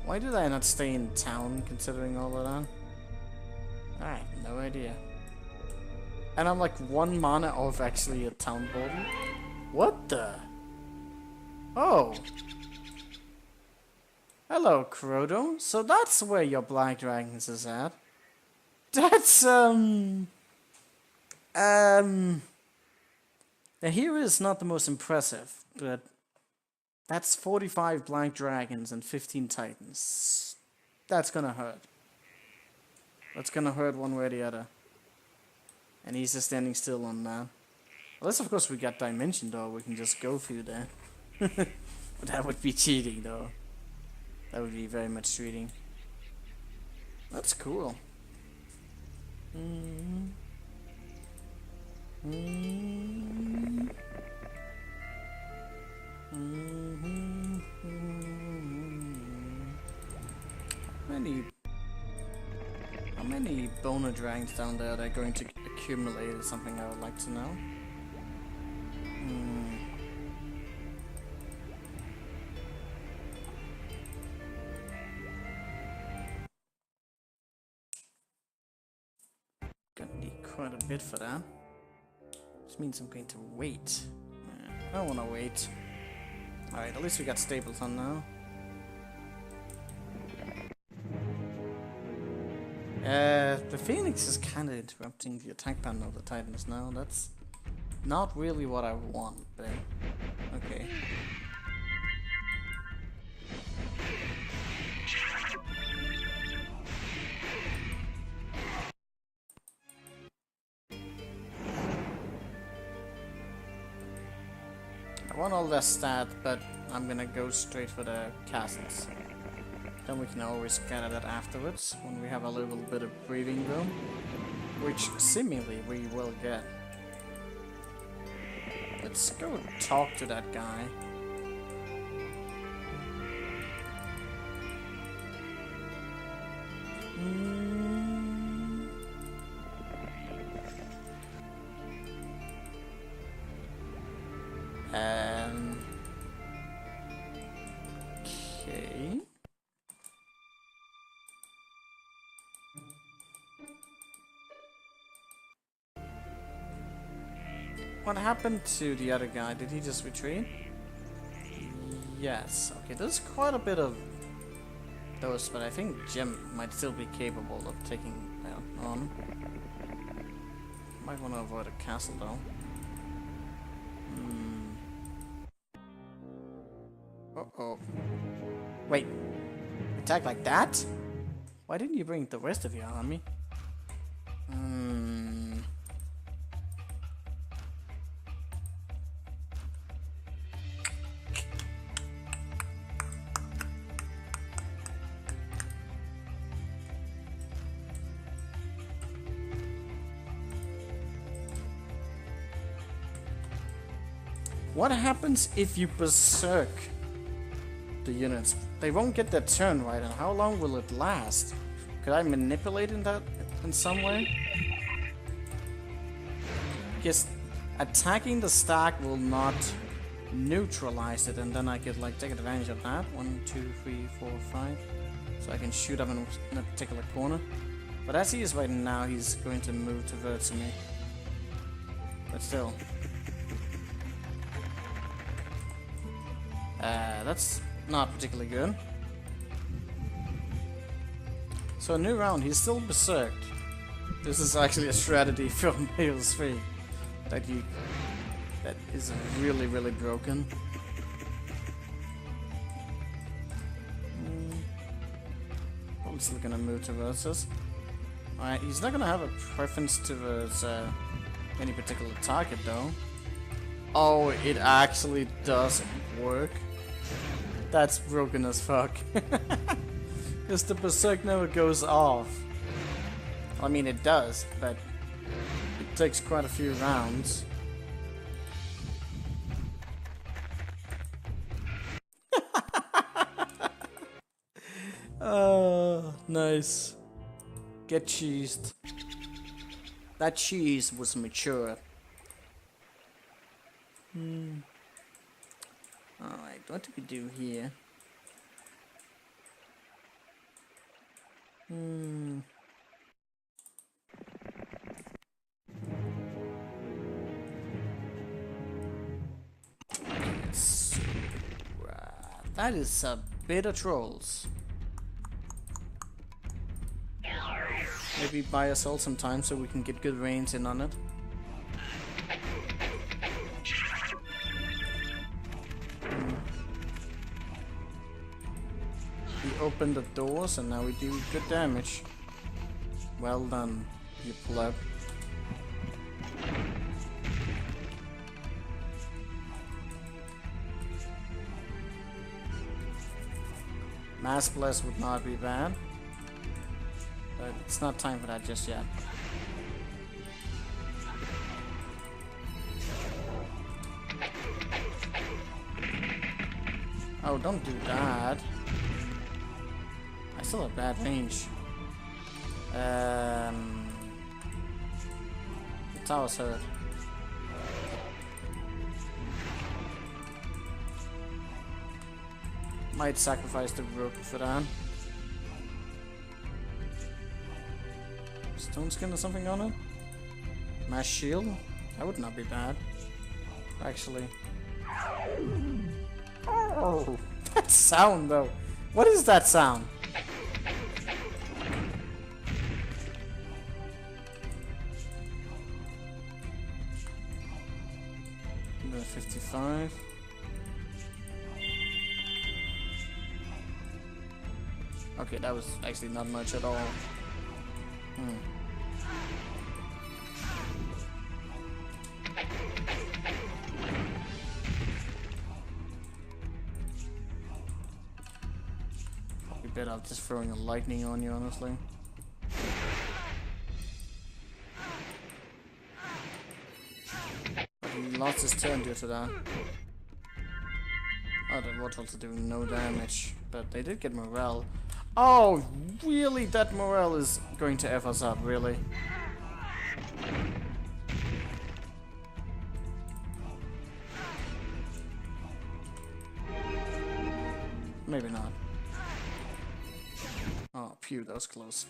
Why did I not stay in town considering all of that? I have no idea. And I'm like 1 mana off actually a town portal. What the? Oh. Hello, Crodo. So that's where your Black Dragons is at. That's, the hero is not the most impressive, but that's 45 Black Dragons and 15 Titans. That's gonna hurt. That's gonna hurt one way or the other. And he's just standing still on that. Unless, of course, we got Dimension Door, we can just go through that. But that would be cheating, though. That would be very much cheating. That's cool. How many boner dragons down there are going to accumulate is something I would like to know. Gonna need quite a bit for that. Which means I'm going to wait. I don't wanna wait. Alright, at least we got stables on now. The Phoenix is kind of interrupting the attack pattern of the Titans now. That's not really what I want, but okay. I want all that stat, but I'm gonna go straight for the castles. Then we can always scatter that afterwards when we have a little bit of breathing room, which seemingly we will get. Let's go talk to that guy. Okay. What happened to the other guy? Did he just retreat? Yes. Okay, there's quite a bit of those, but I think Jim might still be capable of taking that on. Might want to avoid a castle though. Uh-oh. Wait. Attack like that? Why didn't you bring the rest of your army? What happens if you berserk the units? They won't get their turn right, and how long will it last? Could I manipulate that in some way? Guess attacking the stack will not neutralize it, and then I could like take advantage of that. 1, 2, 3, 4, 5. So I can shoot up in a particular corner. But as he is right now, he's going to move towards me. But still. That's not particularly good. So a new round, he's still berserked. This is actually a strategy from Hales 3 that is really, really broken. Probably still gonna move towards us. Alright, he's not gonna have a preference towards any particular target though. Oh, it actually does work. That's broken as fuck. Because the berserk never goes off. I mean, it does, but it takes quite a few rounds. Oh, nice. Get cheesed. That cheese was mature. Alright, what do we do here? So, that is a bit of trolls. Maybe buy us all some time so we can get good range in on it. We opened the doors and now we do good damage. Well done, you pleb. Mass Bless would not be bad, but it's not time for that just yet. Oh, don't do that. I still have bad range. The tower's hurt. Might sacrifice the rook for that. Stone skin or something on it? Mass shield? That would not be bad. Actually. Oh, that sound though. What is that sound? Number 55. Okay, that was actually not much at all. Probably bit of just throwing a lightning on you, honestly. But he lost his turn due to that. Oh, the Warthogs are doing no damage, but they did get morale. Oh, really? That morale is going to F us up, really? Maybe not. Oh, phew, that was close.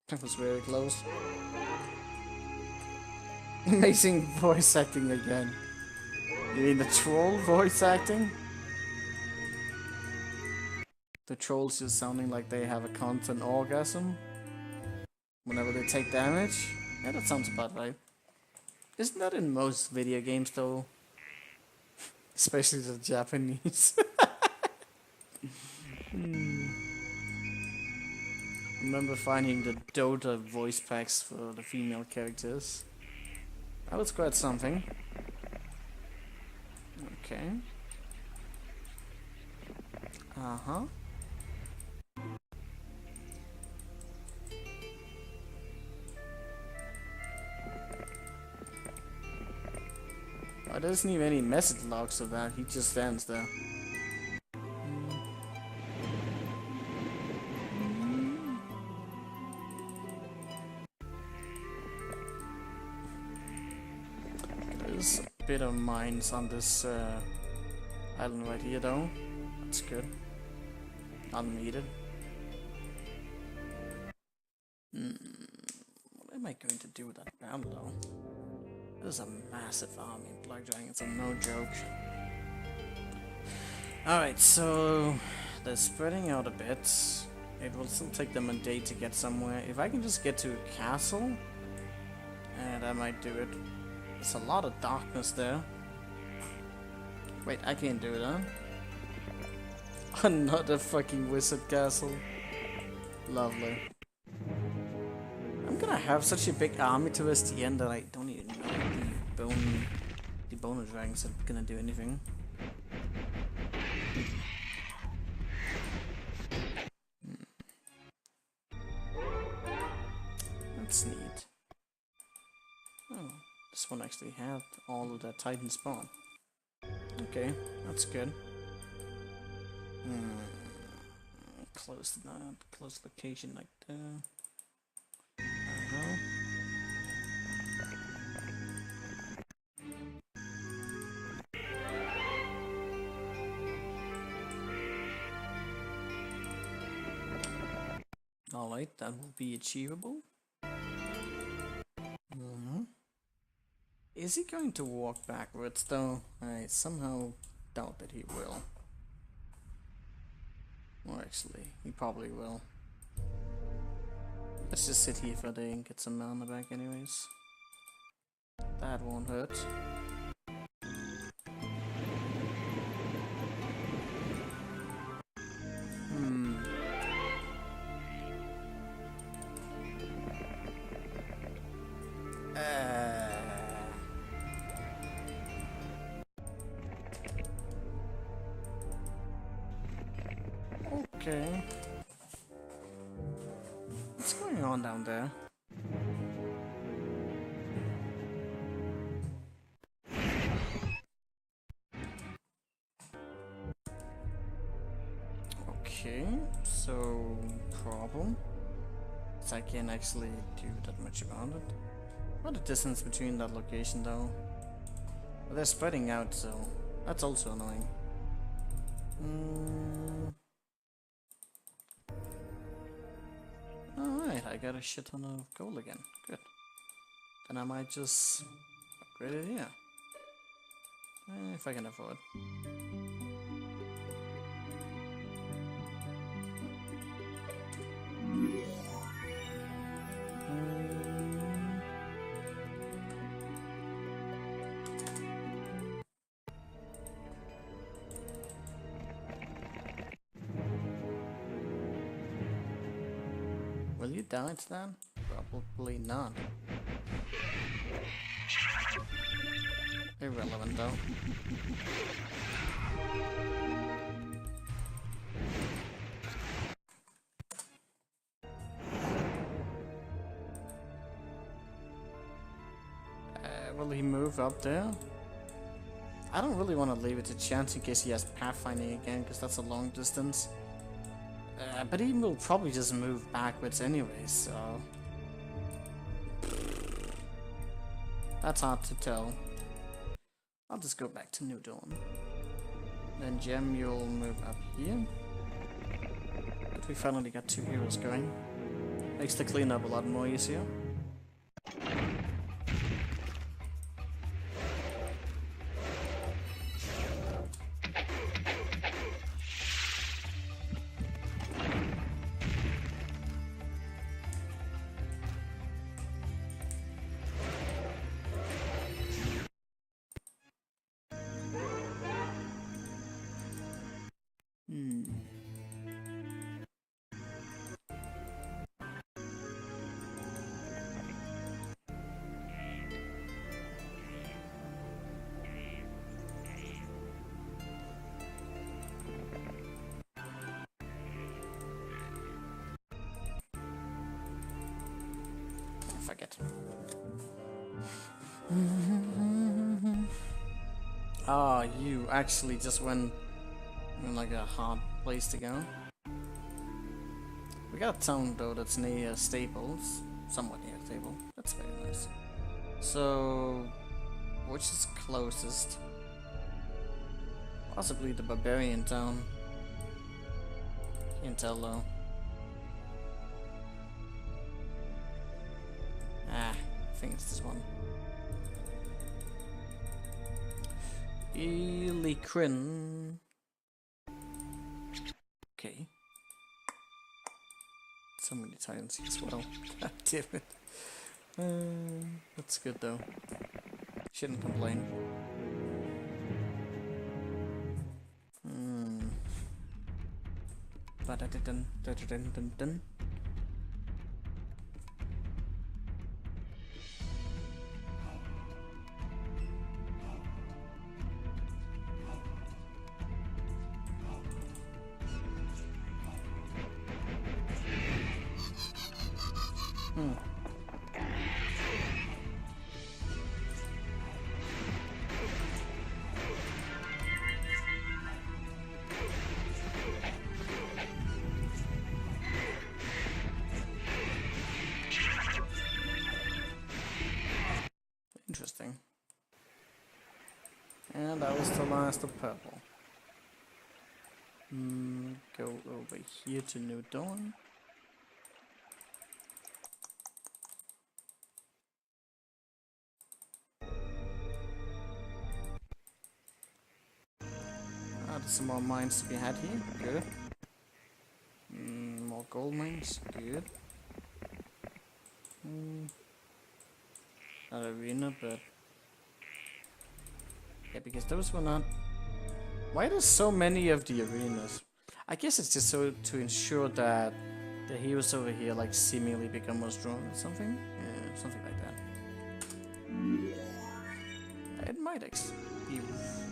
That was very close. Amazing voice acting again. You mean the troll voice acting? The trolls just sounding like they have a constant orgasm whenever they take damage? Yeah, that sounds about right. Isn't that in most video games though? Especially the Japanese. Remember finding the Dota voice packs for the female characters. That was quite something. Okay. Uh-huh. Oh, there isn't even any message logs of that, he just stands there. There's a bit of mines on this island right here though. That's good. Unneeded. What am I going to do with that ground though? There's a massive army of Black Dragons, I'm no joke. Alright, so they're spreading out a bit. It will still take them a day to get somewhere. If I can just get to a castle, that might do it. There's a lot of darkness there. Wait, I can't do it, huh? Another fucking wizard castle. Lovely. I'm gonna have such a big army towards the end that I don't even know the bone dragons are gonna do anything. That's neat. Oh, this one actually had all of that Titan spawn. Okay, that's good. Close that, close location like that. Alright, that will be achievable. Is he going to walk backwards though? I somehow doubt that he will. Or actually, he probably will. Let's just sit here for a day and get some mana back anyways. That won't hurt. Okay. What's going on down there? Okay, so problem is I can't actually do that much about it. What a distance between that location though. But they're spreading out, so that's also annoying. Alright, I got a shit ton of gold again. Good. Then I might just upgrade it here. If I can afford. Will you damage them? Probably not. Irrelevant though. Will he move up there? I don't really want to leave it to chance in case he has pathfinding again, because that's a long distance. But he will probably just move backwards anyway, so... That's hard to tell. I'll just go back to New Dawn. Then Gem, you'll move up here. But we finally got 2 heroes going. Makes the cleanup a lot more easier. Forget. Ah, you actually just went in like a hard place to go. We got a town though that's near Staples, somewhat near Stable. That's very nice. So, which is closest? Possibly the Barbarian town. Can't tell though. I think it's this one. Elikrin. Okay. So many Titans as well. God damn it. That's good though. Shouldn't complain. Ba-da-da-dun. Interesting. And that was the last of purple. Go over here to New Dawn. There's some more mines to be had here. Good. More gold mines. Good. Not arena, but yeah, because those were not. Why there's so many of the arenas? I guess it's just so to ensure that the heroes over here like seemingly become more strong or something. Yeah, something like that. It might be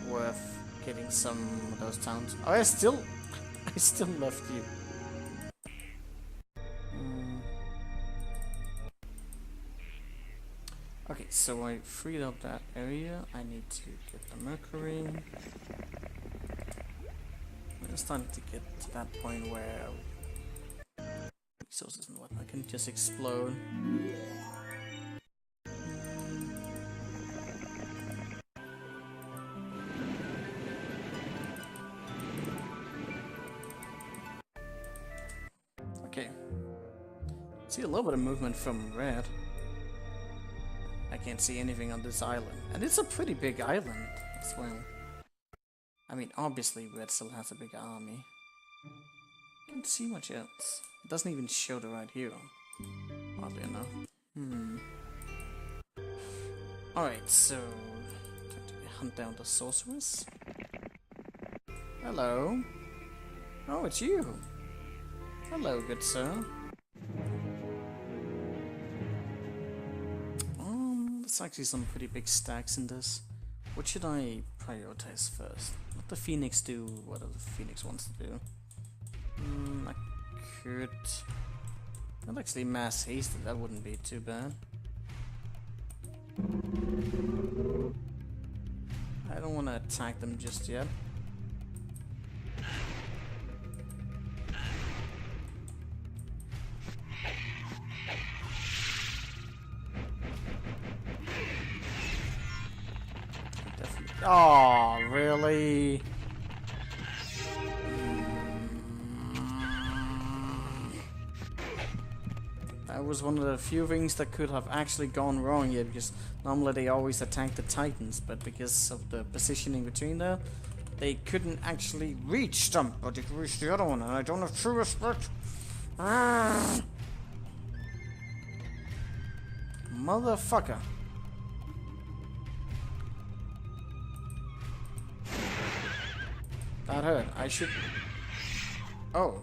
worth getting some of those towns. Oh, I still left you. Okay, so I freed up that area. I need to get the Mercury. We're starting to get to that point where resources and whatnot can just explode. Okay. See a little bit of movement from red. I can't see anything on this island. And it's a pretty big island as well. I mean, obviously red still has a big army. Can't see much else. It doesn't even show the right hero. Oddly enough. Alright, so time to hunt down the sorceress. Hello. Oh, it's you. Hello, good sir. There's actually some pretty big stacks in this. What should I prioritize first? Let the Phoenix do whatever the Phoenix wants to do. I could... I'd actually mass haste it, that wouldn't be too bad. I don't want to attack them just yet. Oh, really? That was one of the few things that could have actually gone wrong here, because normally they always attack the Titans, but because of the positioning between there, they couldn't actually reach them, but they could reach the other one, and I don't have true respect. Motherfucker. That hurt. I should... Oh.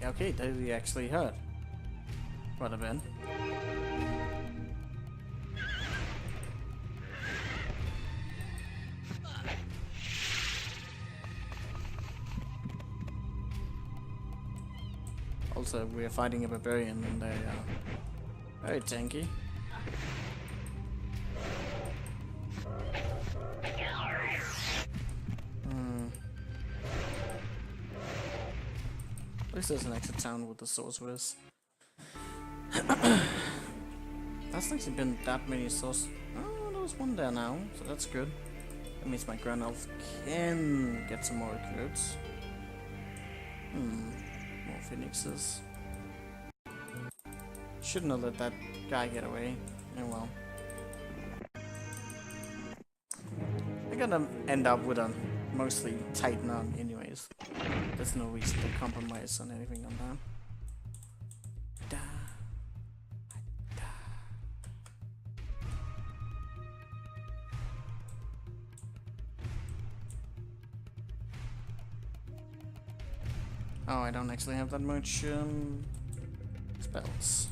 Okay, that actually hurt. What a bit. Also, we are fighting a barbarian and they are very tanky. At least there's an extra town with the sorcerers. That's actually been that many sorcerers. Oh, there was one there now, so that's good. That means my Grand Elf can get some more recruits. More phoenixes. Shouldn't have let that guy get away. Oh well. They're gonna end up with a mostly Titan army anyways. There's no reason to compromise on anything on that. Oh, I don't actually have that much spells.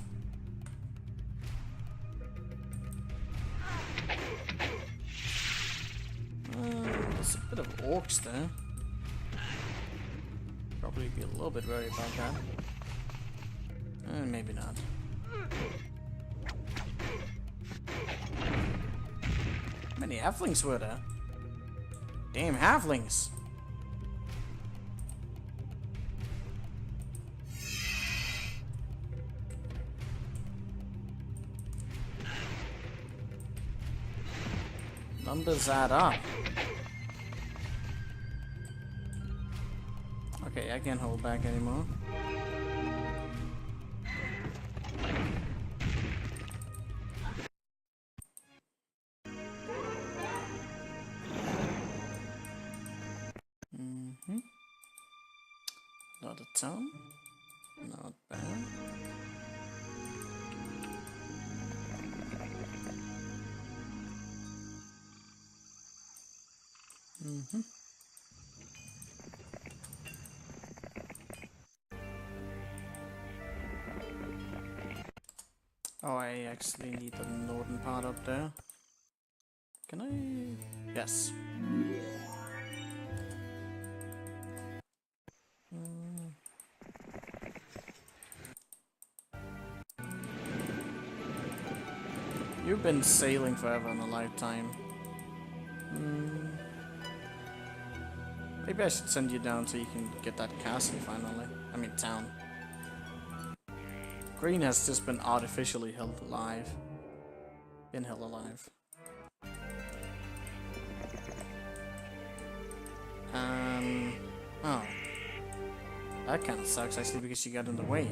There's a bit of orcs there. Probably be a little bit worried about that. Maybe not. How many halflings were there? Damn halflings! Numbers add up. Okay, I can't hold back anymore. Not a ton. Not bad. Oh, I actually need the northern part up there. Can I? Yes. You've been sailing forever in a lifetime. Maybe I should send you down so you can get that castle finally. I mean, town. Green has just been artificially held alive. Been held alive. Oh. That kind of sucks actually because she got in the way.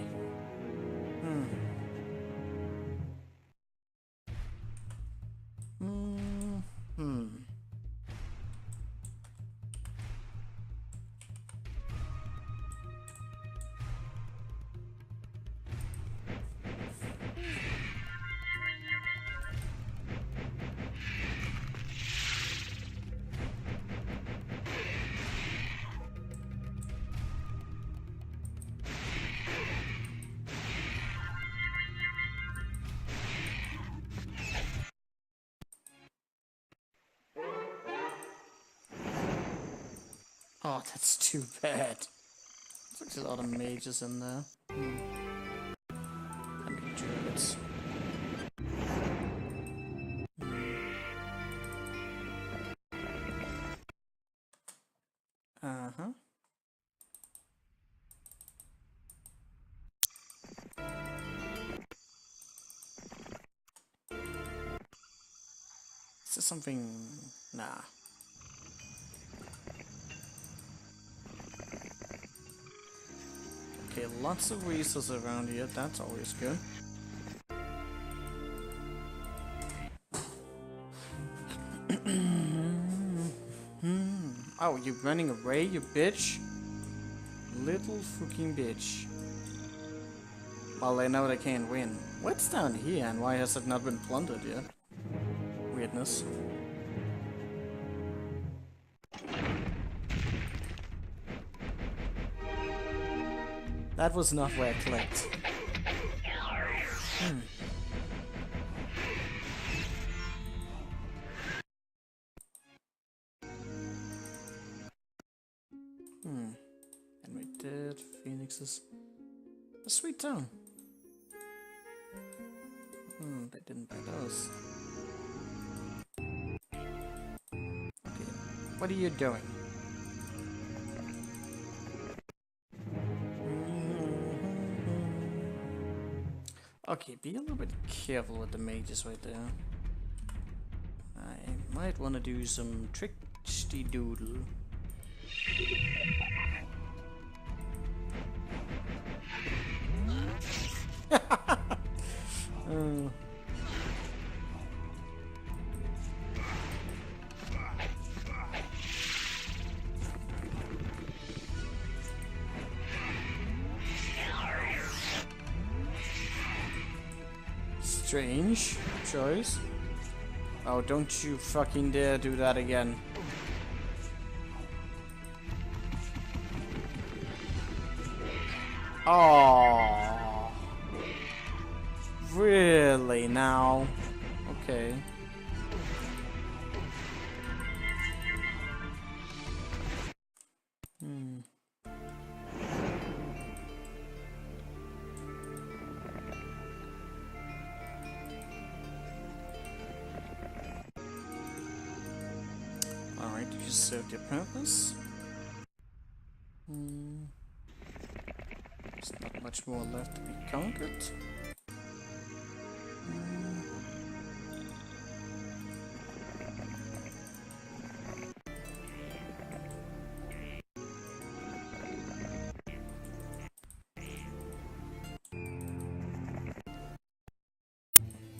Oh, that's too bad. There's actually a lot of mages in there. I mean, druids. there something? Nah. Okay, lots of resources around here. That's always good. Oh, you're running away, you bitch? Little fucking bitch. Well, I know they can't win. What's down here and why has it not been plundered yet? Weirdness. That was not where I clicked. And we did Phoenixes. A sweet town. They didn't buy those. Okay, what are you doing? Okay, be a little bit careful with the mages right there. I might want to do some tricksty doodle. Strange choice. Oh, don't you fucking dare do that again. Oh, really now? Okay. Alright, you served your purpose. There's not much more left to be conquered.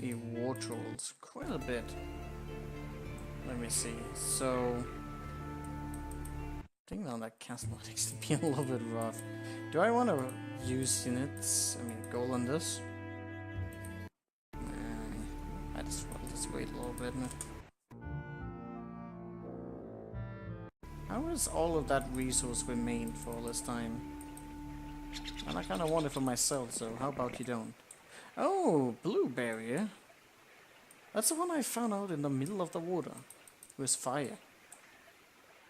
The war trolls, quite a bit. Let me see. So, I think now that castle might actually be a little bit rough. Do I want to use units? I mean, gold on this? I just want to wait a little bit. How has all of that resource remained for all this time? And I kind of want it for myself, so how about you don't? Oh, blueberry. That's the one I found out in the middle of the water. With fire.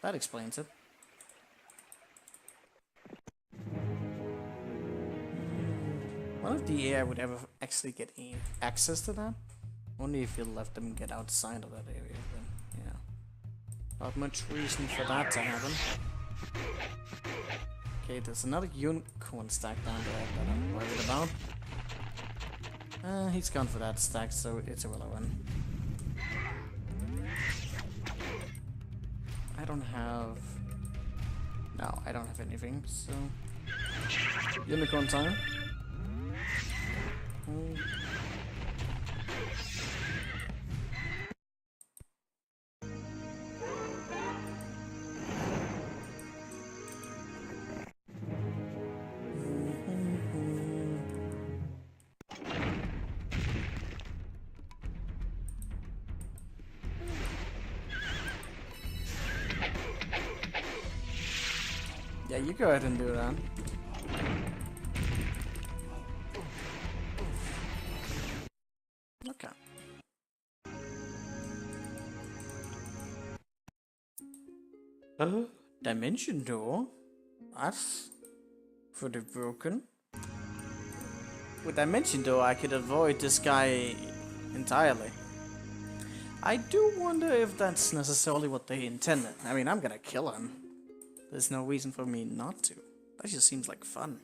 That explains it. Wonder if the AI would ever actually get access to that? Only if you let them get outside of that area, then yeah. Not much reason for that to happen. Okay, there's another unicorn stack down there that I'm worried about. He's gone for that stack, so it's irrelevant. I don't have... No, I don't have anything, so... Unicorn time. Yeah, you go ahead and do that. Okay. Dimension door? That's pretty broken. With Dimension door, I could avoid this guy entirely. I do wonder if that's necessarily what they intended. I mean, I'm gonna kill him. There's no reason for me not to. That just seems like fun.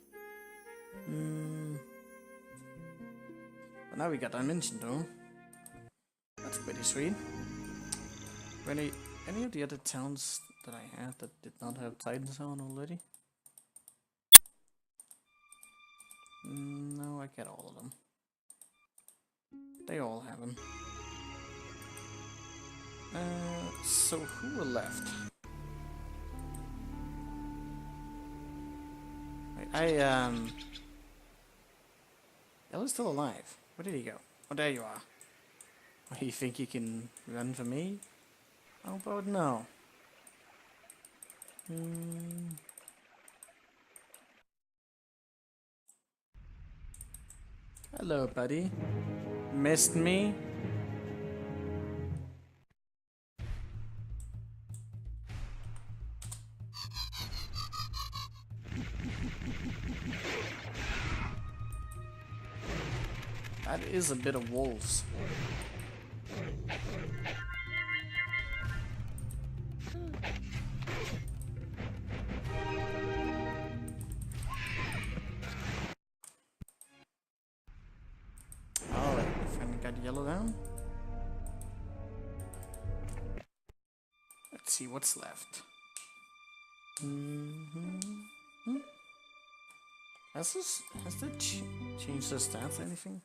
But now we got Dimension door. That's pretty sweet. Any of the other towns that I had that did not have Titans on already? No, I get all of them. They all have them. So who are left? Wait, Ella's still alive. Where did he go? Oh, there you are. Oh, you think you can run for me? How about no? Hello, buddy. Missed me? That is a bit of wolves. Oh, finally got yellow down. Let's see what's left. Has that changed the stats or anything?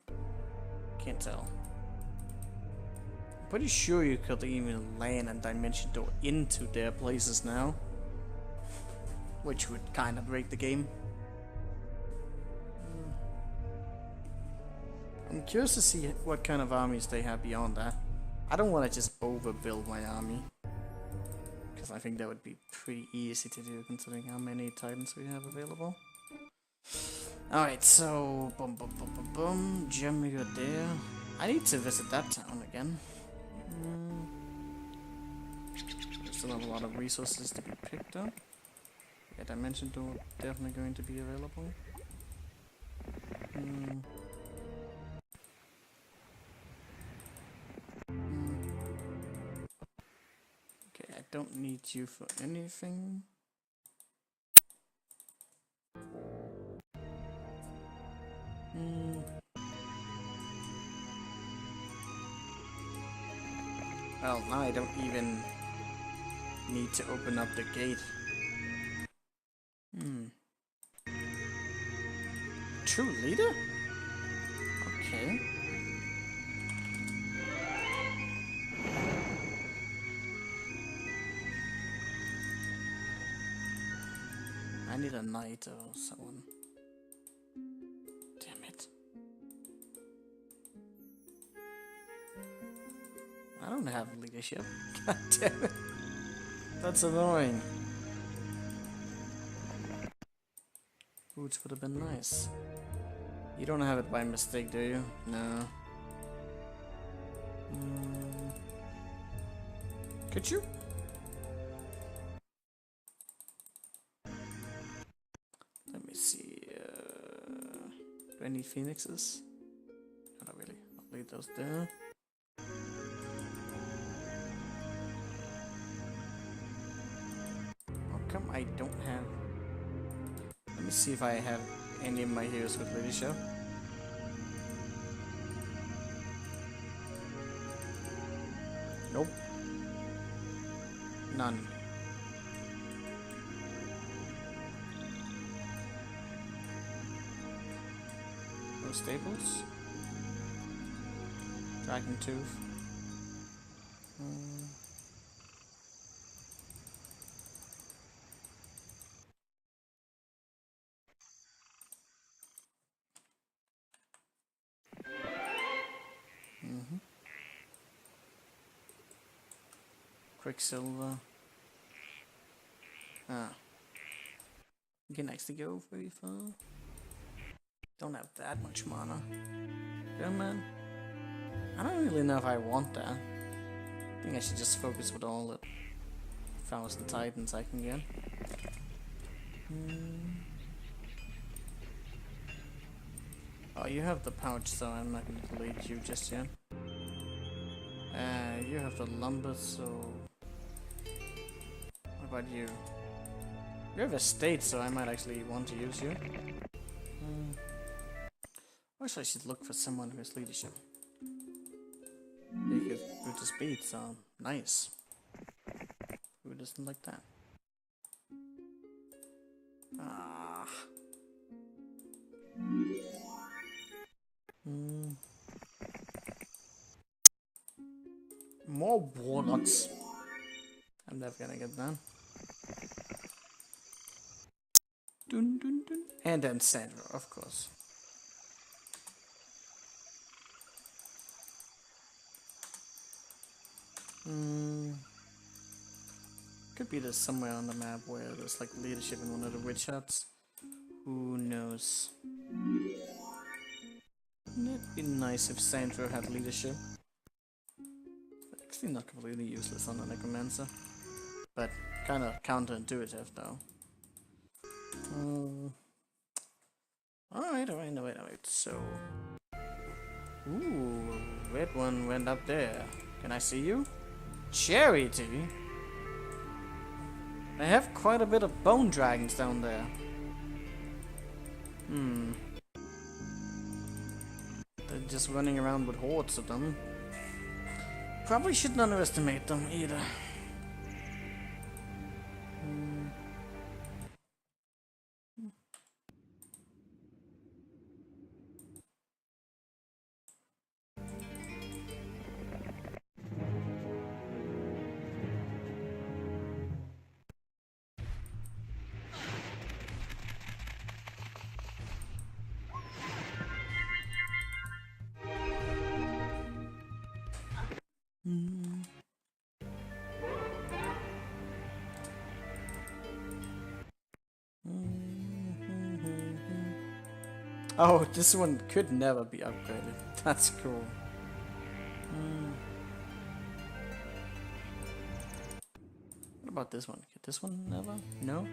Can't tell. I'm pretty sure you could even land a dimension door into their places now, which would kind of break the game. I'm curious to see what kind of armies they have beyond that. I don't want to just overbuild my army, because I think that would be pretty easy to do considering how many Titans we have available. Alright, so boom, gem, you're there. I need to visit that town again. Still have a lot of resources to be picked up. Yeah, dimension door definitely going to be available. Okay, I don't need you for anything. Well, now I don't even need to open up the gate. True leader? Okay. I need a knight or someone. Damn it. I don't have leadership. God damn it. That's annoying. Boots would have been nice. You don't have it by mistake, do you? No. Could you? Let me see. Do I need phoenixes? Not really. I'll leave those there. How come I don't have... Let me see if I have any of my heroes with leadership. Nope. None. No staples. Dragon tooth. Quicksilver. You can actually go very far. Don't have that much mana. Yeah, man. I don't really know if I want that. I think I should just focus with all the 1,000 Titans I can get. Oh, you have the pouch, so I'm not going to delete you just yet. You have the lumber, so... What about you? You have a state, so I might actually want to use you. Actually, I should look for someone who has leadership. Because with the speed, so nice. isn't like that. Ah. More warlocks. I'm never gonna get that. Dun, dun, dun. And then Sandra, of course. Could be there's somewhere on the map where there's like leadership in one of the witch huts. Who knows? Wouldn't it be nice if Sandra had leadership? Actually not completely useless on the Necromancer. But kinda counterintuitive though. Alright, so... Ooh, red one went up there. Can I see you? Charity? I have quite a bit of bone dragons down there. They're just running around with hordes of them. Probably shouldn't underestimate them either. Oh, this one could never be upgraded. That's cool. What about this one? Could this one never? No?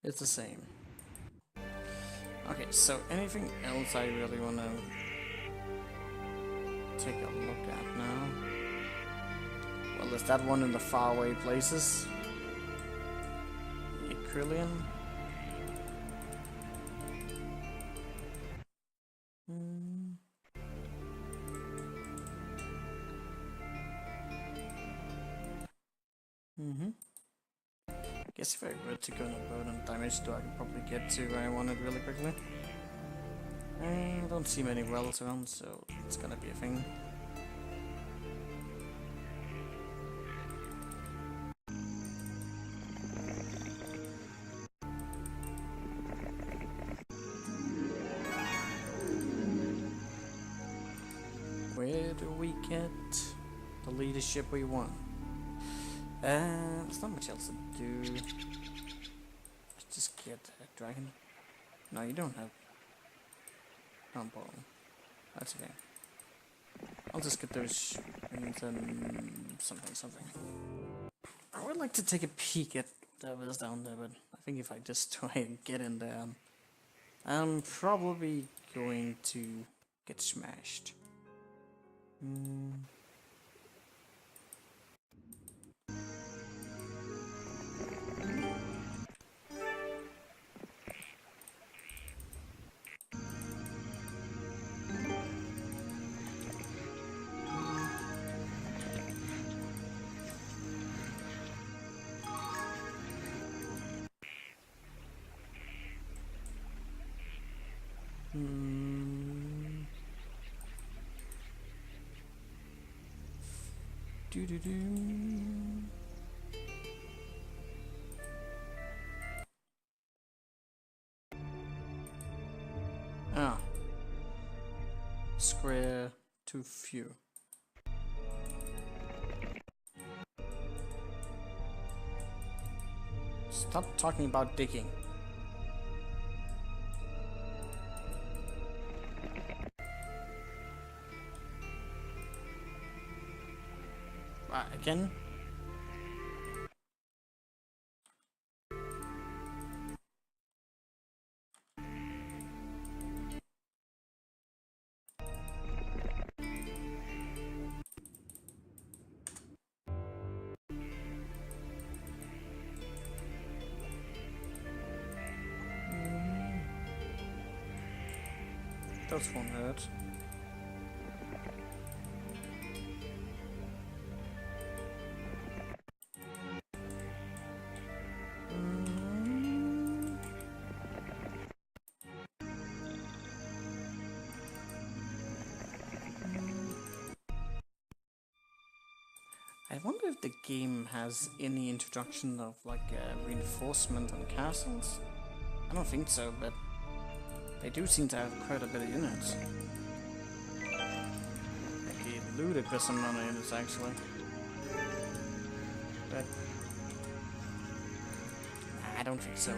It's the same. Okay, so anything else I really want to take a look at now? Well, there's that one in the faraway places. Acrylian. Guess if I were to go on a boat on damage store, I could probably get to where I want it really quickly. I don't see many wells around, so it's gonna be a thing. Where do we get the leadership we want? There's not much else to do. Let's just get a dragon. No, you don't have ball. That's okay. I'll just get those wings and something. I would like to take a peek at whatever's down there, but I think if I just try and get in there, I'm probably going to get smashed. Ah. Square too few. Stop talking about digging. Again? Those won't hurt. wonder if the game has any introduction of like reinforcement on castles. I don't think so, but they do seem to have quite a bit of units. Like a ludicrous amount of units actually. But I don't think so.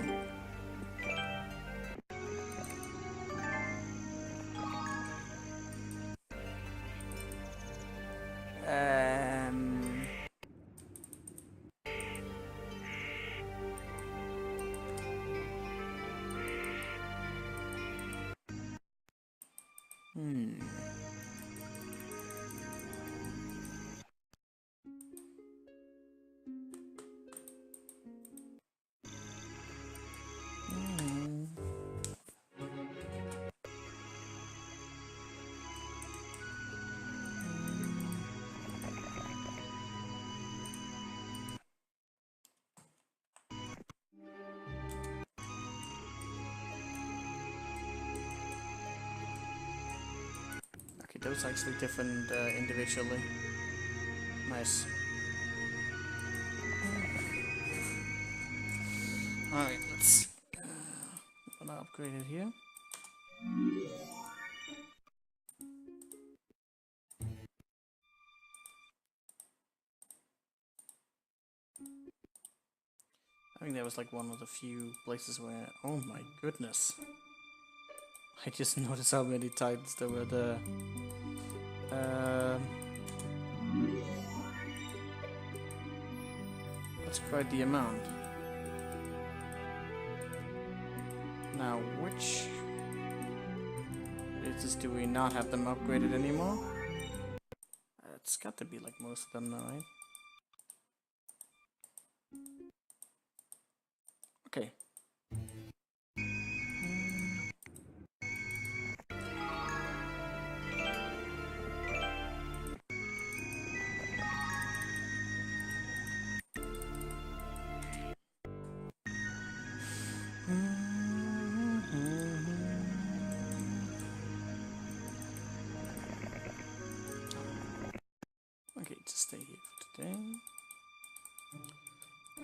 Hmm. Okay, those are actually different individually. Nice. Alright, let's gonna upgrade it here. I think that was like one of the few places where, oh my goodness. I just noticed how many titans there were there. That's quite the amount. Now, which places do we not have them upgraded anymore? It's got to be like most of them now, right? Okay. Okay, to stay here for today.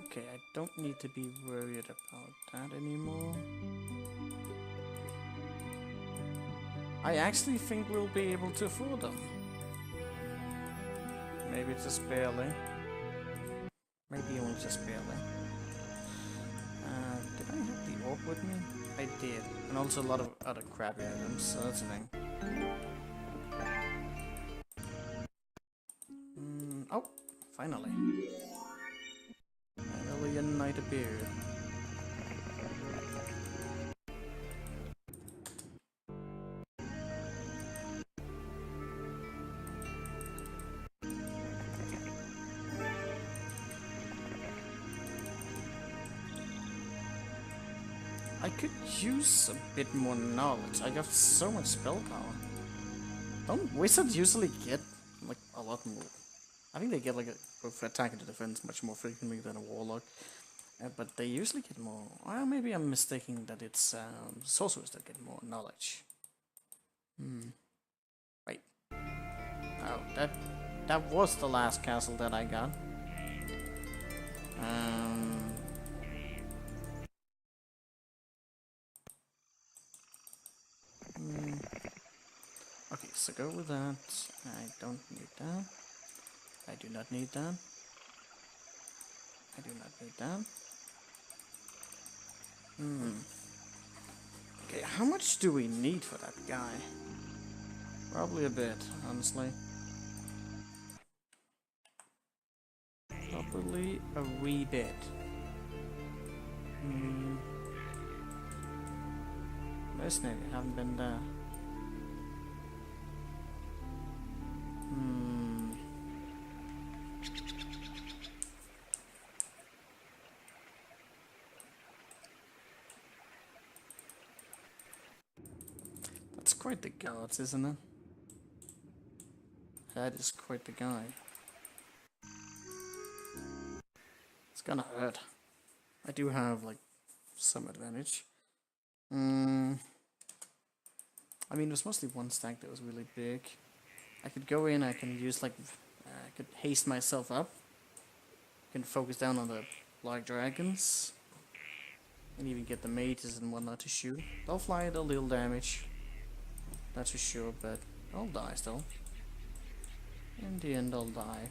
Okay, I don't need to be worried about that anymore. I actually think we'll be able to afford them. Maybe just barely. Maybe only just barely. Did I have the orb with me? I did. And also a lot of other crappy items, so that's the thing. Oh, finally. Finally a knight appeared. I could use a bit more knowledge. I got so much spell power. Don't wizards usually get like a lot more? I think they get like both attack and defense much more frequently than a warlock. But they usually get more. Well, maybe I'm mistaking that it's sorcerers that get more knowledge. Wait. Oh, that was the last castle that I got. Okay, so go with that. I don't need that. I do not need that. I do not need that. Okay, how much do we need for that guy? Probably a bit, honestly. Probably a wee bit. Mercenary, haven't been there. That's quite the guards, isn't it? That is quite the guy. It's gonna hurt. I do have, like, some advantage. I mean, it was mostly one stack that was really big. I could go in, I can use, like, I could haste myself up can focus down on the black dragons. And even get the mages and whatnot to shoot. They'll fly at a little damage. That's for sure, but they'll die still. In the end, they'll die.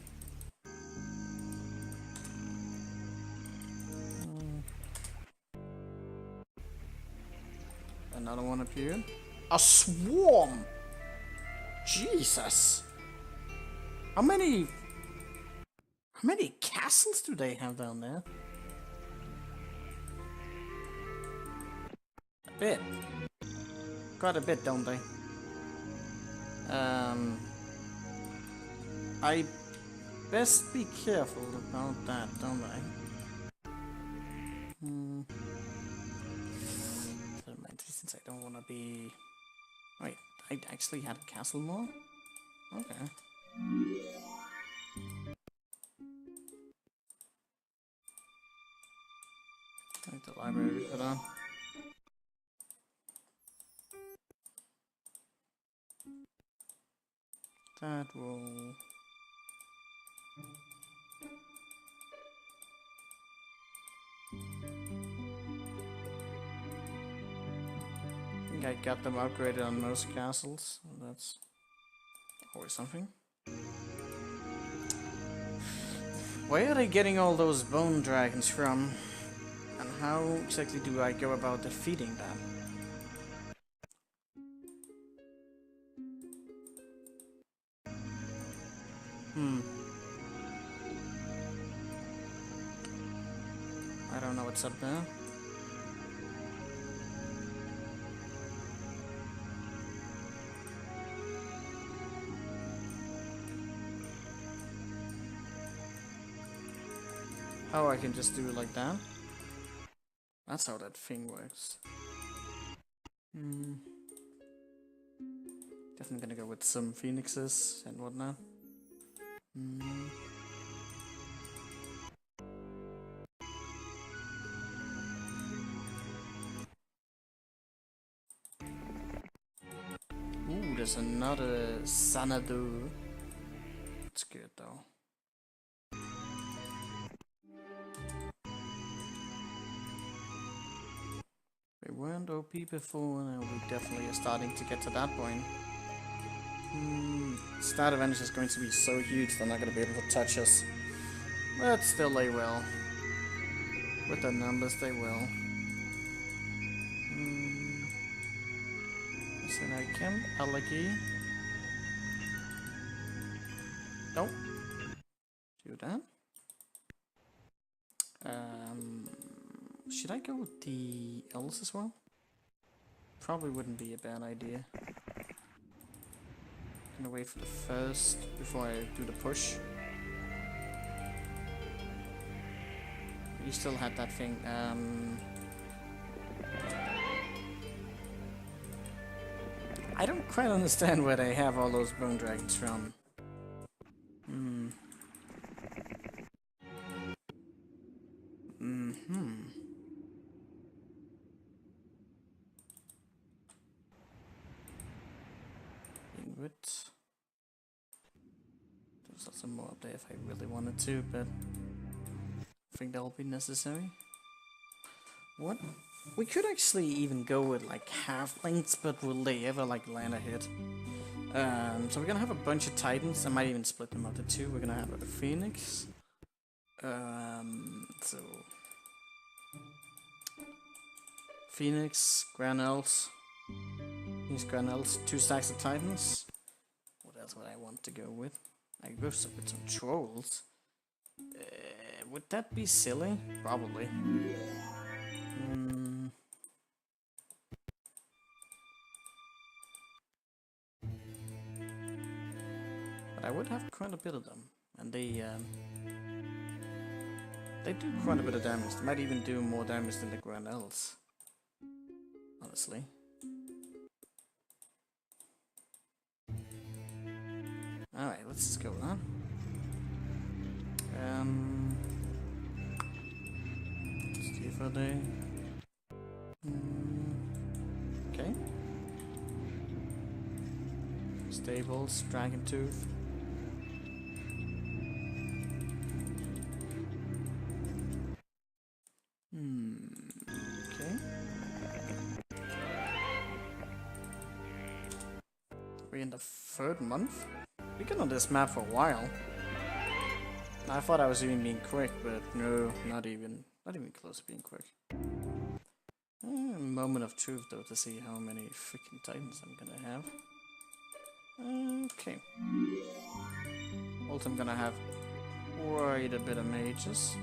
Another one appeared. A swarm! Jesus! How many castles do they have down there? A bit. Quite a bit, don't they? I best be careful about that, don't I? Since I don't want to be... Wait, I actually had a castle more? Okay. Like the library we put on. That will... I think I got them upgraded on most castles. That's always something. Where are they getting all those bone dragons from? And how exactly do I go about defeating them? I don't know what's up there. Oh, I can just do it like that? That's how that thing works. Definitely gonna go with some phoenixes and whatnot. Ooh, there's another Xanadu. It's good though. We weren't OP before, and we definitely are starting to get to that point. Start advantage is going to be so huge they're not going to be able to touch us. But still they will. With the numbers they will. So I can Alagi. Nope. Do that. Should I go with the elves as well? Probably wouldn't be a bad idea. Gonna wait for the first before I do the push. You still had that thing. I don't quite understand where they have all those bone dragons from. There's lots more up there if I really wanted to, but I think that'll be necessary. What? We could actually even go with like halflings, but will they ever like land a hit? So we're gonna have a bunch of titans. I might even split them up to two. We're gonna have a phoenix. So phoenix, granels. These granels, 2 stacks of titans. What else would I want to go with? I go with some trolls. Would that be silly? Probably. But I would have quite a bit of them, and they do quite a bit of damage. They might even do more damage than the granels. Honestly. Alright, let's just go on. Let's see if they... Okay. Stables, dragon tooth. we in the 3rd month? We've been on this map for a while. I thought I was even being quick, but no, not even close to being quick. Moment of truth though to see how many freaking titans I'm gonna have. Okay. Also, I'm gonna have quite a bit of mages.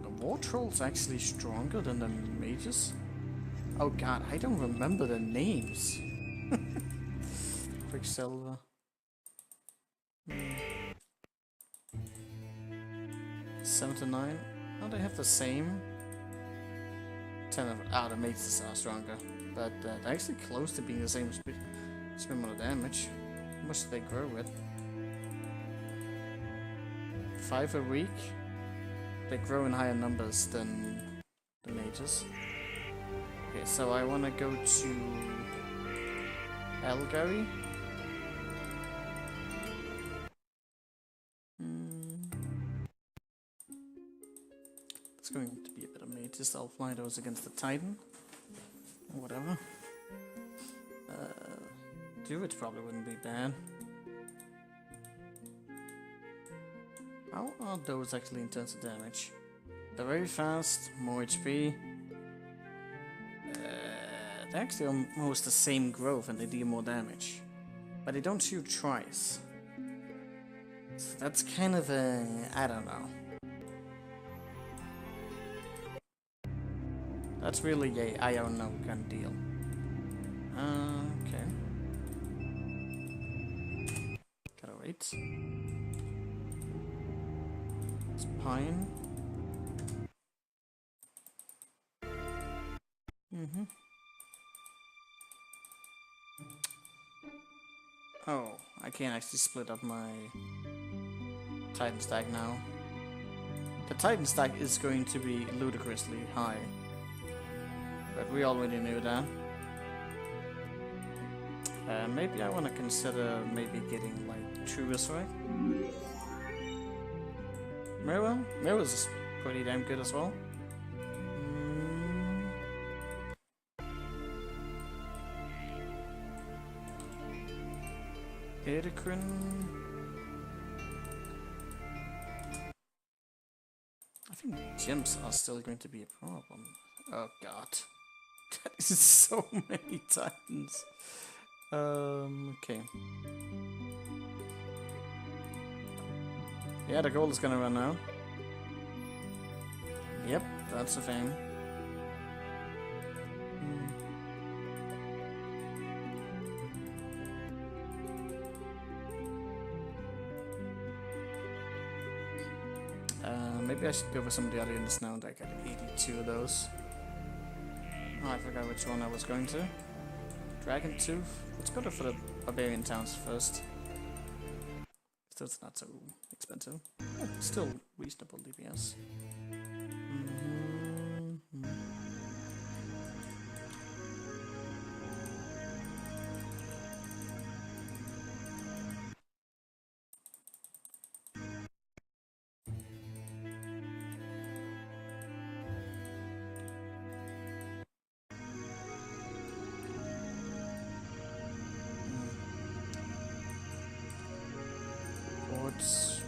The war troll's actually stronger than the mages. Oh god, I don't remember the names. Quicksilver. 7 to 9. Oh, they have the same. 10 of the mages are stronger, but they're actually close to being the same amount of damage. How much do they grow with? 5 a week. They grow in higher numbers than the mages. Okay, so I want to go to Elgary. It's going to be a bit of mages. I'll fly those against the Titan. Or whatever. Druids probably wouldn't be bad. How are those actually in terms of damage? They're very fast, more HP. They're actually almost the same growth and they deal more damage. But they don't shoot twice. So that's kind of a... I don't know. That's really a I don't know kind of deal. Okay. Gotta wait. It's pine. Oh, I can't actually split up my Titan stack now. The Titan stack is going to be ludicrously high. But we already knew that. Maybe I want to consider maybe getting like True Resurrect. Mirror's pretty damn good as well. Edicrin. I think gems are still going to be a problem. Oh god. That is so many titans. Okay. Yeah, the gold is gonna run out. Yep, that's the thing. Maybe I should go for some of the other units now. I got 82 of those. Oh, I forgot which one I was going to. Dragon Tooth. Let's go for the barbarian towns first. Still, it's not so expensive. Still reasonable DPS. Ports.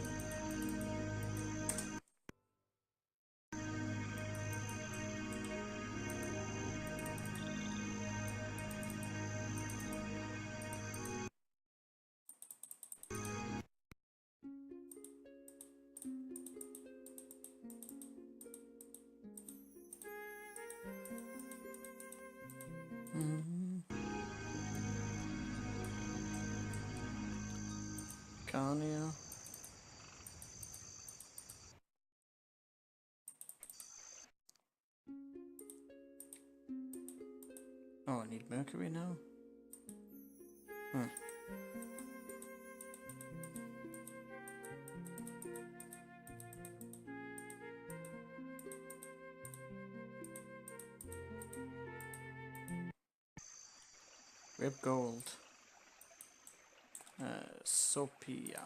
Carnia. Oh, I need Mercury now? Rip Gold. Sophia.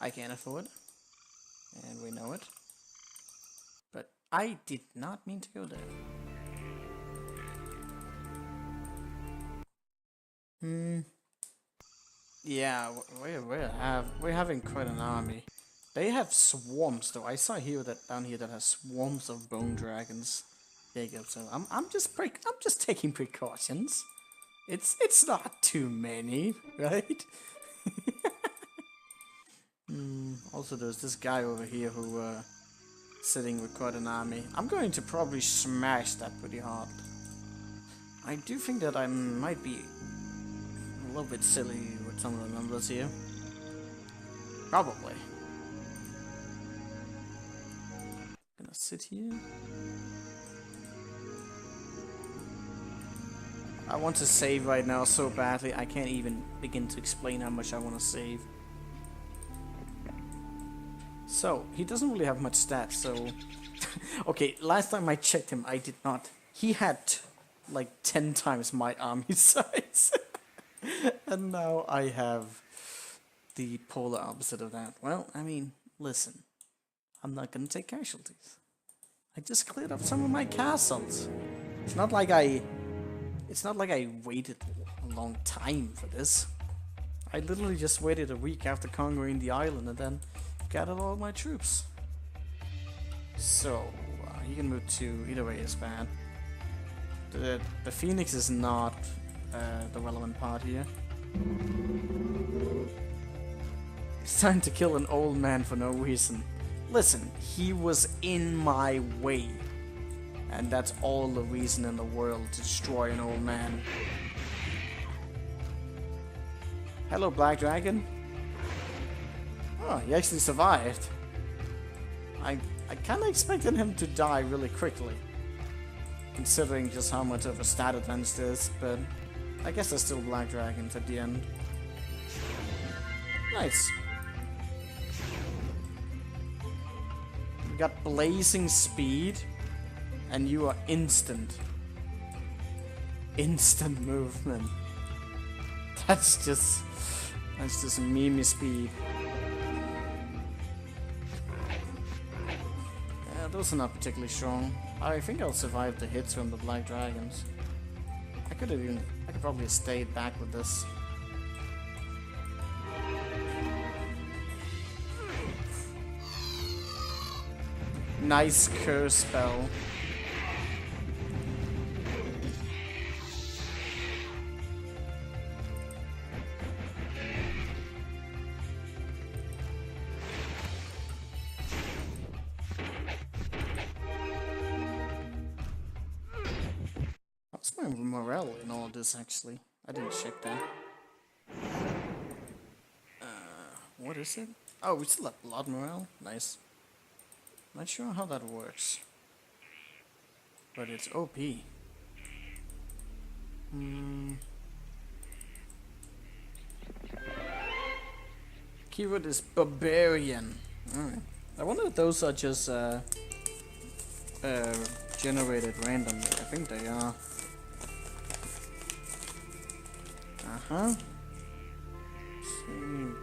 I can't afford, and we know it. But I did not mean to go there. Yeah, we're having quite an army. They have swarms though. I saw here that down here that has swarms of bone dragons. There you go. So I'm just taking precautions. It's not too many, right? Also, there's this guy over here who sitting with quite an army. I'm going to probably smash that pretty hard. I do think that I might be a little bit silly with some of the numbers here. Probably. Gonna sit here. I want to save right now so badly, I can't even begin to explain how much I want to save. So, he doesn't really have much stats, so... Okay, last time I checked him, I did not. He had like 10 times my army size. And now I have the polar opposite of that. Well, I mean, listen. I'm not gonna take casualties. I just cleared up some of my castles. It's not like I waited a long time for this. I literally just waited a week after conquering the island and then gathered all my troops. So, you can move to either way is bad. The Phoenix is not the relevant part here. It's time to kill an old man for no reason. Listen, he was in my way. And that's all the reason in the world to destroy an old man. Hello, Black Dragon. Oh, he actually survived. I kind of expected him to die really quickly, considering just how much of a stat advantage it is, but I guess there's still Black Dragons at the end. Nice. We got blazing speed, and you are instant. Instant movement. That's just meme speed. Yeah, those are not particularly strong. I think I'll survive the hits from the Black Dragons. I could probably have stayed back with this. Nice curse spell. What's my morale in all of this actually? I didn't check that. What is it? Oh, we still have blood morale? Nice. Not sure how that works. But it's OP. Keyword is barbarian. Alright. I wonder if those are just generated randomly. I think they are.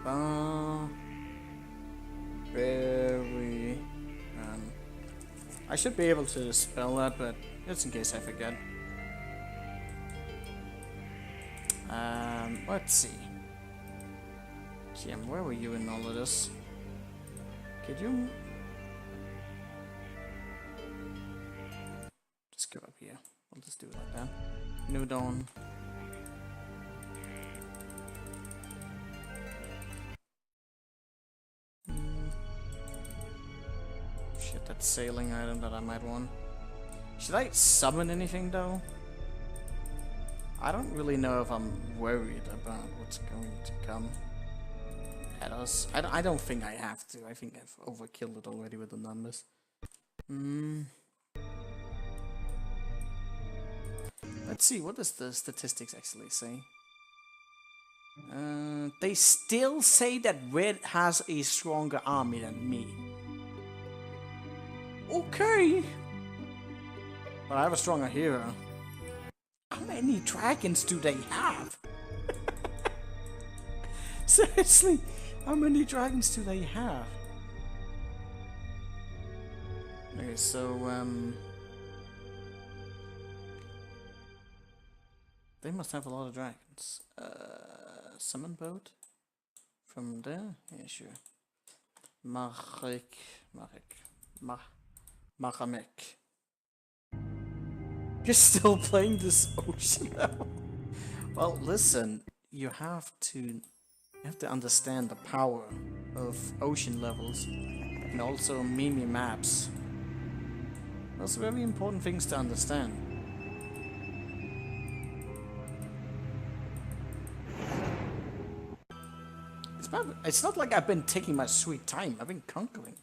Bar. Very. I should be able to spell that, but just in case I forget. Let's see. Kim, where were you in all of this? Could you just go up here? I'll just do it like that. New Dawn. Shit, that sailing item that I might want. Should I summon anything though? I don't really know if I'm worried about what's going to come at us. I don't think I have to. I think I've overkilled it already with the numbers. Let's see, what does the statistics actually say? They still say that Red has a stronger army than me. Okay! But I have a stronger hero. How many dragons do they have? Seriously, how many dragons do they have? Okay, so, they must have a lot of dragons. Summon boat? From there? Yeah, sure. Machamek. You're still playing this ocean level? Well, listen, you have to understand the power of ocean levels and also mini maps. Those are very important things to understand. It's not like I've been taking my sweet time. I've been conquering.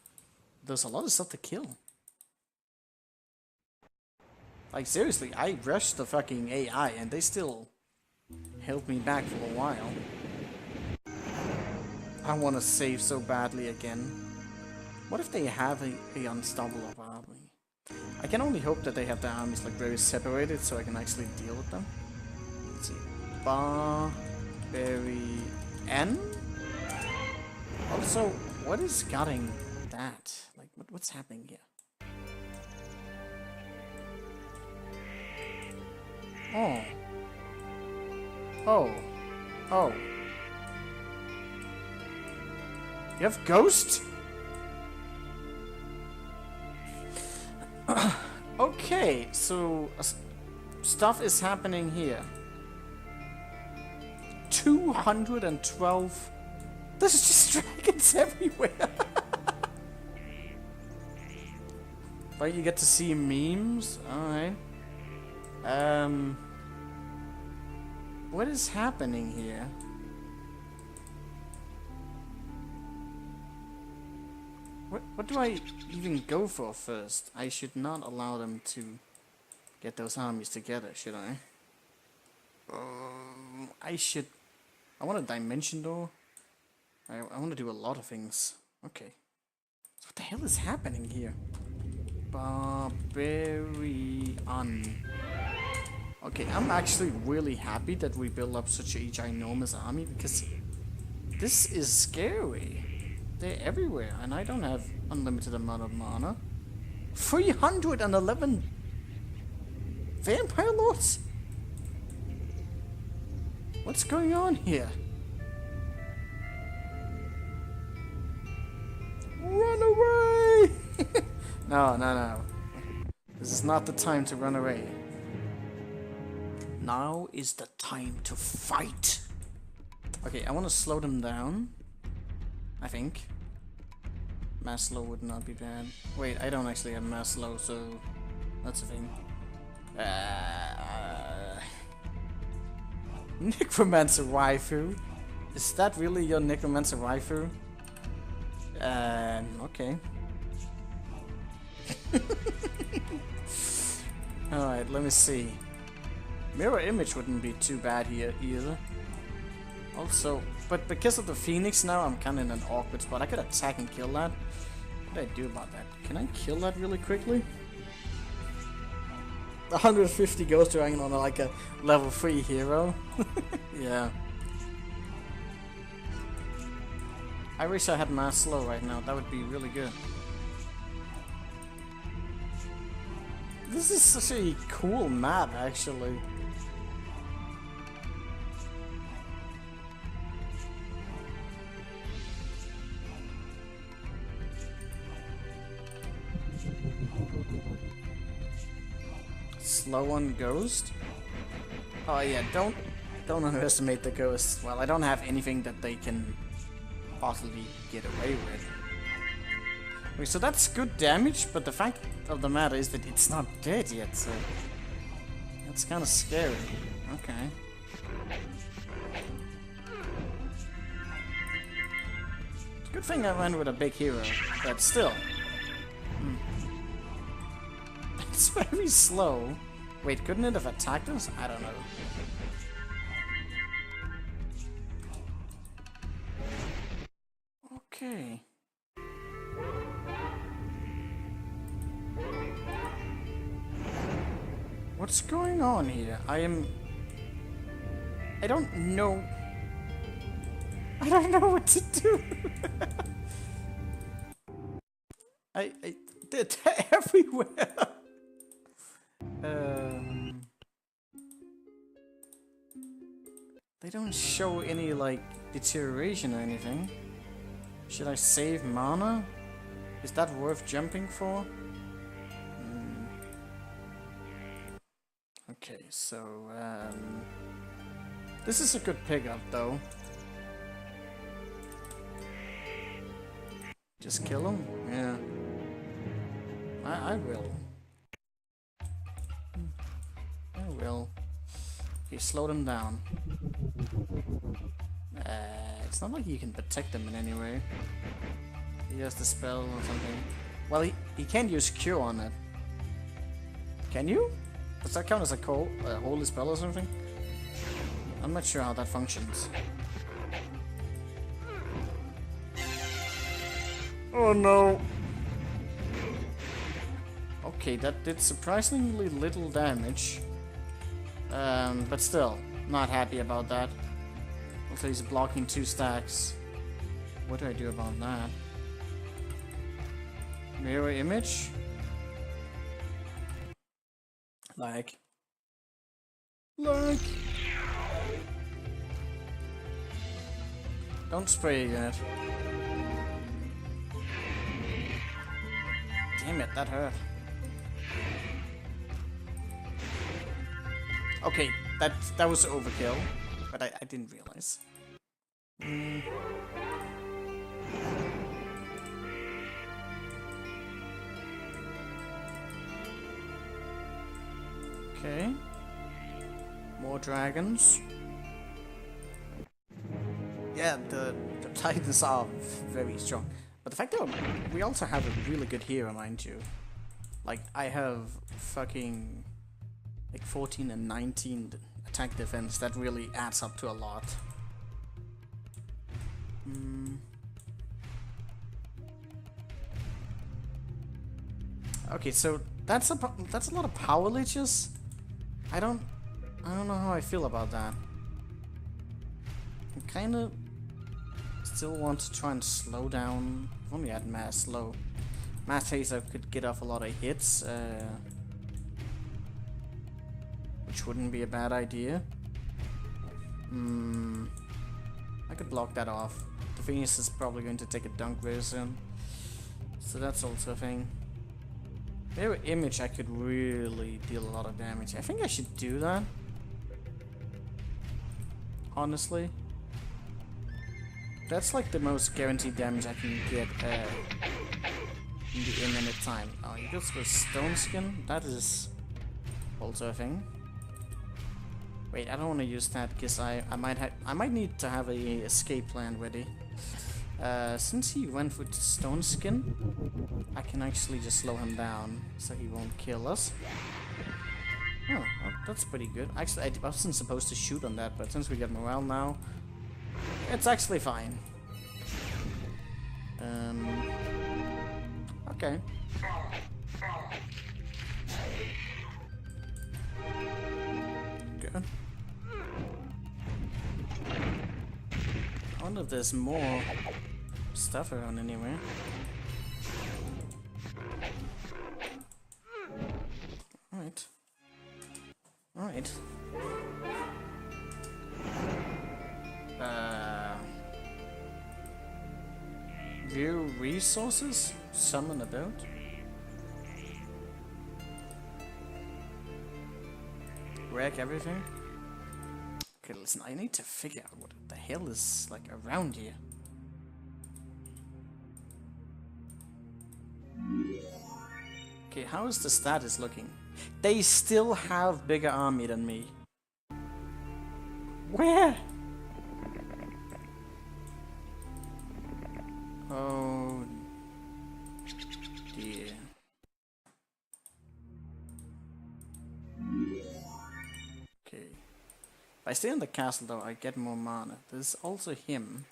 There's a lot of stuff to kill. Like, seriously, I rushed the fucking AI and they still held me back for a while. I want to save so badly again. What if they have a unstoppable army? I can only hope that they have their armies like very separated so I can actually deal with them. Let's see. Barbarian? Also, what is gutting that? Like, what's happening here? Oh. Oh. Oh. You have Ghost? Okay, so stuff is happening here. 212. There's just dragons everywhere. Right, you get to see memes. Alright. What is happening here? What do I even go for first? I should not allow them to get those armies together, should I? I want a dimension door. I want to do a lot of things. Okay. So what the hell is happening here? Barbarian. Okay, I'm actually really happy that we built up such a ginormous army because this is scary. They're everywhere, and I don't have unlimited amount of mana. 311 vampire lords? What's going on here? Run away! No. This is not the time to run away. Now is the time to fight. Okay, I want to slow them down. I think. Mass slow would not be bad. Wait, I don't actually have mass slow, so that's a thing. Necromancer waifu? Is that really your Necromancer waifu? Okay. Alright, let me see. Mirror image wouldn't be too bad here either. Also, but because of the Phoenix now, I'm kind of in an awkward spot. I could attack and kill that. What do I do about that? Can I kill that really quickly? 150 Ghost Dragon on like a level 3 hero. Yeah. I wish I had mass slow right now. That would be really good. This is such a cool map, actually. Slow on Ghost? Oh yeah, don't underestimate the Ghost. Well, I don't have anything that they can possibly get away with. Okay, so that's good damage, but the fact of the matter is that it's not dead yet, so that's kind of scary. Okay. Good thing I ran with a big hero, but still. It's very slow. Wait, couldn't it have attacked us? I don't know. Okay. What's going on here? I don't know. I don't know what to do. They're everywhere. Um, they don't show any like deterioration or anything. Should I save mana? Is that worth jumping for? Okay, so this is a good pickup though. Just kill him? Yeah. I will. I will. Okay, slow them down. It's not like you can protect them in any way. He has the spell or something. Well, he can't use cure on it. Can you? Does that count as a holy spell or something? I'm not sure how that functions. Oh no! Okay, that did surprisingly little damage. But still, not happy about that. Also, he's blocking 2 stacks. What do I do about that? Mirror image? Like. Don't spray yet. Damn it, that hurt. Okay, that was overkill, but I didn't realize. Okay. More dragons. Yeah, the Titans are very strong. But the fact that we also have a really good hero, mind you. Like, I have fucking like 14 and 19 attack defense. That really adds up to a lot. Okay, so that's a lot of power leeches. I don't know how I feel about that. I kind of still want to try and slow down. If only I had mass slow. Mass haste I could get off a lot of hits, which wouldn't be a bad idea. I could block that off. The Phoenix is probably going to take a dunk very soon, so that's also a thing. Their image I could really deal a lot of damage. I think I should do that. Honestly. That's like the most guaranteed damage I can get in the imminent time. Oh, he goes for stone skin? That is also a thing. Wait, I don't want to use that because I might need to have a escape plan ready. Since he went with stone skin, I can actually just slow him down so he won't kill us. Oh, well, that's pretty good. Actually, I wasn't supposed to shoot on that, but since we get morale now, it's actually fine. Okay. Good. I wonder if there's more stuff around anywhere. Alright. Alright. View resources? Summon a boat? Wreck everything? Okay, listen, I need to figure out what the hell is, like, around here. Okay, how is the status looking? They still have bigger army than me. Where? Oh dear. Okay. If I stay in the castle though, I get more mana. There's also him.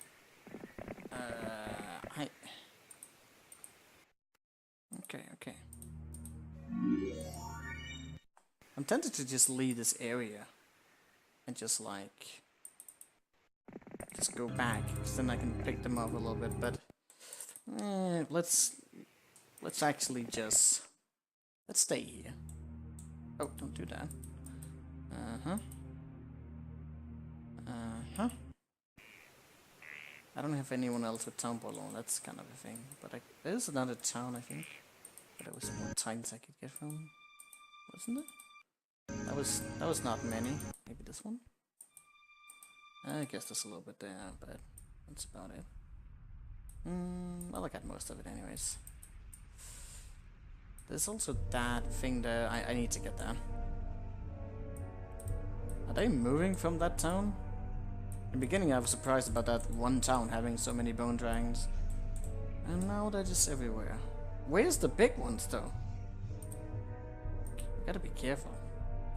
Okay. I'm tempted to just leave this area and just like go back, because then I can pick them up a little bit, but let's let's actually just... Let's stay here. Oh, don't do that. Uh-huh. Uh-huh. I don't have anyone else with town alone, that's kind of a thing. But there's another town, I think. But there was more tines I could get from. Wasn't it? That was not many. Maybe this one? I guess there's a little bit there, but that's about it. Well, I got most of it anyways. There's also that thing there. I need to get that. Are they moving from that town? In the beginning I was surprised about that one town having so many bone dragons. And now they're just everywhere. Where's the big ones though? Gotta be careful.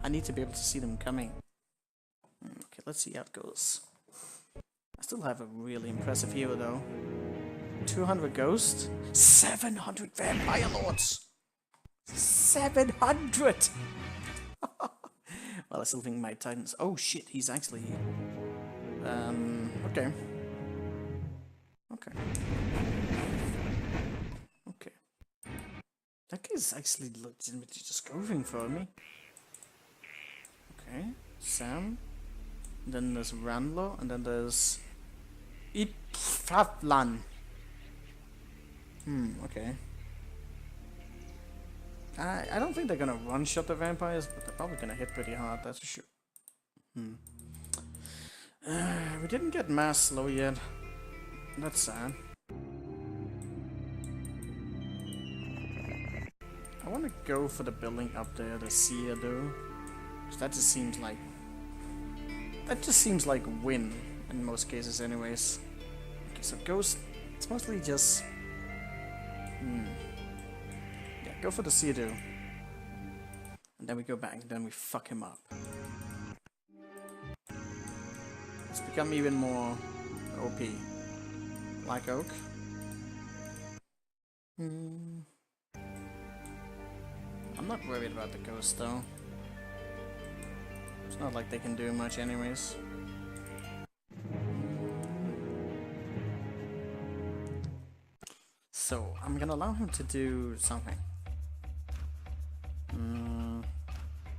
I need to be able to see them coming. Okay, let's see how it goes. I still have a really impressive hero though. 200 ghosts, 700 vampire lords. 700! Well, I still think my titans... Oh shit, he's actually here. Okay. Okay. Okay. That guy's actually legitimately just going for me. Okay, Sam. Then there's Randlo, and then there's... Ipfaflan. Okay. I don't think they're gonna one-shot the vampires, but they're probably gonna hit pretty hard, that's for sure. We didn't get mass slow yet. That's sad. I wanna go for the building up there, the seer though. That just seems like... That just seems like win, in most cases anyways. Okay, so Ghost, it's mostly just... Yeah, go for the Seedo. And then we go back, and then we fuck him up. It's become even more OP. Like Oak. I'm not worried about the Ghost though. It's not like they can do much anyways. So, I'm gonna allow him to do something.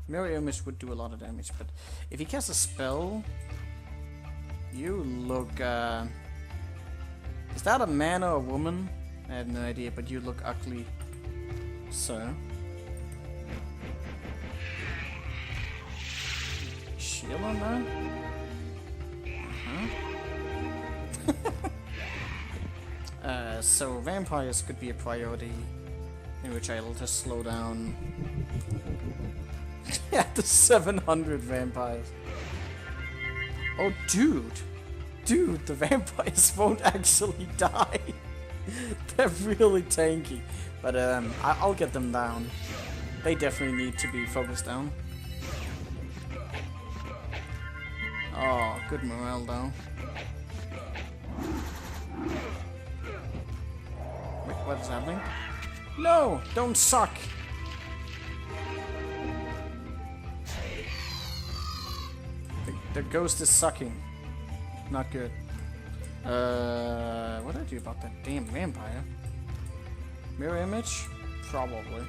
Mirror Image would do a lot of damage, but if he casts a spell, you look, is that a man or a woman? I have no idea, but you look ugly, sir. Shield on that? So vampires could be a priority, in which I'll just slow down. Yeah, the 700 vampires. Oh, dude, the vampires won't actually die. They're really tanky, but I'll get them down. They definitely need to be focused down. Oh, good morale though. Wait, what is happening? No! Don't suck! The ghost is sucking. Not good. What did I do about that damn vampire? Mirror image? Probably.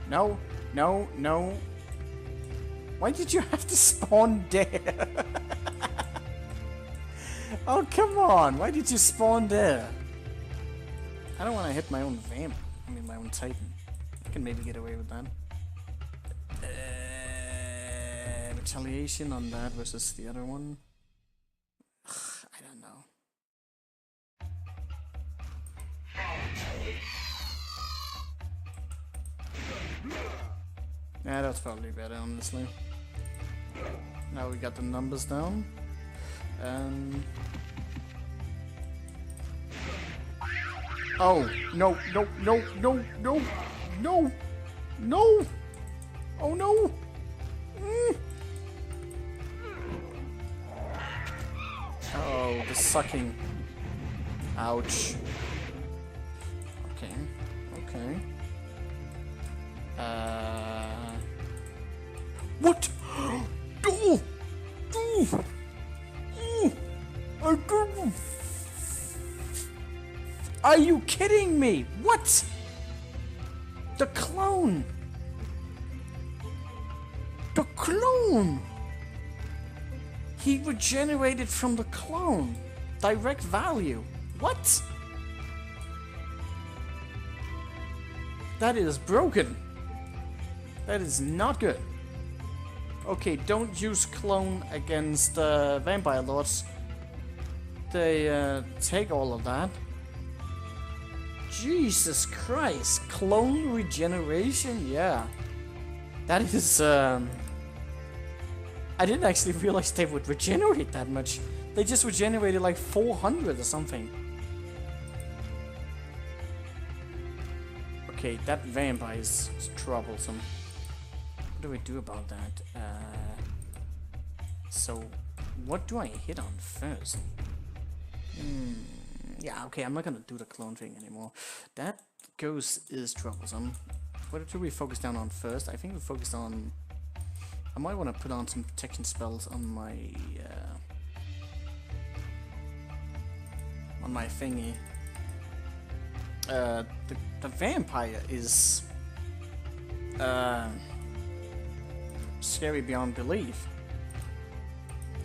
No, no, no. Why did you have to spawn there? Oh, come on. Why did you spawn there? I don't want to hit my own vamp. I mean, my own titan. I can maybe get away with that. Retaliation on that versus the other one. I don't know. Yeah, that's probably better, honestly. Now we got the numbers down. Oh, no, no, no, no, no, no, no! Oh no! Oh, the sucking. Ouch. Okay, okay. What? Oh! Oh! Are you kidding me? What? The clone! The clone! He regenerated from the clone. Direct value. What? That is broken. That is not good. Okay, don't use clone against vampire lords. They take all of that. Jesus Christ. Clone regeneration? Yeah. That is I didn't actually realize they would regenerate that much. They just regenerated like 400 or something. Okay, that vampire is troublesome. What do we do about that? So, what do I hit on first? Yeah, okay, I'm not gonna do the clone thing anymore. That ghost is troublesome. What do we focus down on first? I think we focus on... I might want to put on some protection spells on my thingy. The vampire is scary beyond belief.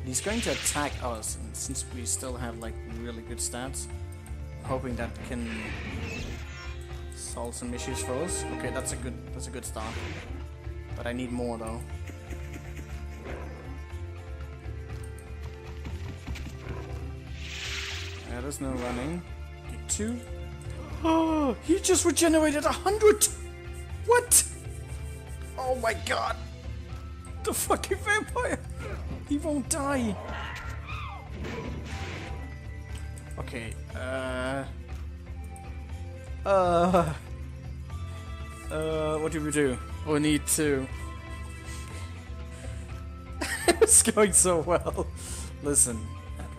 He's going to attack us, and since we still have like really good stats, I'm hoping that can solve some issues for us. Okay, that's a good start. But I need more though. There's no running. Get 2. Oh, he just regenerated 100! What? Oh my god! The fucking vampire! He won't die! Okay, what do we do? We need to... It's going so well. Listen,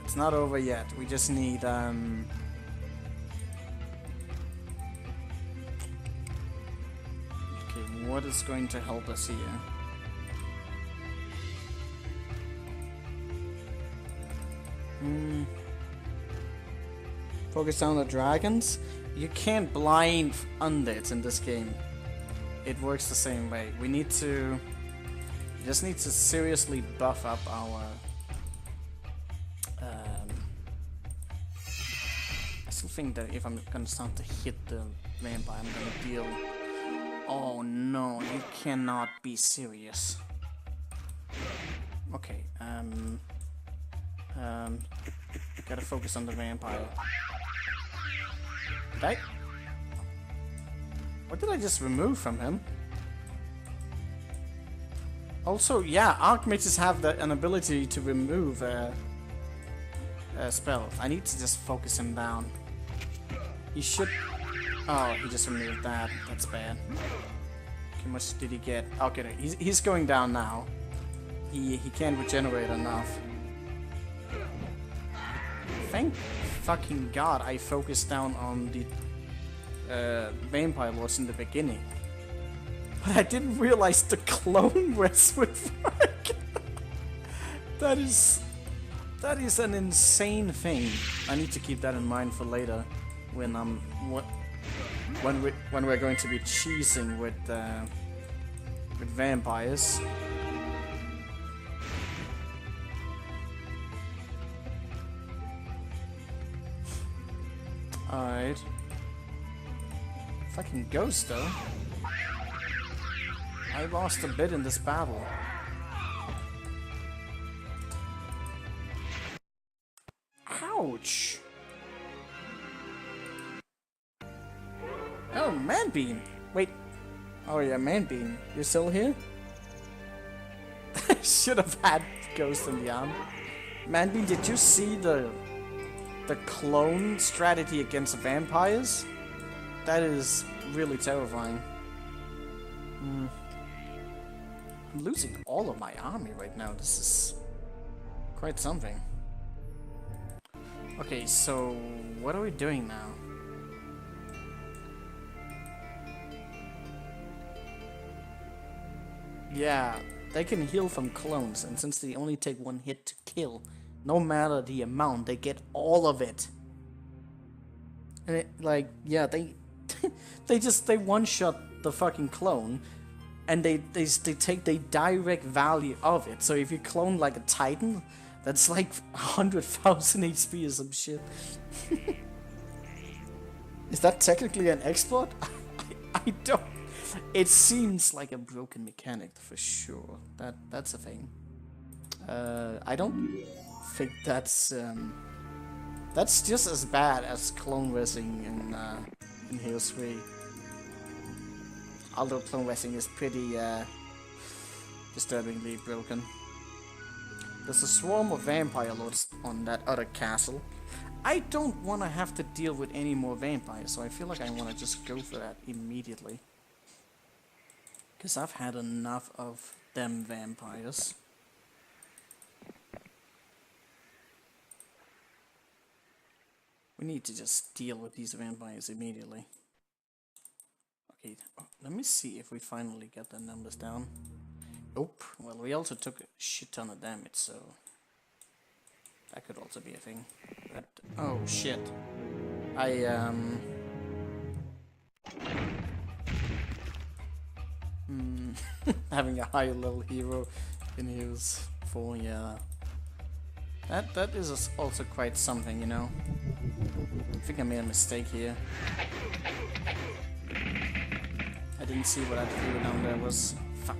it's not over yet. We just need, okay, what is going to help us here? Focus on the dragons? You can't blind undeads in this game. It works the same way. We need to... We just need to seriously buff up our... I still think that if I'm gonna start to hit the vampire, I'm gonna deal... Oh no, you cannot be serious. Okay, gotta focus on the vampire. Did I? What did I just remove from him? Also, yeah, archmages have an ability to remove spells. I need to just focus him down. He should... Oh, he just removed that. That's bad. How much did he get? Okay, he's going down now. He can't regenerate enough. Thank fucking god I focused down on the vampire lords in the beginning. But I didn't realize the clone rest would work. That is an insane thing. I need to keep that in mind for later when we're going to be cheesing with vampires. Alright. Fucking ghost though. I lost a bit in this battle. Ouch! Oh, Manbean! Wait. Oh yeah, Manbean. You're still here? Should have had Ghost in the arm. Manbean, did you see the clone strategy against vampires? That is really terrifying. I'm losing all of my army right now. This is quite something. Okay, so what are we doing now? Yeah, they can heal from clones, and since they only take 1 hit to kill, No matter the amount, they get all of it. And it, like, yeah, they they one-shot the fucking clone, and they take the direct value of it. So if you clone like a Titan, that's like 100,000 HP or some shit. Is that technically an exploit? I don't. It seems like a broken mechanic for sure. That's a thing. I don't think that's just as bad as clone racing in Halo 3. Although clone racing is pretty disturbingly broken. There's a swarm of vampire lords on that other castle. I don't want to have to deal with any more vampires, so I feel like I want to just go for that immediately. Because I've had enough of them vampires. We need to just deal with these vampires immediately. Okay, let me see if we finally get the numbers down. Nope. Well, we also took a shit ton of damage, so that could also be a thing. But oh shit, having a higher level hero in Heroes 4, yeah. That is also quite something, you know. I think I made a mistake here. I didn't see what that hero down there was. Fuck.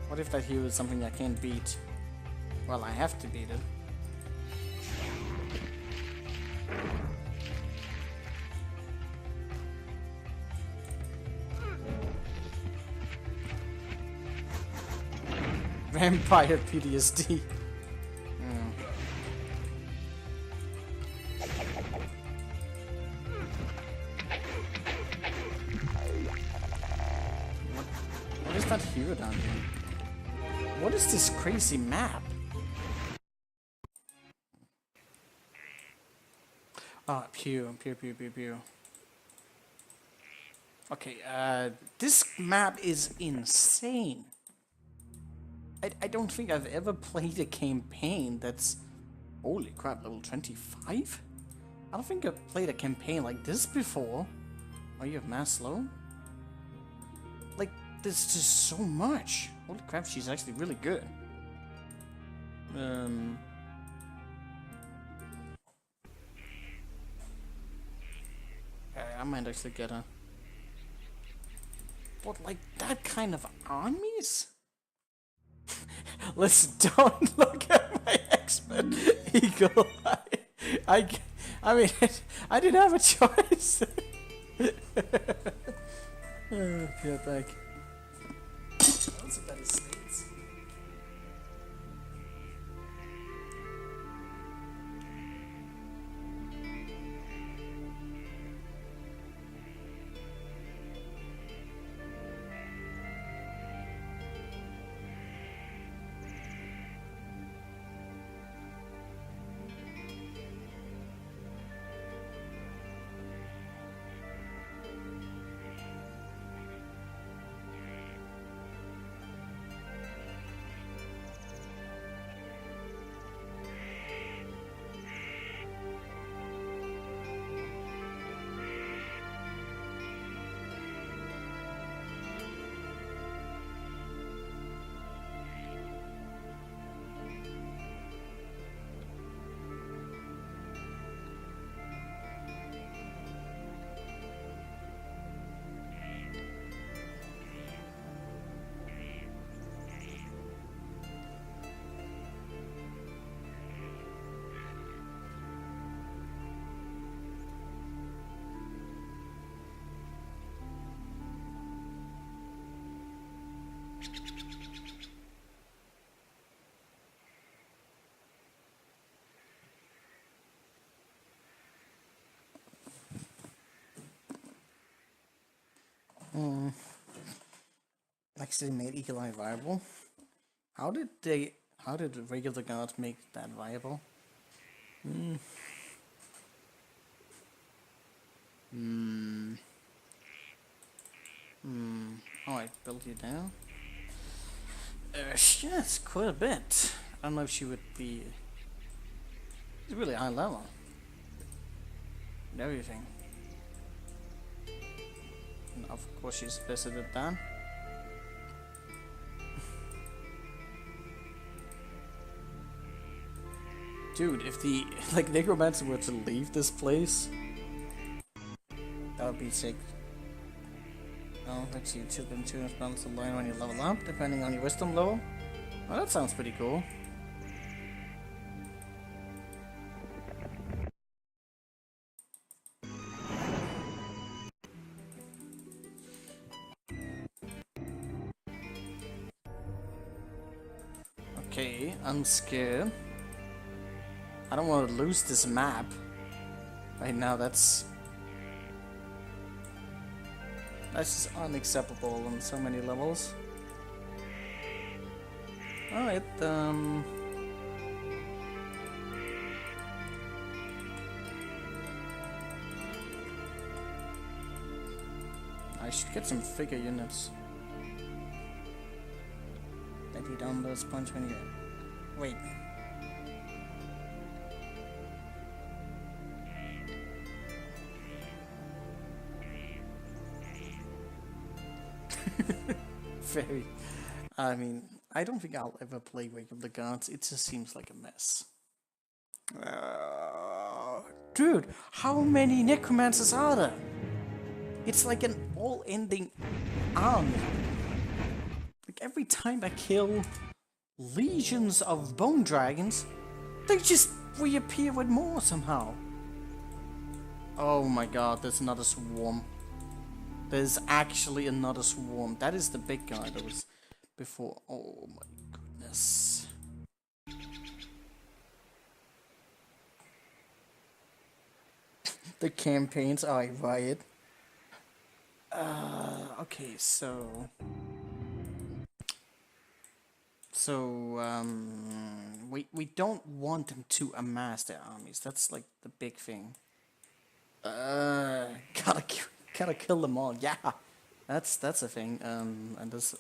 What if that hero is something I can't beat? Well, I have to beat it. Vampire PTSD. What is that hero down here? What is this crazy map? Ah, pew. Okay, this map is insane. I don't think I've ever played a campaign that's... Holy crap, level 25? I don't think I've played a campaign like this before. Oh, you have mass slow? Like, there's just so much. Holy crap, she's actually really good. I might actually get her. But like, that kind of armies? Listen, don't look at my expert eagle. I mean, I didn't have a choice. Oh, get back. That's a better states. Actually made Eagle Eye viable. How did the regular gods make that viable? Oh, I built you down? Yes, quite a bit. I don't know if she would be It's really high level. And everything. And of course she's visited that. Dude, if the like necromancer were to leave this place, that would be sick. Oh, let's see, tip and two balance the line when you level up, depending on your wisdom level. Oh, that sounds pretty cool. Okay, I'm scared. I don't want to lose this map. Right now, that's just unacceptable on so many levels. Alright, I should get some figure units. Maybe down those punch when you... Wait. Very... I mean, I don't think I'll ever play Wake of the Gods. It just seems like a mess. Dude, how many necromancers are there? It's like an all-ending army. Like every time I kill legions of bone dragons, they just reappear with more somehow. Oh my god, there's another swarm. There's actually another swarm. That is the big guy that was before. Oh my goodness. The campaigns are a riot. Okay, so we don't want them to amass their armies. That's like the big thing. Gotta kill them all. Yeah, that's a thing. And there's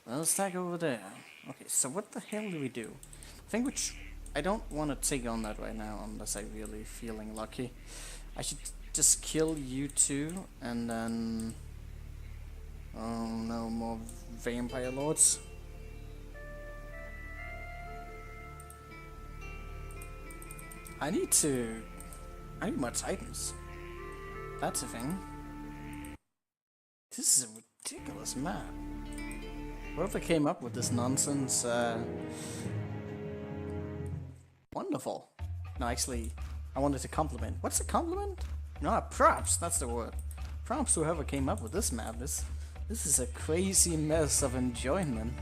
another stack over there. Okay, so what the hell do we do? I think I don't want to take on that right now unless I'm really feeling lucky. I should just kill you two and then... Oh no, more vampire lords. I need more titans. That's a thing. This is a ridiculous map. Whoever came up with this nonsense, wonderful. No, actually, I wanted to compliment. What's a compliment? No, props, that's the word. Props to whoever came up with this map. This is a crazy mess of enjoyment.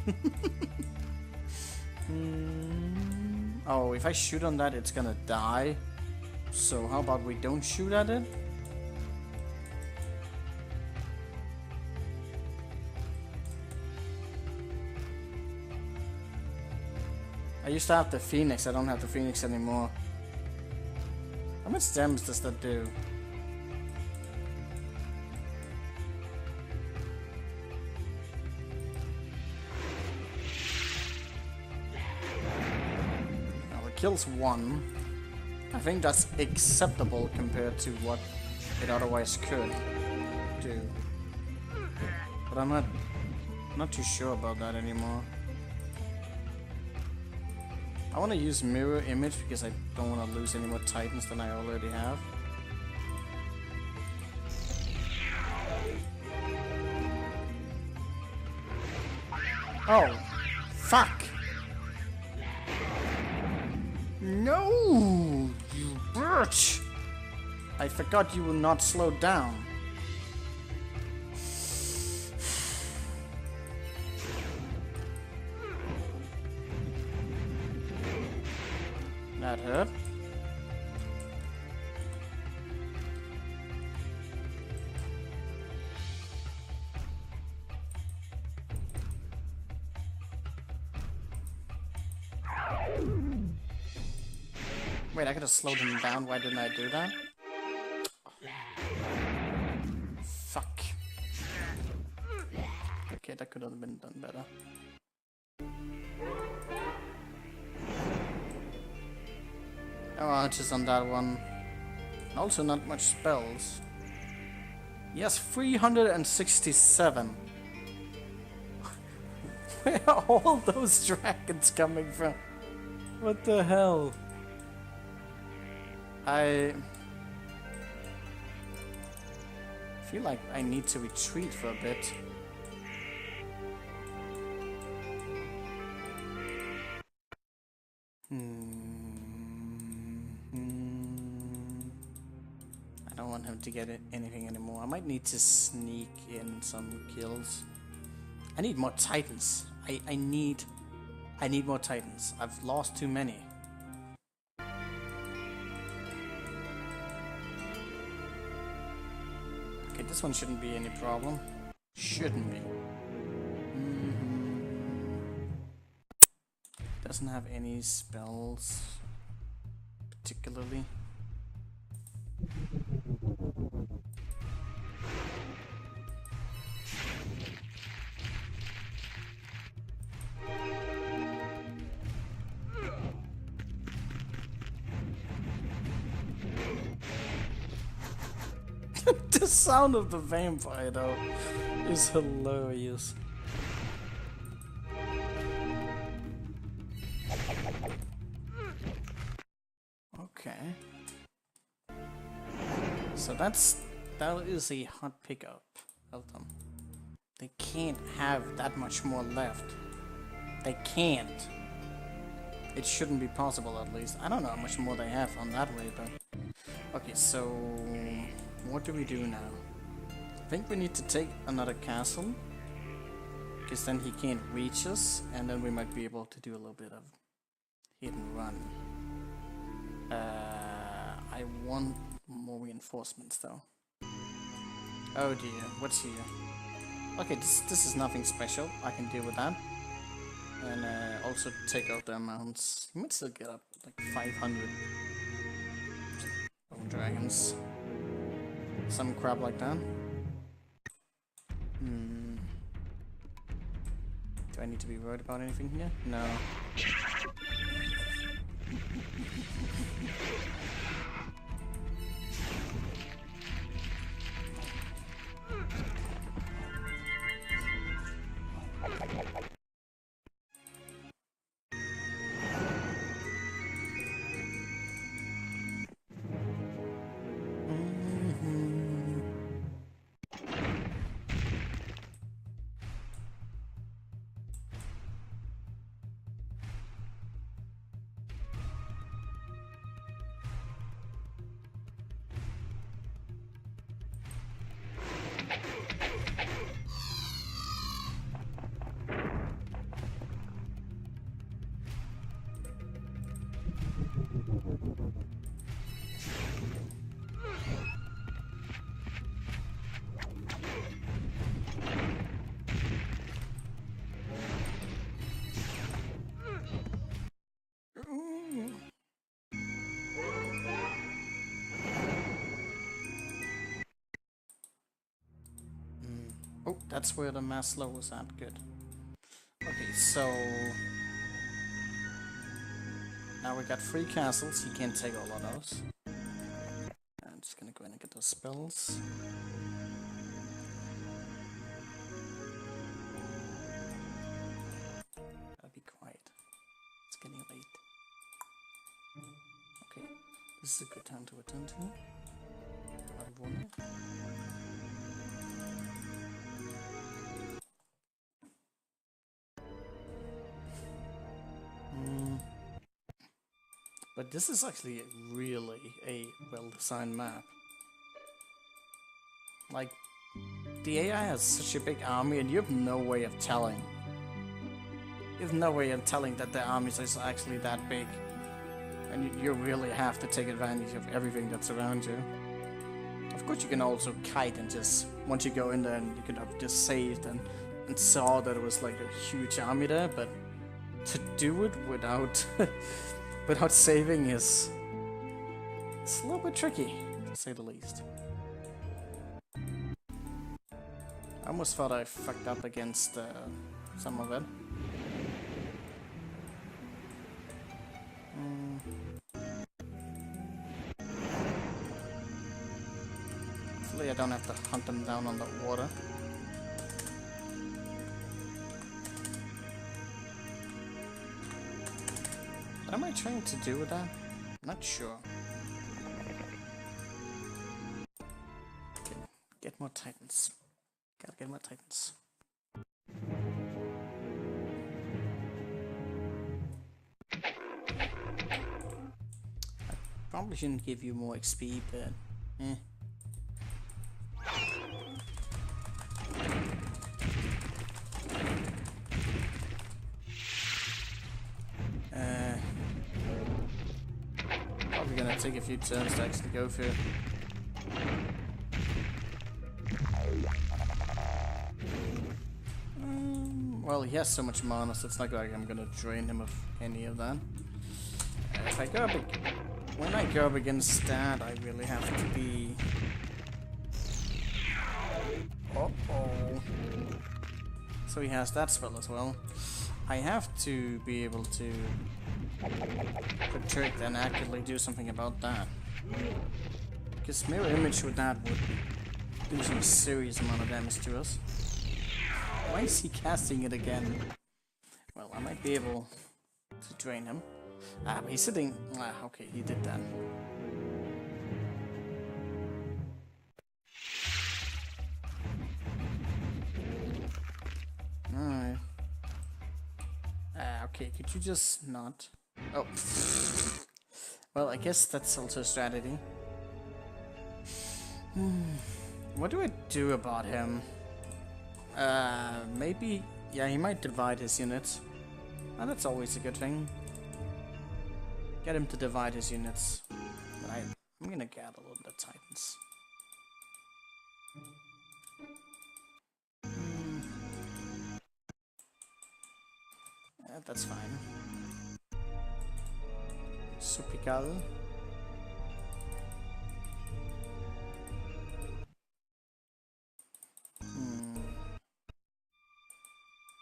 Oh, if I shoot on that, it's gonna die. So how about we don't shoot at it? I used to have the Phoenix, I don't have the Phoenix anymore. How much damage does that do? Kills one. I think that's acceptable compared to what it otherwise could do. But I'm not too sure about that anymore. I want to use mirror image because I don't want to lose any more titans than I already have. Oh, fuck! No, you bitch! I forgot you will not slow down. That hurt. Wait, I could have slowed him down. Why didn't I do that? Fuck. Okay, that could have been done better. archers on that one. Also not much spells. Yes, 367. Where are all those dragons coming from? What the hell? I feel like I need to retreat for a bit. I don't want him to get anything anymore. I might need to sneak in some kills. I need more titans. I need more titans. I've lost too many. Okay, this one shouldn't be any problem. Shouldn't be. Doesn't have any spells particularly. The sound of the vampire though is hilarious. Okay. So that is a hot pickup of them. They can't have that much more left. They can't. It shouldn't be possible at least. I don't know how much more they have on that way, but... Okay, so... what do we do now? I think we need to take another castle. Because then he can't reach us, and then we might be able to do a little bit of hit and run. I want more reinforcements though. Oh dear, what's here? Okay, this is nothing special. I can deal with that. And also take out their mounts. You might still get up like 500 dragons. Some crap like that. Do I need to be worried about anything here? No. Oh, that's where the mass slow was at. Good. Okay, so now we got 3 castles. He can't take all of those. I'm just gonna go in and get those spells. Gotta be quiet. It's getting late. Okay, this is a good time to attend to. I've won it. But this is actually really a well-designed map. Like, the AI has such a big army and you have no way of telling. You have no way of telling that the armies is actually that big. And you really have to take advantage of everything that's around you. Of course you can also kite and just, once you go in there and you could have just saved and saw that it was like a huge army there, but to do it without... without saving it's a little bit tricky, to say the least. I almost thought I fucked up against some of it. Hopefully I don't have to hunt them down on the water. What am I trying to do with that? I'm not sure. Okay, get more titans. Gotta get more titans. Probably shouldn't give you more XP, but eh. Probably gonna take a few turns to actually go through. Well, he has so much mana, so it's not like I'm gonna drain him of any of that. If I go up, when I go up against that, I really have to be. Uh-oh. So he has that spell as well. I have to be able to protect and accurately do something about that. Because mirror image with that would do some serious amount of damage to us. Why is he casting it again? Well, I might be able to drain him. Ah, but he's sitting. Ah, okay, he did that. Alright. Ah, okay, could you just not? Oh. Well, I guess that's also a strategy. What do I do about him? Maybe. Yeah, he might divide his units. Oh, that's always a good thing. Get him to divide his units. But I'm gonna gather a little bit of titans. That's fine. Supical.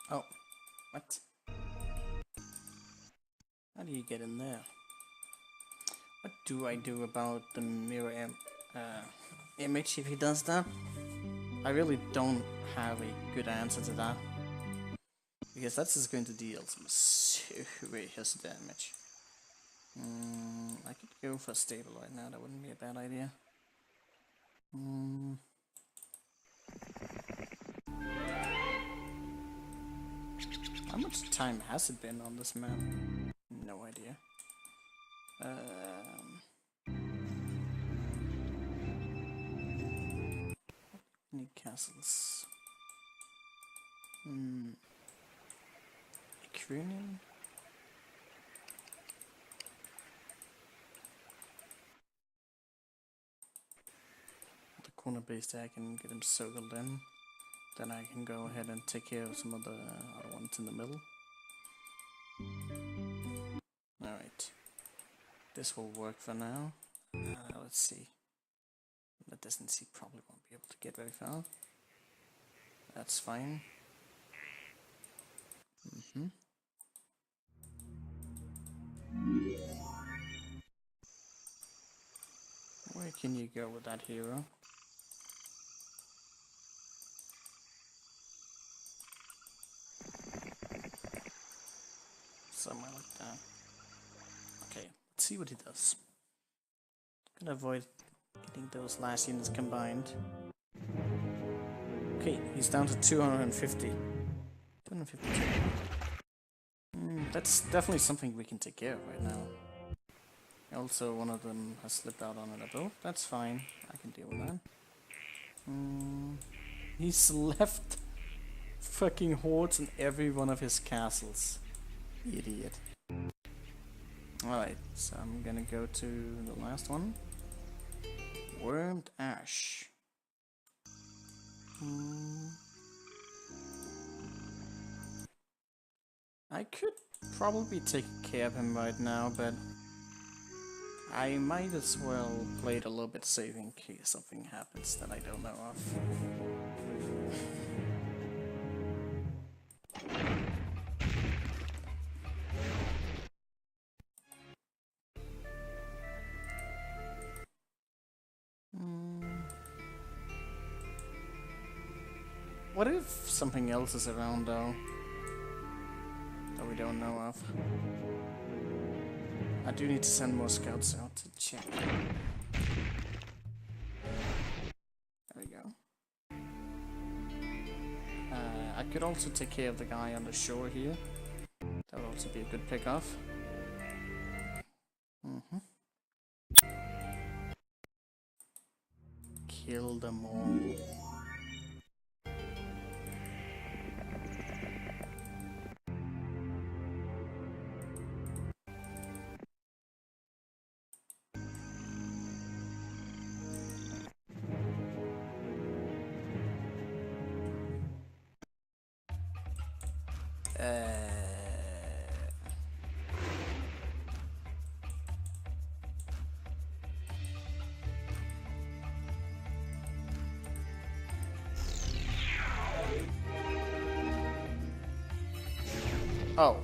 Oh, what? How do you get in there? What do I do about the mirror image if he does that? I really don't have a good answer to that. Because that's just going to deal some serious damage. I could go for stable right now, that wouldn't be a bad idea. How much time has it been on this map? No idea. Any castles? Ukrainian? The corner base there, I can get him circled in. Then I can go ahead and take care of some of the other ones in the middle. Alright. This will work for now. Let's see. The distance he probably won't be able to get very far. That's fine. Where can you go with that hero? Somewhere like that. Okay, let's see what he does. Gonna avoid getting those last units combined. Okay, he's down to 250. 252. That's definitely something we can take care of right now. Also, one of them has slipped out on a boat. That's fine. I can deal with that. He's left fucking hordes in every one of his castles. Idiot. Alright, so I'm gonna go to the last one. Wormed Ash. I could probably take care of him right now, but I might as well play it a little bit safe in case something happens that I don't know of. What if something else is around though? That we don't know of. I do need to send more scouts out to check. There we go. I could also take care of the guy on the shore here. That would also be a good pickoff. Kill them all. Oh.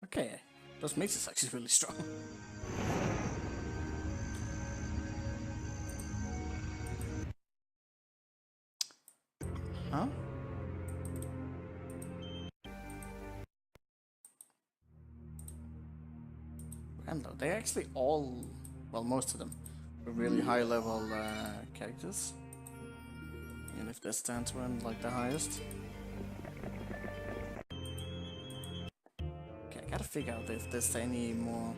Okay. Those mates is actually really strong. Huh? Randall. They're actually all, well, most of them, are really high level characters. And if this stands one like the highest. Okay, I gotta figure out if there's any more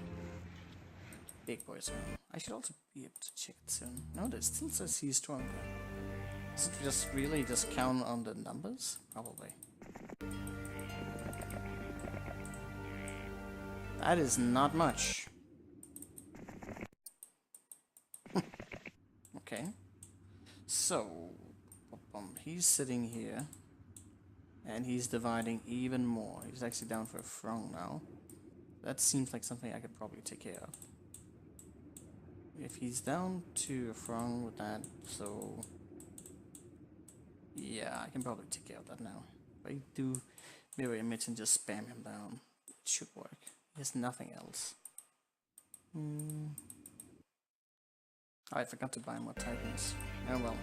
big boys around. I should also be able to check it soon. No, it still says he's stronger. Is it just really just count on the numbers? Probably. That is not much. Okay. So, he's sitting here. And he's dividing even more. He's actually down for a throng now. That seems like something I could probably take care of. If he's down to a throng with that, so... yeah, I can probably take care of that now. If I do mirror image and just spam him down, it should work. He has nothing else. Oh, I forgot to buy more titans. Oh well.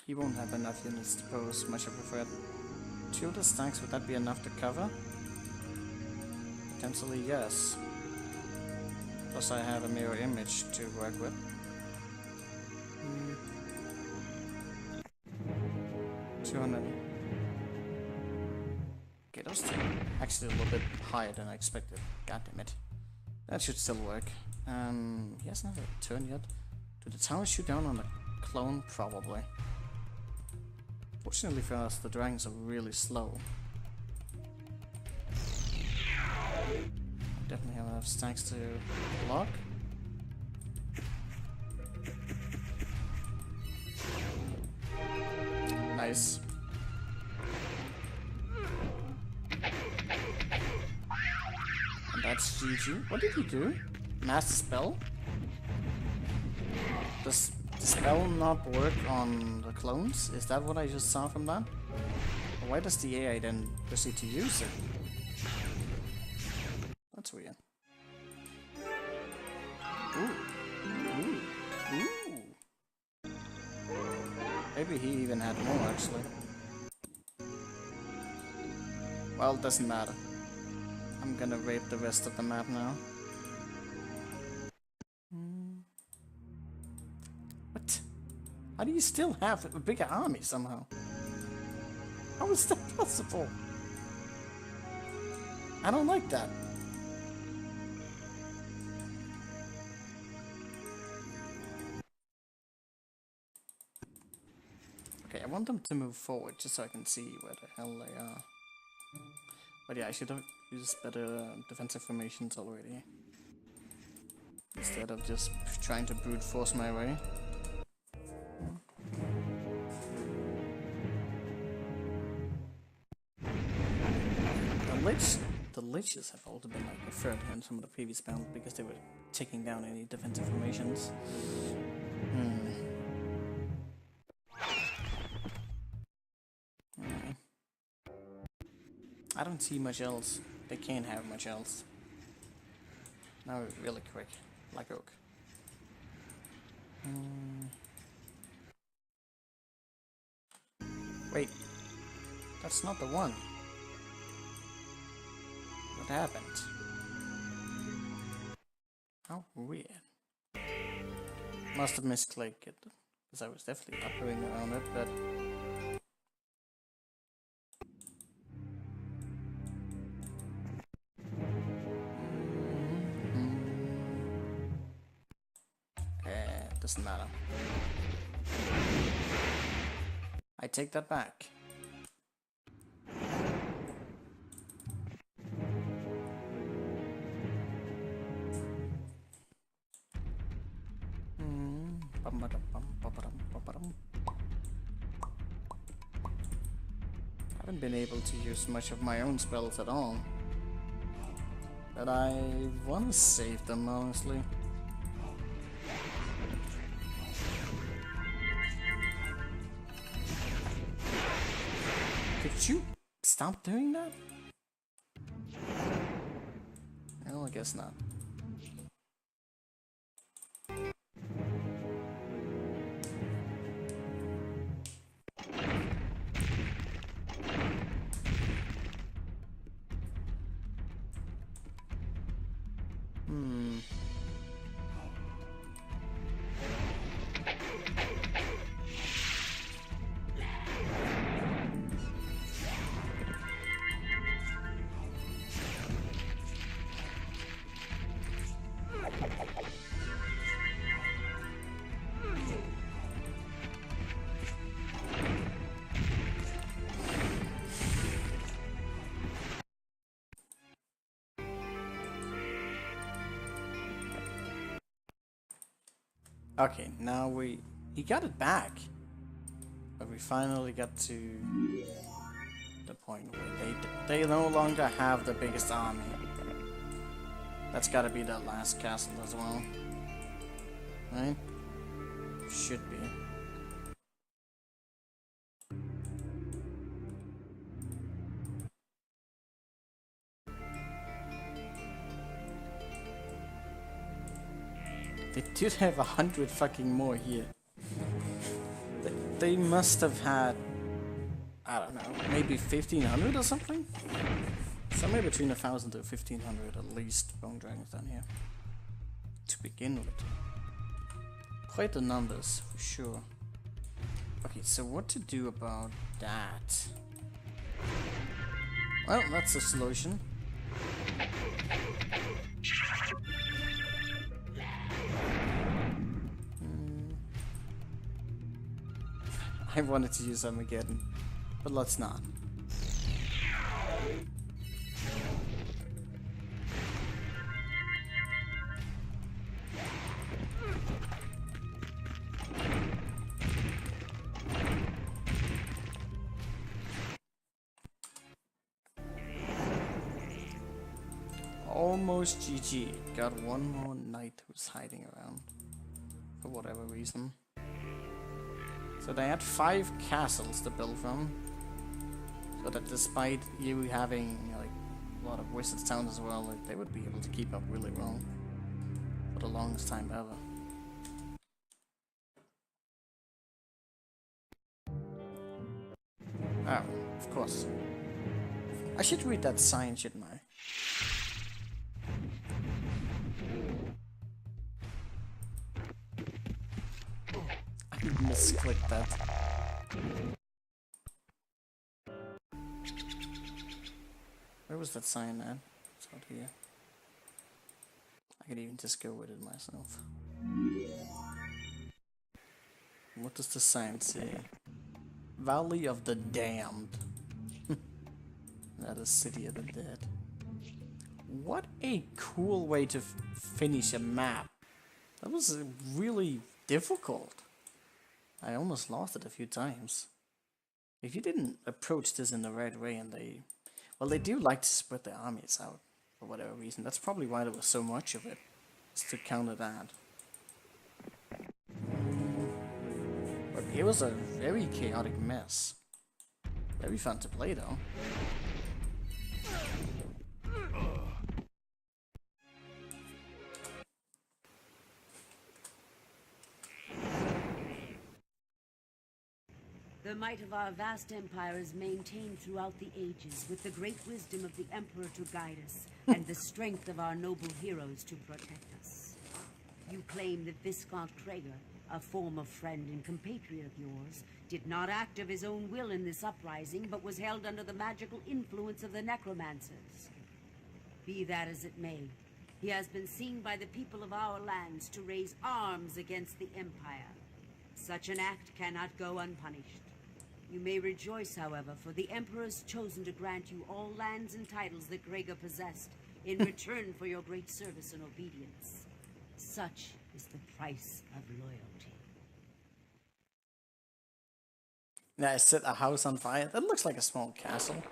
He won't have enough units to pose much of a threat. 2 of the stacks, would that be enough to cover? Potentially yes. Plus I have a mirror image to work with. 200. Okay, those two actually a little bit higher than I expected. God damn it. That should still work. He hasn't had a turn yet. Do the towers shoot down on the clone? Probably. Fortunately for us, the dragons are really slow. Definitely have enough stacks to block. Nice. And that's GG. What did he do? Master spell? Does the spell not work on the clones? Is that what I just saw from that? Or why does the AI then proceed to use it? That's weird. Ooh. Maybe he even had more, actually. Well, it doesn't matter. I'm gonna raid the rest of the map now. What? How do you still have a bigger army somehow? How is that possible? I don't like that. Okay, I want them to move forward just so I can see where the hell they are. But yeah, I should have used better defensive formations already. Instead of just trying to brute force my way. The liches have also been like a third in some of the previous battles because they were taking down any defensive formations. I don't see much else. They can't have much else. Now really quick, like oak. Wait, that's not the one. What happened? How weird. Must have misclicked it, because I was definitely not going around it, but... doesn't matter. I take that back. I haven't been able to use much of my own spells at all. But I want to save them, honestly. Could you stop doing that? Well, I guess not. Okay, now he got it back. But we finally got to the point where they no longer have the biggest army. That's gotta be the last castle as well. Right? Should be. They did have 100 fucking more here. They must have had, I don't know, maybe 1500 or something? Somewhere between 1000 to 1500 at least bone dragons down here. To begin with. Quite the numbers, for sure. Okay, so what to do about that? Well, that's a solution. I wanted to use Armageddon, but let's not. Almost GG. Got one more knight who's hiding around. For whatever reason. So they had 5 castles to build from. So that despite you having like a lot of wizards towns as well, like, they would be able to keep up really well. For the longest time ever. Oh, of course. I should read that sign, shouldn't I? I misclicked that. Where was that sign at? It's out here. I could even just go with it myself. What does the sign say? Valley of the Damned. That is City of the Dead. What a cool way to finish a map. That was really difficult. I almost lost it a few times. If you didn't approach this in the right way and they do like to spread their armies out for whatever reason. That's probably why there was so much of it. Is to counter that. But it was a very chaotic mess. Very fun to play though. might of our vast empire is maintained throughout the ages, with the great wisdom of the Emperor to guide us, and the strength of our noble heroes to protect us. You claim that Viscount Krager, a former friend and compatriot of yours, did not act of his own will in this uprising, but was held under the magical influence of the necromancers. Be that as it may, he has been seen by the people of our lands to raise arms against the Empire. Such an act cannot go unpunished. You may rejoice, however, for the Emperor's chosen to grant you all lands and titles that Krager possessed in return for your great service and obedience. Such is the price of loyalty. Yeah, I set a house on fire. That looks like a small castle.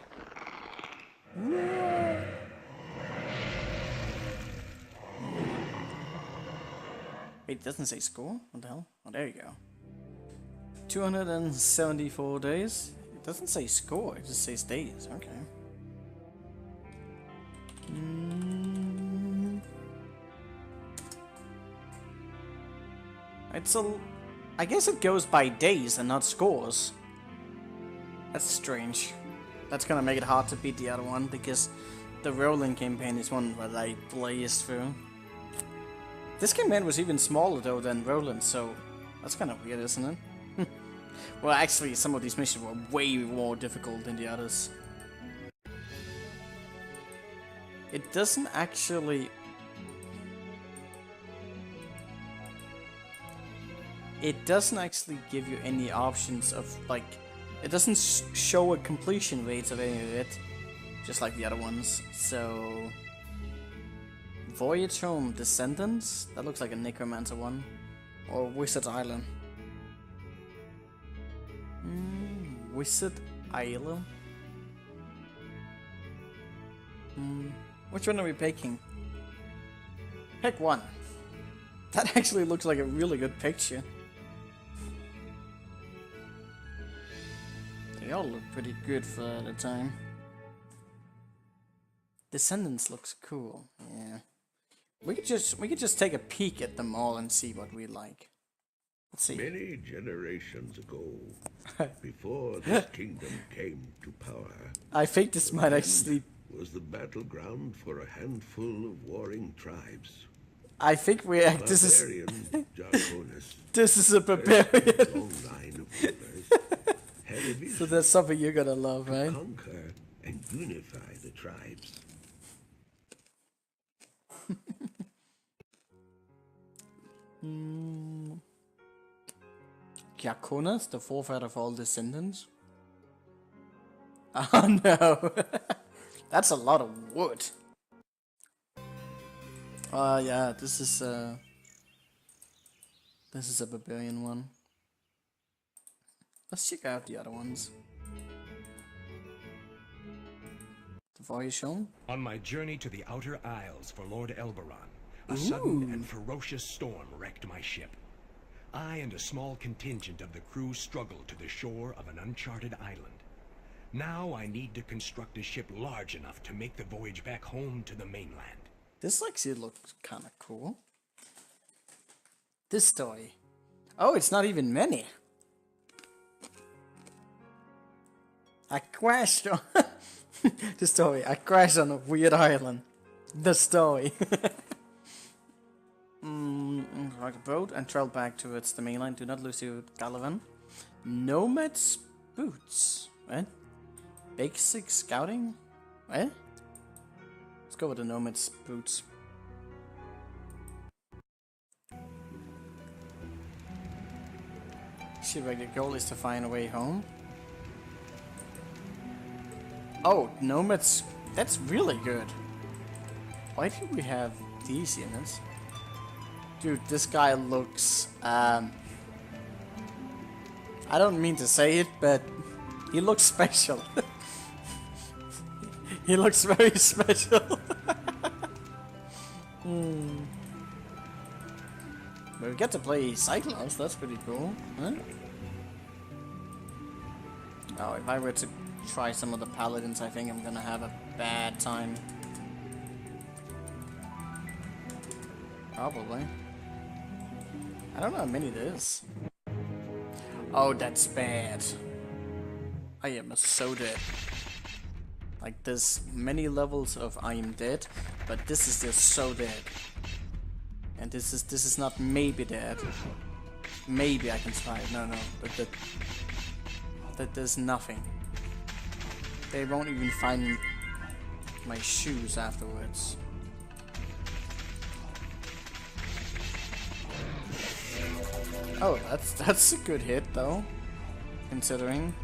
Wait, it doesn't say score? What the hell? Oh, there you go. 274 days. It doesn't say score, it just says days. Okay. It's a... I guess it goes by days and not scores. That's strange. That's gonna make it hard to beat the other one, because the rolling campaign is one that I blazed through. This campaign was even smaller though than Roland, so that's kind of weird, isn't it? Well, actually, some of these missions were way more difficult than the others. It doesn't actually... It doesn't actually give you any options of, like... It doesn't show a completion rate of any of it, just like the other ones, so... Voyage Home Descendants? That looks like a Necromancer one. Or Wizard Island. Wizard Island? Which one are we picking? Pick one. That actually looks like a really good picture. They all look pretty good for the time. Descendants looks cool, yeah. We could just take a peek at them all and see what we like. Let's see. Many generations ago, before this kingdom came to power, I think this might actually was the battleground for a handful of warring tribes. I think we're this is Barbarian Jarkonis, this is a barbarian. long line of rulers, had a vision So that's something you're gonna love, right? to conquer and unify the tribes. Jarkonis, the forefather of all descendants. Oh no, that's a lot of wood. Yeah, this is a barbarian one. Let's check out the other ones. The Voyage Home. On my journey to the Outer Isles for Lord Elberon, a sudden and ferocious storm wrecked my ship. I and a small contingent of the crew struggled to the shore of an uncharted island. Now I need to construct a ship large enough to make the voyage back home to the mainland. This actually looks kind of cool. This story. Oh, it's not even many. I crashed on... The story. I crashed on a weird island. The story. Like a boat and travel back towards the mainland. Do not lose your Galavan. Nomad's boots. What? Basic scouting? What? Let's go with the Nomad's boots. Shipwreck, the goal is to find a way home. Oh, Nomads. That's really good. Why do we have these units? Dude, this guy looks, I don't mean to say it, but he looks special. He looks very special. But we get to play Cyclops, that's pretty cool, huh? Oh, if I were to try some of the paladins, I think I'm gonna have a bad time. Probably. I don't know how many there is. Oh, that's bad. I am so dead. Like, there's many levels of I am dead, but this is just so dead. And this is not maybe dead. Maybe I can survive. No, that there's nothing. They won't even find my shoes afterwards. Oh, that's a good hit though, considering.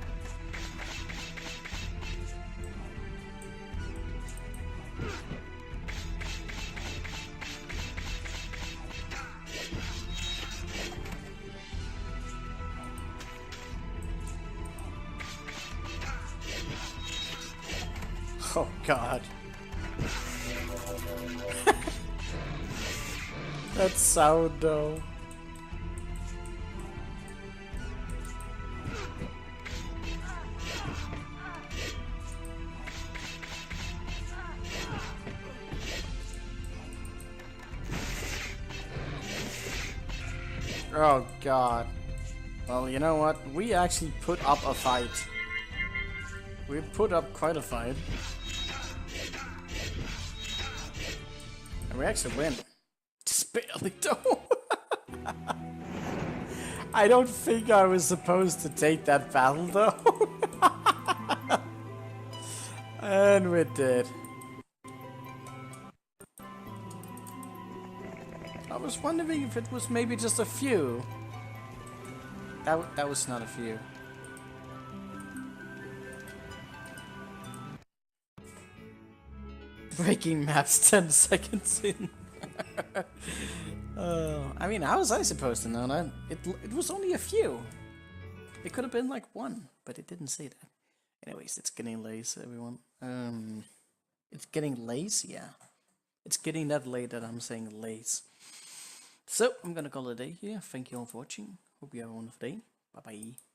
Oh god. That sound though. Oh god. Well, you know what? We actually put up a fight. We put up quite a fight. And we actually win. Just barely though. I don't think I was supposed to take that battle though. And we did. I was wondering if it was maybe just a few. That was not a few. Breaking maps 10 seconds in. I mean, how was I supposed to know that? It was only a few. It could have been like one, but it didn't say that. Anyways, it's getting late, everyone. It's getting late, yeah. It's getting that late that I'm saying late. So, I'm gonna call it a day here. Thank you all for watching. Hope you have a wonderful day. Bye bye.